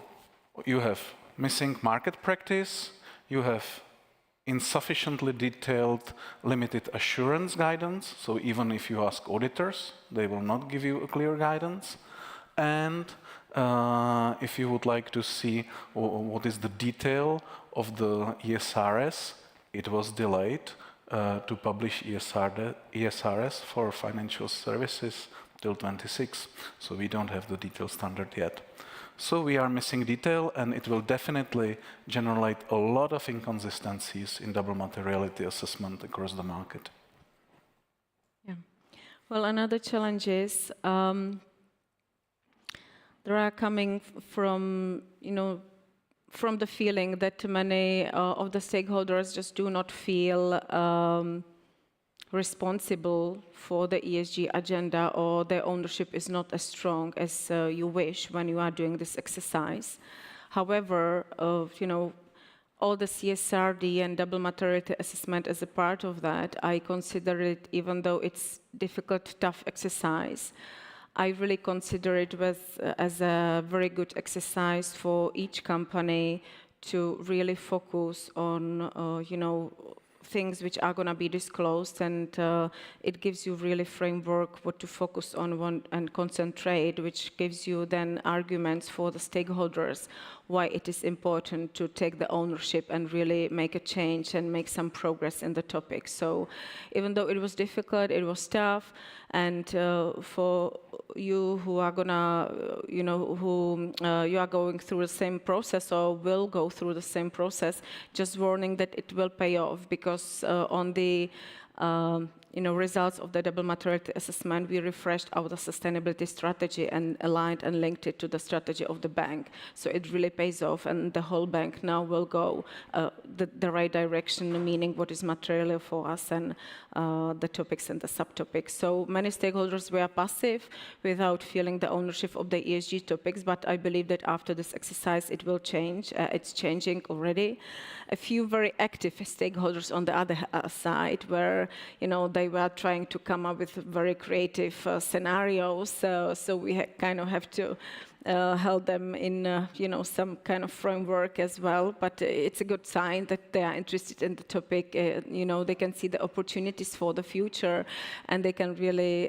you have missing market practice, you have insufficiently detailed limited assurance guidance, so even if you ask auditors, they will not give you a clear guidance. And if you would like to see what is the detail of the ESRS, it was delayed to publish ESRS for financial services till 26, so we don't have the detailed standard yet. So we are missing detail, and it will definitely generate a lot of inconsistencies in double materiality assessment across the market. Yeah. Well, another challenge is there are coming from, from the feeling that many of the stakeholders just do not feel responsible for the ESG agenda, or their ownership is not as strong as you wish when you are doing this exercise. However, all the CSRD and double materiality assessment as a part of that, I consider it, even though it's difficult, tough exercise, I really consider it as a very good exercise for each company to really focus on, things which are going to be disclosed, and it gives you really framework what to focus on and concentrate, which gives you then arguments for the stakeholders why it is important to take the ownership and really make a change and make some progress in the topic. So even though it was difficult, it was tough, and for you who are gonna, you are going through the same process or will go through the same process, just warning that it will pay off, because on the results of the double materiality assessment, we refreshed our sustainability strategy and aligned and linked it to the strategy of the bank. So it really pays off, and the whole bank now will go the right direction, meaning what is material for us and the topics and the subtopics. So many stakeholders were passive without feeling the ownership of the ESG topics, but I believe that after this exercise it will change. It's changing already. A few very active stakeholders on the other side where they were trying to come up with very creative scenarios. So we kind of have to held them in some kind of framework as well, but it's a good sign that they are interested in the topic. They can see the opportunities for the future, and they can really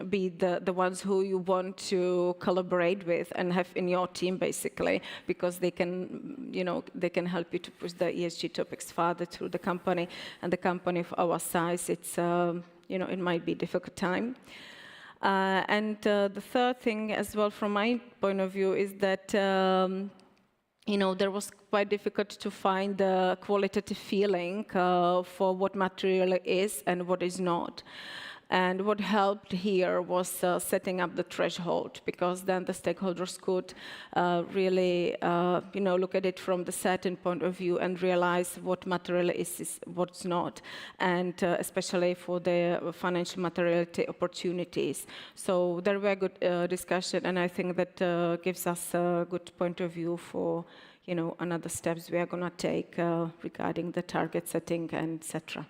be the ones who you want to collaborate with and have in your team, basically, because they can help you to push the ESG topics further through the company. And the company of our size, it's it might be a difficult time. And the third thing as well from my point of view is that there was quite difficult to find the qualitative feeling for what material is and what is not. And what helped here was setting up the threshold, because then the stakeholders could really look at it from the certain point of view and realize what material is what's not, and especially for the financial materiality opportunities. So there were good discussion, and I think that gives us a good point of view for another steps we are going to take regarding the target setting and etc.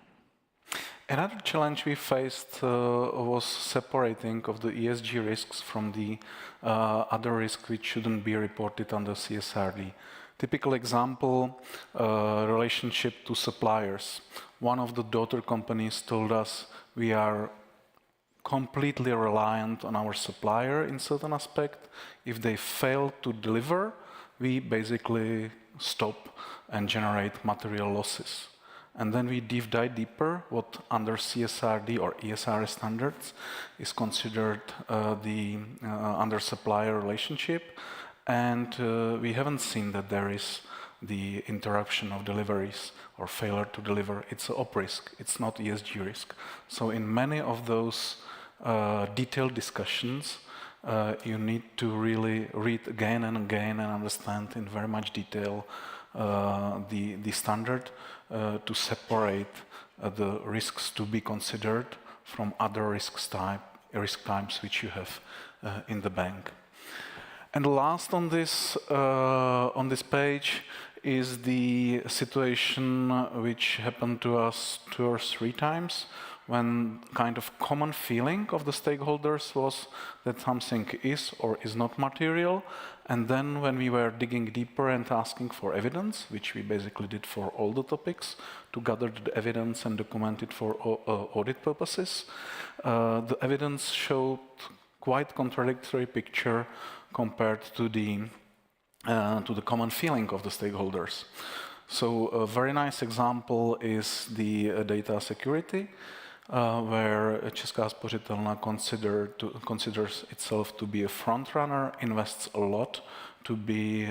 Another challenge we faced was separating of the ESG risks from the other risks which shouldn't be reported under CSRD. Typical example, relationship to suppliers. One of the daughter companies told us we are completely reliant on our supplier in certain aspect. If they fail to deliver, we basically stop and generate material losses. And then we dive deeper what under CSRD or ESR standards is considered the under supplier relationship. And we haven't seen that there is the interruption of deliveries or failure to deliver. It's an op risk, it's not ESG risk. So in many of those detailed discussions, you need to really read again and again and understand in very much detail the standard to separate the risks to be considered from other risk types which you have in the bank. And last on this page is the situation which happened to us 2 or 3 times, when kind of common feeling of the stakeholders was that something is or is not material. And then when we were digging deeper and asking for evidence, which we basically did for all the topics, to gather the evidence and document it for audit purposes, the evidence showed quite contradictory picture compared to the common feeling of the stakeholders. So a very nice example is the data security, where Česká spořitelna considers itself to be a front runner, invests a lot to be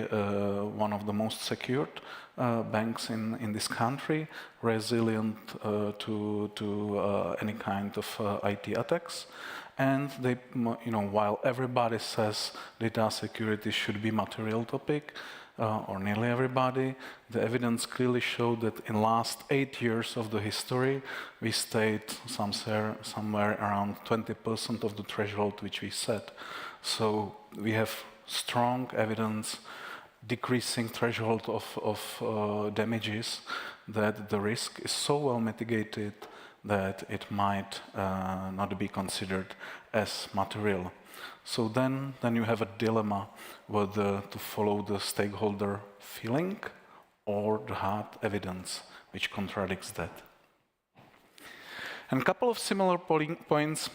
one of the most secured banks in this country, resilient to any kind of IT attacks. And they, while everybody says data security should be material topic, or nearly everybody, the evidence clearly showed that in last 8 years of the history, we stayed somewhere around 20% of the threshold which we set. So we have strong evidence decreasing threshold of damages, that the risk is so well mitigated that it might not be considered as material. So then you have a dilemma whether to follow the stakeholder feeling or the hard evidence which contradicts that. And a couple of similar points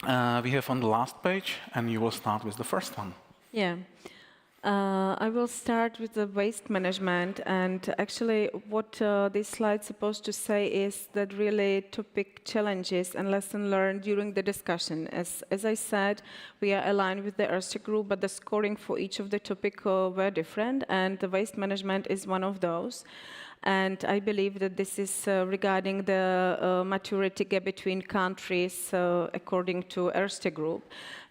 we have on the last page, and you will start with the first one. Yeah. I will start with the waste management, and actually what this slide is supposed to say is that really topic challenges and lesson learned during the discussion. As I said, we are aligned with the Erste Group, but the scoring for each of the topic were different, and the waste management is one of those. And I believe that this is regarding the maturity gap between countries according to Erste Group,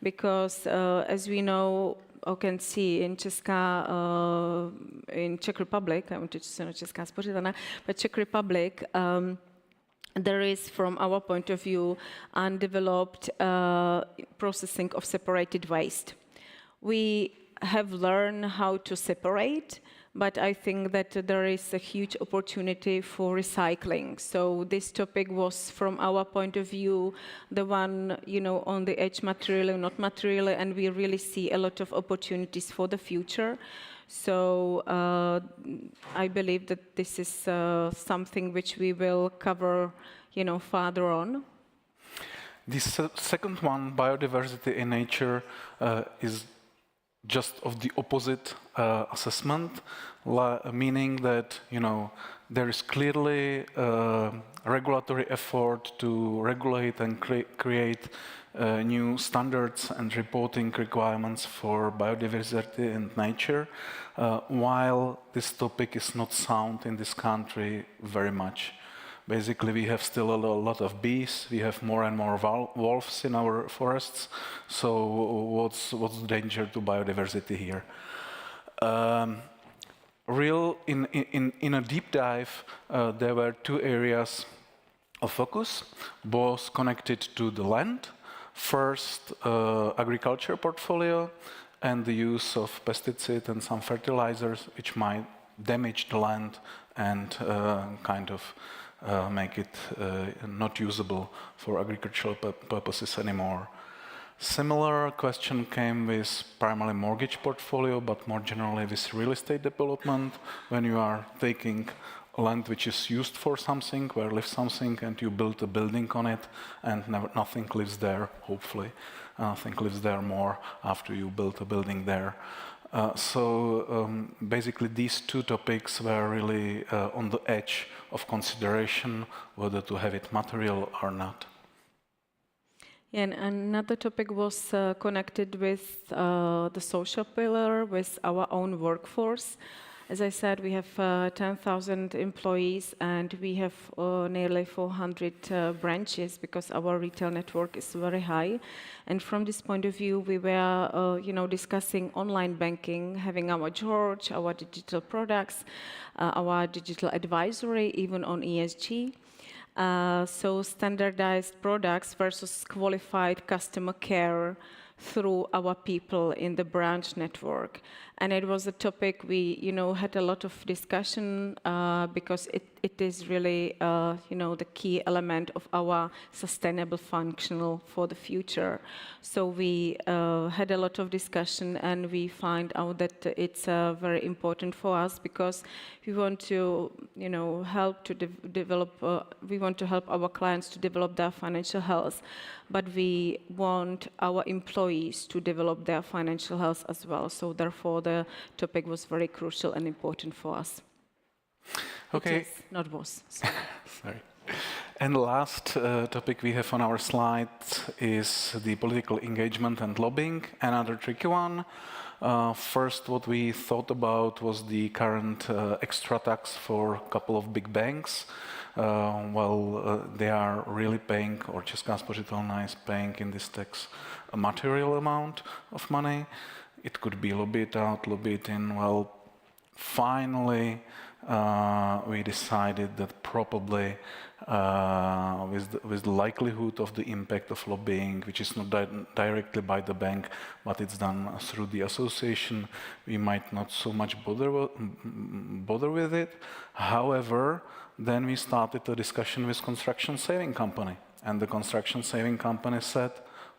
because as we know, or can see in Czech Republic, I wanted to say Česká spořitelna, but Czech Republic, there is, from our point of view, undeveloped processing of separated waste. We have learned how to separate, but I think that there is a huge opportunity for recycling. So this topic was, from our point of view, the one, on the edge, materially, not materially, and we really see a lot of opportunities for the future. So I believe that this is something which we will cover, further on. The second one, biodiversity in nature, is just of the opposite assessment, meaning that there is clearly a regulatory effort to regulate and create new standards and reporting requirements for biodiversity and nature, while this topic is not sound in this country very much. Basically, we have still a lot of bees. We have more and more wolves in our forests. So, what's the danger to biodiversity here? In a deep dive, there were two areas of focus, both connected to the land. First, agriculture portfolio and the use of pesticides and some fertilizers, which might damage the land and kind of make it not usable for agricultural purposes anymore. Similar question came with primarily mortgage portfolio, but more generally with real estate development. When you are taking land which is used for something, where lives something, and you build a building on it, and nothing lives there, hopefully. Nothing lives there more after you build a building there. Basically, these two topics were really on the edge of consideration, whether to have it material or not. Yeah, and another topic was connected with the social pillar, with our own workforce. As I said, we have 10,000 employees, and we have nearly 400 branches, because our retail network is very high. And from this point of view, we were, discussing online banking, having our George, our digital products, our digital advisory, even on ESG. So standardized products versus qualified customer care through our people in the branch network. And it was a topic we, had a lot of discussion because it is really, the key element of our sustainable functional for the future. So we had a lot of discussion, and we find out that it's very important for us, because we want to, help to develop. We want to help our clients to develop their financial health, but we want our employees to develop their financial health as well. So therefore, the topic was very crucial and important for us. Okay. It is, not was. Sorry. And the last topic we have on our slide is the political engagement and lobbying, another tricky one. First, what we thought about was the current extra tax for a couple of big banks. They are really paying, or Česká spořitelna is paying in this tax a material amount of money. It could be lobbied out, lobbied in. Well, finally, we decided that probably with the likelihood of the impact of lobbying, which is not directly by the bank, but it's done through the association, we might not so much bother with it. However, then we started a discussion with construction saving company, and the construction saving company said,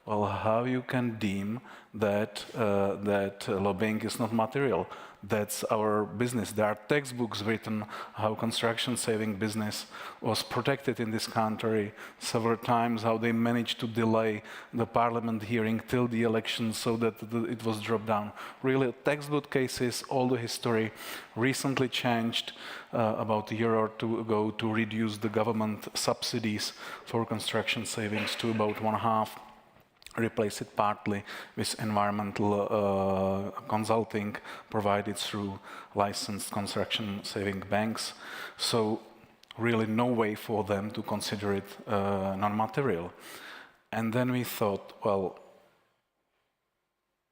well, how you can deem that lobbying is not material? That's our business. There are textbooks written how construction saving business was protected in this country several times, how they managed to delay the parliament hearing till the election so that it was dropped down. Really, textbook cases, all the history, recently changed about a year or two ago to reduce the government subsidies for construction savings to about 1/2 replace it partly with environmental consulting provided through licensed construction saving banks. So really no way for them to consider it non-material. And then we thought, well,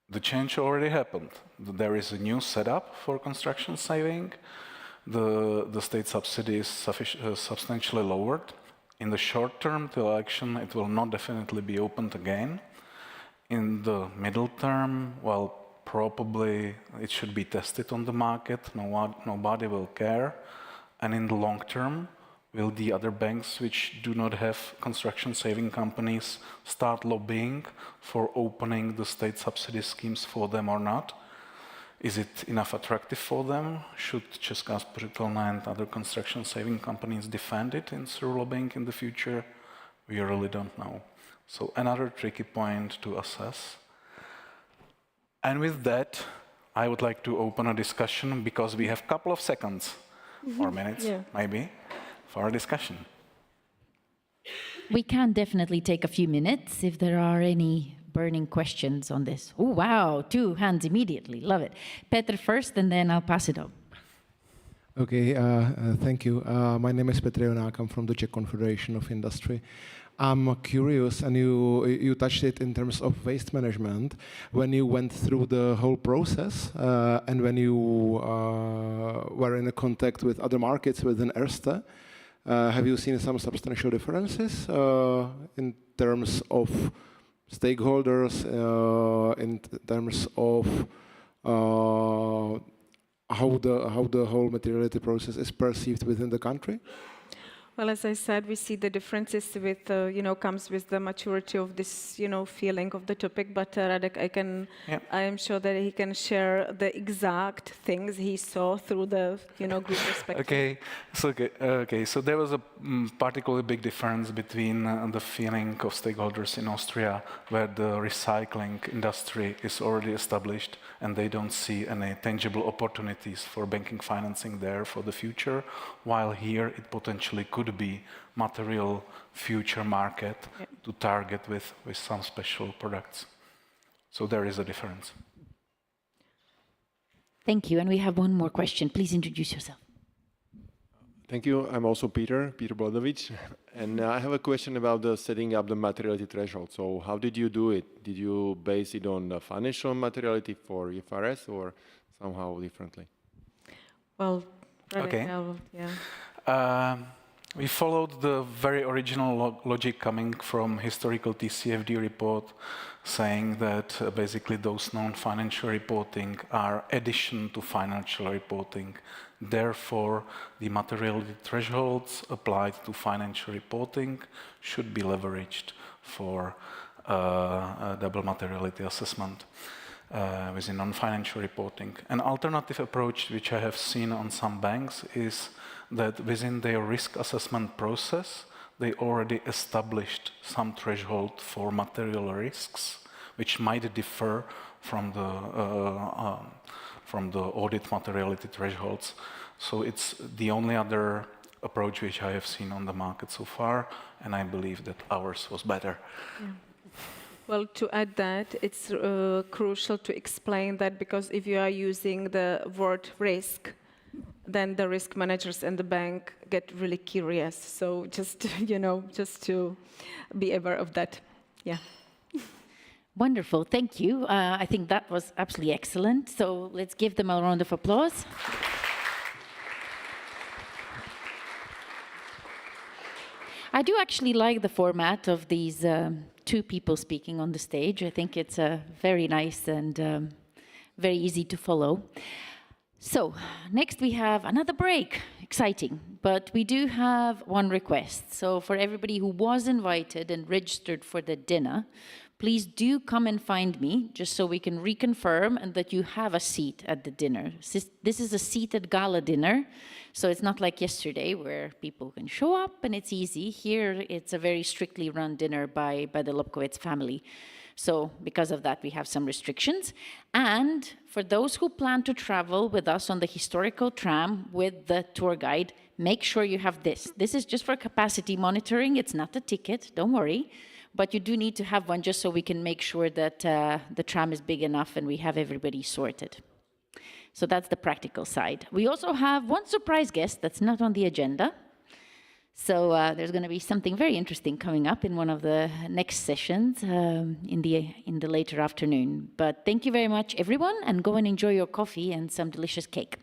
the change already happened. There is a new setup for construction saving. The state subsidy is substantially lowered. In the short term, the election, it will not definitely be opened again. In the middle term, well, probably it should be tested on the market. Nobody will care. And in the long term, will the other banks which do not have construction saving companies start lobbying for opening the state subsidy schemes for them or not? Is it enough attractive for them? Should Česká spořitelna and other construction saving companies defend it through lobbying in the future? We really don't know. So another tricky point to assess. And with that, I would like to open a discussion because we have a couple of seconds or minutes, maybe, for a discussion. We can definitely take a few minutes if there are any burning questions on this. Oh, wow, 2 hands immediately. Love it. Petr first, and then I'll pass it on. Okay, thank you. My name is Petr Jonák. I'm from the Czech Confederation of Industry. I'm curious, and you touched it in terms of waste management. When you went through the whole process, and when you were in a contact with other markets within Erste, have you seen some substantial differences in terms of stakeholders, in terms of how the whole materiality process is perceived within the country? Well, as I said, we see the differences with, comes with the maturity of this, feeling of the topic. But Radek, I am sure that he can share the exact things he saw through the, group perspective. So there was a particularly big difference between the feeling of stakeholders in Austria, where the recycling industry is already established, and they don't see any tangible opportunities for banking financing there for the future, while here it potentially could be material future market to target with some special products. So there is a difference. Thank you. And we have one more question. Please introduce yourself. Thank you. I'm also Peter Bladovic. And I have a question about the setting up the materiality threshold. So how did you do it? Did you base it on the financial materiality for IFRS or somehow differently? Well, okay. We followed the very original logic coming from historical TCFD report, saying that basically those non-financial reporting are addition to financial reporting. Therefore, the materiality thresholds applied to financial reporting should be leveraged for a double materiality assessment within non-financial reporting. An alternative approach, which I have seen on some banks, is that within their risk assessment process, they already established some threshold for material risks, which might differ from the audit materiality thresholds. So it's the only other approach which I have seen on the market so far, and I believe that ours was better. Yeah. Well, to add that, it's crucial to explain that, because if you are using the word risk, then the risk managers and the bank get really curious. So just to be aware of that. Yeah. Wonderful, thank you. I think that was absolutely excellent. So let's give them a round of applause. I do actually like the format of these 2 people speaking on the stage. I think it's very nice and very easy to follow. So, next we have another break. Exciting. But we do have one request. So, for everybody who was invited and registered for the dinner, please do come and find me, just so we can reconfirm and that you have a seat at the dinner. This is a seated gala dinner, so it's not like yesterday where people can show up and it's easy. Here, it's a very strictly run dinner by the Lobkowicz family. So because of that, we have some restrictions. And for those who plan to travel with us on the historical tram with the tour guide, make sure you have this. This is just for capacity monitoring. It's not a ticket, don't worry. but you do need to have one just so we can make sure that the tram is big enough and we have everybody sorted. So that's the practical side. We also have one surprise guest that's not on the agenda. So there's going to be something very interesting coming up in one of the next sessions in the later afternoon. But thank you very much, everyone, and go and enjoy your coffee and some delicious cake.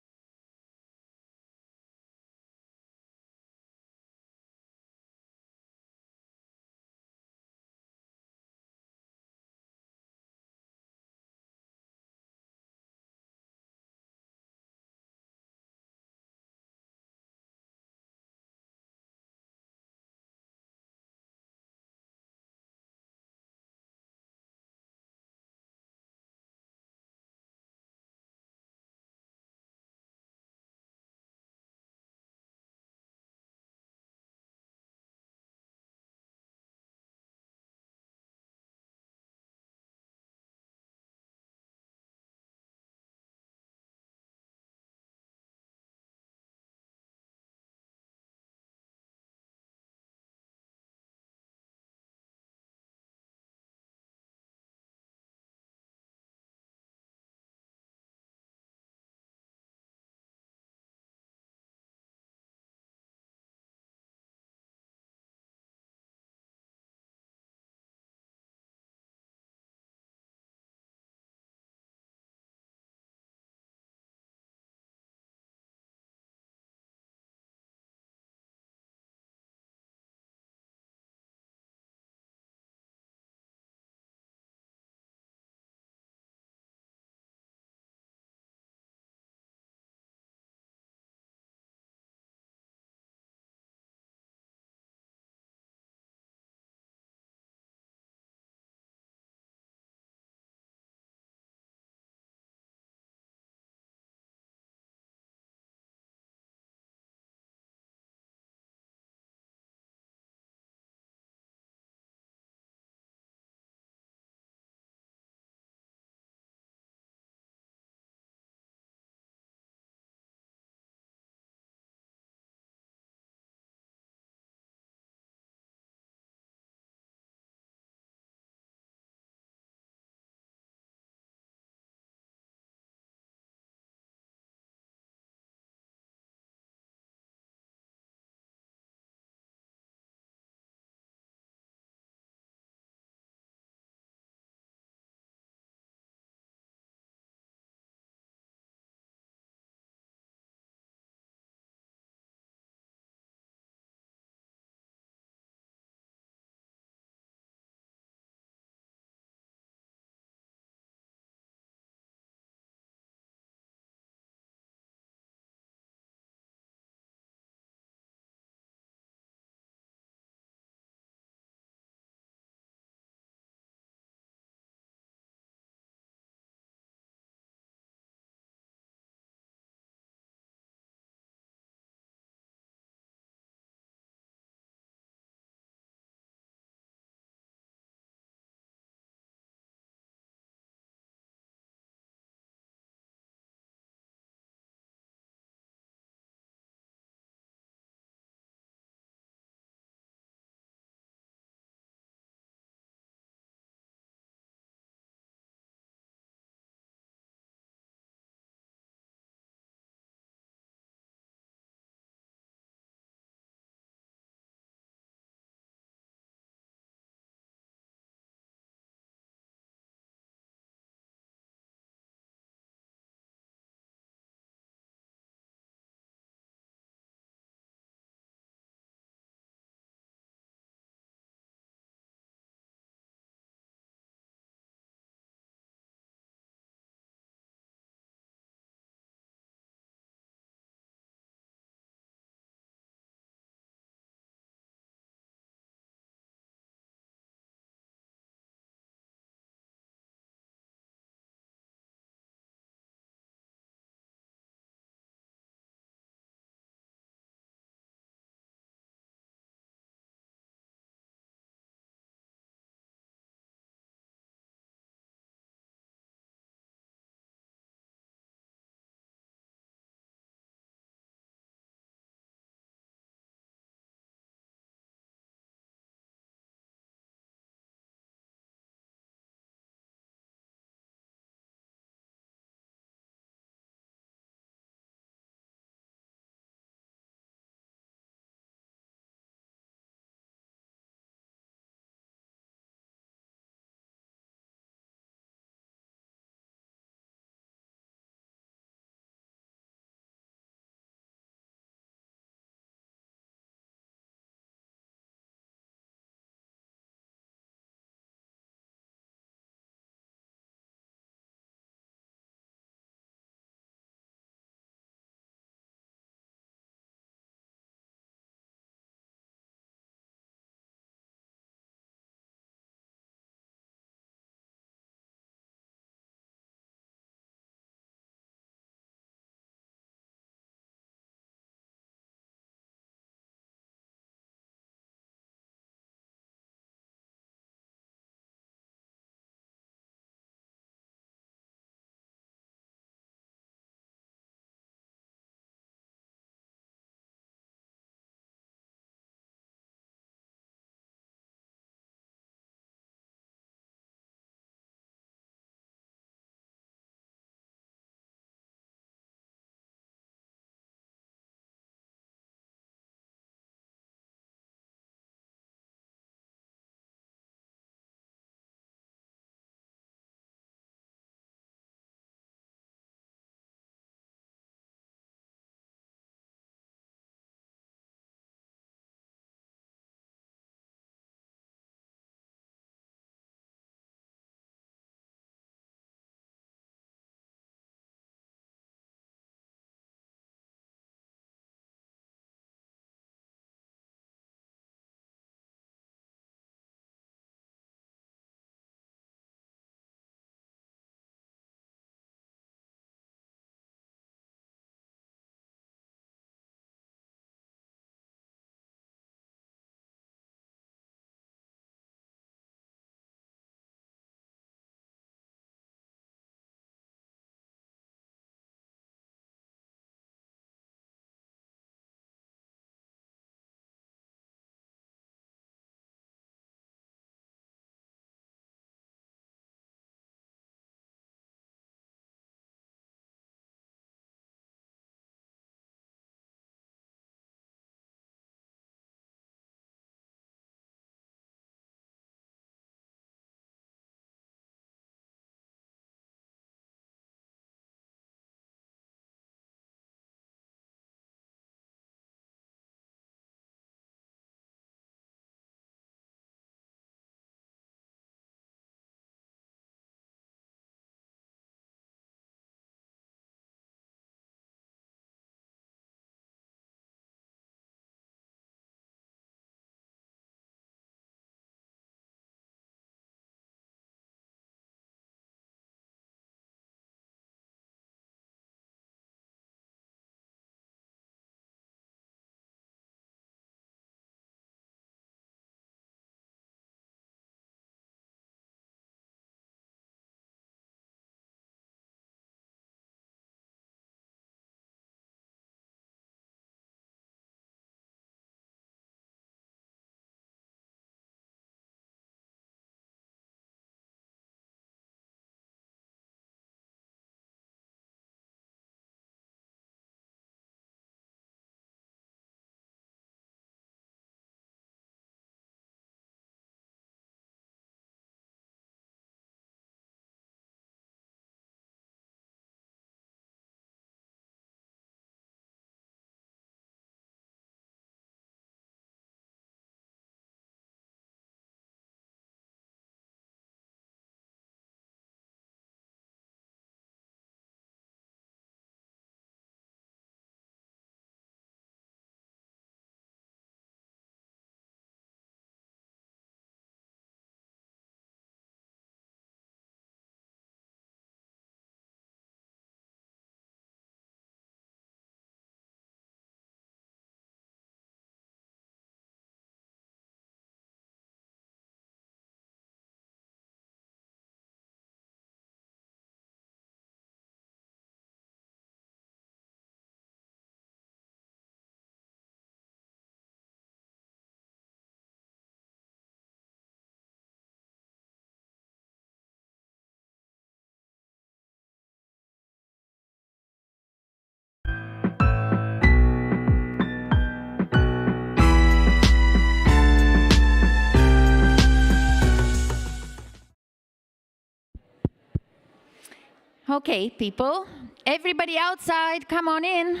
Okay, people, everybody outside, come on in.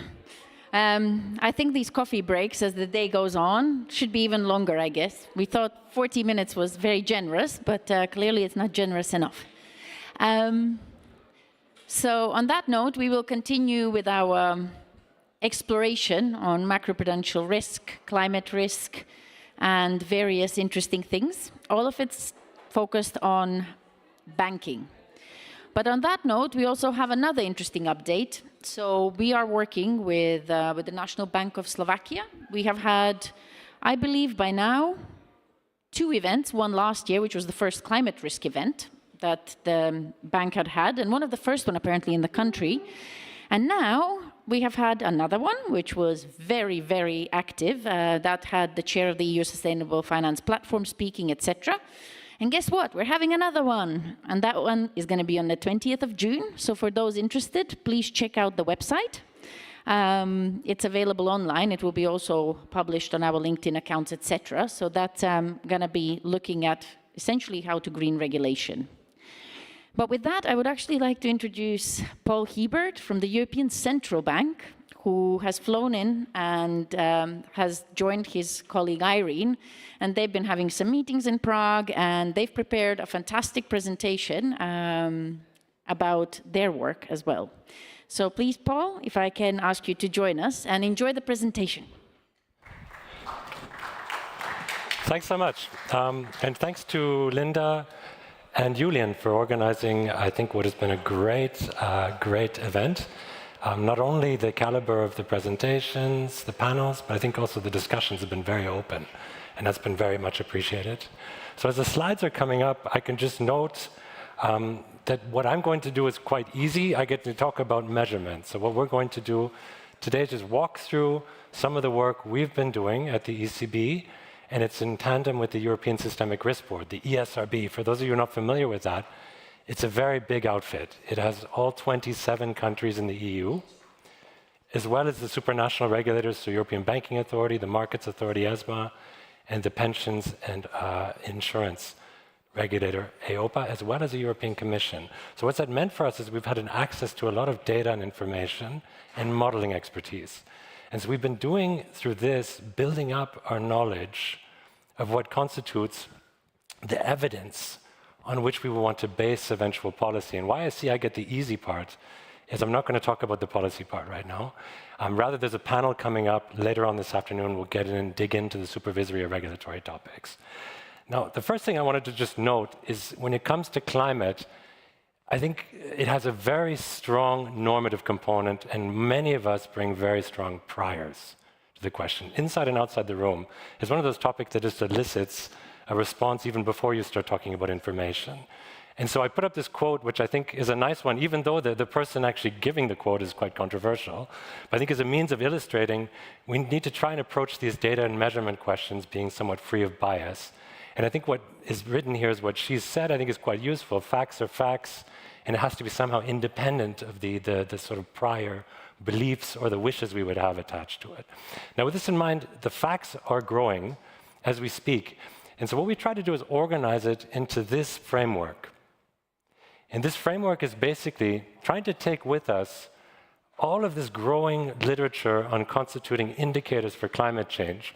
I think these coffee breaks as the day goes on should be even longer, I guess. We thought 40 minutes was very generous, but clearly it's not generous enough. So on that note, we will continue with our exploration on macroprudential risk, climate risk, and various interesting things. All of it's focused on banking. But on that note, we also have another interesting update. So we are working with the National Bank of Slovakia. We have had, I believe by now, 2 events, one last year, which was the first climate risk event that the bank had, and one of the first one apparently in the country. And now we have had another one, which was very, very active, that had the chair of the EU Sustainable Finance Platform speaking, etc. And guess what? We're having another one. And that one is going to be on the 20th of June. So for those interested, please check out the website. It's available online. It will be also published on our LinkedIn accounts, etc. So that's going to be looking at essentially how to green regulation. But with that, I would actually like to introduce Paul Hebert from the European Central Bank, who has flown in and has joined his colleague Irene. And they've been having some meetings in Prague, and they've prepared a fantastic presentation about their work as well. So please, Paul, if I can ask you to join us and enjoy the presentation. Thanks so much. And thanks to Linda and Julian for organizing, I think, what has been a great event. Not only the caliber of the presentations, the panels, but I think also the discussions have been very open, and that's been very much appreciated. So as the slides are coming up, I can just note that what I'm going to do is quite easy. I get to talk about measurement. So what we're going to do today is just walk through some of the work we've been doing at the ECB, and it's in tandem with the European Systemic Risk Board, the ESRB. For those of you who are not familiar with that, it's a very big outfit. It has all 27 countries in the EU, as well as the supranational regulators, the European Banking Authority, the Markets Authority, ESMA, and the Pensions and Insurance Regulator, EIOPA, as well as the European Commission. So what's that meant for us is we've had an access to a lot of data and information and modeling expertise. And so we've been doing, through this, building up our knowledge of what constitutes the evidence on which we will want to base eventual policy. And why I get the easy part is I'm not going to talk about the policy part right now. Rather, there's a panel coming up later on this afternoon. We'll get in and dig into the supervisory or regulatory topics. Now, the first thing I wanted to just note is when it comes to climate, I think it has a very strong normative component, and many of us bring very strong priors to the question. Inside and outside the room is one of those topics that just elicits a response even before you start talking about information. And so I put up this quote, which I think is a nice one, even though the person actually giving the quote is quite controversial. But I think as a means of illustrating, we need to try and approach these data and measurement questions being somewhat free of bias. And I think what is written here is what she's said, I think is quite useful. Facts are facts, and it has to be somehow independent of the sort of prior beliefs or the wishes we would have attached to it. Now, with this in mind, the facts are growing as we speak. And so what we try to do is organize it into this framework. And this framework is basically trying to take with us all of this growing literature on constituting indicators for climate change,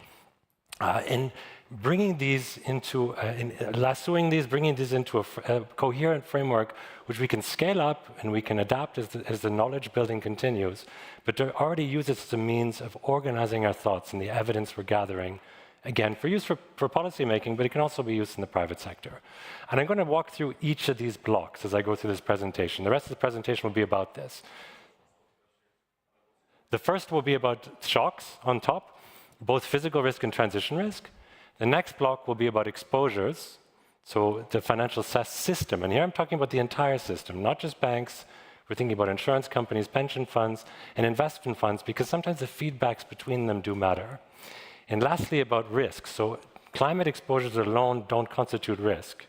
and bringing these into, lassoing these, bringing these into a coherent framework which we can scale up and we can adapt as the knowledge building continues, but to already use it as a means of organizing our thoughts and the evidence we're gathering, again, for use for policy making, but it can also be used in the private sector. And I'm going to walk through each of these blocks as I go through this presentation. The rest of the presentation will be about this. The first will be about shocks on top, both physical risk and transition risk. The next block will be about exposures, so the financial system. And here I'm talking about the entire system, not just banks. We're thinking about insurance companies, pension funds, and investment funds, because sometimes the feedbacks between them do matter. And lastly, about risk. So climate exposures alone don't constitute risk.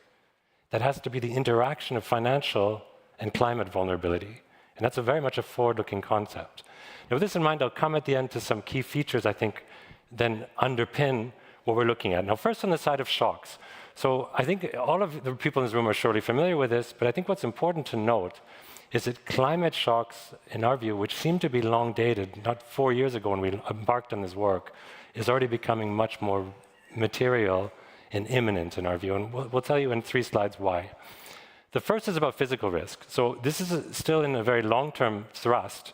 That has to be the interaction of financial and climate vulnerability. And that's very much a forward-looking concept. Now, with this in mind, I'll come at the end to some key features, I think, then underpin what we're looking at. Now, first on the side of shocks. So I think all of the people in this room are surely familiar with this, but I think what's important to note is that climate shocks, in our view, which seem to be long dated, not 4 years ago when we embarked on this work, is already becoming much more material and imminent in our view. And we'll tell you in 3 slides why. The first is about physical risk. So this is still in a very long-term thrust.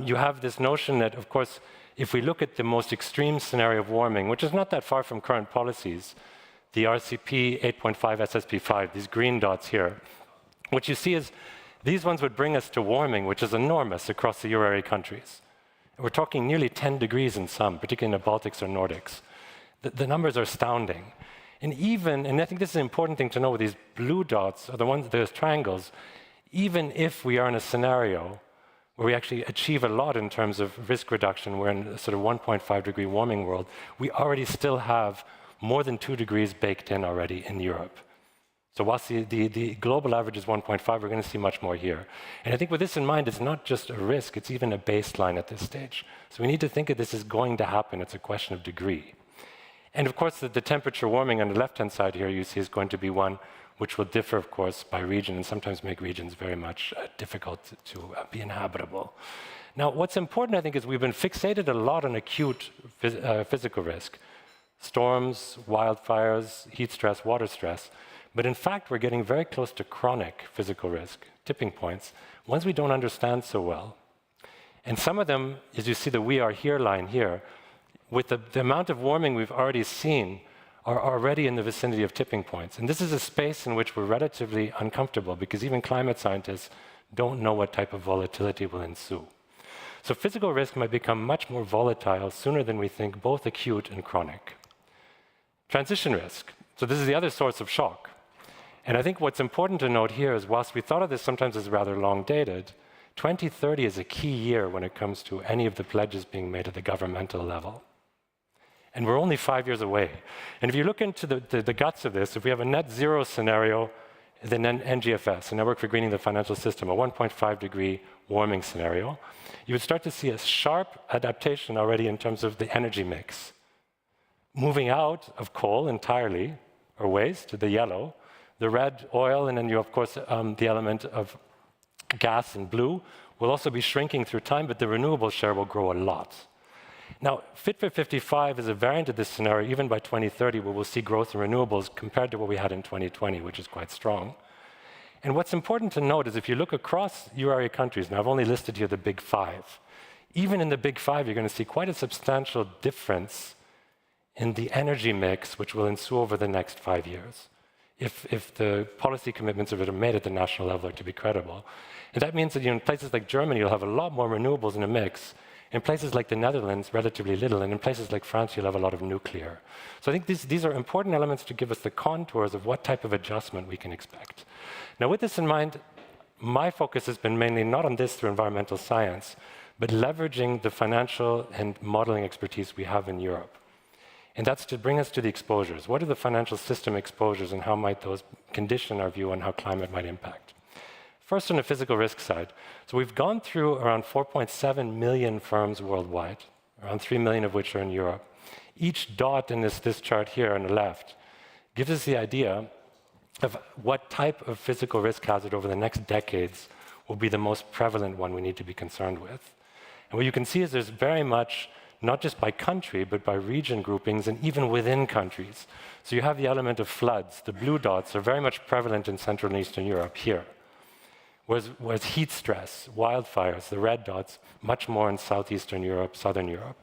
You have this notion that, of course, if we look at the most extreme scenario of warming, which is not that far from current policies, the RCP 8.5 SSP5, these green dots here, what you see is these ones would bring us to warming, which is enormous across the euro area countries. We're talking nearly 10 degrees in some, particularly in the Baltics or Nordics. The numbers are astounding. And I think this is an important thing to know, with these blue dots, are the ones, those triangles, even if we are in a scenario where we actually achieve a lot in terms of risk reduction, we're in a sort of 1.5 degree warming world, we already still have more than 2 degrees baked in already in Europe. So whilst the global average is 1.5, we're going to see much more here. And I think with this in mind, it's not just a risk, it's even a baseline at this stage. So we need to think that this is going to happen. It's a question of degree. And of course, the temperature warming on the left-hand side here you see is going to be one which will differ, of course, by region and sometimes make regions very much difficult to be inhabitable. Now, what's important, I think, is we've been fixated a lot on acute physical risk. Storms, wildfires, heat stress, water stress. But in fact, we're getting very close to chronic physical risk, tipping points, ones we don't understand so well. And some of them, as you see the "we are here" line here, with the amount of warming we've already seen, are already in the vicinity of tipping points. And this is a space in which we're relatively uncomfortable, because even climate scientists don't know what type of volatility will ensue. So physical risk might become much more volatile sooner than we think, both acute and chronic. Transition risk. So this is the other source of shock. And I think what's important to note here is, whilst we thought of this sometimes as rather long dated, 2030 is a key year when it comes to any of the pledges being made at the governmental level. And we're only 5 years away. And if you look into the guts of this, if we have a net zero scenario, then NGFS, a Network for Greening the Financial System, a 1.5 degree warming scenario, you would start to see a sharp adaptation already in terms of the energy mix. Moving out of coal entirely, or waste, to the yellow, the red oil, and then you, of course, the element of gas in blue will also be shrinking through time, but the renewable share will grow a lot. Now, Fit for 55 is a variant of this scenario, even by 2030, where we'll see growth in renewables compared to what we had in 2020, which is quite strong. And what's important to note is if you look across euro area countries, and I've only listed here the big 5, even in the big 5, you're going to see quite a substantial difference in the energy mix, which will ensue over the next 5 years, if the policy commitments that are made at the national level are to be credible. And that means that in places like Germany, you'll have a lot more renewables in the mix. In places like the Netherlands, relatively little, and in places like France, you'll have a lot of nuclear. So I think these are important elements to give us the contours of what type of adjustment we can expect. Now, with this in mind, my focus has been mainly not on this through environmental science, but leveraging the financial and modeling expertise we have in Europe. And that's to bring us to the exposures. What are the financial system exposures, and how might those condition our view on how climate might impact? First, on the physical risk side. So we've gone through around 4.7 million firms worldwide, around 3 million of which are in Europe. Each dot in this chart here on the left gives us the idea of what type of physical risk hazard over the next decades will be the most prevalent one we need to be concerned with. And what you can see is there's very much, not just by country, but by region groupings, and even within countries. So you have the element of floods. The blue dots are very much prevalent in Central and Eastern Europe here. Whereas heat stress, wildfires, the red dots, much more in Southeastern Europe, Southern Europe.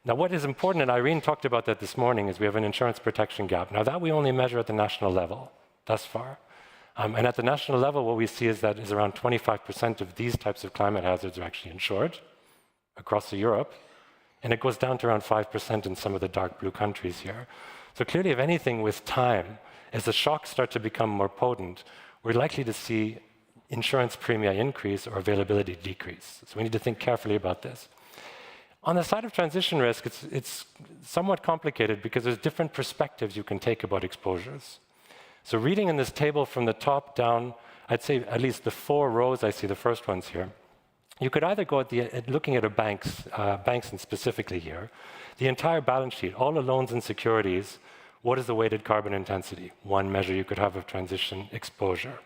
Now, what is important, and Irene talked about that this morning, is we have an insurance protection gap. Now, that we only measure at the national level thus far. And at the national level, what we see is that is around 25% of these types of climate hazards are actually insured across Europe. And it goes down to around 5% in some of the dark blue countries here. So clearly, if anything, with time, as the shocks start to become more potent, we're likely to see insurance premia increase or availability decrease. So we need to think carefully about this. On the side of transition risk, it's somewhat complicated because there's different perspectives you can take about exposures. So reading in this table from the top down, I'd say at least the 4 rows I see, the first ones here, you could either go at looking at banks and specifically here, the entire balance sheet, all the loans and securities, what is the weighted carbon intensity? One measure you could have of transition exposure.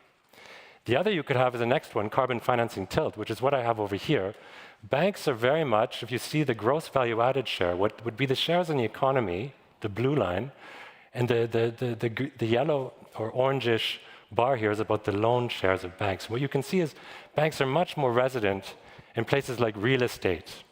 The other you could have is the next one, carbon financing tilt, which is what I have over here. Banks are very much, if you see the gross value added share, what would be the shares in the economy, the blue line, and the yellow or orangish bar here is about the loan shares of banks. What you can see is banks are much more resident in places like real estate.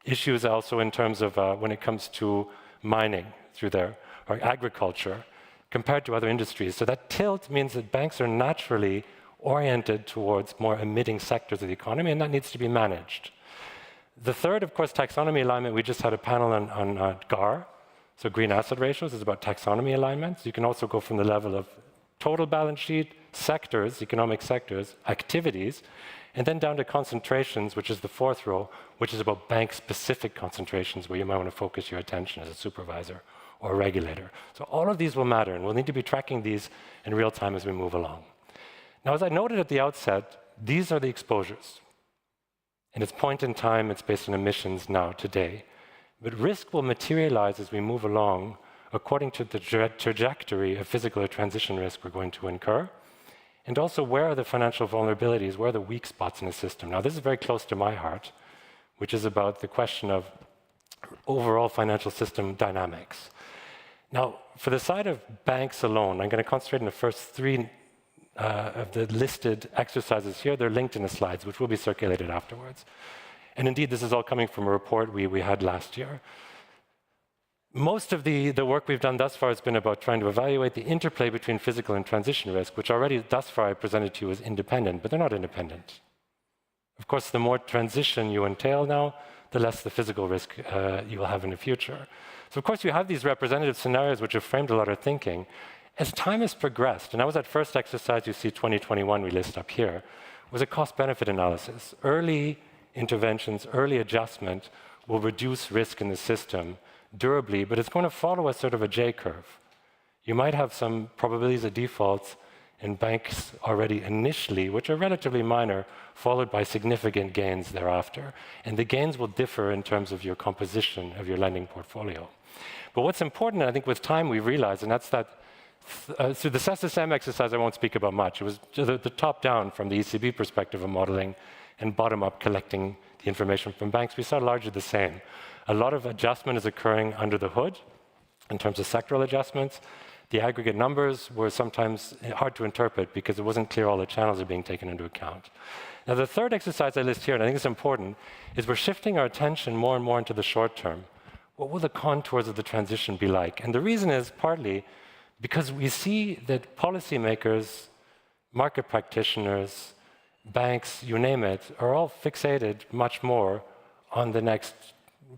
Issues also in terms of when it comes to mining through there, or agriculture, compared to other industries. So that tilt means that banks are naturally oriented towards more emitting sectors of the economy, and that needs to be managed. The third, of course, taxonomy alignment. We just had a panel on GAR, so green asset ratios is about taxonomy alignments. You can also go from the level of total balance sheet, sectors, economic sectors, activities, and then down to concentrations, which is the fourth row, which is about bank-specific concentrations where you might want to focus your attention as a supervisor or a regulator. So all of these will matter, and we'll need to be tracking these in real time as we move along. Now, as I noted at the outset, these are the exposures. And it's point in time, it's based on emissions now, today. But risk will materialize as we move along according to the trajectory of physical or transition risk we're going to incur. And also, where are the financial vulnerabilities, where are the weak spots in the system? Now, this is very close to my heart, which is about the question of overall financial system dynamics. Now, for the side of banks alone, I'm going to concentrate on the first three of the listed exercises here. They're linked in the slides, which will be circulated afterwards. And indeed, this is all coming from a report we had last year. Most of the work we've done thus far has been about trying to evaluate the interplay between physical and transition risk, which already thus far I presented to you as independent, but they're not independent. Of course, the more transition you entail now, the less the physical risk you will have in the future. So of course, you have these representative scenarios which have framed a lot of thinking. As time has progressed, and that was that first exercise you see 2021 we list up here, was a cost-benefit analysis. Early interventions, early adjustment will reduce risk in the system durably, but it's going to follow a sort of a J-curve. You might have some probabilities of defaults in banks already initially, which are relatively minor, followed by significant gains thereafter. And the gains will differ in terms of your composition of your lending portfolio. But what's important, I think with time we realized, and that's that through the SSM exercise I won't speak about much. It was the top-down from the ECB perspective of modeling and bottom-up collecting the information from banks. We saw largely the same. A lot of adjustment is occurring under the hood in terms of sectoral adjustments. The aggregate numbers were sometimes hard to interpret because it wasn't clear all the channels are being taken into account. Now, the third exercise I list here, and I think it's important, is we're shifting our attention more and more into the short term. What will the contours of the transition be like? And the reason is partly because we see that policymakers, market practitioners, banks, you name it, are all fixated much more on the next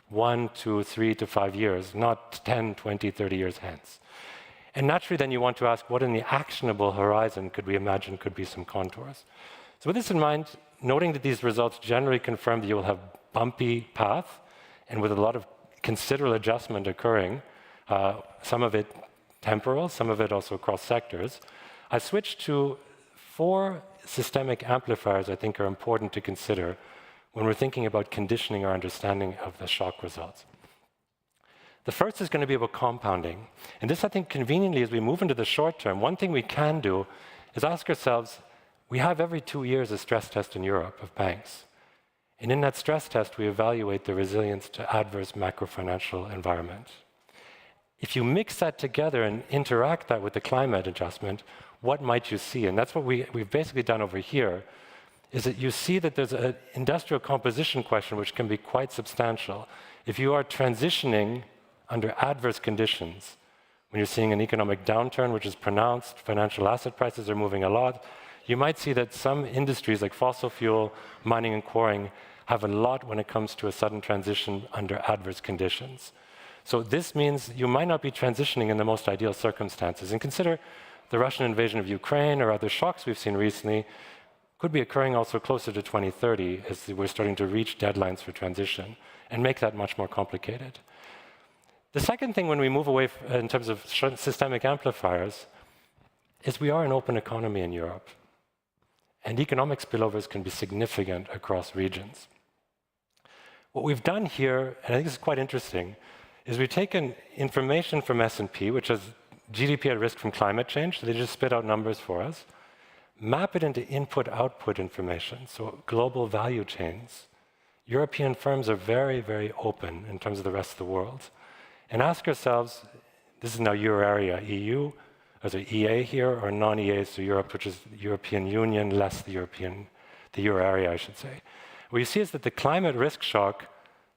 1 to 3 to 5 years, not 10, 20, 30 years hence. And naturally, then you want to ask, what in the actionable horizon could we imagine could be some contours? So with this in mind, noting that these results generally confirm that you will have bumpy path, and with a lot of considerable adjustment occurring, some of it temporal, some of it also across sectors, I switched to 4 systemic amplifiers I think are important to consider when we're thinking about conditioning our understanding of the shock results. The first is going to be about compounding. And this, I think, conveniently, as we move into the short term, one thing we can do is ask ourselves, we have every 2 years a stress test in Europe of banks. And in that stress test, we evaluate the resilience to adverse macro-financial environment. If you mix that together and interact that with the climate adjustment, what might you see? And that's what we've basically done over here, is that you see that there's an industrial composition question which can be quite substantial. If you are transitioning under adverse conditions, when you're seeing an economic downturn which is pronounced, financial asset prices are moving a lot, you might see that some industries like fossil fuel, mining and quarrying have a lot when it comes to a sudden transition under adverse conditions. So this means you might not be transitioning in the most ideal circumstances. And consider the Russian invasion of Ukraine or other shocks we've seen recently could be occurring also closer to 2030 as we're starting to reach deadlines for transition and make that much more complicated. The second thing when we move away in terms of systemic amplifiers is we are an open economy in Europe. And economic spillovers can be significant across regions. What we've done here, and I think this is quite interesting, is we've taken information from S&P, which has GDP at risk from climate change, so they just spit out numbers for us, map it into input-output information, so global value chains. European firms are very, very open in terms of the rest of the world. And ask ourselves, this is now euro area, EU, as an EA here, or non-EA, so Europe, which is the European Union, less the euro area, I should say. What you see is that the climate risk shock,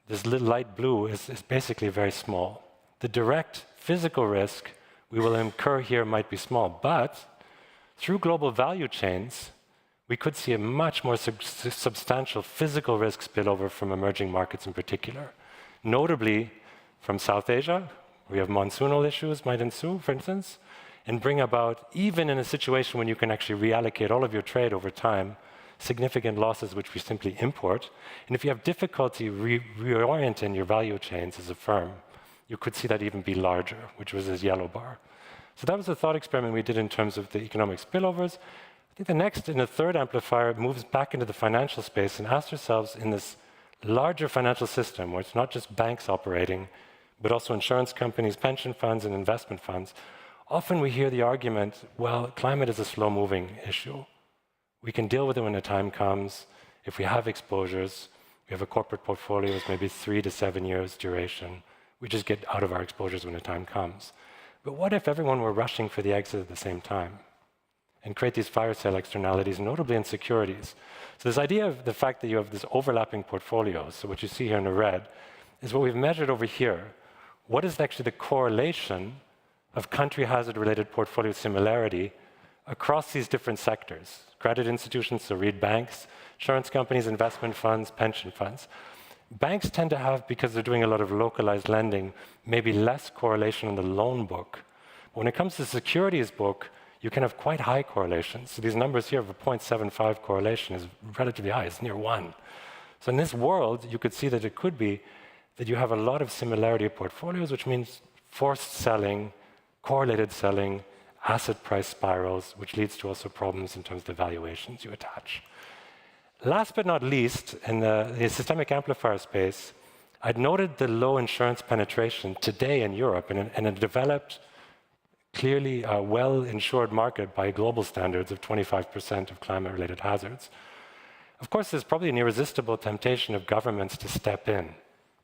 this light blue, is basically very small. The direct physical risk we will incur here might be small, but through global value chains, we could see a much more substantial physical risk spillover from emerging markets in particular. Notably, from South Asia, we have monsoonal issues might ensue, for instance, and bring about, even in a situation when you can actually reallocate all of your trade over time, significant losses which we simply import. And if you have difficulty reorienting your value chains as a firm, you could see that even be larger, which was this yellow bar. So that was a thought experiment we did in terms of the economic spillovers. I think the next, in the third amplifier, moves back into the financial space and asks ourselves, in this larger financial system, where it's not just banks operating, but also insurance companies, pension funds, and investment funds, often we hear the argument, well, climate is a slow-moving issue. We can deal with it when the time comes. If we have exposures, we have a corporate portfolio with maybe 3 to 7 years duration. We just get out of our exposures when the time comes. But what if everyone were rushing for the exit at the same time and create these fire sale externalities, notably in securities? So this idea of the fact that you have this overlapping portfolios, so what you see here in the red, is what we've measured over here. What is actually the correlation of country hazard-related portfolio similarity across these different sectors? Credit institutions, so read banks, insurance companies, investment funds, pension funds. Banks tend to have, because they're doing a lot of localized lending, maybe less correlation in the loan book. But when it comes to the securities book, you can have quite high correlations. So these numbers here of a 0.75 correlation is relatively high, it's near 1. So in this world, you could see that it could be that you have a lot of similarity of portfolios, which means forced selling, correlated selling, asset price spirals, which leads to also problems in terms of the valuations you attach. Last but not least, in the systemic amplifier space, I'd noted the low insurance penetration today in Europe in a developed, clearly well-insured market by global standards of 25% of climate-related hazards. Of course, there's probably an irresistible temptation of governments to step in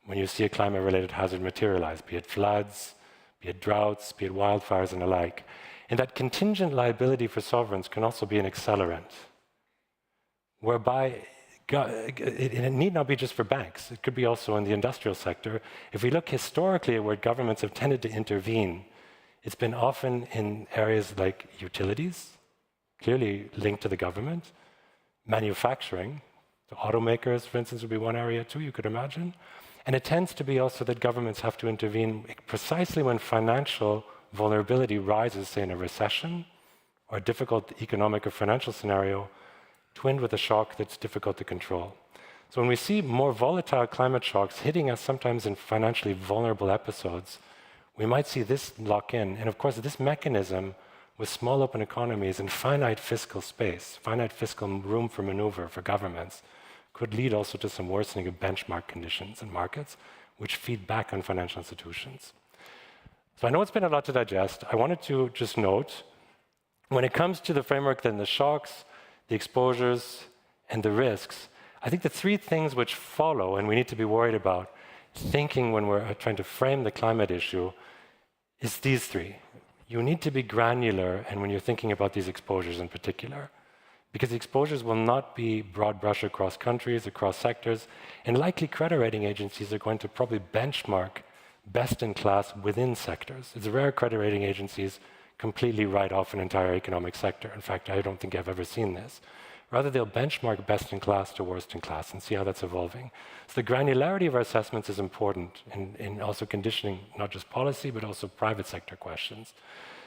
when you see a climate-related hazard materialize, be it floods, be it droughts, be it wildfires and the like. And that contingent liability for sovereigns can also be an accelerant, whereby it need not be just for banks. It could be also in the industrial sector. If we look historically at where governments have tended to intervene, it's been often in areas like utilities, clearly linked to the government, manufacturing, the automakers, for instance, would be one area too, you could imagine. And it tends to be also that governments have to intervene precisely when financial vulnerability rises, say in a recession or a difficult economic or financial scenario, twinned with a shock that's difficult to control. So when we see more volatile climate shocks hitting us sometimes in financially vulnerable episodes, we might see this lock in. And of course, this mechanism with small open economies and finite fiscal space, finite fiscal room for maneuver for governments, could lead also to some worsening of benchmark conditions in markets, which feed back on financial institutions. So I know it's been a lot to digest. I wanted to just note, when it comes to the framework, then the shocks, the exposures, and the risks, I think the three things which follow and we need to be worried about thinking when we're trying to frame the climate issue is these three. You need to be granular, and when you're thinking about these exposures in particular, because the exposures will not be broad brush across countries, across sectors, and likely credit rating agencies are going to probably benchmark best in class within sectors. It's rare credit rating agencies completely write off an entire economic sector. In fact, I don't think I've ever seen this. Rather, they'll benchmark best in class to worst in class and see how that's evolving. So the granularity of our assessments is important in also conditioning not just policy, but also private sector questions.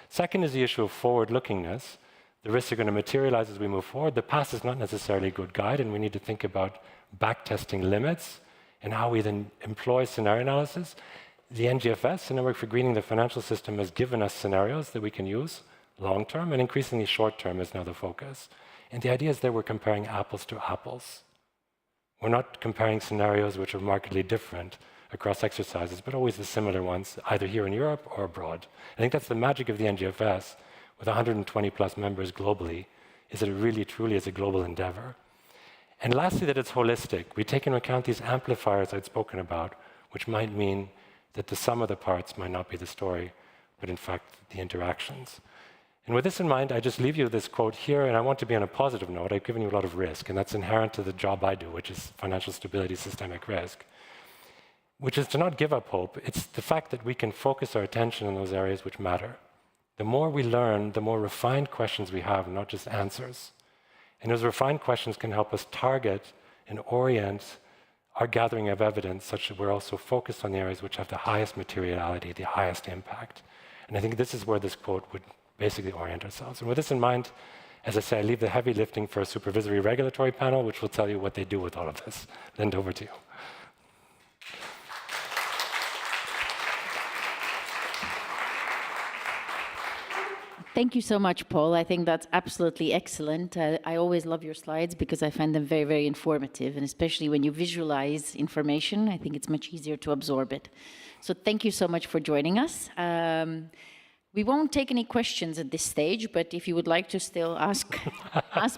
Second is the issue of forward-lookingness. The risks are going to materialize as we move forward. The past is not necessarily a good guide, and we need to think about backtesting limits and how we then employ scenario analysis. The NGFS, the Network for Greening the Financial System, has given us scenarios that we can use long-term, and increasingly short-term is now the focus. And the idea is that we're comparing apples to apples. We're not comparing scenarios which are markedly different across exercises, but always the similar ones, either here in Europe or abroad. I think that's the magic of the NGFS, with 120 plus members globally, Is it really, truly is a global endeavor? And lastly, that it's holistic. We take into account these amplifiers I'd spoken about, which might mean that the sum of the parts might not be the story, but in fact, the interactions. And with this in mind, I just leave you this quote here, and I want to be on a positive note. I've given you a lot of risk, and that's inherent to the job I do, which is financial stability, systemic risk, which is to not give up hope. It's the fact that we can focus our attention in those areas which matter. The more we learn, the more refined questions we have, not just answers. And those refined questions can help us target and orient our gathering of evidence such that we're also focused on the areas which have the highest materiality, the highest impact. And I think this is where this quote would basically orient ourselves. And with this in mind, as I say, I leave the heavy lifting for a supervisory regulatory panel, which will tell you what they do with all of this. Linda, over to you. Thank you so much, Paul. I think that's absolutely excellent. I always love your slides because I find them very, very informative, and especially when you visualize information, I think it's much easier to absorb it. So thank you so much for joining us. We won't take any questions at this stage, but if you would like to still ask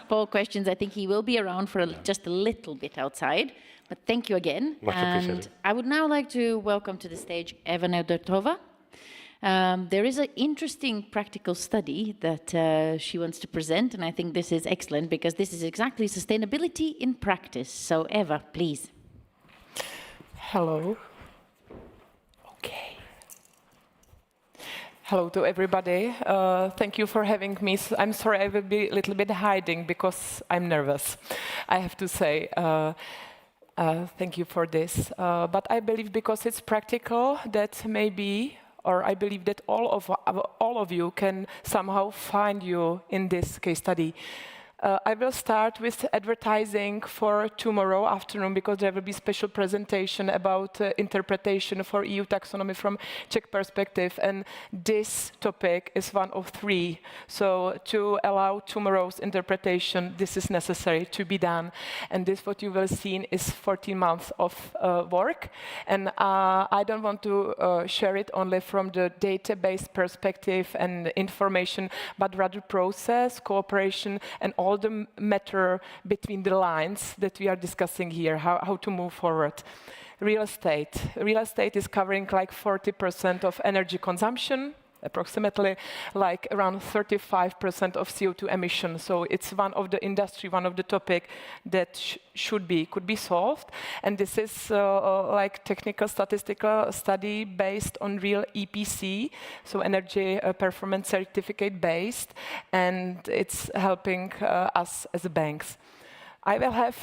Paul questions, I think he will be around for just a little bit outside. But thank you again. Much appreciated. I would now like to welcome to the stage Eva Nedortova. There is an interesting practical study that she wants to present, and I think this is excellent because this is exactly sustainability in practice. So Eva, please. Hello. Okay. Hello to everybody. Thank you for having me. I'm sorry I will be a little bit hiding because I'm nervous, I have to say. Thank you for this. But I believe because it's practical that maybe, or I believe that all of you can somehow find you in this case study. I will start with advertising for tomorrow afternoon because there will be a special presentation about interpretation for EU taxonomy from Czech perspective, and this topic is one of three. So to allow tomorrow's interpretation, this is necessary to be done. And this, what you will see, is 14 months of work. And I don't want to share it only from the database perspective and information, but rather process, cooperation, and all the matter between the lines that we are discussing here, how to move forward. Real estate. Real estate is covering like 40% of energy consumption, approximately like around 35% of CO2 emissions. So it's one of the industry, one of the topic that could be solved. And this is like technical statistical study based on real EPC, so energy performance certificate based, and it's helping us as banks. I will have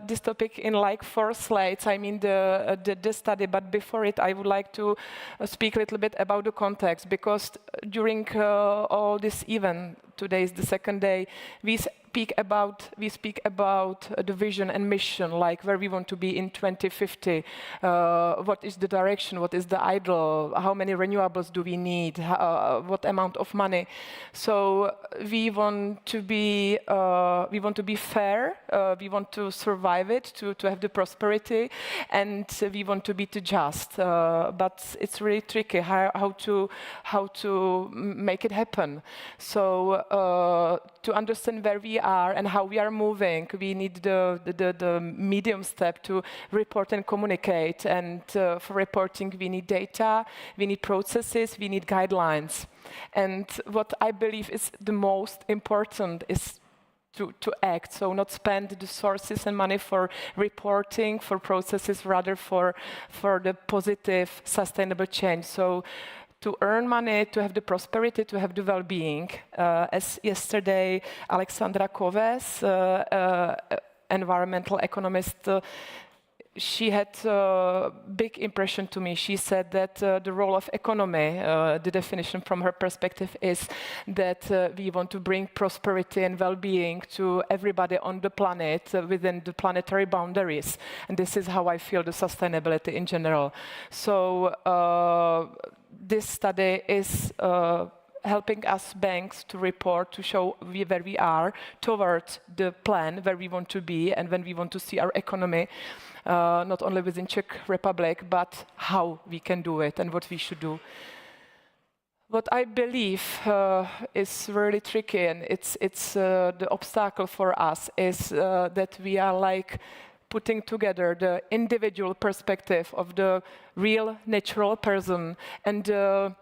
this topic in like 4 slides, I mean the study, but before it I would like to speak a little bit about the context, because during all this event, today is the second day, we speak about the vision and mission, like where we want to be in 2050, what is the direction, what is the ideal, how many renewables do we need, what amount of money. So we want to be fair, we want to survive it, to have the prosperity, and we want to be too just. But it's really tricky how to make it happen. So to understand where we are and how we are moving, we need the medium step to report and communicate. And for reporting, we need data, we need processes, we need guidelines. And what I believe is the most important is to act, so not spend the sources and money for reporting, for processes, rather for the positive, sustainable change. So to earn money, to have the prosperity, to have the well-being. As yesterday, Alexandra Koves, environmental economist, she had a big impression to me. She said that the role of economy, the definition from her perspective is that we want to bring prosperity and well-being to everybody on the planet within the planetary boundaries. And this is how I feel the sustainability in general. So this study is helping us banks to report, to show where we are towards the plan where we want to be and when we want to see our economy, not only within Czech Republic, but how we can do it and what we should do. what I believe is really tricky, and it's the obstacle for us, is that we are like putting together the individual perspective of the real natural person and the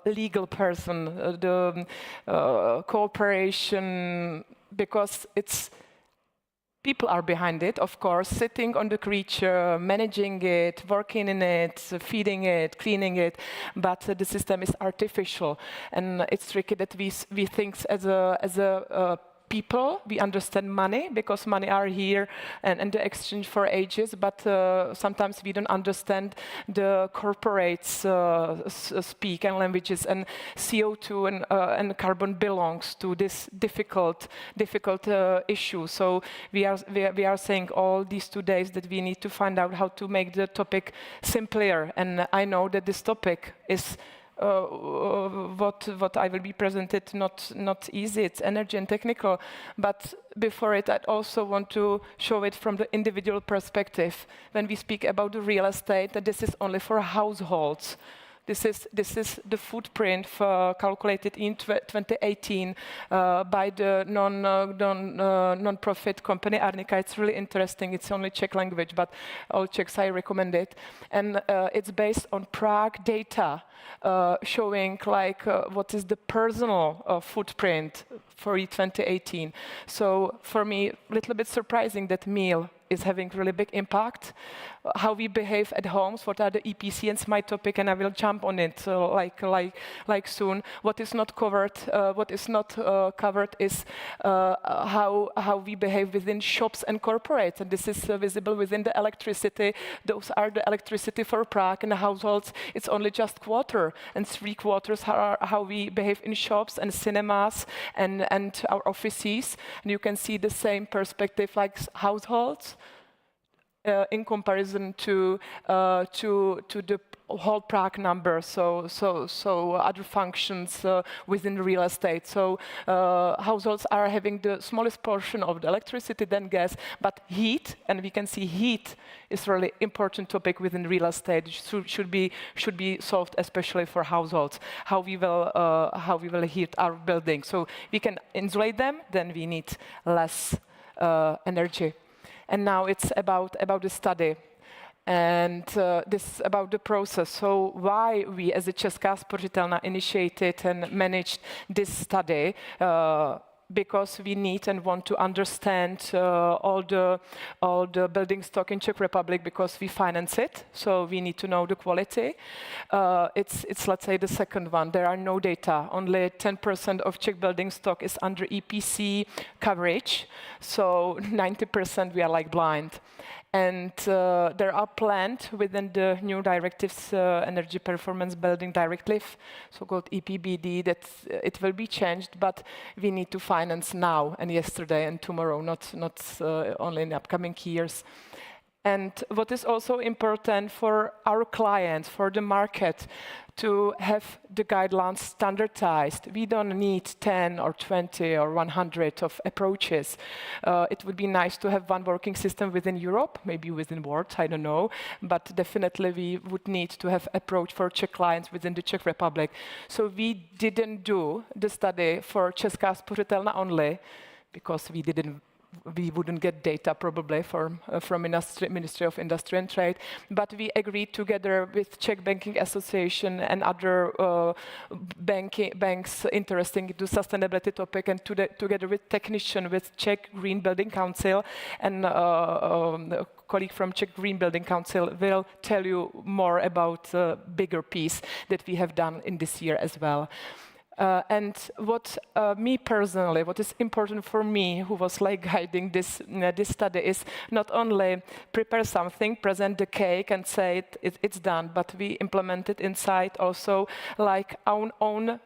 legal person, the cooperation, because it's people are behind it, of course, sitting on the creature, managing it, working in it, feeding it, cleaning it, but the system is artificial, and it's tricky that we think as a people, we understand money, because money are here and the exchange for ages, but sometimes we don't understand the corporates speak and languages, and CO2 and carbon belongs to this difficult issue. So we are saying all these 2 days that we need to find out how to make the topic simpler, and I know that this topic is what I will be presented not easy. It's energy and technical, but before it, I'd also want to show it from the individual perspective. When we speak about the real estate, that this is only for households. This is the footprint calculated in 2018 by the non-profit company Arnika. It's really interesting. It's only Czech language, but all Czechs, I recommend it. And it's based on Prague data, showing like what is the personal footprint for 2018. So for me, a little bit surprising that meal is having really big impact. How we behave at homes, what are the EPC, and it's my topic, and I will jump on it like soon. What is not covered is how we behave within shops and corporates, and this is visible within the electricity. Those are the electricity for Prague, and the households, it's only just quarter, and 3/4 are how we behave in shops and cinemas and our offices. And you can see the same perspective like households. In comparison to the whole Prague number, so other functions within real estate. So households are having the smallest portion of the electricity, then gas, but heat, and we can see heat is really important topic within real estate. Should be solved, especially for households. How we will heat our buildings. So we can insulate them, then we need less energy. And now it's about the study, and this is about the process. So why we, as a Česká spořitelna, initiated and managed this study? Because we need and want to understand all the building stock in Czech Republic, because we finance it. So we need to know the quality. It's let's say the second one. There are no data. Only 10% of Czech building stock is under EPC coverage. So 90% we are like blind. And there are planned within the new directives, Energy Performance Building Directive, so-called EPBD, that it will be changed, but we need to finance now and yesterday and tomorrow, not only in the upcoming years. And what is also important for our clients, for the market, to have the guidelines standardized. We don't need 10 or 20 or 100 of approaches. It would be nice to have one working system within Europe, maybe within world, I don't know, but definitely we would need to have approach for Czech clients within the Czech Republic. So we didn't do the study for Česká spořitelna only, because we wouldn't get data probably from Ministry of Industry and Trade, but we agreed together with Czech Banking Association and other banks interested in the sustainability topic, and together with technician with Czech Green Building Council, and a colleague from Czech Green Building Council will tell you more about the bigger piece that we have done in this year as well. And what me personally, what is important for me, who was like guiding this study, is not only prepare something, present the cake and say it's done, but we implement it inside also like our own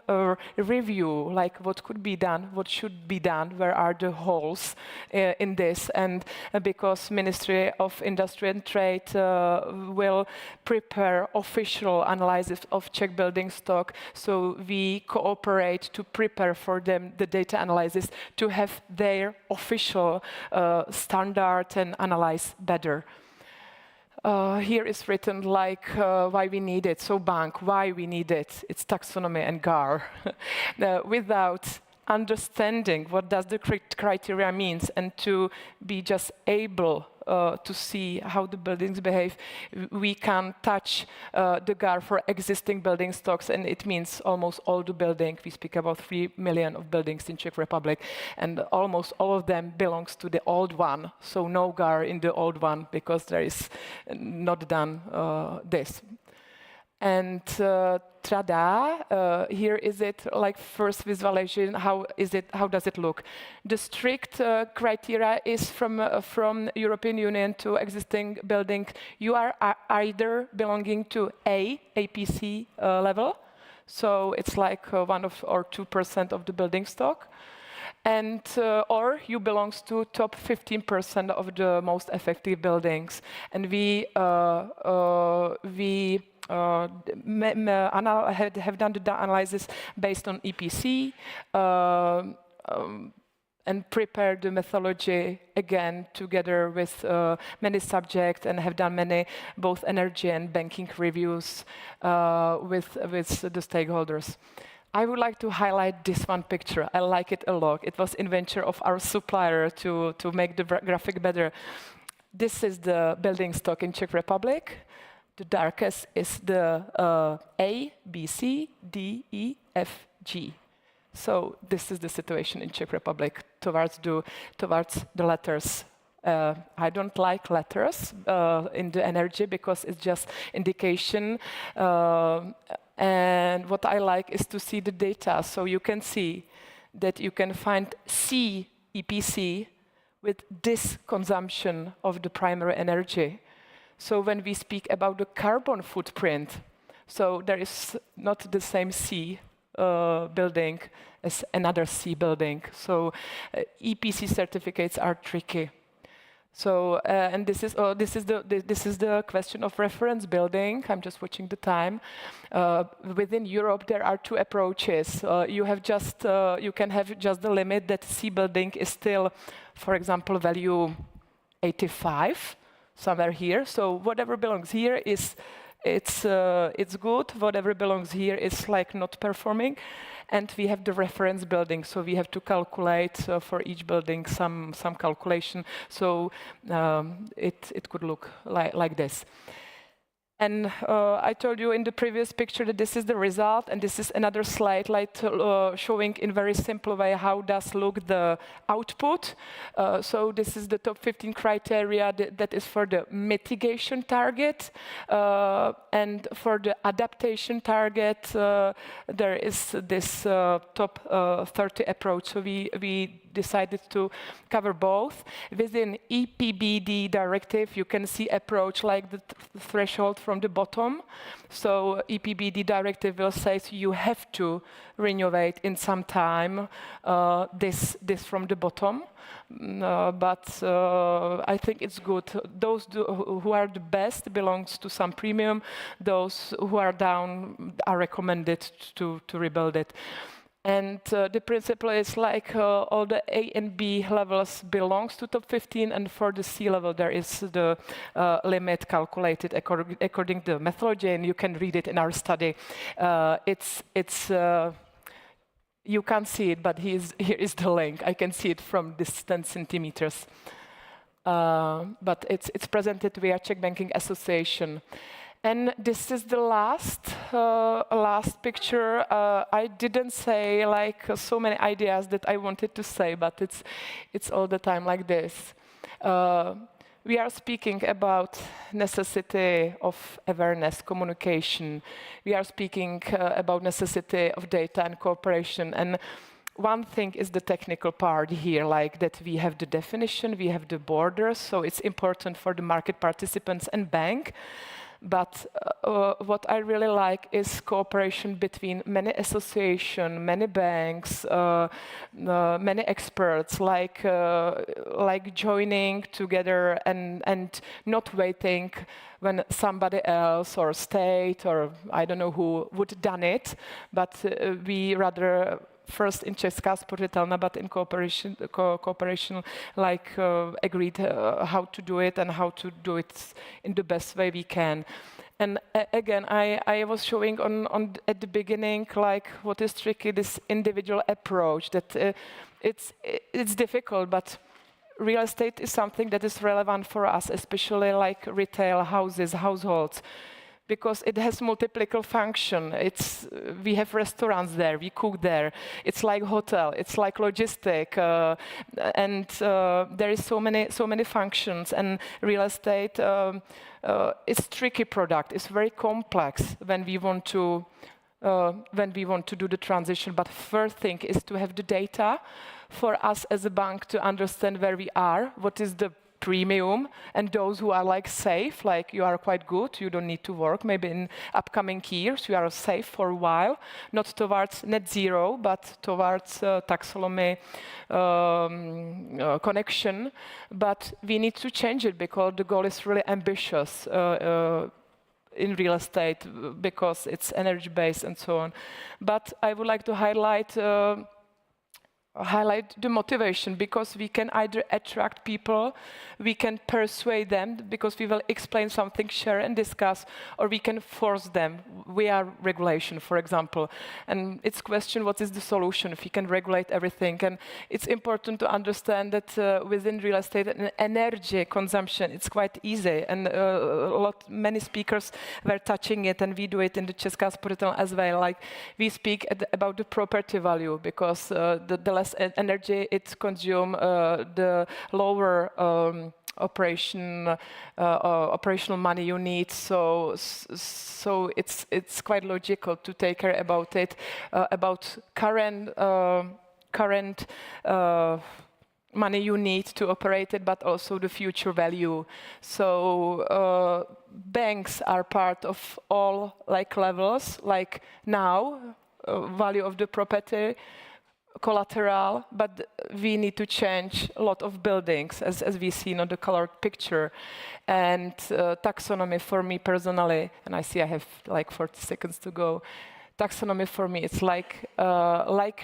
review, like what could be done, what should be done, where are the holes in this. And because Ministry of Industry and Trade will prepare official analysis of Czech building stock, so we cooperate to prepare for them the data analysis to have their official standard and analyze better. here is written like why we need it. So bank, why we need it. It's taxonomy and GAR. Without understanding what does the criteria means and to be just able to see how the buildings behave, we can touch the GAR for existing building stocks, and it means almost all the buildings. We speak about 3 million of buildings in Czech Republic, and almost all of them belongs to the old one. So no GAR in the old one because there is not done this. And tada, here is it, like first visualization, how does it look? The strict criteria is from European Union to existing building. You are either belonging to APC level, so it's like 1 or 2% of the building stock, and or you belongs to top 15% of the most effective buildings. And we have done the analysis based on EPC and prepared the methodology again together with many subjects, and have done many both energy and banking reviews with the stakeholders. I would like to highlight this one picture. I like it a lot. It was invention of our supplier to make the graphic better. This is the building stock in Czech Republic. The darkest is the A, B, C, D, E, F, G. So this is the situation in Czech Republic towards the letters. I don't like letters in the energy because it's just indication. And what I like is to see the data. So you can see that you can find C, EPC, with this consumption of the primary energy. So when we speak about the carbon footprint, so there is not the same C building as another C building. So EPC certificates are tricky. So and this is the question of reference building. I'm just watching the time. Within Europe, there are 2 approaches. You can have just the limit that C building is still, for example, value 85. Somewhere here, so whatever belongs here it's good. Whatever belongs here is like not performing, and we have the reference building. So we have to calculate for each building some calculation. So it could look like this. And I told you in the previous picture that this is the result, and this is another slide like showing in very simple way how does look the output. So this is the top 15 criteria that is for the mitigation target, and for the adaptation target there is this top 30 approach. So we decided to cover both. Within EPBD directive, you can see approach like the threshold from the bottom. So EPBD directive will say you have to renovate in some time this from the bottom. But I think it's good. Those who are the best belongs to some premium. Those who are down are recommended to rebuild it. And the principle is like all the A and B levels belongs to top 15, and for the C level there is the limit calculated according to the methodology, and you can read it in our study. You can't see it, but here is the link. I can see it from this 10 centimeters. But it's presented via Czech Banking Association. And this is the last picture. I didn't say like so many ideas that I wanted to say, but it's all the time like this. We are speaking about necessity of awareness, communication. We are speaking about necessity of data and cooperation. And one thing is the technical part here, like that we have the definition, we have the borders, so it's important for the market participants and bank. But what I really like is cooperation between many associations, many banks, many experts, like joining together and not waiting when somebody else or state or I don't know who would done it, but we rather first in Česká spořitelna, but in cooperation like agreed how to do it and how to do it in the best way we can. And again, I was showing at the beginning, like what is tricky, this individual approach, that it's difficult, but real estate is something that is relevant for us, especially like retail houses, households, because it has multiple function. We have restaurants there, we cook there. It's like hotel, it's like logistic, and there is so many functions. And real estate, it's tricky product. It's very complex when we want to do the transition. But first thing is to have the data for us as a bank to understand where we are, what is the premium, and those who are like safe, like you are quite good, you don't need to work, maybe in upcoming years you are safe for a while, not towards net zero, but towards taxonomy connection. But we need to change it because the goal is really ambitious in real estate because it's energy-based and so on. But I would like to highlight the motivation, because we can either attract people, we can persuade them because we will explain something, share and discuss, or we can force them via regulation, for example. And it's question what is the solution if we can regulate everything. And it's important to understand that within real estate and energy consumption, it's quite easy. And many speakers were touching it, and we do it in the Česká spořitelna as well. Like we speak about the property value, because the less energy it consumes, the lower operational money you need. So it's quite logical to take care about it, about current money you need to operate it, but also the future value. So banks are part of all like levels, like now value of the property, collateral, but we need to change a lot of buildings, as we see on the colored picture. And taxonomy for me personally, and I see I have like 40 seconds to go, taxonomy for me, it's like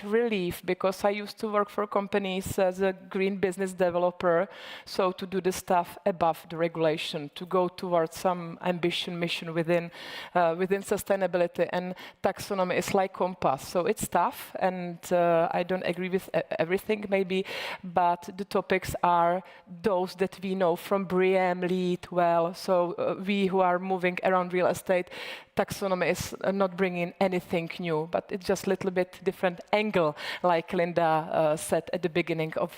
relief, because I used to work for companies as a green business developer, so to do the stuff above the regulation, to go towards some ambition mission within sustainability. And taxonomy is like compass, so it's tough, and I don't agree with everything maybe, but the topics are those that we know from BREEAM, LEED well. So we who are moving around real estate, taxonomy is not bringing anything new, but it's just a little bit different angle, like Linda said at the beginning of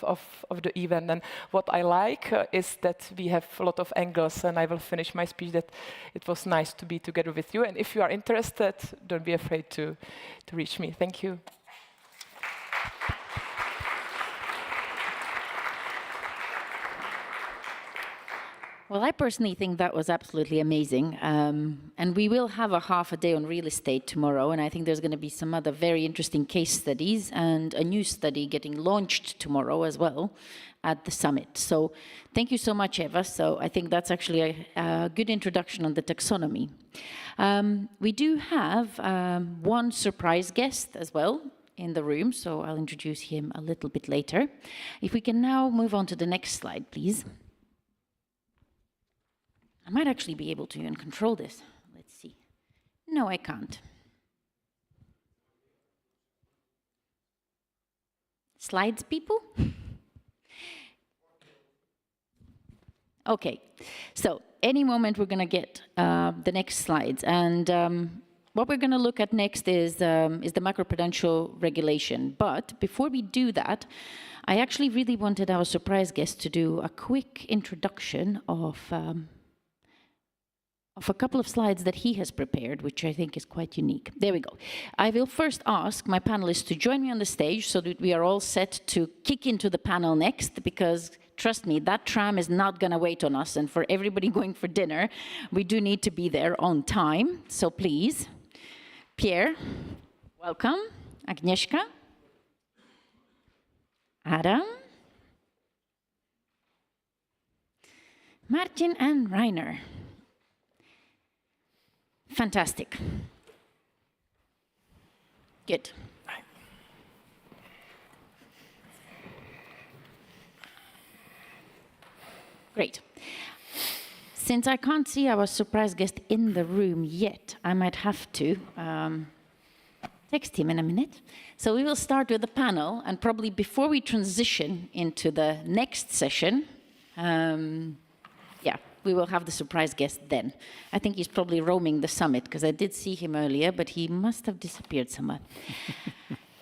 the event. And what I like is that we have a lot of angles, and I will finish my speech that it was nice to be together with you. And if you are interested, don't be afraid to reach me. Thank you. Well, I personally think that was absolutely amazing. And we will have a half a day on real estate tomorrow. And I think there's going to be some other very interesting case studies and a new study getting launched tomorrow as well at the summit. So thank you so much, Eva. So I think that's actually a good introduction on the taxonomy. We do have one surprise guest as well in the room. So I'll introduce him a little bit later. If we can now move on to the next slide, please. I might actually be able to even control this. Let's see. No, I can't. Slides, people? Okay, so any moment we're going to get the next slides. And what we're going to look at next is the macroprudential regulation. But before we do that, I actually really wanted our surprise guest to do a quick introduction of a couple of slides that he has prepared, which I think is quite unique. There we go. I will first ask my panelists to join me on the stage so that we are all set to kick into the panel next, because trust me, that tram is not going to wait on us. And for everybody going for dinner, we do need to be there on time. So please, Pierre, welcome. Agnieszka, Adam, Martin, and Rainer. Fantastic. Good. Great. Since I can't see our surprise guest in the room yet, I might have to text him in a minute. So we will start with the panel, and probably before we transition into the next session, we will have the surprise guest then. I think he's probably roaming the summit, because I did see him earlier, but he must have disappeared somewhere.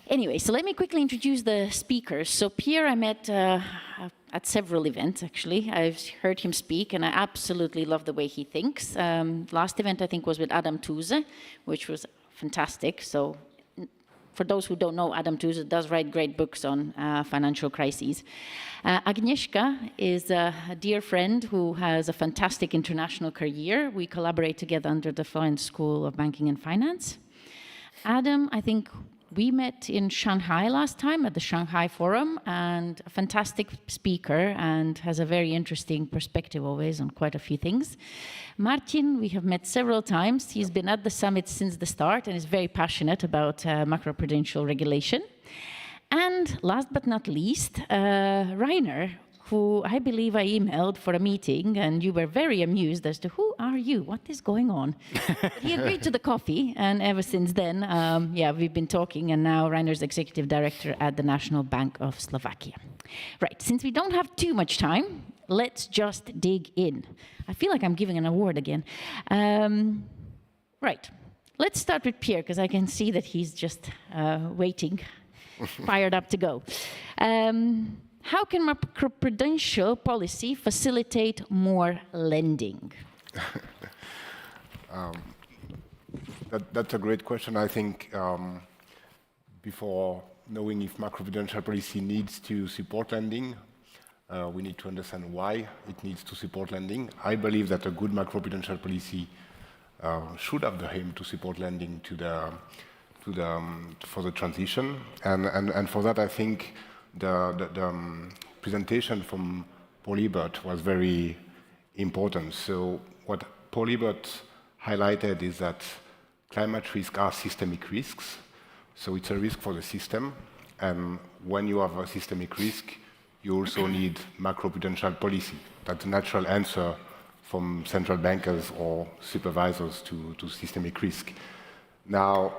Anyway, so let me quickly introduce the speakers. So Pierre I met at several events, actually. I've heard him speak, and I absolutely love the way he thinks. Last event, I think, was with Adam Tooze, which was fantastic. So for those who don't know, Adam Tooze does write great books on financial crises. Agnieszka is a dear friend who has a fantastic international career. We collaborate together under the Florence School of Banking and Finance. Adam, I think we met in Shanghai last time at the Shanghai Forum, and a fantastic speaker and has a very interesting perspective always on quite a few things. Martin, we have met several times. He's been at the summit since the start and is very passionate about macroprudential regulation. And last but not least, Rainer, who I believe I emailed for a meeting, and you were very amused as to who are you, what is going on? But he agreed to the coffee, and ever since then, we've been talking, and now Rainer's executive director at the National Bank of Slovakia. Right, since we don't have too much time, let's just dig in. I feel like I'm giving an award again. Right, let's start with Pierre, because I can see that he's just waiting, fired up to go. How can macroprudential policy facilitate more lending? That's a great question. I think before knowing if macroprudential policy needs to support lending, we need to understand why it needs to support lending. I believe that a good macroprudential policy should have the aim to support lending for the transition, and for that I think the presentation from Paul Ebert was very important. So what Paul Ebert highlighted is that climate risks are systemic risks. So it's a risk for the system. And when you have a systemic risk, you also need macroprudential policy. That's a natural answer from central bankers or supervisors to systemic risk. Now,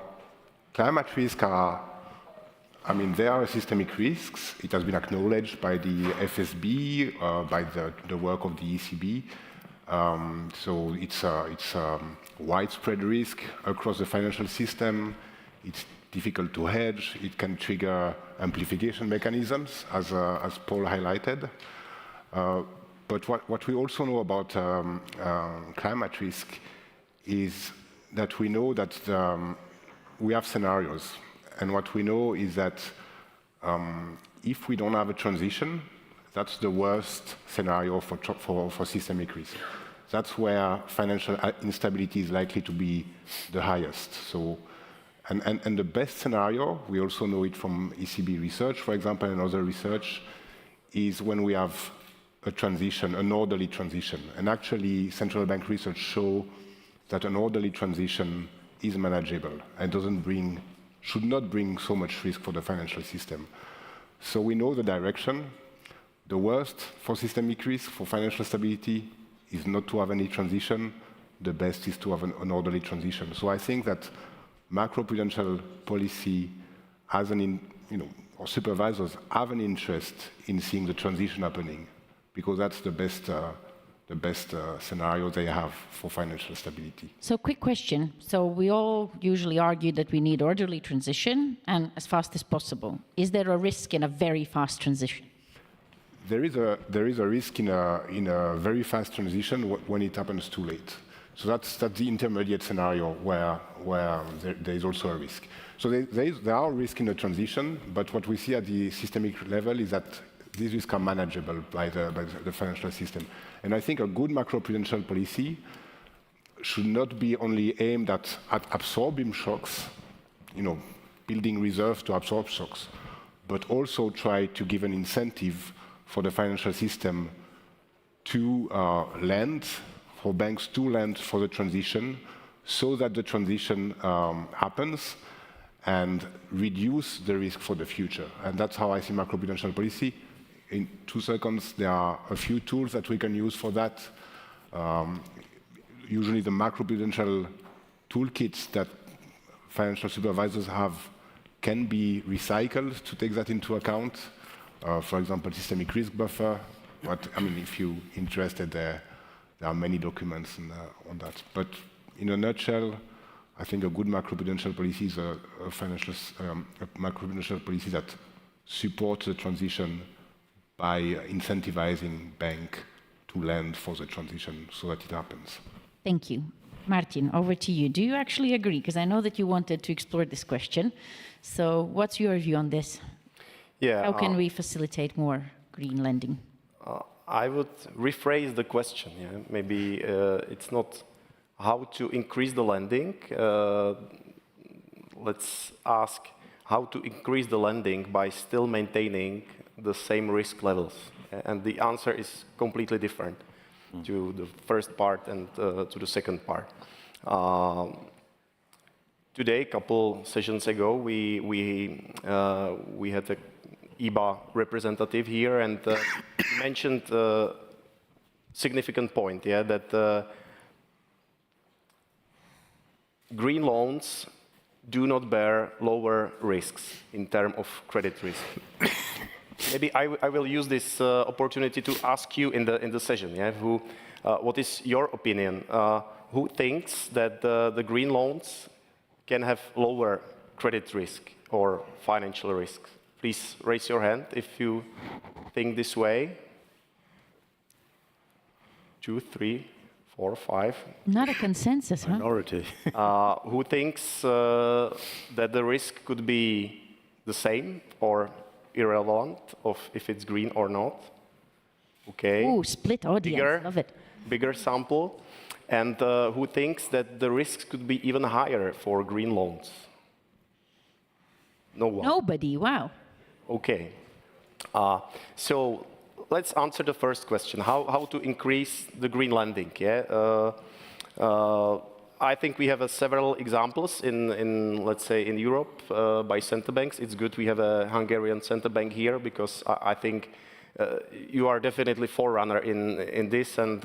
climate risks are, they are systemic risks. It has been acknowledged by the FSB, by the work of the ECB. So it's a widespread risk across the financial system. It's difficult to hedge. It can trigger amplification mechanisms, as Paul highlighted. But what we also know about climate risk is that we know that we have scenarios. And what we know is that if we don't have a transition, that's the worst scenario for systemic risk. That's where financial instability is likely to be the highest. So, and the best scenario, we also know it from ECB research, for example, and other research, is when we have a transition, an orderly transition. And actually, central bank research show that an orderly transition is manageable and should not bring so much risk for the financial system. So we know the direction. The worst for systemic risk, for financial stability, is not to have any transition. The best is to have an orderly transition. So I think that macroprudential policy or supervisors have an interest in seeing the transition happening, because that's the best scenario they have for financial stability. So quick question. So we all usually argue that we need orderly transition and as fast as possible. Is there a risk in a very fast transition? There is a risk in a very fast transition when it happens too late. So that's the intermediate scenario where there is also a risk. So there are risks in the transition, but what we see at the systemic level is that these risks are manageable by the financial system. And I think a good macroprudential policy should not be only aimed at absorbing shocks, building reserves to absorb shocks, but also try to give an incentive for the financial system to lend, for banks to lend for the transition, so that the transition happens and reduce the risk for the future. And that's how I see macroprudential policy. in 2 seconds. There are a few tools that we can use for that. Usually the macroprudential toolkits that financial supervisors have can be recycled to take that into account. For example, systemic risk buffer. But I mean, if you're interested, there are many documents on that. But in a nutshell, I think a good macroprudential policy is a macroprudential policy that supports the transition by incentivizing banks to lend for the transition so that it happens. Thank you. Martin, over to you. Do you actually agree? Because I know that you wanted to explore this question. So what's your view on this? Yeah. How can we facilitate more green lending? I would rephrase the question. Yeah? Maybe it's not how to increase the lending. Let's ask how to increase the lending by still maintaining the same risk levels. And the answer is completely different to the first part and to the second part. Today, a couple sessions ago, we had a EBA representative here and mentioned a significant point, yeah, that green loans do not bear lower risks in terms of credit risk. Maybe I will use this opportunity to ask you in the session, yeah, what is your opinion? Who thinks that the green loans can have lower credit risk or financial risk? Please raise your hand if you think this way. 2, 3, 4, 5. Not a consensus, huh? Minority. Who thinks that the risk could be the same or irrelevant of if it's green or not? Okay. Ooh, split audience. Love it. Bigger sample. And who thinks that the risks could be even higher for green loans? No one. Nobody. Wow. Okay. So let's answer the first question. How to increase the green lending? Yeah. I think we have several examples in let's say in Europe by central banks. It's good we have a Hungarian central bank here because I think you are definitely forerunner in this, and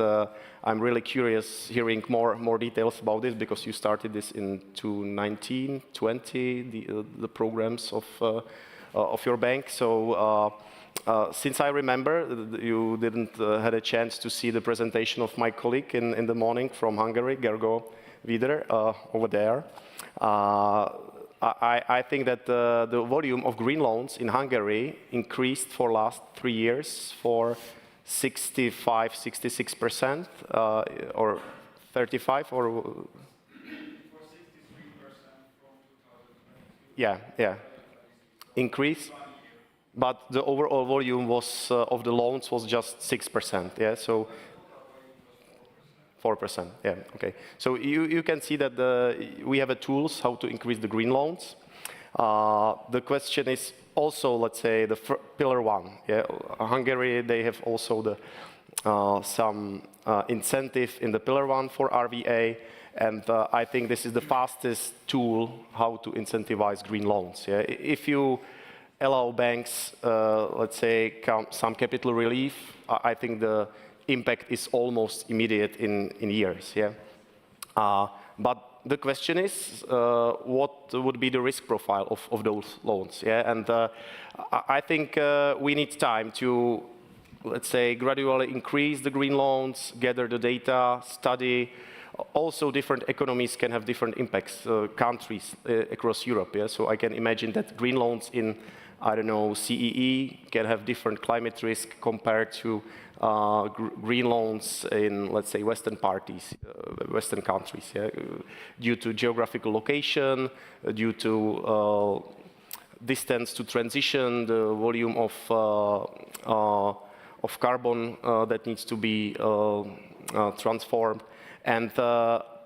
I'm really curious hearing more details about this because you started this in 2019, 20 the programs of your bank. So since I remember, you didn't had a chance to see the presentation of my colleague in the morning from Hungary, Gergo Vider, over there. I think that the volume of green loans in Hungary increased for last 3 years for 65, 66%, or 35, or... Yeah. Increase. But the overall volume was of the loans was just 6%. Yeah, so 4%. Yeah. Okay. So you can see that we have tools how to increase the green loans. The question is also, let's say, the pillar 1. Yeah. Hungary, they have also some incentive in the pillar 1 for RVA, and I think this is the fastest tool how to incentivize green loans. Yeah. If you allow banks, let's say, some capital relief, I think the impact is almost immediate in years. Yeah. But the question is, what would be the risk profile of those loans? Yeah. And I think we need time to, let's say, gradually increase the green loans, gather the data, study. Also, different economies can have different impacts, countries across Europe. Yeah? So I can imagine that green loans in, I don't know, CEE can have different climate risk compared to green loans in, let's say, Western countries, yeah? Due to geographical location, due to distance to transition, the volume of carbon that needs to be transformed. And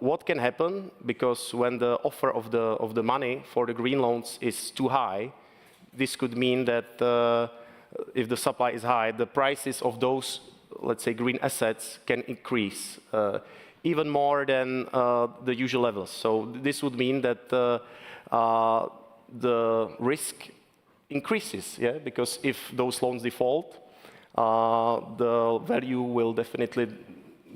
what can happen, because when the offer of the money for the green loans is too high, this could mean that if the supply is high, the prices of those, let's say, green assets can increase even more than the usual levels. So this would mean that the risk increases, yeah? Because if those loans default, the value will definitely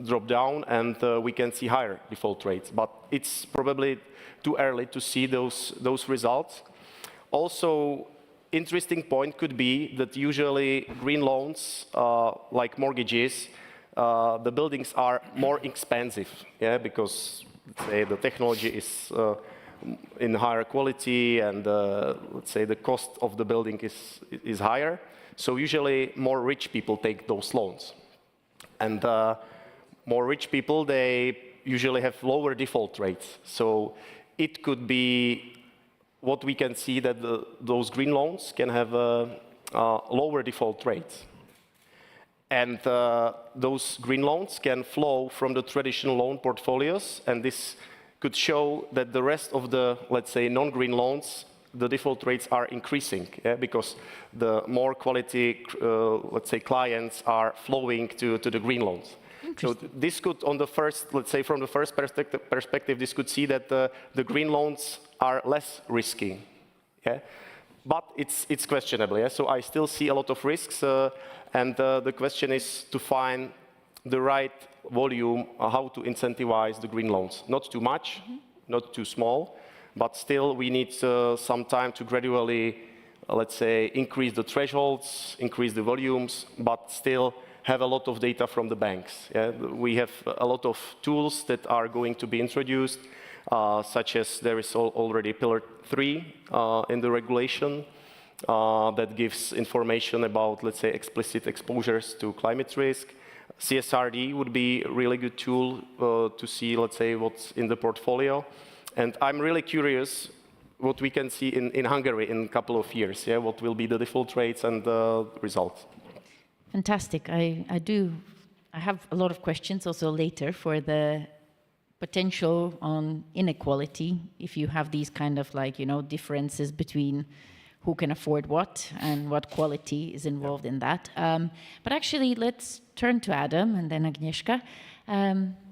drop down and we can see higher default rates. But it's probably too early to see those results. Also, interesting point could be that usually green loans, like mortgages, the buildings are more expensive, yeah, because let's say the technology is in higher quality and let's say the cost of the building is higher. So usually more rich people take those loans. And more rich people, they usually have lower default rates. So it could be what we can see that those green loans can have lower default rates. And those green loans can flow from the traditional loan portfolios, and this could show that the rest of the, let's say, non-green loans, the default rates are increasing, yeah, because the more quality, let's say, clients are flowing to the green loans. So this could, on the first, let's say, from the first perspective, this could see that the green loans are less risky, yeah? But it's questionable, yeah? So I still see a lot of risks, and the question is to find the right volume, how to incentivize the green loans. Not too much, not too small, but still we need some time to gradually, let's say, increase the thresholds, increase the volumes, but still have a lot of data from the banks. Yeah? We have a lot of tools that are going to be introduced, such as there is already Pillar 3 in the regulation that gives information about, let's say, explicit exposures to climate risk. CSRD would be a really good tool to see, let's say, what's in the portfolio. And I'm really curious what we can see in Hungary in a couple of years. Yeah? What will be the default rates and the results? Fantastic. I have a lot of questions also later for the potential on inequality, if you have these kind of like, you know, differences between who can afford what and what quality is involved in that. But actually, let's turn to Adam and then Agnieszka.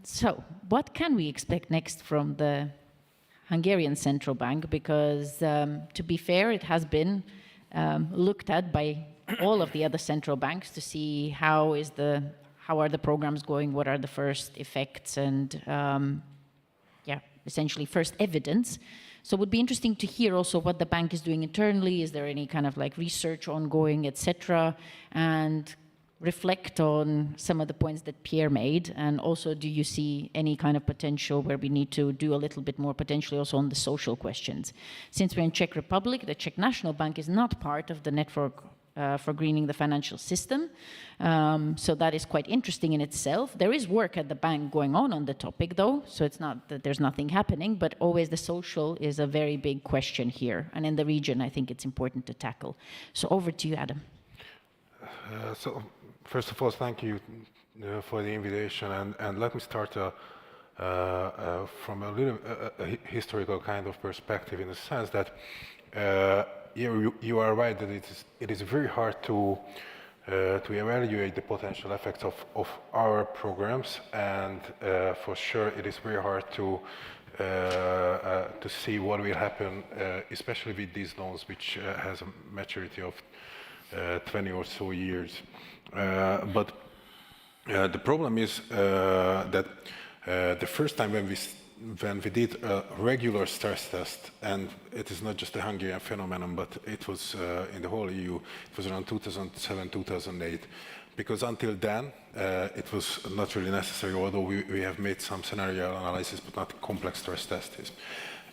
So what can we expect next from the Hungarian Central Bank? Because to be fair, it has been looked at by all of the other central banks to see how are the programs going, what are the first effects, and yeah, essentially first evidence. So it would be interesting to hear also what the bank is doing internally. Is there any kind of like research ongoing, etc., and reflect on some of the points that Pierre made. And also, do you see any kind of potential where we need to do a little bit more potentially also on the social questions? Since we're in Czech Republic, the Czech National Bank is not part of the network for greening the financial system. So that is quite interesting in itself. There is work at the bank going on the topic though, so it's not that there's nothing happening, but always the social is a very big question here. And in the region, I think it's important to tackle. So over to you, Adam. So first of all, thank you for the invitation. And let me start from a little historical kind of perspective, in the sense that you are right that it is very hard to evaluate the potential effects of our programs, and for sure it is very hard to see what will happen, especially with these loans, which has a maturity of 20 or so years. But the problem is that the first time when we did a regular stress test, and it is not just a Hungarian phenomenon, but it was in the whole EU, it was around 2007, 2008. Because until then, it was not really necessary, although we have made some scenario analysis, but not complex stress tests.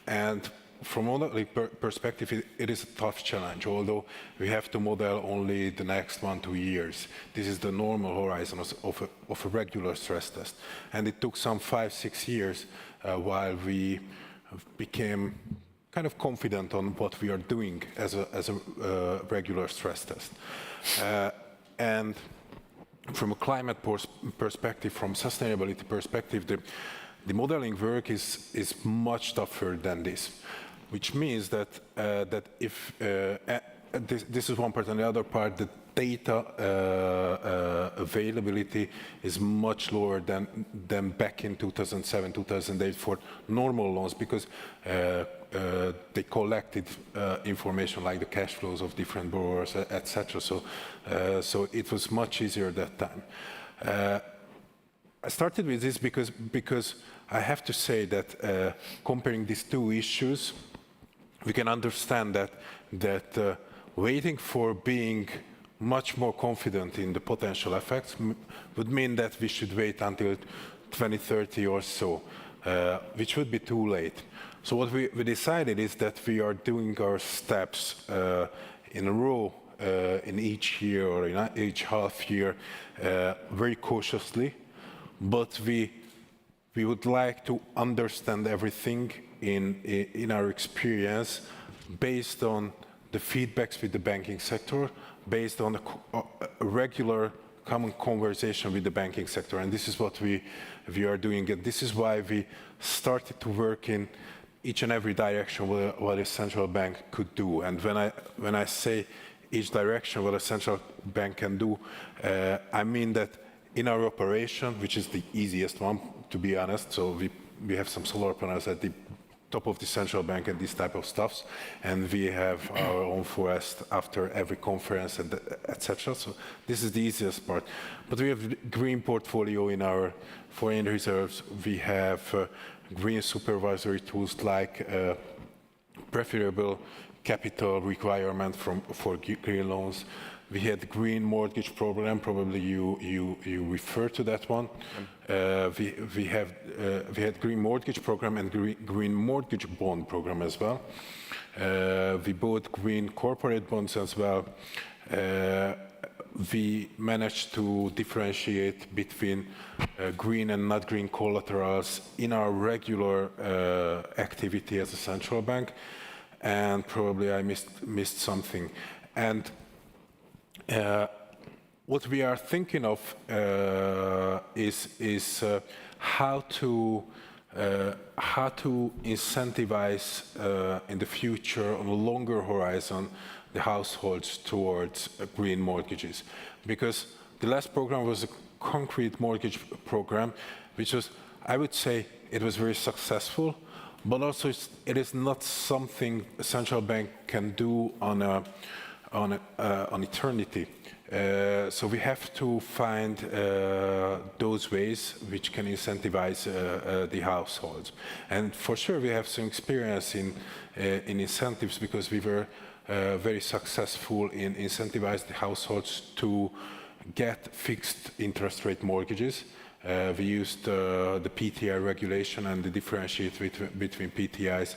And from a modeling perspective, it is a tough challenge, although we have to model only the next 1-2 years. This is the normal horizon of a regular stress test. And it took some 5-6 years while we became kind of confident on what we are doing as a regular stress test. And from a climate perspective, from sustainability perspective, the modeling work is much tougher than this, which means that if this is one part, and the other part, the data availability is much lower than back in 2007, 2008 for normal loans, because they collected information like the cash flows of different borrowers, etc. So it was much easier at that time. I started with this because I have to say that comparing these two issues, we can understand that waiting for being much more confident in the potential effects would mean that we should wait until 2030 or so, which would be too late. So what we decided is that we are doing our steps in a row in each year or in each half year very cautiously, but we would like to understand everything in our experience based on the feedbacks with the banking sector, based on a regular common conversation with the banking sector. And this is what we are doing. And this is why we started to work in each and every direction what a central bank could do. And when I say each direction what a central bank can do, I mean that in our operation, which is the easiest one, to be honest, so we have some solar panels at the top of the central bank and this type of stuffs, and we have our own forest after every conference and etc. So this is the easiest part. But we have green portfolio in our foreign reserves. We have green supervisory tools like preferable capital requirement for green loans. We had the green mortgage program. Probably you refer to that one. We had green mortgage program and green mortgage bond program as well. We bought green corporate bonds as well. We managed to differentiate between green and not green collaterals in our regular activity as a central bank, and probably I missed something. And what we are thinking of is how to incentivize in the future on a longer horizon the households towards green mortgages, because the last program was a concrete mortgage program, which was, I would say, it was very successful, but also it is not something a central bank can do on eternity. So we have to find those ways which can incentivize the households. And for sure we have some experience in incentives, because we were very successful in incentivizing the households to get fixed interest rate mortgages. We used the PTI regulation and the differentiate between PTIs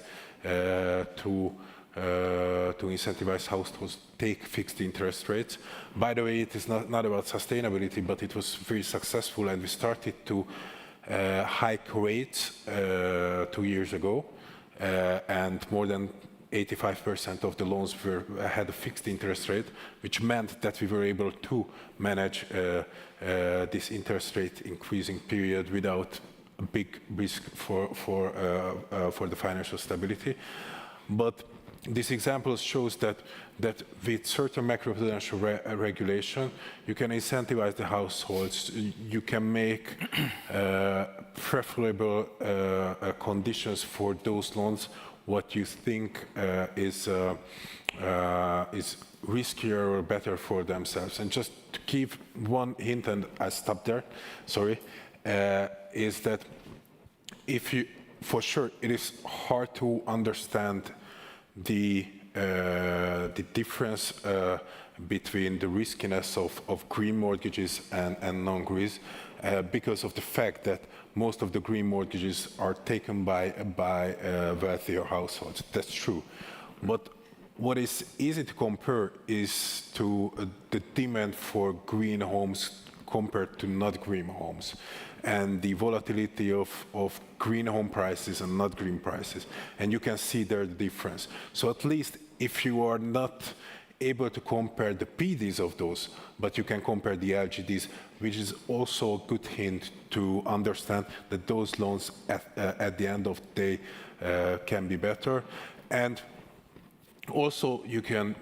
to incentivize households take fixed interest rates. By the way, it is not about sustainability, but it was very successful, and we started to hike rates 2 years ago, and more than 85% of the loans had a fixed interest rate, which meant that we were able to manage this interest rate increasing period without a big risk for the financial stability. But this example shows that with certain macroprudential regulation, you can incentivize the households. You can make preferable conditions for those loans what you think is riskier or better for themselves. And just to give one hint, and I stop there, sorry, is that for sure, it is hard to understand the difference between the riskiness of green mortgages and non-green, because of the fact that most of the green mortgages are taken by wealthier households. That's true. But what is easy to compare is to the demand for green homes compared to not green homes, and the volatility of green home prices and not green prices. And you can see there the difference. So at least if you are not able to compare the PDs of those, but you can compare the LGDs, which is also a good hint to understand that those loans at the end of the day can be better. And also you can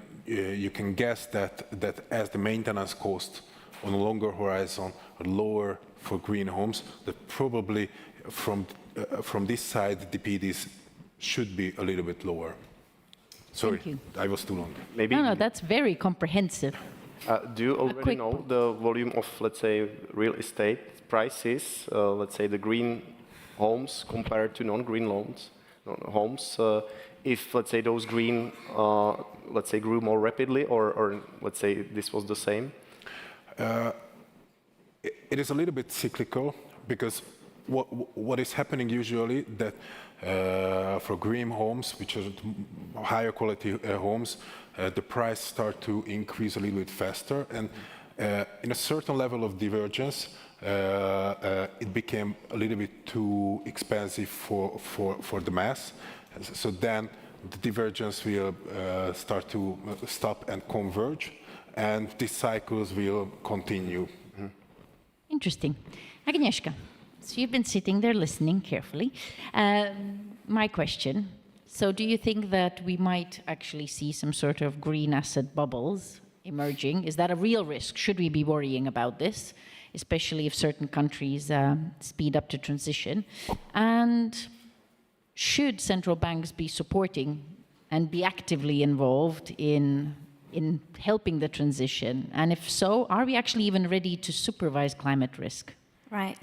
guess that as the maintenance cost on a longer horizon are lower for green homes, that probably from this side the PDs should be a little bit lower. Sorry, Thank you. I was too long. Maybe. No, that's very comprehensive. Do you already know the volume of, let's say, real estate prices, let's say the green homes compared to non-green homes, if, let's say, those green, let's say, grew more rapidly, or let's say this was the same? It is a little bit cyclical, because what is happening usually that for green homes, which are higher quality homes, the price start to increase a little bit faster, and in a certain level of divergence, it became a little bit too expensive for the mass. So then the divergence will start to stop and converge, and these cycles will continue. Interesting. Agnieszka, so you've been sitting there listening carefully. My question, so do you think that we might actually see some sort of green asset bubbles emerging? Is that a real risk? Should we be worrying about this, especially if certain countries speed up the transition? And should central banks be supporting and be actively involved in helping the transition? And if so, are we actually even ready to supervise climate risk? Right.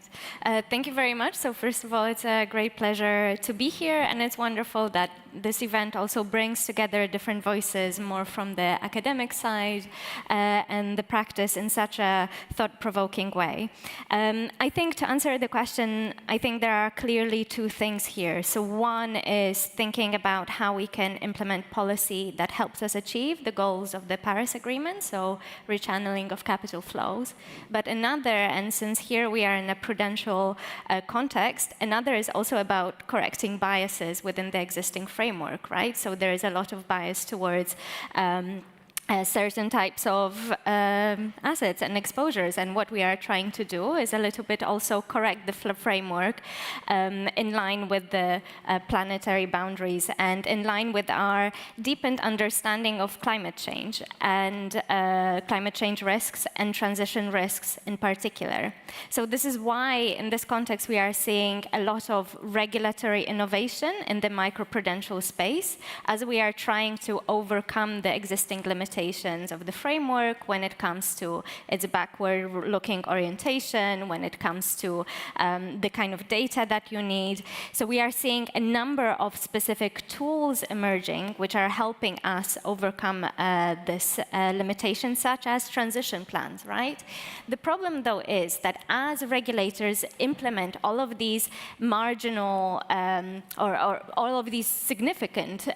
Thank you very much. So first of all, it's a great pleasure to be here, and it's wonderful that this event also brings together different voices, more from the academic side and the practice in such a thought-provoking way. I think to answer the question, I think there are clearly two things here. So one is thinking about how we can implement policy that helps us achieve the goals of the Paris Agreement, so rechanneling of capital flows. But another, and since here we are in a prudential context, another is also about correcting biases within the existing framework, right? So there is a lot of bias towards certain types of assets and exposures, and what we are trying to do is a little bit also correct the framework in line with the planetary boundaries and in line with our deepened understanding of climate change and climate change risks and transition risks in particular. So this is why in this context we are seeing a lot of regulatory innovation in the microprudential space as we are trying to overcome the existing limitations of the framework when it comes to its backward-looking orientation, when it comes to the kind of data that you need. So we are seeing a number of specific tools emerging which are helping us overcome this limitation, such as transition plans, right? The problem, though, is that as regulators implement all of these marginal or all of these significant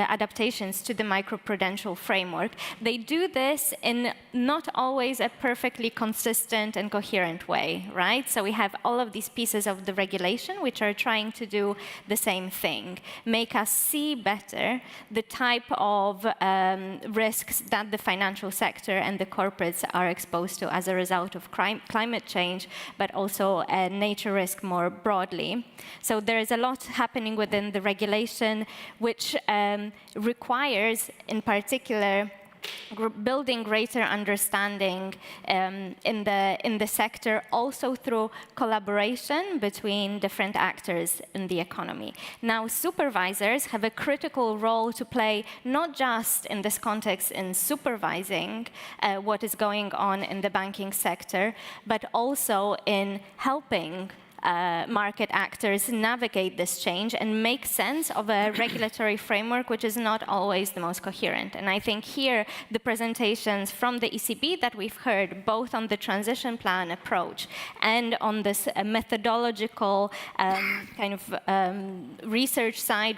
adaptations to the microprudential framework, they do this in not always a perfectly consistent and coherent way, right? So we have all of these pieces of the regulation which are trying to do the same thing, make us see better the type of risks that the financial sector and the corporates are exposed to as a result of climate change, but also nature risk more broadly. So there is a lot happening within the regulation which requires, in particular, building greater understanding in the sector, also through collaboration between different actors in the economy. Now, supervisors have a critical role to play, not just in this context in supervising what is going on in the banking sector, but also in helping market actors navigate this change and make sense of a regulatory framework which is not always the most coherent. And I think here the presentations from the ECB that we've heard, both on the transition plan approach and on this methodological kind of research side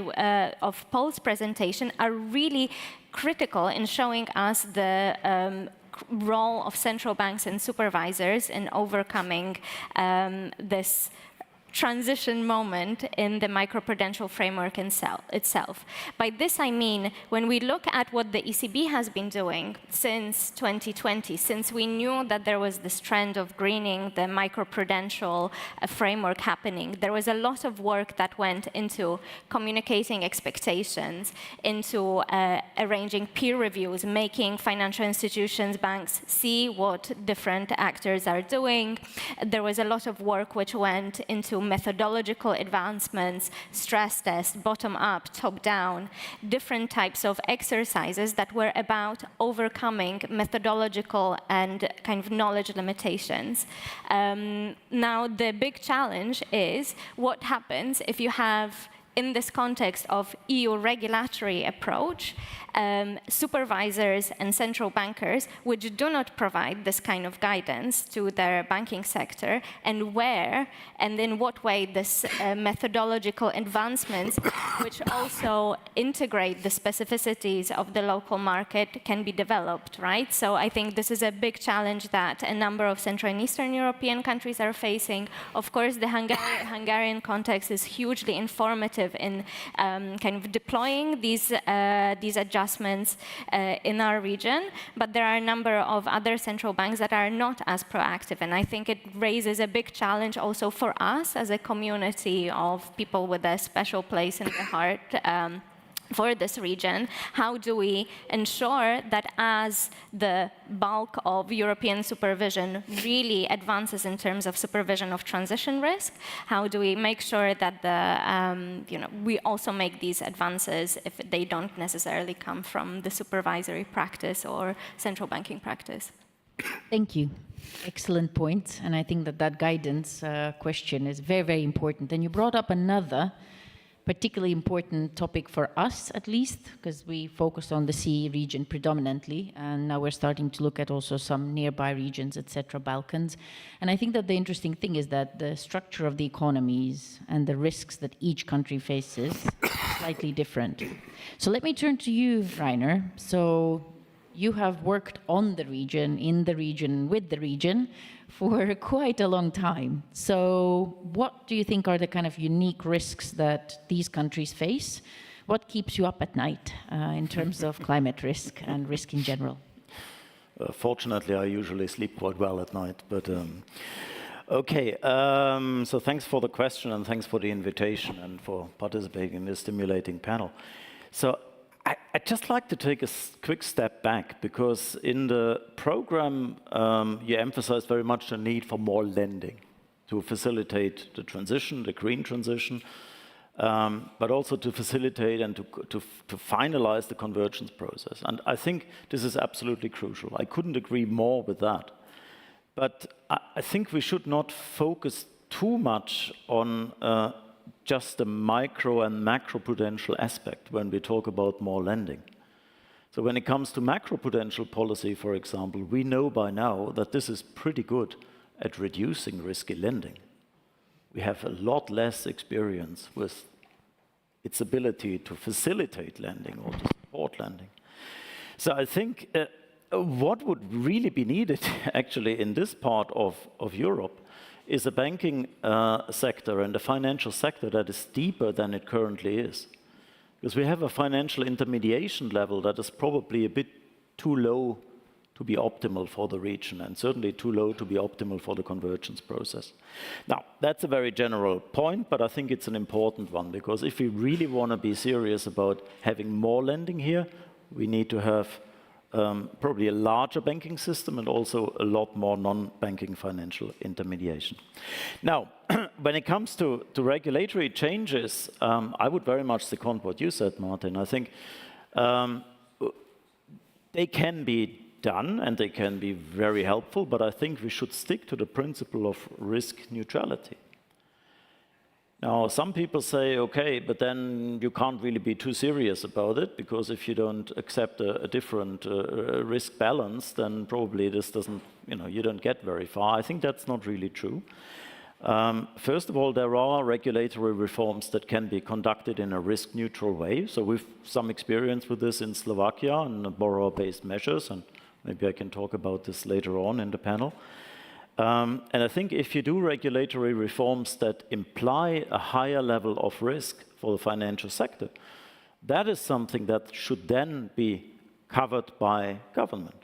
of Paul's presentation, are really critical in showing us the role of central banks and supervisors in overcoming this transition moment in the microprudential framework itself. By this I mean, when we look at what the ECB has been doing since 2020, since we knew that there was this trend of greening the microprudential framework happening, there was a lot of work that went into communicating expectations, into arranging peer reviews, making financial institutions, banks see what different actors are doing. There was a lot of work which went into to methodological advancements, stress tests, bottom-up, top-down, different types of exercises that were about overcoming methodological and kind of knowledge limitations. Now, the big challenge is what happens if you have, in this context of EU regulatory approach, supervisors and central bankers which do not provide this kind of guidance to their banking sector, and where and in what way this methodological advancements, which also integrate the specificities of the local market, can be developed, right? So I think this is a big challenge that a number of Central and Eastern European countries are facing. Of course, the Hungarian context is hugely informative in kind of deploying these adjustments in our region, but there are a number of other central banks that are not as proactive, and I think it raises a big challenge also for us as a community of people with a special place in the heart for this region. How do we ensure that as the bulk of European supervision really advances in terms of supervision of transition risk, how do we make sure that we also make these advances if they don't necessarily come from the supervisory practice or central banking practice? Thank you. Excellent point. And I think that guidance question is very, very important. And you brought up another particularly important topic for us, at least, because we focused on the CEE region predominantly, and now we're starting to look at also some nearby regions, etc., Balkans. And I think that the interesting thing is that the structure of the economies and the risks that each country faces is slightly different. So let me turn to you, Rainer. So you have worked on the region, in the region, with the region for quite a long time. So what do you think are the kind of unique risks that these countries face? What keeps you up at night in terms of climate risk and risk in general? Fortunately, I usually sleep quite well at night, but okay. So thanks for the question and thanks for the invitation and for participating in this stimulating panel. So I'd just like to take a quick step back, because in the program, you emphasize very much the need for more lending to facilitate the transition, the green transition, but also to facilitate and to finalize the convergence process. And I think this is absolutely crucial. I couldn't agree more with that. But I think we should not focus too much on just the micro and macroprudential aspect when we talk about more lending. So when it comes to macroprudential policy, for example, we know by now that this is pretty good at reducing risky lending. We have a lot less experience with its ability to facilitate lending or to support lending. So I think what would really be needed actually in this part of Europe is a banking sector and a financial sector that is deeper than it currently is. Because we have a financial intermediation level that is probably a bit too low to be optimal for the region, and certainly too low to be optimal for the convergence process. Now, that's a very general point, but I think it's an important one, because if we really want to be serious about having more lending here, we need to have probably a larger banking system and also a lot more non-banking financial intermediation. Now, when it comes to regulatory changes, I would very much second what you said, Martin. I think they can be done and they can be very helpful, but I think we should stick to the principle of risk neutrality. Now, some people say, okay, but then you can't really be too serious about it, because if you don't accept a different risk balance, then probably this doesn't, you don't get very far. I think that's not really true. First of all, there are regulatory reforms that can be conducted in a risk-neutral way. So we've some experience with this in Slovakia and borrower-based measures, and maybe I can talk about this later on in the panel. And I think if you do regulatory reforms that imply a higher level of risk for the financial sector, that is something that should then be covered by government.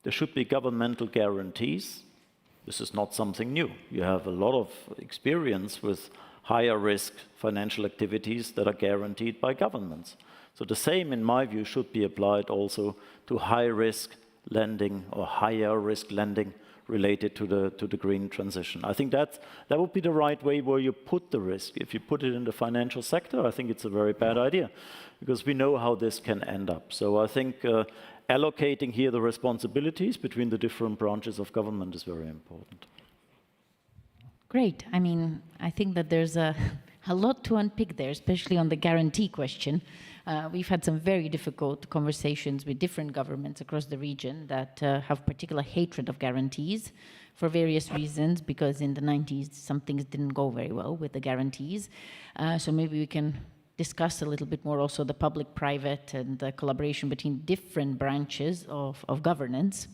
There should be governmental guarantees. This is not something new. You have a lot of experience with higher risk financial activities that are guaranteed by governments. So the same, in my view, should be applied also to high risk lending or higher risk lending related to the green transition. I think that would be the right way where you put the risk. If you put it in the financial sector, I think it's a very bad idea, because we know how this can end up. So I think allocating here the responsibilities between the different branches of government is very important. Great. I mean, I think that there's a lot to unpick there, especially on the guarantee question. We've had some very difficult conversations with different governments across the region that have particular hatred of guarantees for various reasons, because in the 90s, some things didn't go very well with the guarantees. So maybe we can discuss a little bit more also the public-private and the collaboration between different branches of governance.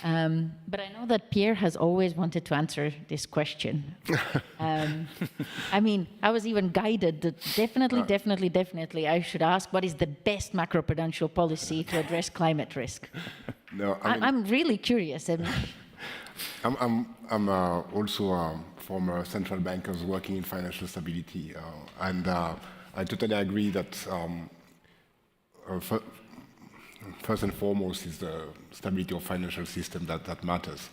But I know that Pierre has always wanted to answer this question. I mean, I was even guided that definitely I should ask what is the best macroprudential policy to address climate risk? No, I'm really curious. I'm also a former central banker working in financial stability, and I totally agree that first and foremost is the stability of financial system that matters.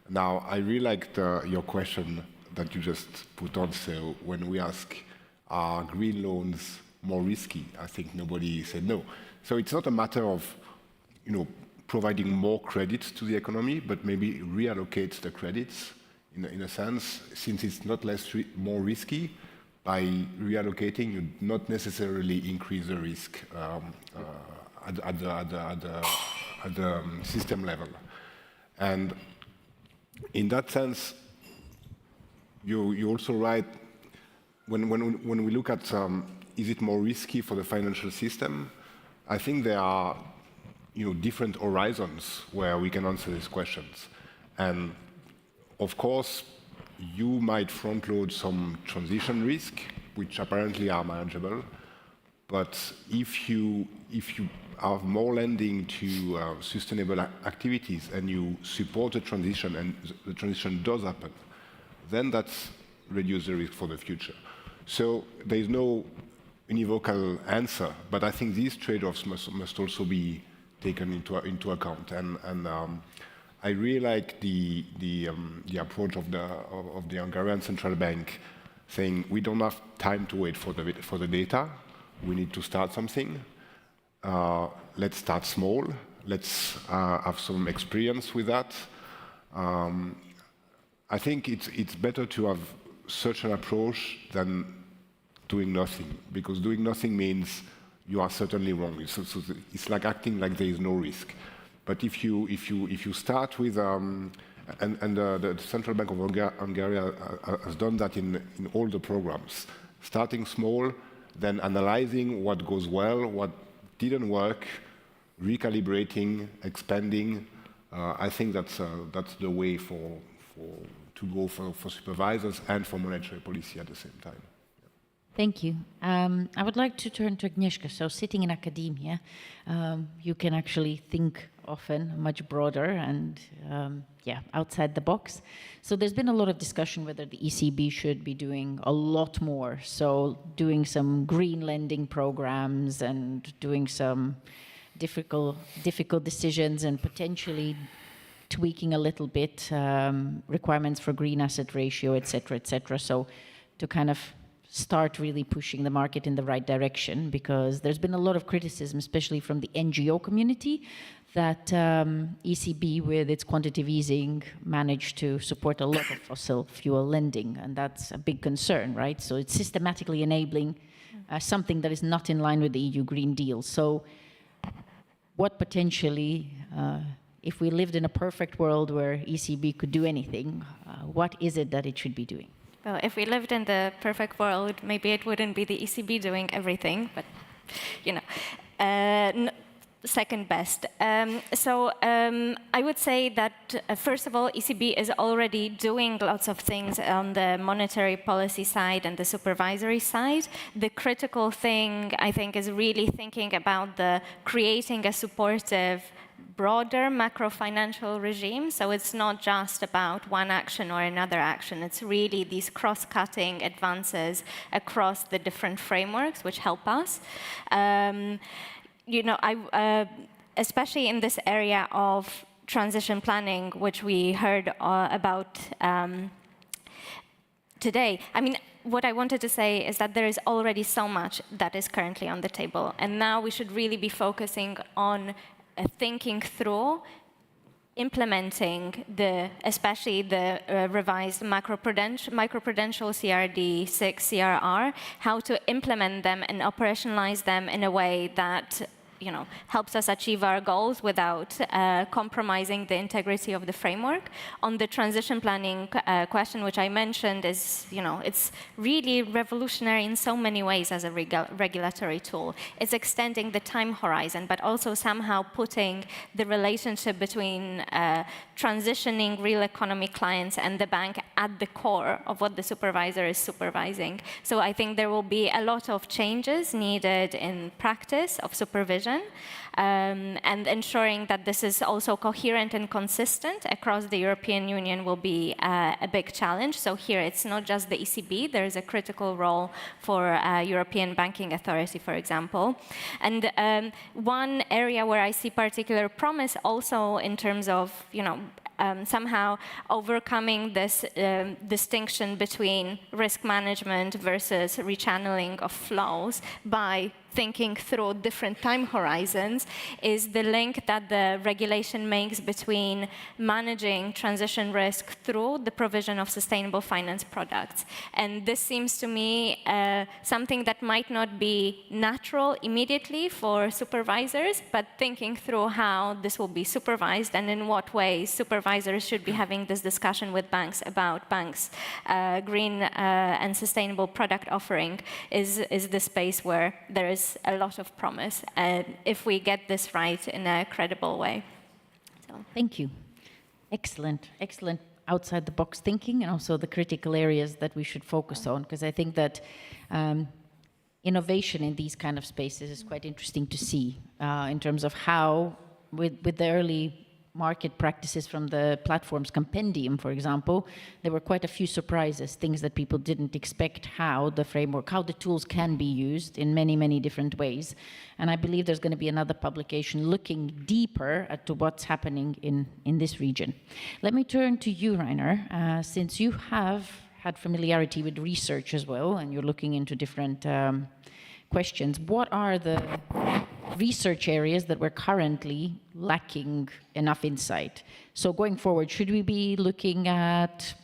Now, I really liked your question that you just put on. So when we ask, are green loans more risky? I think nobody said no. So it's not a matter of, providing more credits to the economy, but maybe reallocate the credits in a sense, since it's not more risky. By reallocating, you not necessarily increase the risk at the system level. And in that sense, you're also right. When we look at is it more risky for the financial system, I think there are different horizons where we can answer these questions. And of course, you might front-load some transition risk, which apparently are manageable. But if you have more lending to sustainable activities and you support the transition and the transition does happen, then that's reduce the risk for the future. So there is no univocal answer, but I think these trade-offs must also be taken into account. And I really like the approach of the Hungarian Central Bank, saying we don't have time to wait for the data. We need to start something. Let's start small. Let's have some experience with that. I think it's better to have such an approach than doing nothing, because doing nothing means you are certainly wrong. It's like acting like there is no risk. But if you start with and the Central Bank of Hungary has done that in all the programs, starting small, then analyzing what goes well, what didn't work, recalibrating, expanding. I think that's the way to go for supervisors and for monetary policy at the same time. Thank you. I would like to turn to Agnieszka. So sitting in academia, you can actually think often much broader and outside the box. So there's been a lot of discussion whether the ECB should be doing a lot more. So doing some green lending programs and doing some difficult decisions and potentially tweaking a little bit requirements for green asset ratio, et cetera, so to kind of start really pushing the market in the right direction, because there's been a lot of criticism, especially from the NGO community, that ECB, with its quantitative easing, managed to support a lot of fossil fuel lending, and that's a big concern, right? So it's systematically enabling something that is not in line with the EU Green Deal. So what potentially, if we lived in a perfect world where ECB could do anything, what is it that it should be doing? Well, if we lived in the perfect world, maybe it wouldn't be the ECB doing everything, but, second best. I would say that, first of all, ECB is already doing lots of things on the monetary policy side and the supervisory side. The critical thing, I think, is really thinking about creating a supportive, broader macro-financial regime. So it's not just about one action or another action. It's really these cross-cutting advances across the different frameworks which help us. Especially in this area of transition planning, which we heard about today. I mean, what I wanted to say is that there is already so much that is currently on the table. And now we should really be focusing on thinking through implementing especially the revised macroprudential CRD 6 CRR, how to implement them and operationalize them in a way that helps us achieve our goals without compromising the integrity of the framework. On the transition planning question, which I mentioned, is it's really revolutionary in so many ways as a regulatory tool. It's extending the time horizon, but also somehow putting the relationship between transitioning real economy clients and the bank at the core of what the supervisor is supervising. So I think there will be a lot of changes needed in practice of supervision, and ensuring that this is also coherent and consistent across the European Union will be a big challenge. So here it's not just the ECB, there is a critical role for European Banking Authority, for example. And one area where I see particular promise also in terms of, somehow overcoming this distinction between risk management versus rechanneling of flows by thinking through different time horizons is the link that the regulation makes between managing transition risk through the provision of sustainable finance products. And this seems to me something that might not be natural immediately for supervisors, but thinking through how this will be supervised and in what ways supervisors should be having this discussion with banks about banks' green and sustainable product offering is the space where there is a lot of promise, if we get this right in a credible way. So. Thank you. Excellent, excellent outside-the-box thinking, and also the critical areas that we should focus on, because I think that innovation in these kind of spaces is quite interesting to see in terms of how, with the early market practices from the platforms compendium, for example, there were quite a few surprises, things that people didn't expect, how the framework, how the tools can be used in many, many different ways. And I believe there's going to be another publication looking deeper at to what's happening in this region. Let me turn to you, Rainer, since you have had familiarity with research as well, and you're looking into different questions. What are the research areas that we're currently lacking enough insight? So going forward, should we be looking at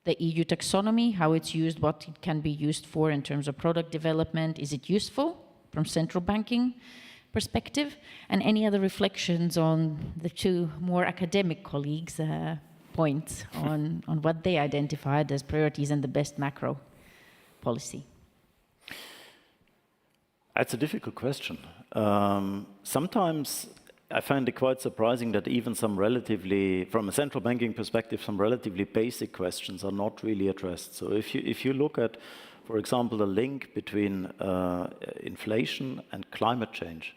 the EU taxonomy, how it's used, what it can be used for in terms of product development? Is it useful from central banking perspective? And any other reflections on the two more academic colleagues' points on what they identified as priorities and the best macro policy? That's a difficult question. Sometimes I find it quite surprising that even some relatively, from a central banking perspective, some relatively basic questions are not really addressed. So if you look at, for example, the link between inflation and climate change.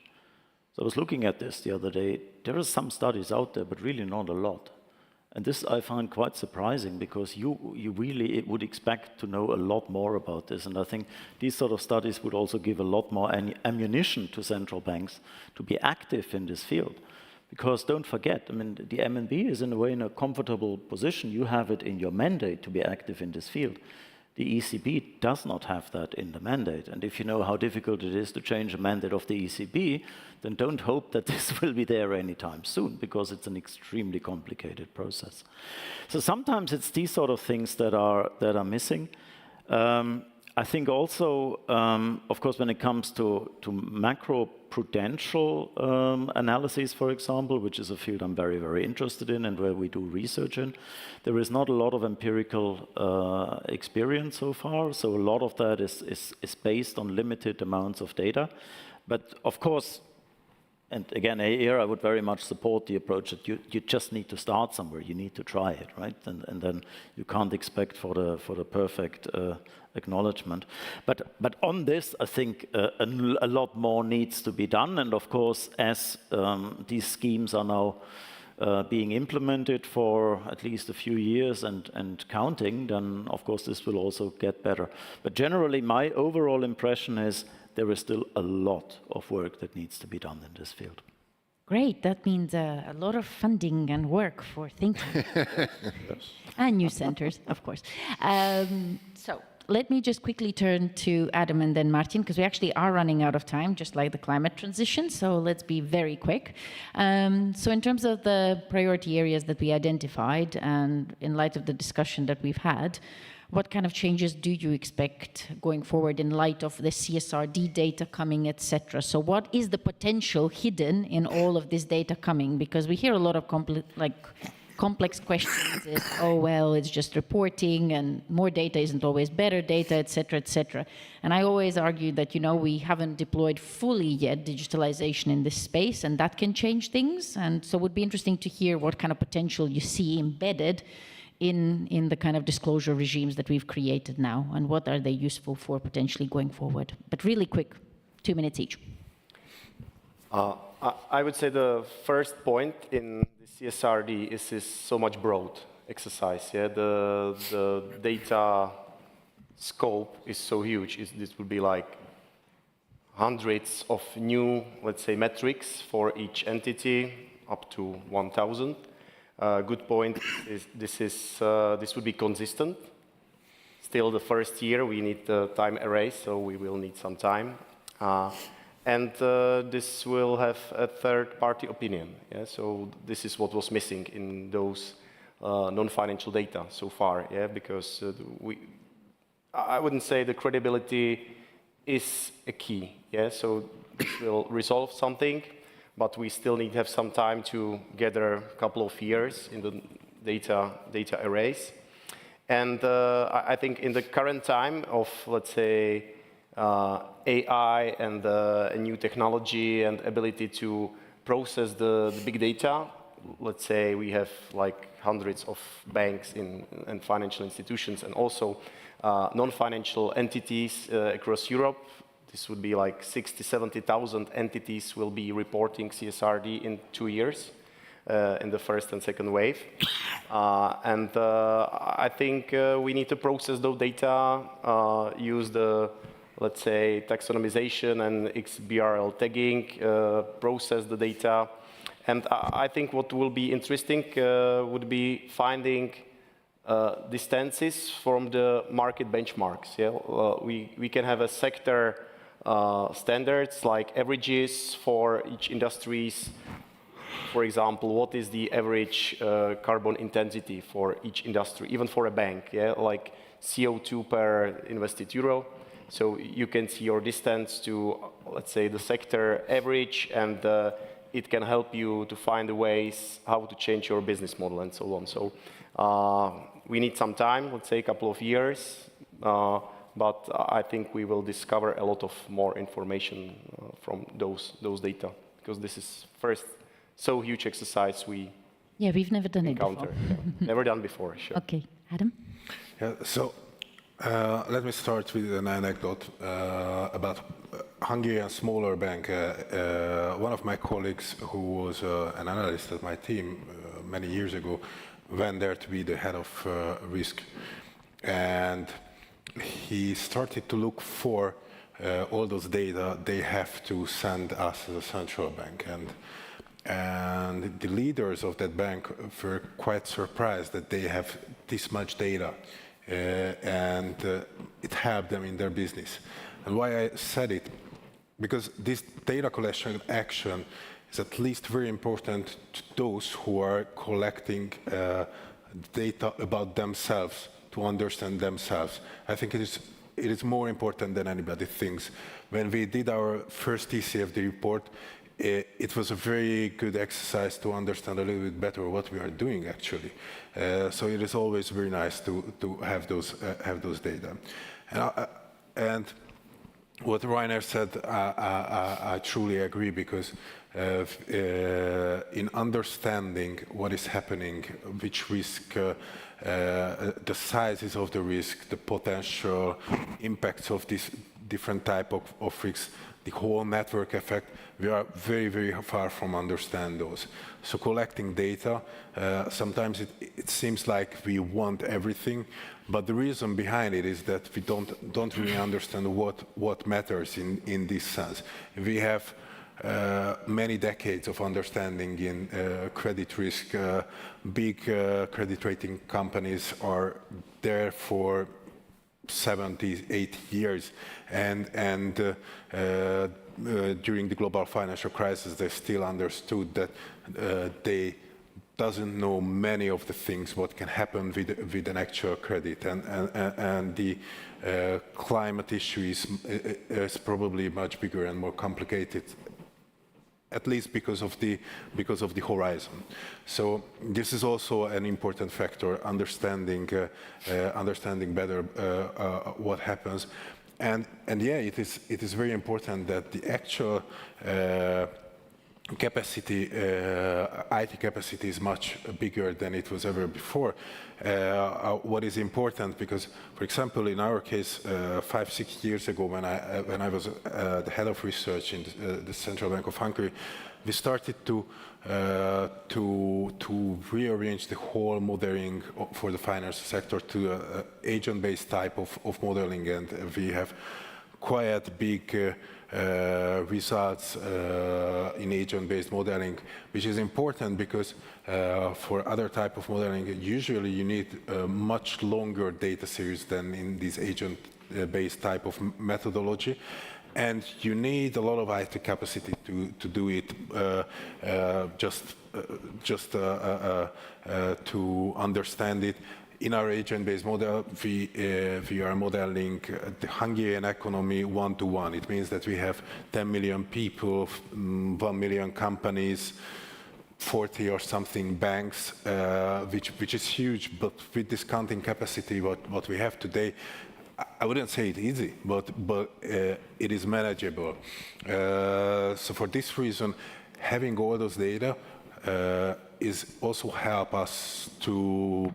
So I was looking at this the other day. There are some studies out there, but really not a lot. And this I find quite surprising, because you really would expect to know a lot more about this. And I think these sort of studies would also give a lot more ammunition to central banks to be active in this field. Because don't forget, I mean, the MNB is in a way in a comfortable position. You have it in your mandate to be active in this field. The ECB does not have that in the mandate. And if you know how difficult it is to change a mandate of the ECB, then don't hope that this will be there anytime soon, because it's an extremely complicated process. So sometimes it's these sort of things that are missing. I think also, of course, when it comes to macro-prudential analysis, for example, which is a field I'm very, very interested in and where we do research in, there is not a lot of empirical experience so far. So a lot of that is based on limited amounts of data. But of course, and again, here I would very much support the approach that you just need to start somewhere. You need to try it, right? And then you can't expect for the perfect acknowledgement. But on this, I think a lot more needs to be done. And of course, as these schemes are now being implemented for at least a few years and counting, then of course this will also get better. But generally, my overall impression is there is still a lot of work that needs to be done in this field. Great, that means a lot of funding and work for thinking. And new centers, of course. So let me just quickly turn to Adam and then Martin, because we actually are running out of time, just like the climate transition, so let's be very quick. So in terms of the priority areas that we identified, and in light of the discussion that we've had, what kind of changes do you expect going forward in light of the CSRD data coming, etc.? So what is the potential hidden in all of this data coming? Because we hear a lot of complex questions. Oh, well, it's just reporting and more data isn't always better data, etc., etc. And I always argue that, you know, we haven't deployed fully yet digitalization in this space, and that can change things. And so it would be interesting to hear what kind of potential you see embedded in the kind of disclosure regimes that we've created now, and what are they useful for potentially going forward. But really quick, 2 minutes each. I would say the first point in the CSRD is this so much broad exercise. Yeah, the data scope is so huge. This would be like hundreds of new, let's say, metrics for each entity, up to 1,000. Good point is this would be consistent. Still, the first year we need the time array, so we will need some time. And this will have a third-party opinion. Yeah? So this is what was missing in those non-financial data so far. Yeah? Because I wouldn't say the credibility is a key. Yeah? So this will resolve something, but we still need to have some time to gather a couple of years in the data arrays. And I think in the current time of, let's say, AI and a new technology and ability to process the big data, let's say we have like hundreds of banks and financial institutions, and also non-financial entities across Europe. This would be like 60,000, 70,000 entities will be reporting CSRD in 2 years in the first and second wave. And I think we need to process those data, use the, let's say, taxonomization and XBRL tagging, process the data. And I think what will be interesting would be finding distances from the market benchmarks. Yeah? We can have a sector standards like averages for each industries. For example, what is the average carbon intensity for each industry, even for a bank, yeah? Like CO2 per invested euro. So you can see your distance to, let's say, the sector average, and it can help you to find the ways how to change your business model and so on. So we need some time, let's say a couple of years, but I think we will discover a lot of more information from those data, because this is first so huge exercise we've never done encounter. It before. Yeah. Never done before, sure. Okay, Adam? Yeah, so let me start with an anecdote about Hungarian smaller bank. One of my colleagues who was an analyst at my team many years ago went there to be the head of risk. And he started to look for all those data they have to send us as a central bank. And the leaders of that bank were quite surprised that they have this much data, and it helped them in their business. And why I said it, because this data collection action is at least very important to those who are collecting data about themselves, to understand themselves. I think it is more important than anybody thinks. When we did our first TCFD report, it was a very good exercise to understand a little bit better what we are doing actually. So it is always very nice to have those data. And what Rainer said, I truly agree, because in understanding what is happening, which risk, the sizes of the risk, the potential impacts of this different type of risks, the whole network effect, we are very, very far from understand those. So collecting data, sometimes it seems like we want everything, but the reason behind it is that we don't really understand what matters in this sense. We have many decades of understanding in credit risk. Big credit rating companies are there for 70, 80 years, and during the global financial crisis, they still understood that they doesn't know many of the things what can happen with an actual credit, and the climate issue is probably much bigger and more complicated, at least because of the horizon. So this is also an important factor, understanding better what happens, and yeah, it is very important that the actual capacity, IT capacity is much bigger than it was ever before. What is important, because, for example, in our case, 5-6 years ago, when I was the head of research in the Central Bank of Hungary, we started to rearrange the whole modeling for the financial sector to an agent-based type of modeling, and we have quite big results in agent-based modeling, which is important because for other type of modeling, usually you need a much longer data series than in this agent-based type of methodology. And you need a lot of IT capacity to do it, just to understand it. In our agent-based model, we are modeling the Hungarian economy one-to-one. It means that we have 10 million people, 1 million companies, 40 or something banks, which is huge. But with discounting capacity, what we have today, I wouldn't say it's easy, but it is manageable. So for this reason, having all those data is also help us to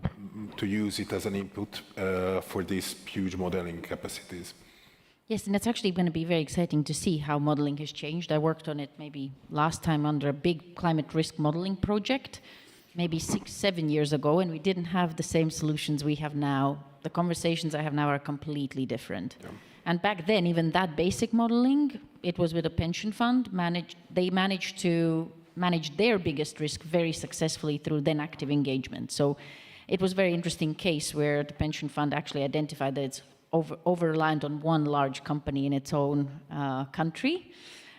use it as an input for these huge modeling capacities. Yes, and it's actually going to be very exciting to see how modeling has changed. I worked on it maybe last time under a big climate risk modeling project, maybe 6-7 years ago, and we didn't have the same solutions we have now. The conversations I have now are completely different. Yeah. And back then, even that basic modeling, it was with a pension fund. They managed to manage their biggest risk very successfully through then active engagement. So it was a very interesting case where the pension fund actually identified that it's over-reliant on one large company in its own country,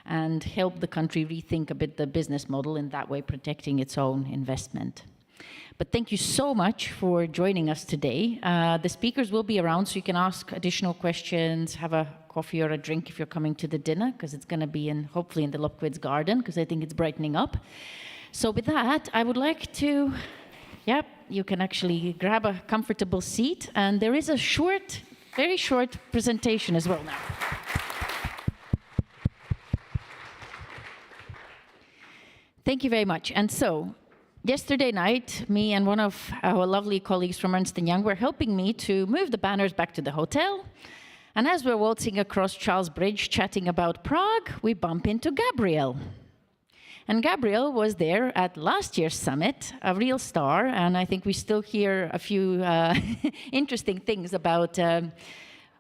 and helped the country rethink a bit the business model, in that way protecting its own investment. But thank you so much for joining us today. The speakers will be around, so you can ask additional questions, have a coffee or a drink if you're coming to the dinner, because it's going to be hopefully in the Lopkowitz Garden, because I think it's brightening up. So with that, I would like to, you can actually grab a comfortable seat, and there is a very short presentation as well now. Thank you very much. And so, yesterday night, me and one of our lovely colleagues from Ernst & Young were helping me to move the banners back to the hotel. And as we're waltzing across Charles Bridge chatting about Prague, we bump into Gabriel. And Gabriel was there at last year's summit, a real star, and I think we still hear a few interesting things about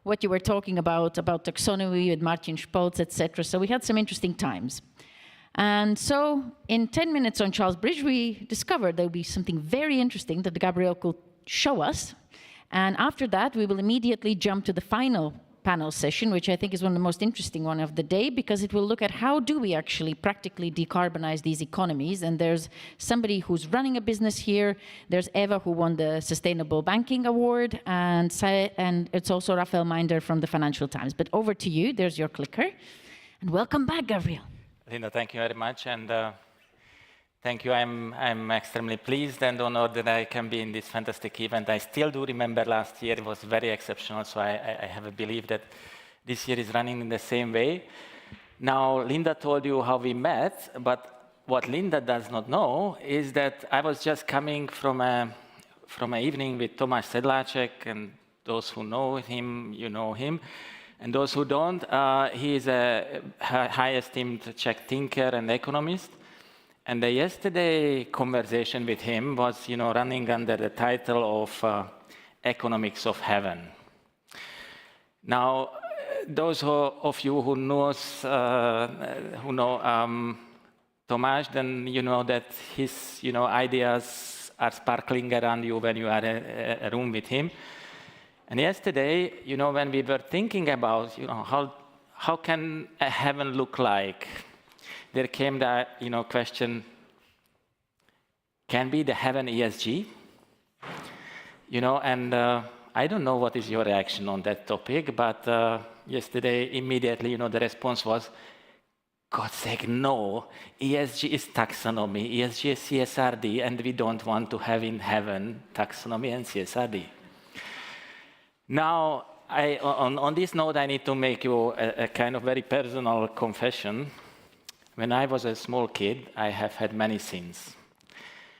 what you were talking about taxonomy with Martin Spolz, etc. So we had some interesting times. And so in 10 minutes on Charles Bridge, we discovered there would be something very interesting that Gabriel could show us. And after that, we will immediately jump to the final panel session, which I think is one of the most interesting one of the day, because it will look at how do we actually practically decarbonize these economies. And there's somebody who's running a business here. There's Eva, who won the Sustainable Banking Award, and it's also Raphael Minder from the Financial Times. But over to you. There's your clicker. And welcome back, Gabriel. Linda, thank you very much, and thank you. I'm extremely pleased and honored that I can be in this fantastic event. I still do remember last year, it was very exceptional, so I have a belief that this year is running in the same way. Now, Linda told you how we met, but what Linda does not know is that I was just coming from an evening with Tomáš Sedláček, and those who know him, you know him. And those who don't, he is a high esteemed Czech thinker and economist. And the yesterday conversation with him was, running under the title of Economics of Heaven. Now, those of you who know Tomáš, then you know that his ideas are sparkling around you when you are in a room with him. And yesterday, when we were thinking about, how can a heaven look like, there came the question, can be the heaven ESG? And I don't know what is your reaction on that topic, but yesterday, immediately, the response was, God's sake, no, ESG is taxonomy, ESG is CSRD, and we don't want to have in heaven taxonomy and CSRD. Now, on this note, I need to make you a kind of very personal confession. When I was a small kid, I have had many sins.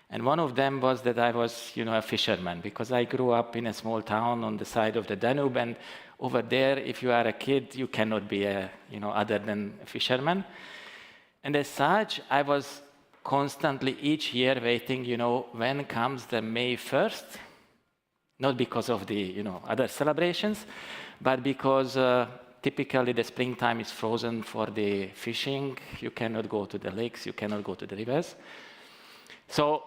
And one of them was that I was, a fisherman, because I grew up in a small town on the side of the Danube, and over there, if you are a kid, you cannot be other than a fisherman. And as such, I was constantly each year waiting, when comes the May 1st, not because of the, other celebrations, but because typically the springtime is frozen for the fishing. You cannot go to the lakes, you cannot go to the rivers. So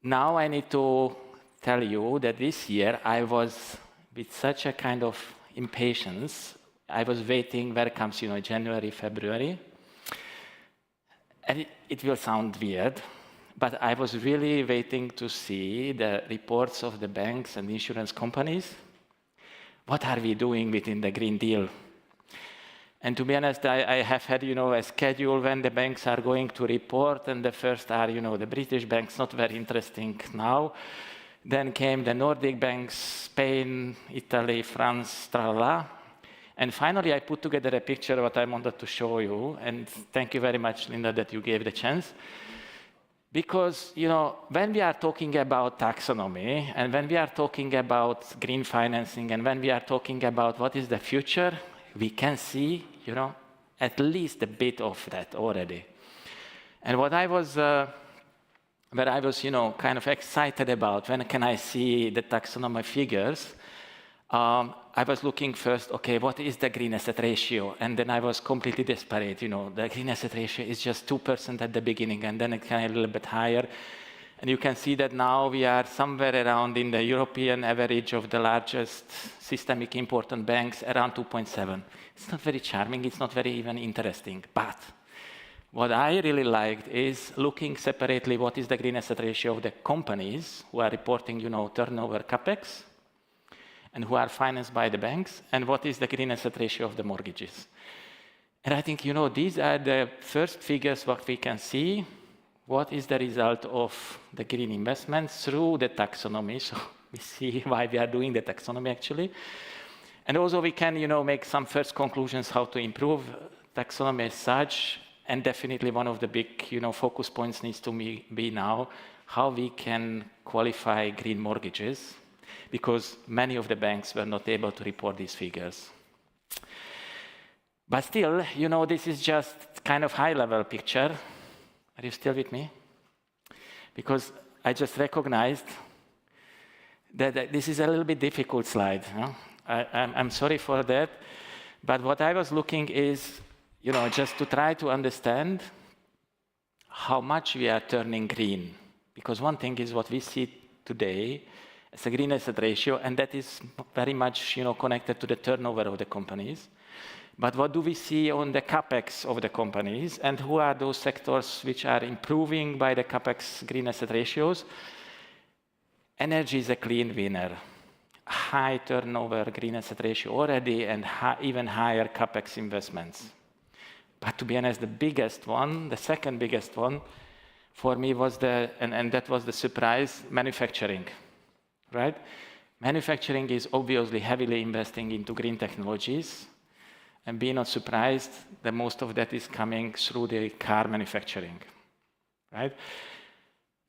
now I need to tell you that this year I was with such a kind of impatience. I was waiting, where comes, January, February. And it will sound weird, but I was really waiting to see the reports of the banks and insurance companies. What are we doing within the Green Deal? And to be honest, I have had, a schedule when the banks are going to report, and the first are, the British banks, not very interesting now. Then came the Nordic banks, Spain, Italy, France, tralala. And finally, I put together a picture of what I wanted to show you. And thank you very much, Linda, that you gave the chance. Because, when we are talking about taxonomy, and when we are talking about green financing, and when we are talking about what is the future, we can see, at least a bit of that already. And what I was... where I was, kind of excited about, when can I see the taxonomy figures, I was looking first, okay, what is the green asset ratio? And then I was completely desperate, the green asset ratio is just 2% at the beginning, and then it can a little bit higher. And you can see that now we are somewhere around in the European average of the largest systemic important banks, around 2.7. It's not very charming, it's not very even interesting, but what I really liked is looking separately what is the green asset ratio of the companies who are reporting, turnover capex, and who are financed by the banks, and what is the green asset ratio of the mortgages. And I think, these are the first figures what we can see, what is the result of the green investments through the taxonomy. So we see why we are doing the taxonomy, actually. And also we can, make some first conclusions how to improve taxonomy as such. And definitely one of the big, focus points needs to be now how we can qualify green mortgages, because many of the banks were not able to report these figures. But still, this is just kind of high-level picture. Are you still with me? Because I just recognized that this is a little bit difficult slide. I'm sorry for that. But what I was looking is, just to try to understand how much we are turning green. Because one thing is what we see today as a green asset ratio, and that is very much connected to the turnover of the companies. But what do we see on the capex of the companies, and who are those sectors which are improving by the capex green asset ratios? Energy is a clean winner. High turnover green asset ratio already, and even higher capex investments. But to be honest, the biggest one, the second biggest one, for me was and that was the surprise, manufacturing, right? Manufacturing is obviously heavily investing into green technologies, and be not surprised that most of that is coming through the car manufacturing, right?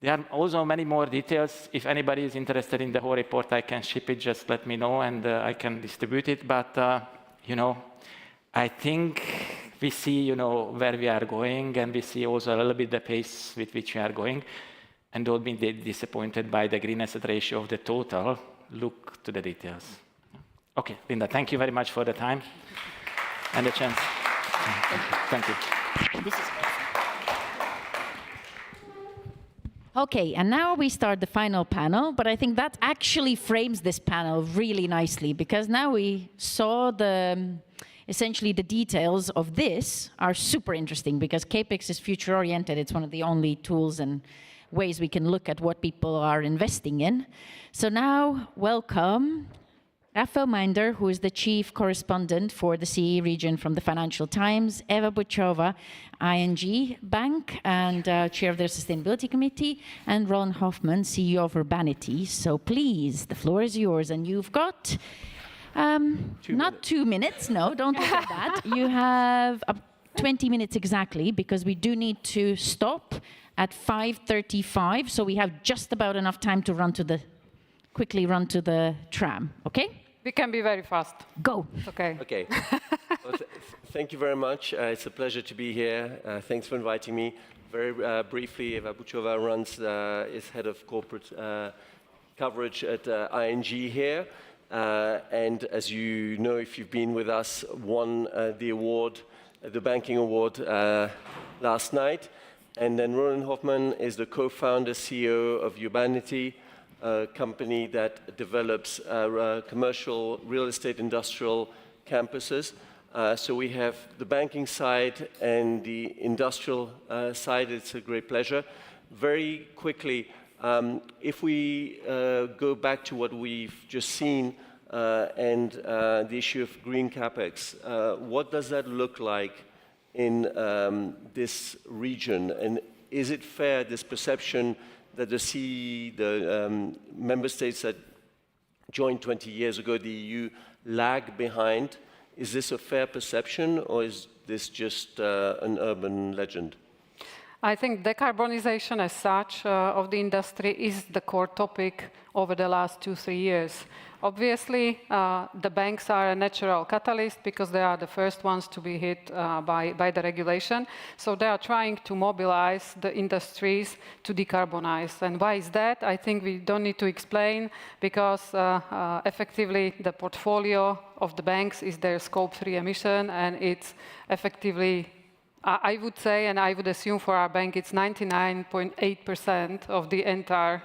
There are also many more details. If anybody is interested in the whole report, I can ship it, just let me know, and I can distribute it. But, I think we see, where we are going, and we see also a little bit the pace with which we are going, and don't be disappointed by the green asset ratio of the total. Look to the details. Okay, Linda, thank you very much for the time and the chance. Thank you. This is Okay, and now we start the final panel, but I think that actually frames this panel really nicely, because now we saw essentially the details of this are super interesting, because CAPEX is future-oriented. It's one of the only tools and ways we can look at what people are investing in. So now, welcome Rafael Minder, who is the chief correspondent for the CEE region from the Financial Times, Eva Buchova, ING Bank, and chair of their sustainability committee, and Ron Hoffman, CEO of Urbanity. So please, the floor is yours, and you've got not 2 minutes, no, don't look at that. You have 20 minutes exactly, because we do need to stop at 5:35, so we have just about enough time to quickly run to the tram, okay? We can be very fast. Go. Okay. Okay. Well, thank you very much. It's a pleasure to be here. Thanks for inviting me. Very briefly, Eva Buchova is head of corporate coverage at ING here. And as you know, if you've been with us, won the award, the banking award last night. And then Roland Hoffman is the co-founder, CEO of Urbanity, a company that develops commercial real estate industrial campuses. So we have the banking side and the industrial side. It's a great pleasure. Very quickly, if we go back to what we've just seen and the issue of green capex, what does that look like in this region? And is it fair, this perception that the CEE, the member states that joined 20 years ago, the EU, lag behind? Is this a fair perception, or is this just an urban legend? I think decarbonization as such of the industry is the core topic over the last 2-3 years. Obviously, the banks are a natural catalyst because they are the first ones to be hit by the regulation. So they are trying to mobilize the industries to decarbonize. And why is that? I think we don't need to explain, because effectively the portfolio of the banks is their Scope 3 emission, and it's effectively, I would say, and I would assume for our bank, it's 99.8% of the entire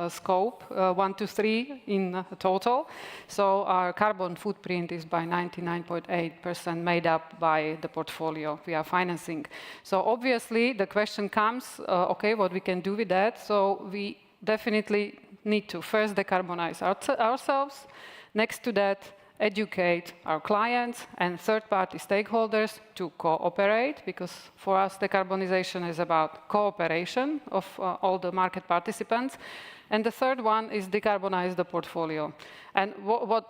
scope, 1 to 3 in total. So our carbon footprint is by 99.8% made up by the portfolio we are financing. So obviously the question comes, okay, what we can do with that? So we definitely need to first decarbonize ourselves. Next to that, educate our clients and third-party stakeholders to cooperate, because for us decarbonization is about cooperation of all the market participants. And the third one is decarbonize the portfolio. And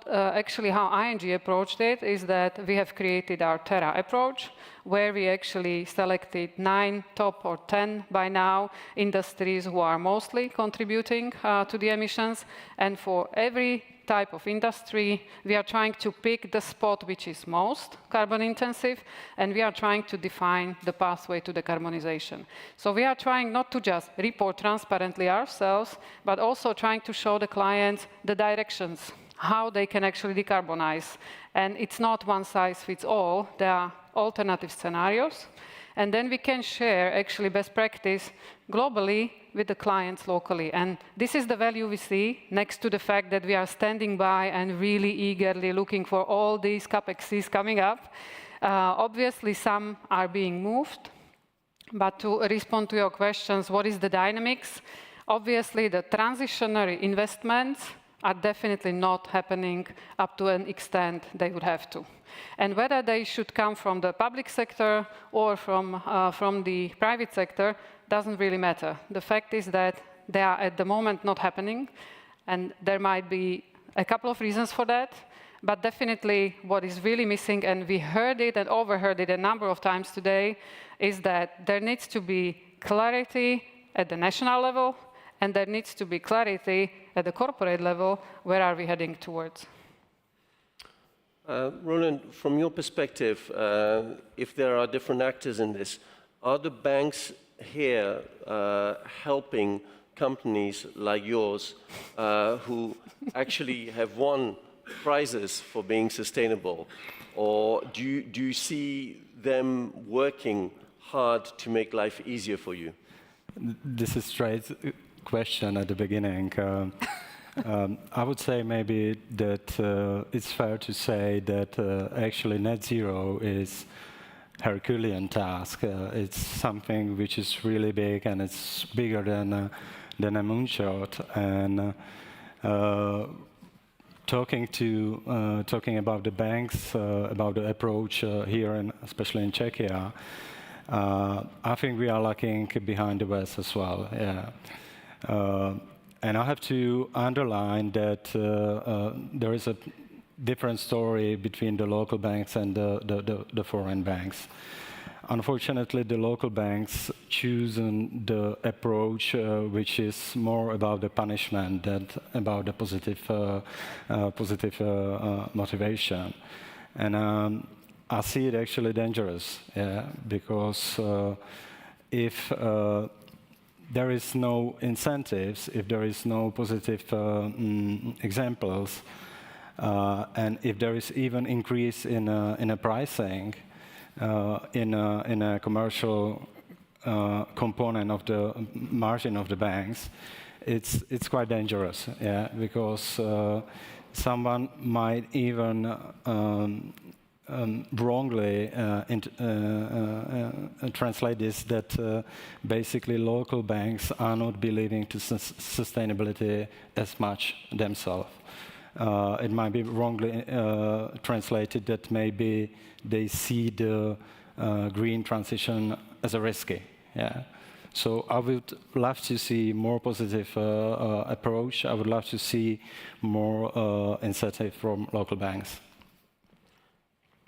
actually how ING approached it is that we have created our Terra approach, where we actually selected 9 top or 10 by now industries who are mostly contributing to the emissions. And for every type of industry, we are trying to pick the spot which is most carbon intensive, and we are trying to define the pathway to decarbonization. So we are trying not to just report transparently ourselves, but also trying to show the clients the directions, how they can actually decarbonize. And it's not one size fits all. There are alternative scenarios. And then we can share actually best practice globally with the clients locally. And this is the value we see next to the fact that we are standing by and really eagerly looking for all these CapExes coming up. Obviously, some are being moved. But to respond to your questions, what is the dynamics? Obviously, the transitionary investments are definitely not happening up to an extent they would have to. And whether they should come from the public sector or from the private sector doesn't really matter. The fact is that they are at the moment not happening, and there might be a couple of reasons for that. But definitely what is really missing, and we heard it and overheard it a number of times today, is that there needs to be clarity at the national level, and there needs to be clarity at the corporate level. Where are we heading towards? Roland, from your perspective, if there are different actors in this, are the banks here helping companies like yours who actually have won prizes for being sustainable? Or do you see them working hard to make life easier for you? This is a straight question at the beginning. I would say maybe that it's fair to say that actually net zero is Herculean task. It's something which is really big, and it's bigger than a moonshot. And talking about the banks, about the approach here, and especially in Czechia, I think we are lagging behind the West as well. Yeah. And I have to underline that there is a different story between the local banks and the foreign banks. Unfortunately, the local banks choose the approach which is more about the punishment than about the positive motivation. And I see it actually dangerous, yeah, because if there is no incentives, if there is no positive examples, and if there is even increase in a pricing, in a commercial component of the margin of the banks, it's quite dangerous, yeah, because someone might even wrongly translate this, that basically local banks are not believing to sustainability as much themselves. It might be wrongly translated that maybe they see the green transition as a risky. Yeah. So I would love to see more positive approach. I would love to see more incentive from local banks.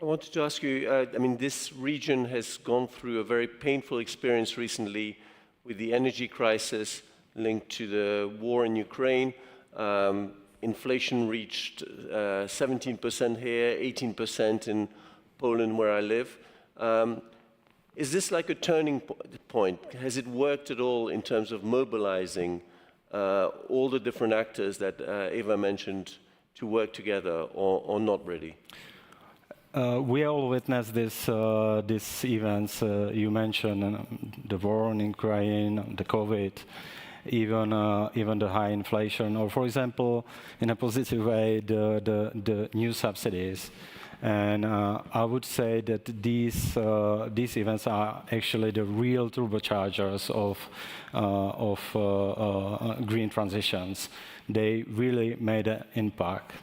I wanted to ask you, I mean, this region has gone through a very painful experience recently with the energy crisis linked to the war in Ukraine. Inflation reached 17% here, 18% in Poland, where I live. Is this like a turning point? Has it worked at all in terms of mobilizing all the different actors that Eva mentioned to work together, or not really? We all witnessed these events you mentioned, the war in Ukraine, the COVID, even the high inflation, or for example, in a positive way, the new subsidies. And I would say that these events are actually the real turbochargers of green transitions. They really made an impact.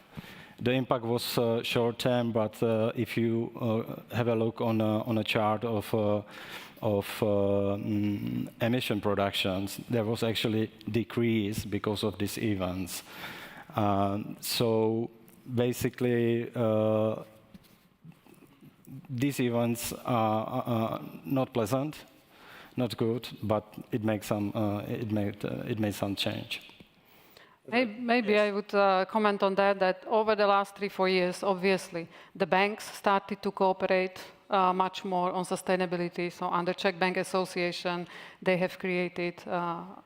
The impact was short term, but if you have a look on a chart of emission productions, there was actually decrease because of these events. So basically, these events are not pleasant, not good, but it makes some it made some change. Maybe I would comment on that over the last 3-4 years, obviously, the banks started to cooperate much more on sustainability. So under Czech Bank Association, they have created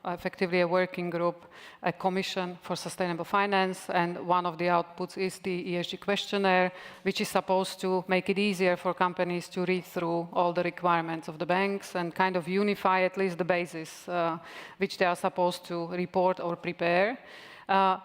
effectively a working group, a commission for sustainable finance, and one of the outputs is the ESG questionnaire, which is supposed to make it easier for companies to read through all the requirements of the banks and kind of unify at least the basis which they are supposed to report or prepare.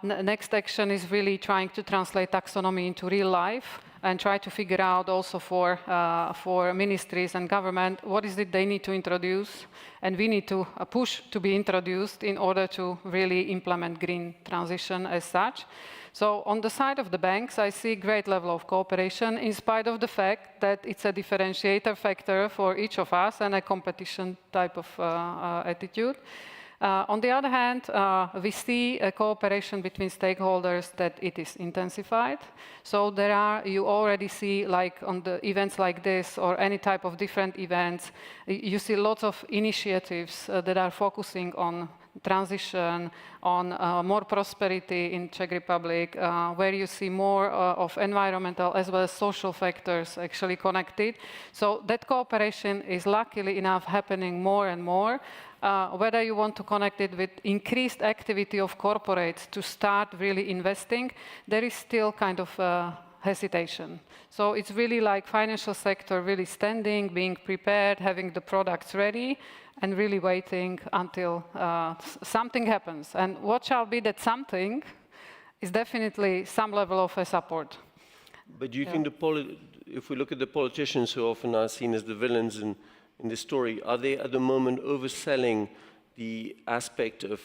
Next action is really trying to translate taxonomy into real life and try to figure out also for ministries and government what is it they need to introduce, and we need to push to be introduced in order to really implement green transition as such. So on the side of the banks, I see great level of cooperation in spite of the fact that it's a differentiator factor for each of us and a competition type of attitude. On the other hand, we see a cooperation between stakeholders that it is intensified. So you already see, like on the events like this or any type of different events, you see lots of initiatives that are focusing on transition, on more prosperity in Czech Republic, where you see more of environmental as well as social factors actually connected. So that cooperation is luckily enough happening more and more. Whether you want to connect it with increased activity of corporates to start really investing, there is still kind of hesitation. So it's really like financial sector really standing, being prepared, having the products ready, and really waiting until something happens. And what shall be that something is definitely some level of a support. But do you think if we look at the politicians who often are seen as the villains in this story, are they at the moment overselling the aspect of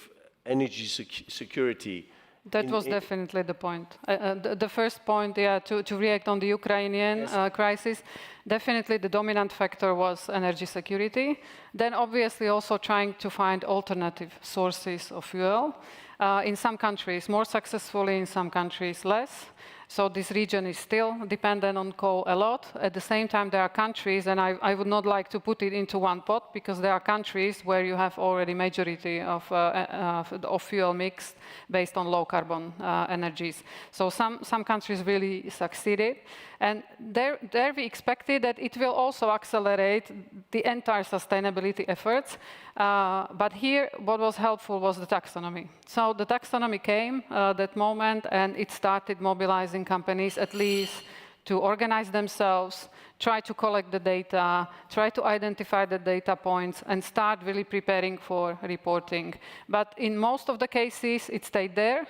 energy security? That was definitely the point. The first point, yeah, to react on the Ukrainian crisis, definitely the dominant factor was energy security. Then obviously also trying to find alternative sources of fuel. In some countries more successfully, in some countries less. So this region is still dependent on coal a lot. At the same time, there are countries, and I would not like to put it into one pot, because there are countries where you have already majority of fuel mix based on low carbon energies. So some countries really succeeded. And there we expected that it will also accelerate the entire sustainability efforts. But here, what was helpful was the taxonomy. So the taxonomy came that moment, and it started mobilizing companies at least to organize themselves, try to collect the data, try to identify the data points, and start really preparing for reporting. But in most of the cases, it stayed there.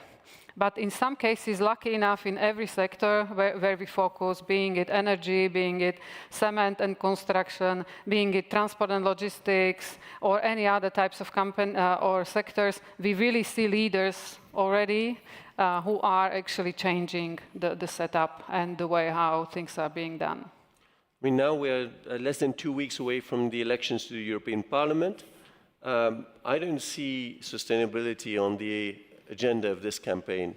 But in some cases, lucky enough, in every sector where we focus, being it energy, being it cement and construction, being it transport and logistics, or any other types of company or sectors, we really see leaders already who are actually changing the setup and the way how things are being done. I mean, now we're less than 2 weeks away from the elections to the European Parliament. I don't see sustainability on the agenda of this campaign.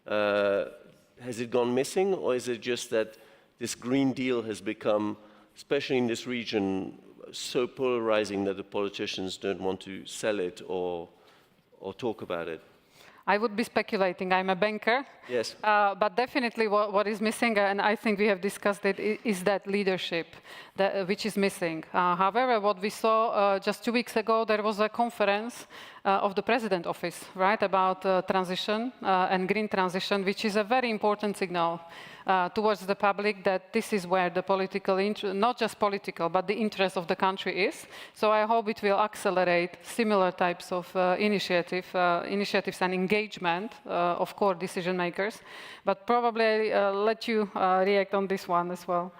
Has it gone missing, or is it just that this Green Deal has become, especially in this region, so polarizing that the politicians don't want to sell it or talk about it? I would be speculating. I'm a banker. Yes. But definitely what is missing, and I think we have discussed it, is that leadership which is missing. However, what we saw just 2 weeks ago, there was a conference of the President's office, right, about transition and green transition, which is a very important signal towards the public that this is where the political interest, not just political, but the interest of the country is. So I hope it will accelerate similar types of initiatives and engagement of core decision makers. But probably let you react on this one as well.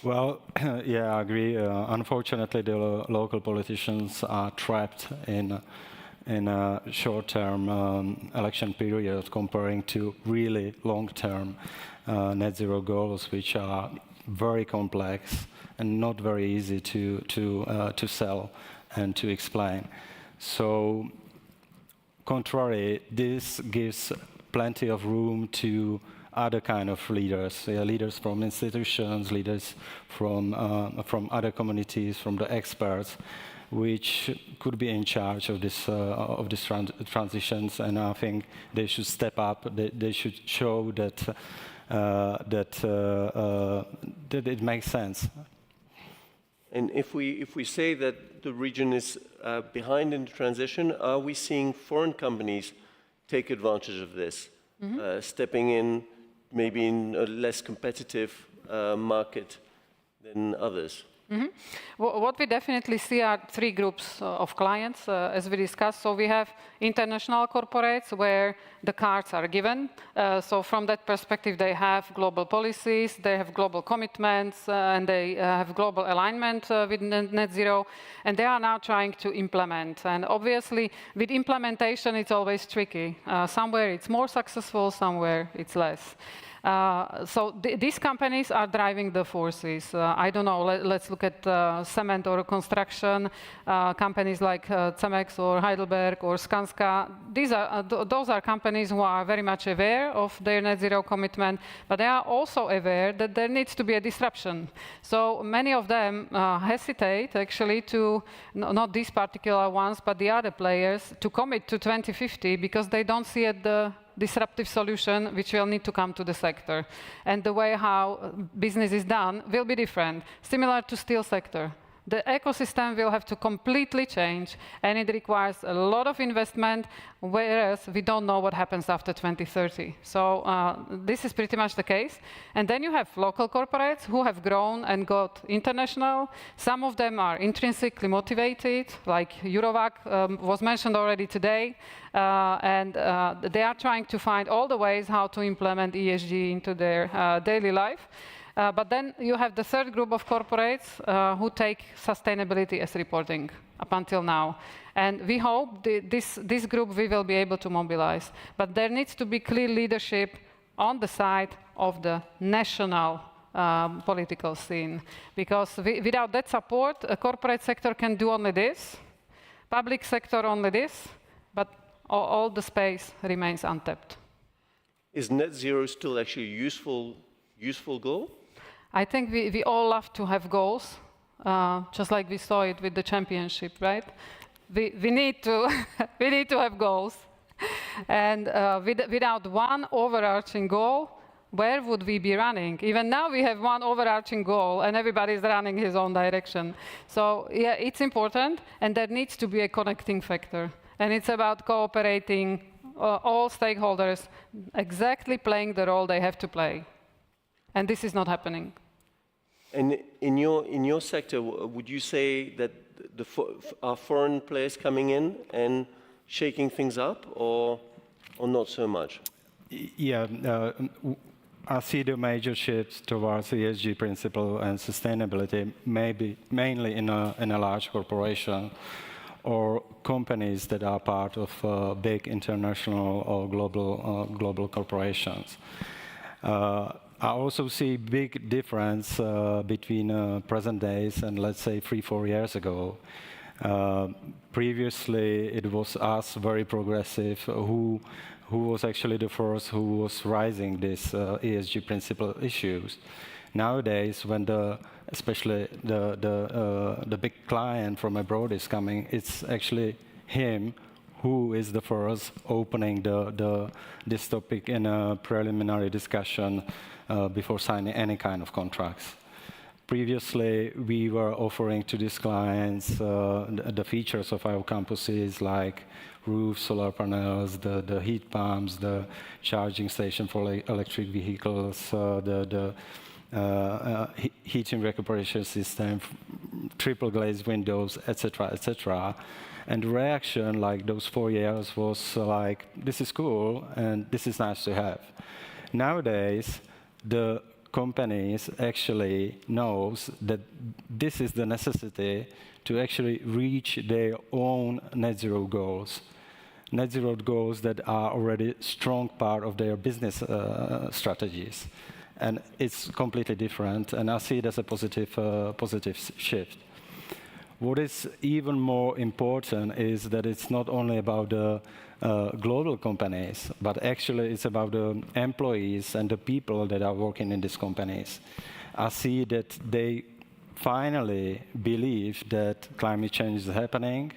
Well, yeah, I agree. Unfortunately, the local politicians are trapped in a short-term election period comparing to really long-term net zero goals, which are very complex and not very easy to sell and to explain. So, contrary, this gives plenty of room to other kind of leaders, leaders from institutions, leaders from other communities, from the experts, which could be in charge of this transitions, and I think they should step up. They should show that that it makes sense. And if we say that the region is behind in the transition, are we seeing foreign companies take advantage of this, stepping in maybe in a less competitive market than others? What we definitely see are 3 groups of clients, as we discussed. So we have international corporates where the cards are given. So from that perspective, they have global policies, they have global commitments, and they have global alignment with net zero. And they are now trying to implement. And obviously, with implementation, it's always tricky. Somewhere it's more successful, somewhere it's less. So these companies are driving the forces. I don't know, let's look at cement or construction, companies like Cemex or Heidelberg or Skanska. Those are companies who are very much aware of their net zero commitment, but they are also aware that there needs to be a disruption. So many of them hesitate actually to, not these particular ones, but the other players, to commit to 2050 because they don't see it the disruptive solution which will need to come to the sector. And the way how business is done will be different, similar to steel sector. The ecosystem will have to completely change, and it requires a lot of investment, whereas we don't know what happens after 2030. So this is pretty much the case. And then you have local corporates who have grown and got international. Some of them are intrinsically motivated, like Eurovac was mentioned already today, and they are trying to find all the ways how to implement ESG into their daily life. But then you have the third group of corporates who take sustainability as reporting up until now. And we hope this group we will be able to mobilize. But there needs to be clear leadership on the side of the national political scene. Because without that support, a corporate sector can do only this, public sector only this, but all the space remains untapped. Is net zero still actually a useful goal? I think we all love to have goals, just like we saw it with the championship, right? We need to we need to have goals, and without one overarching goal, where would we be running? Even now we have one overarching goal, and everybody's running his own direction. So yeah, it's important, and there needs to be a connecting factor, and it's about cooperating, all stakeholders exactly playing the role they have to play. And this is not happening. And in your sector, would you say that are foreign players coming in and shaking things up, or not so much? Yeah, I see the major shifts towards ESG principle and sustainability, maybe mainly in a large corporation or companies that are part of big international or global corporations. I also see big difference between present days and, let's say, 3-4 years ago. Previously, it was us, very progressive, who was actually the first who was raising these ESG principle issues. Nowadays, when especially the big client from abroad is coming, it's actually him who is the first opening this topic in a preliminary discussion before signing any kind of contracts. Previously, we were offering to these clients the features of our campuses, like roof, solar panels, the heat pumps, the charging station for electric vehicles, the heating recuperation system, triple glazed windows, etc., etc. And the reaction, like those 4 years, was like, this is cool and this is nice to have. Nowadays, the companies actually knows that this is the necessity to actually reach their own net zero goals. Net zero goals that are already strong part of their business strategies. And it's completely different, and I see it as a positive shift. What is even more important is that it's not only about the global companies, but actually it's about the employees and the people that are working in these companies. I see that they finally believe that climate change is happening.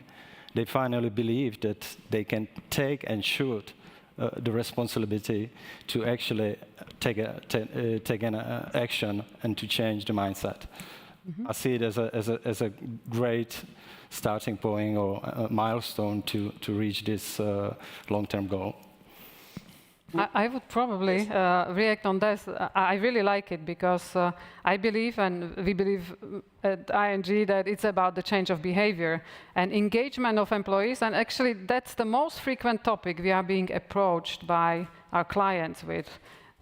They finally believe that they can take and should the responsibility to actually take an action and to change the mindset. Mm-hmm. I see it as a great starting point or a milestone to reach this long-term goal. I would probably react on this. I really like it because I believe, and we believe at ING, that it's about the change of behavior and engagement of employees. And actually, that's the most frequent topic we are being approached by our clients with.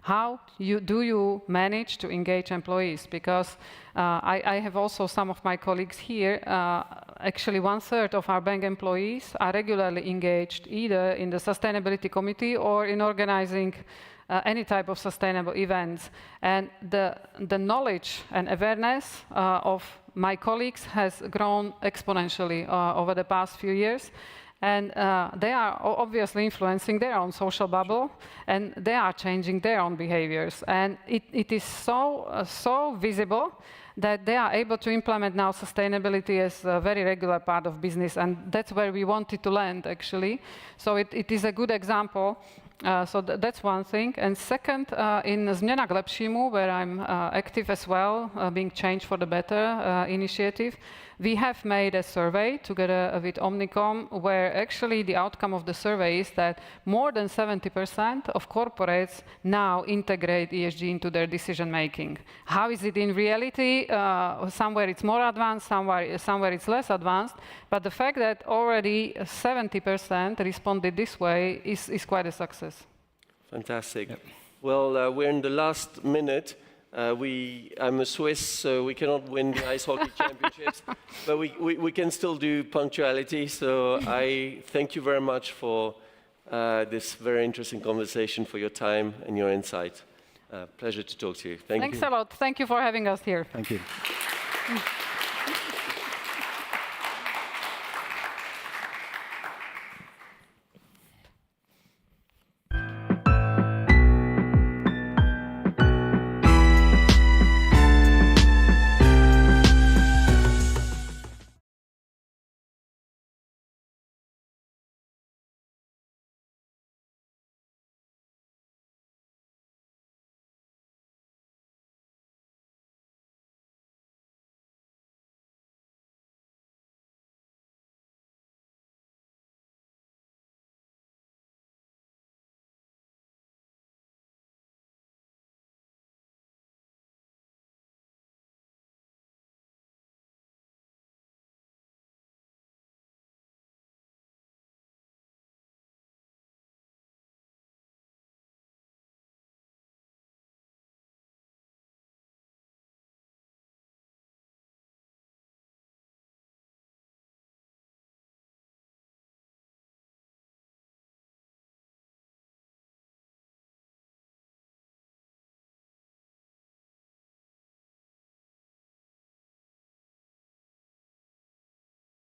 How do you manage to engage employees? Because I have also some of my colleagues here. Actually, 1/3 of our bank employees are regularly engaged either in the sustainability committee or in organizing any type of sustainable events. And the knowledge and awareness of my colleagues has grown exponentially over the past few years. And they are obviously influencing their own social bubble, and they are changing their own behaviors. And it is so visible that they are able to implement now sustainability as a very regular part of business, and that's where we wanted to land, actually. So it is a good example. So that's one thing. And second, in Změna k lepšímu, where I'm active as well, being Change for the Better initiative, we have made a survey together with Omnicom, where actually the outcome of the survey is that more than 70% of corporates now integrate ESG into their decision making. How is it in reality? Somewhere it's more advanced, somewhere it's less advanced, but the fact that already 70% responded this way is quite a success. Fantastic. Yep. Well, we're in the last minute. I'm a Swiss, so we cannot win the ice hockey championships, but we can still do punctuality. So I thank you very much for this very interesting conversation, for your time and your insight. Pleasure to talk to you. Thank you. Thanks a lot. Thank you for having us here. Thank you.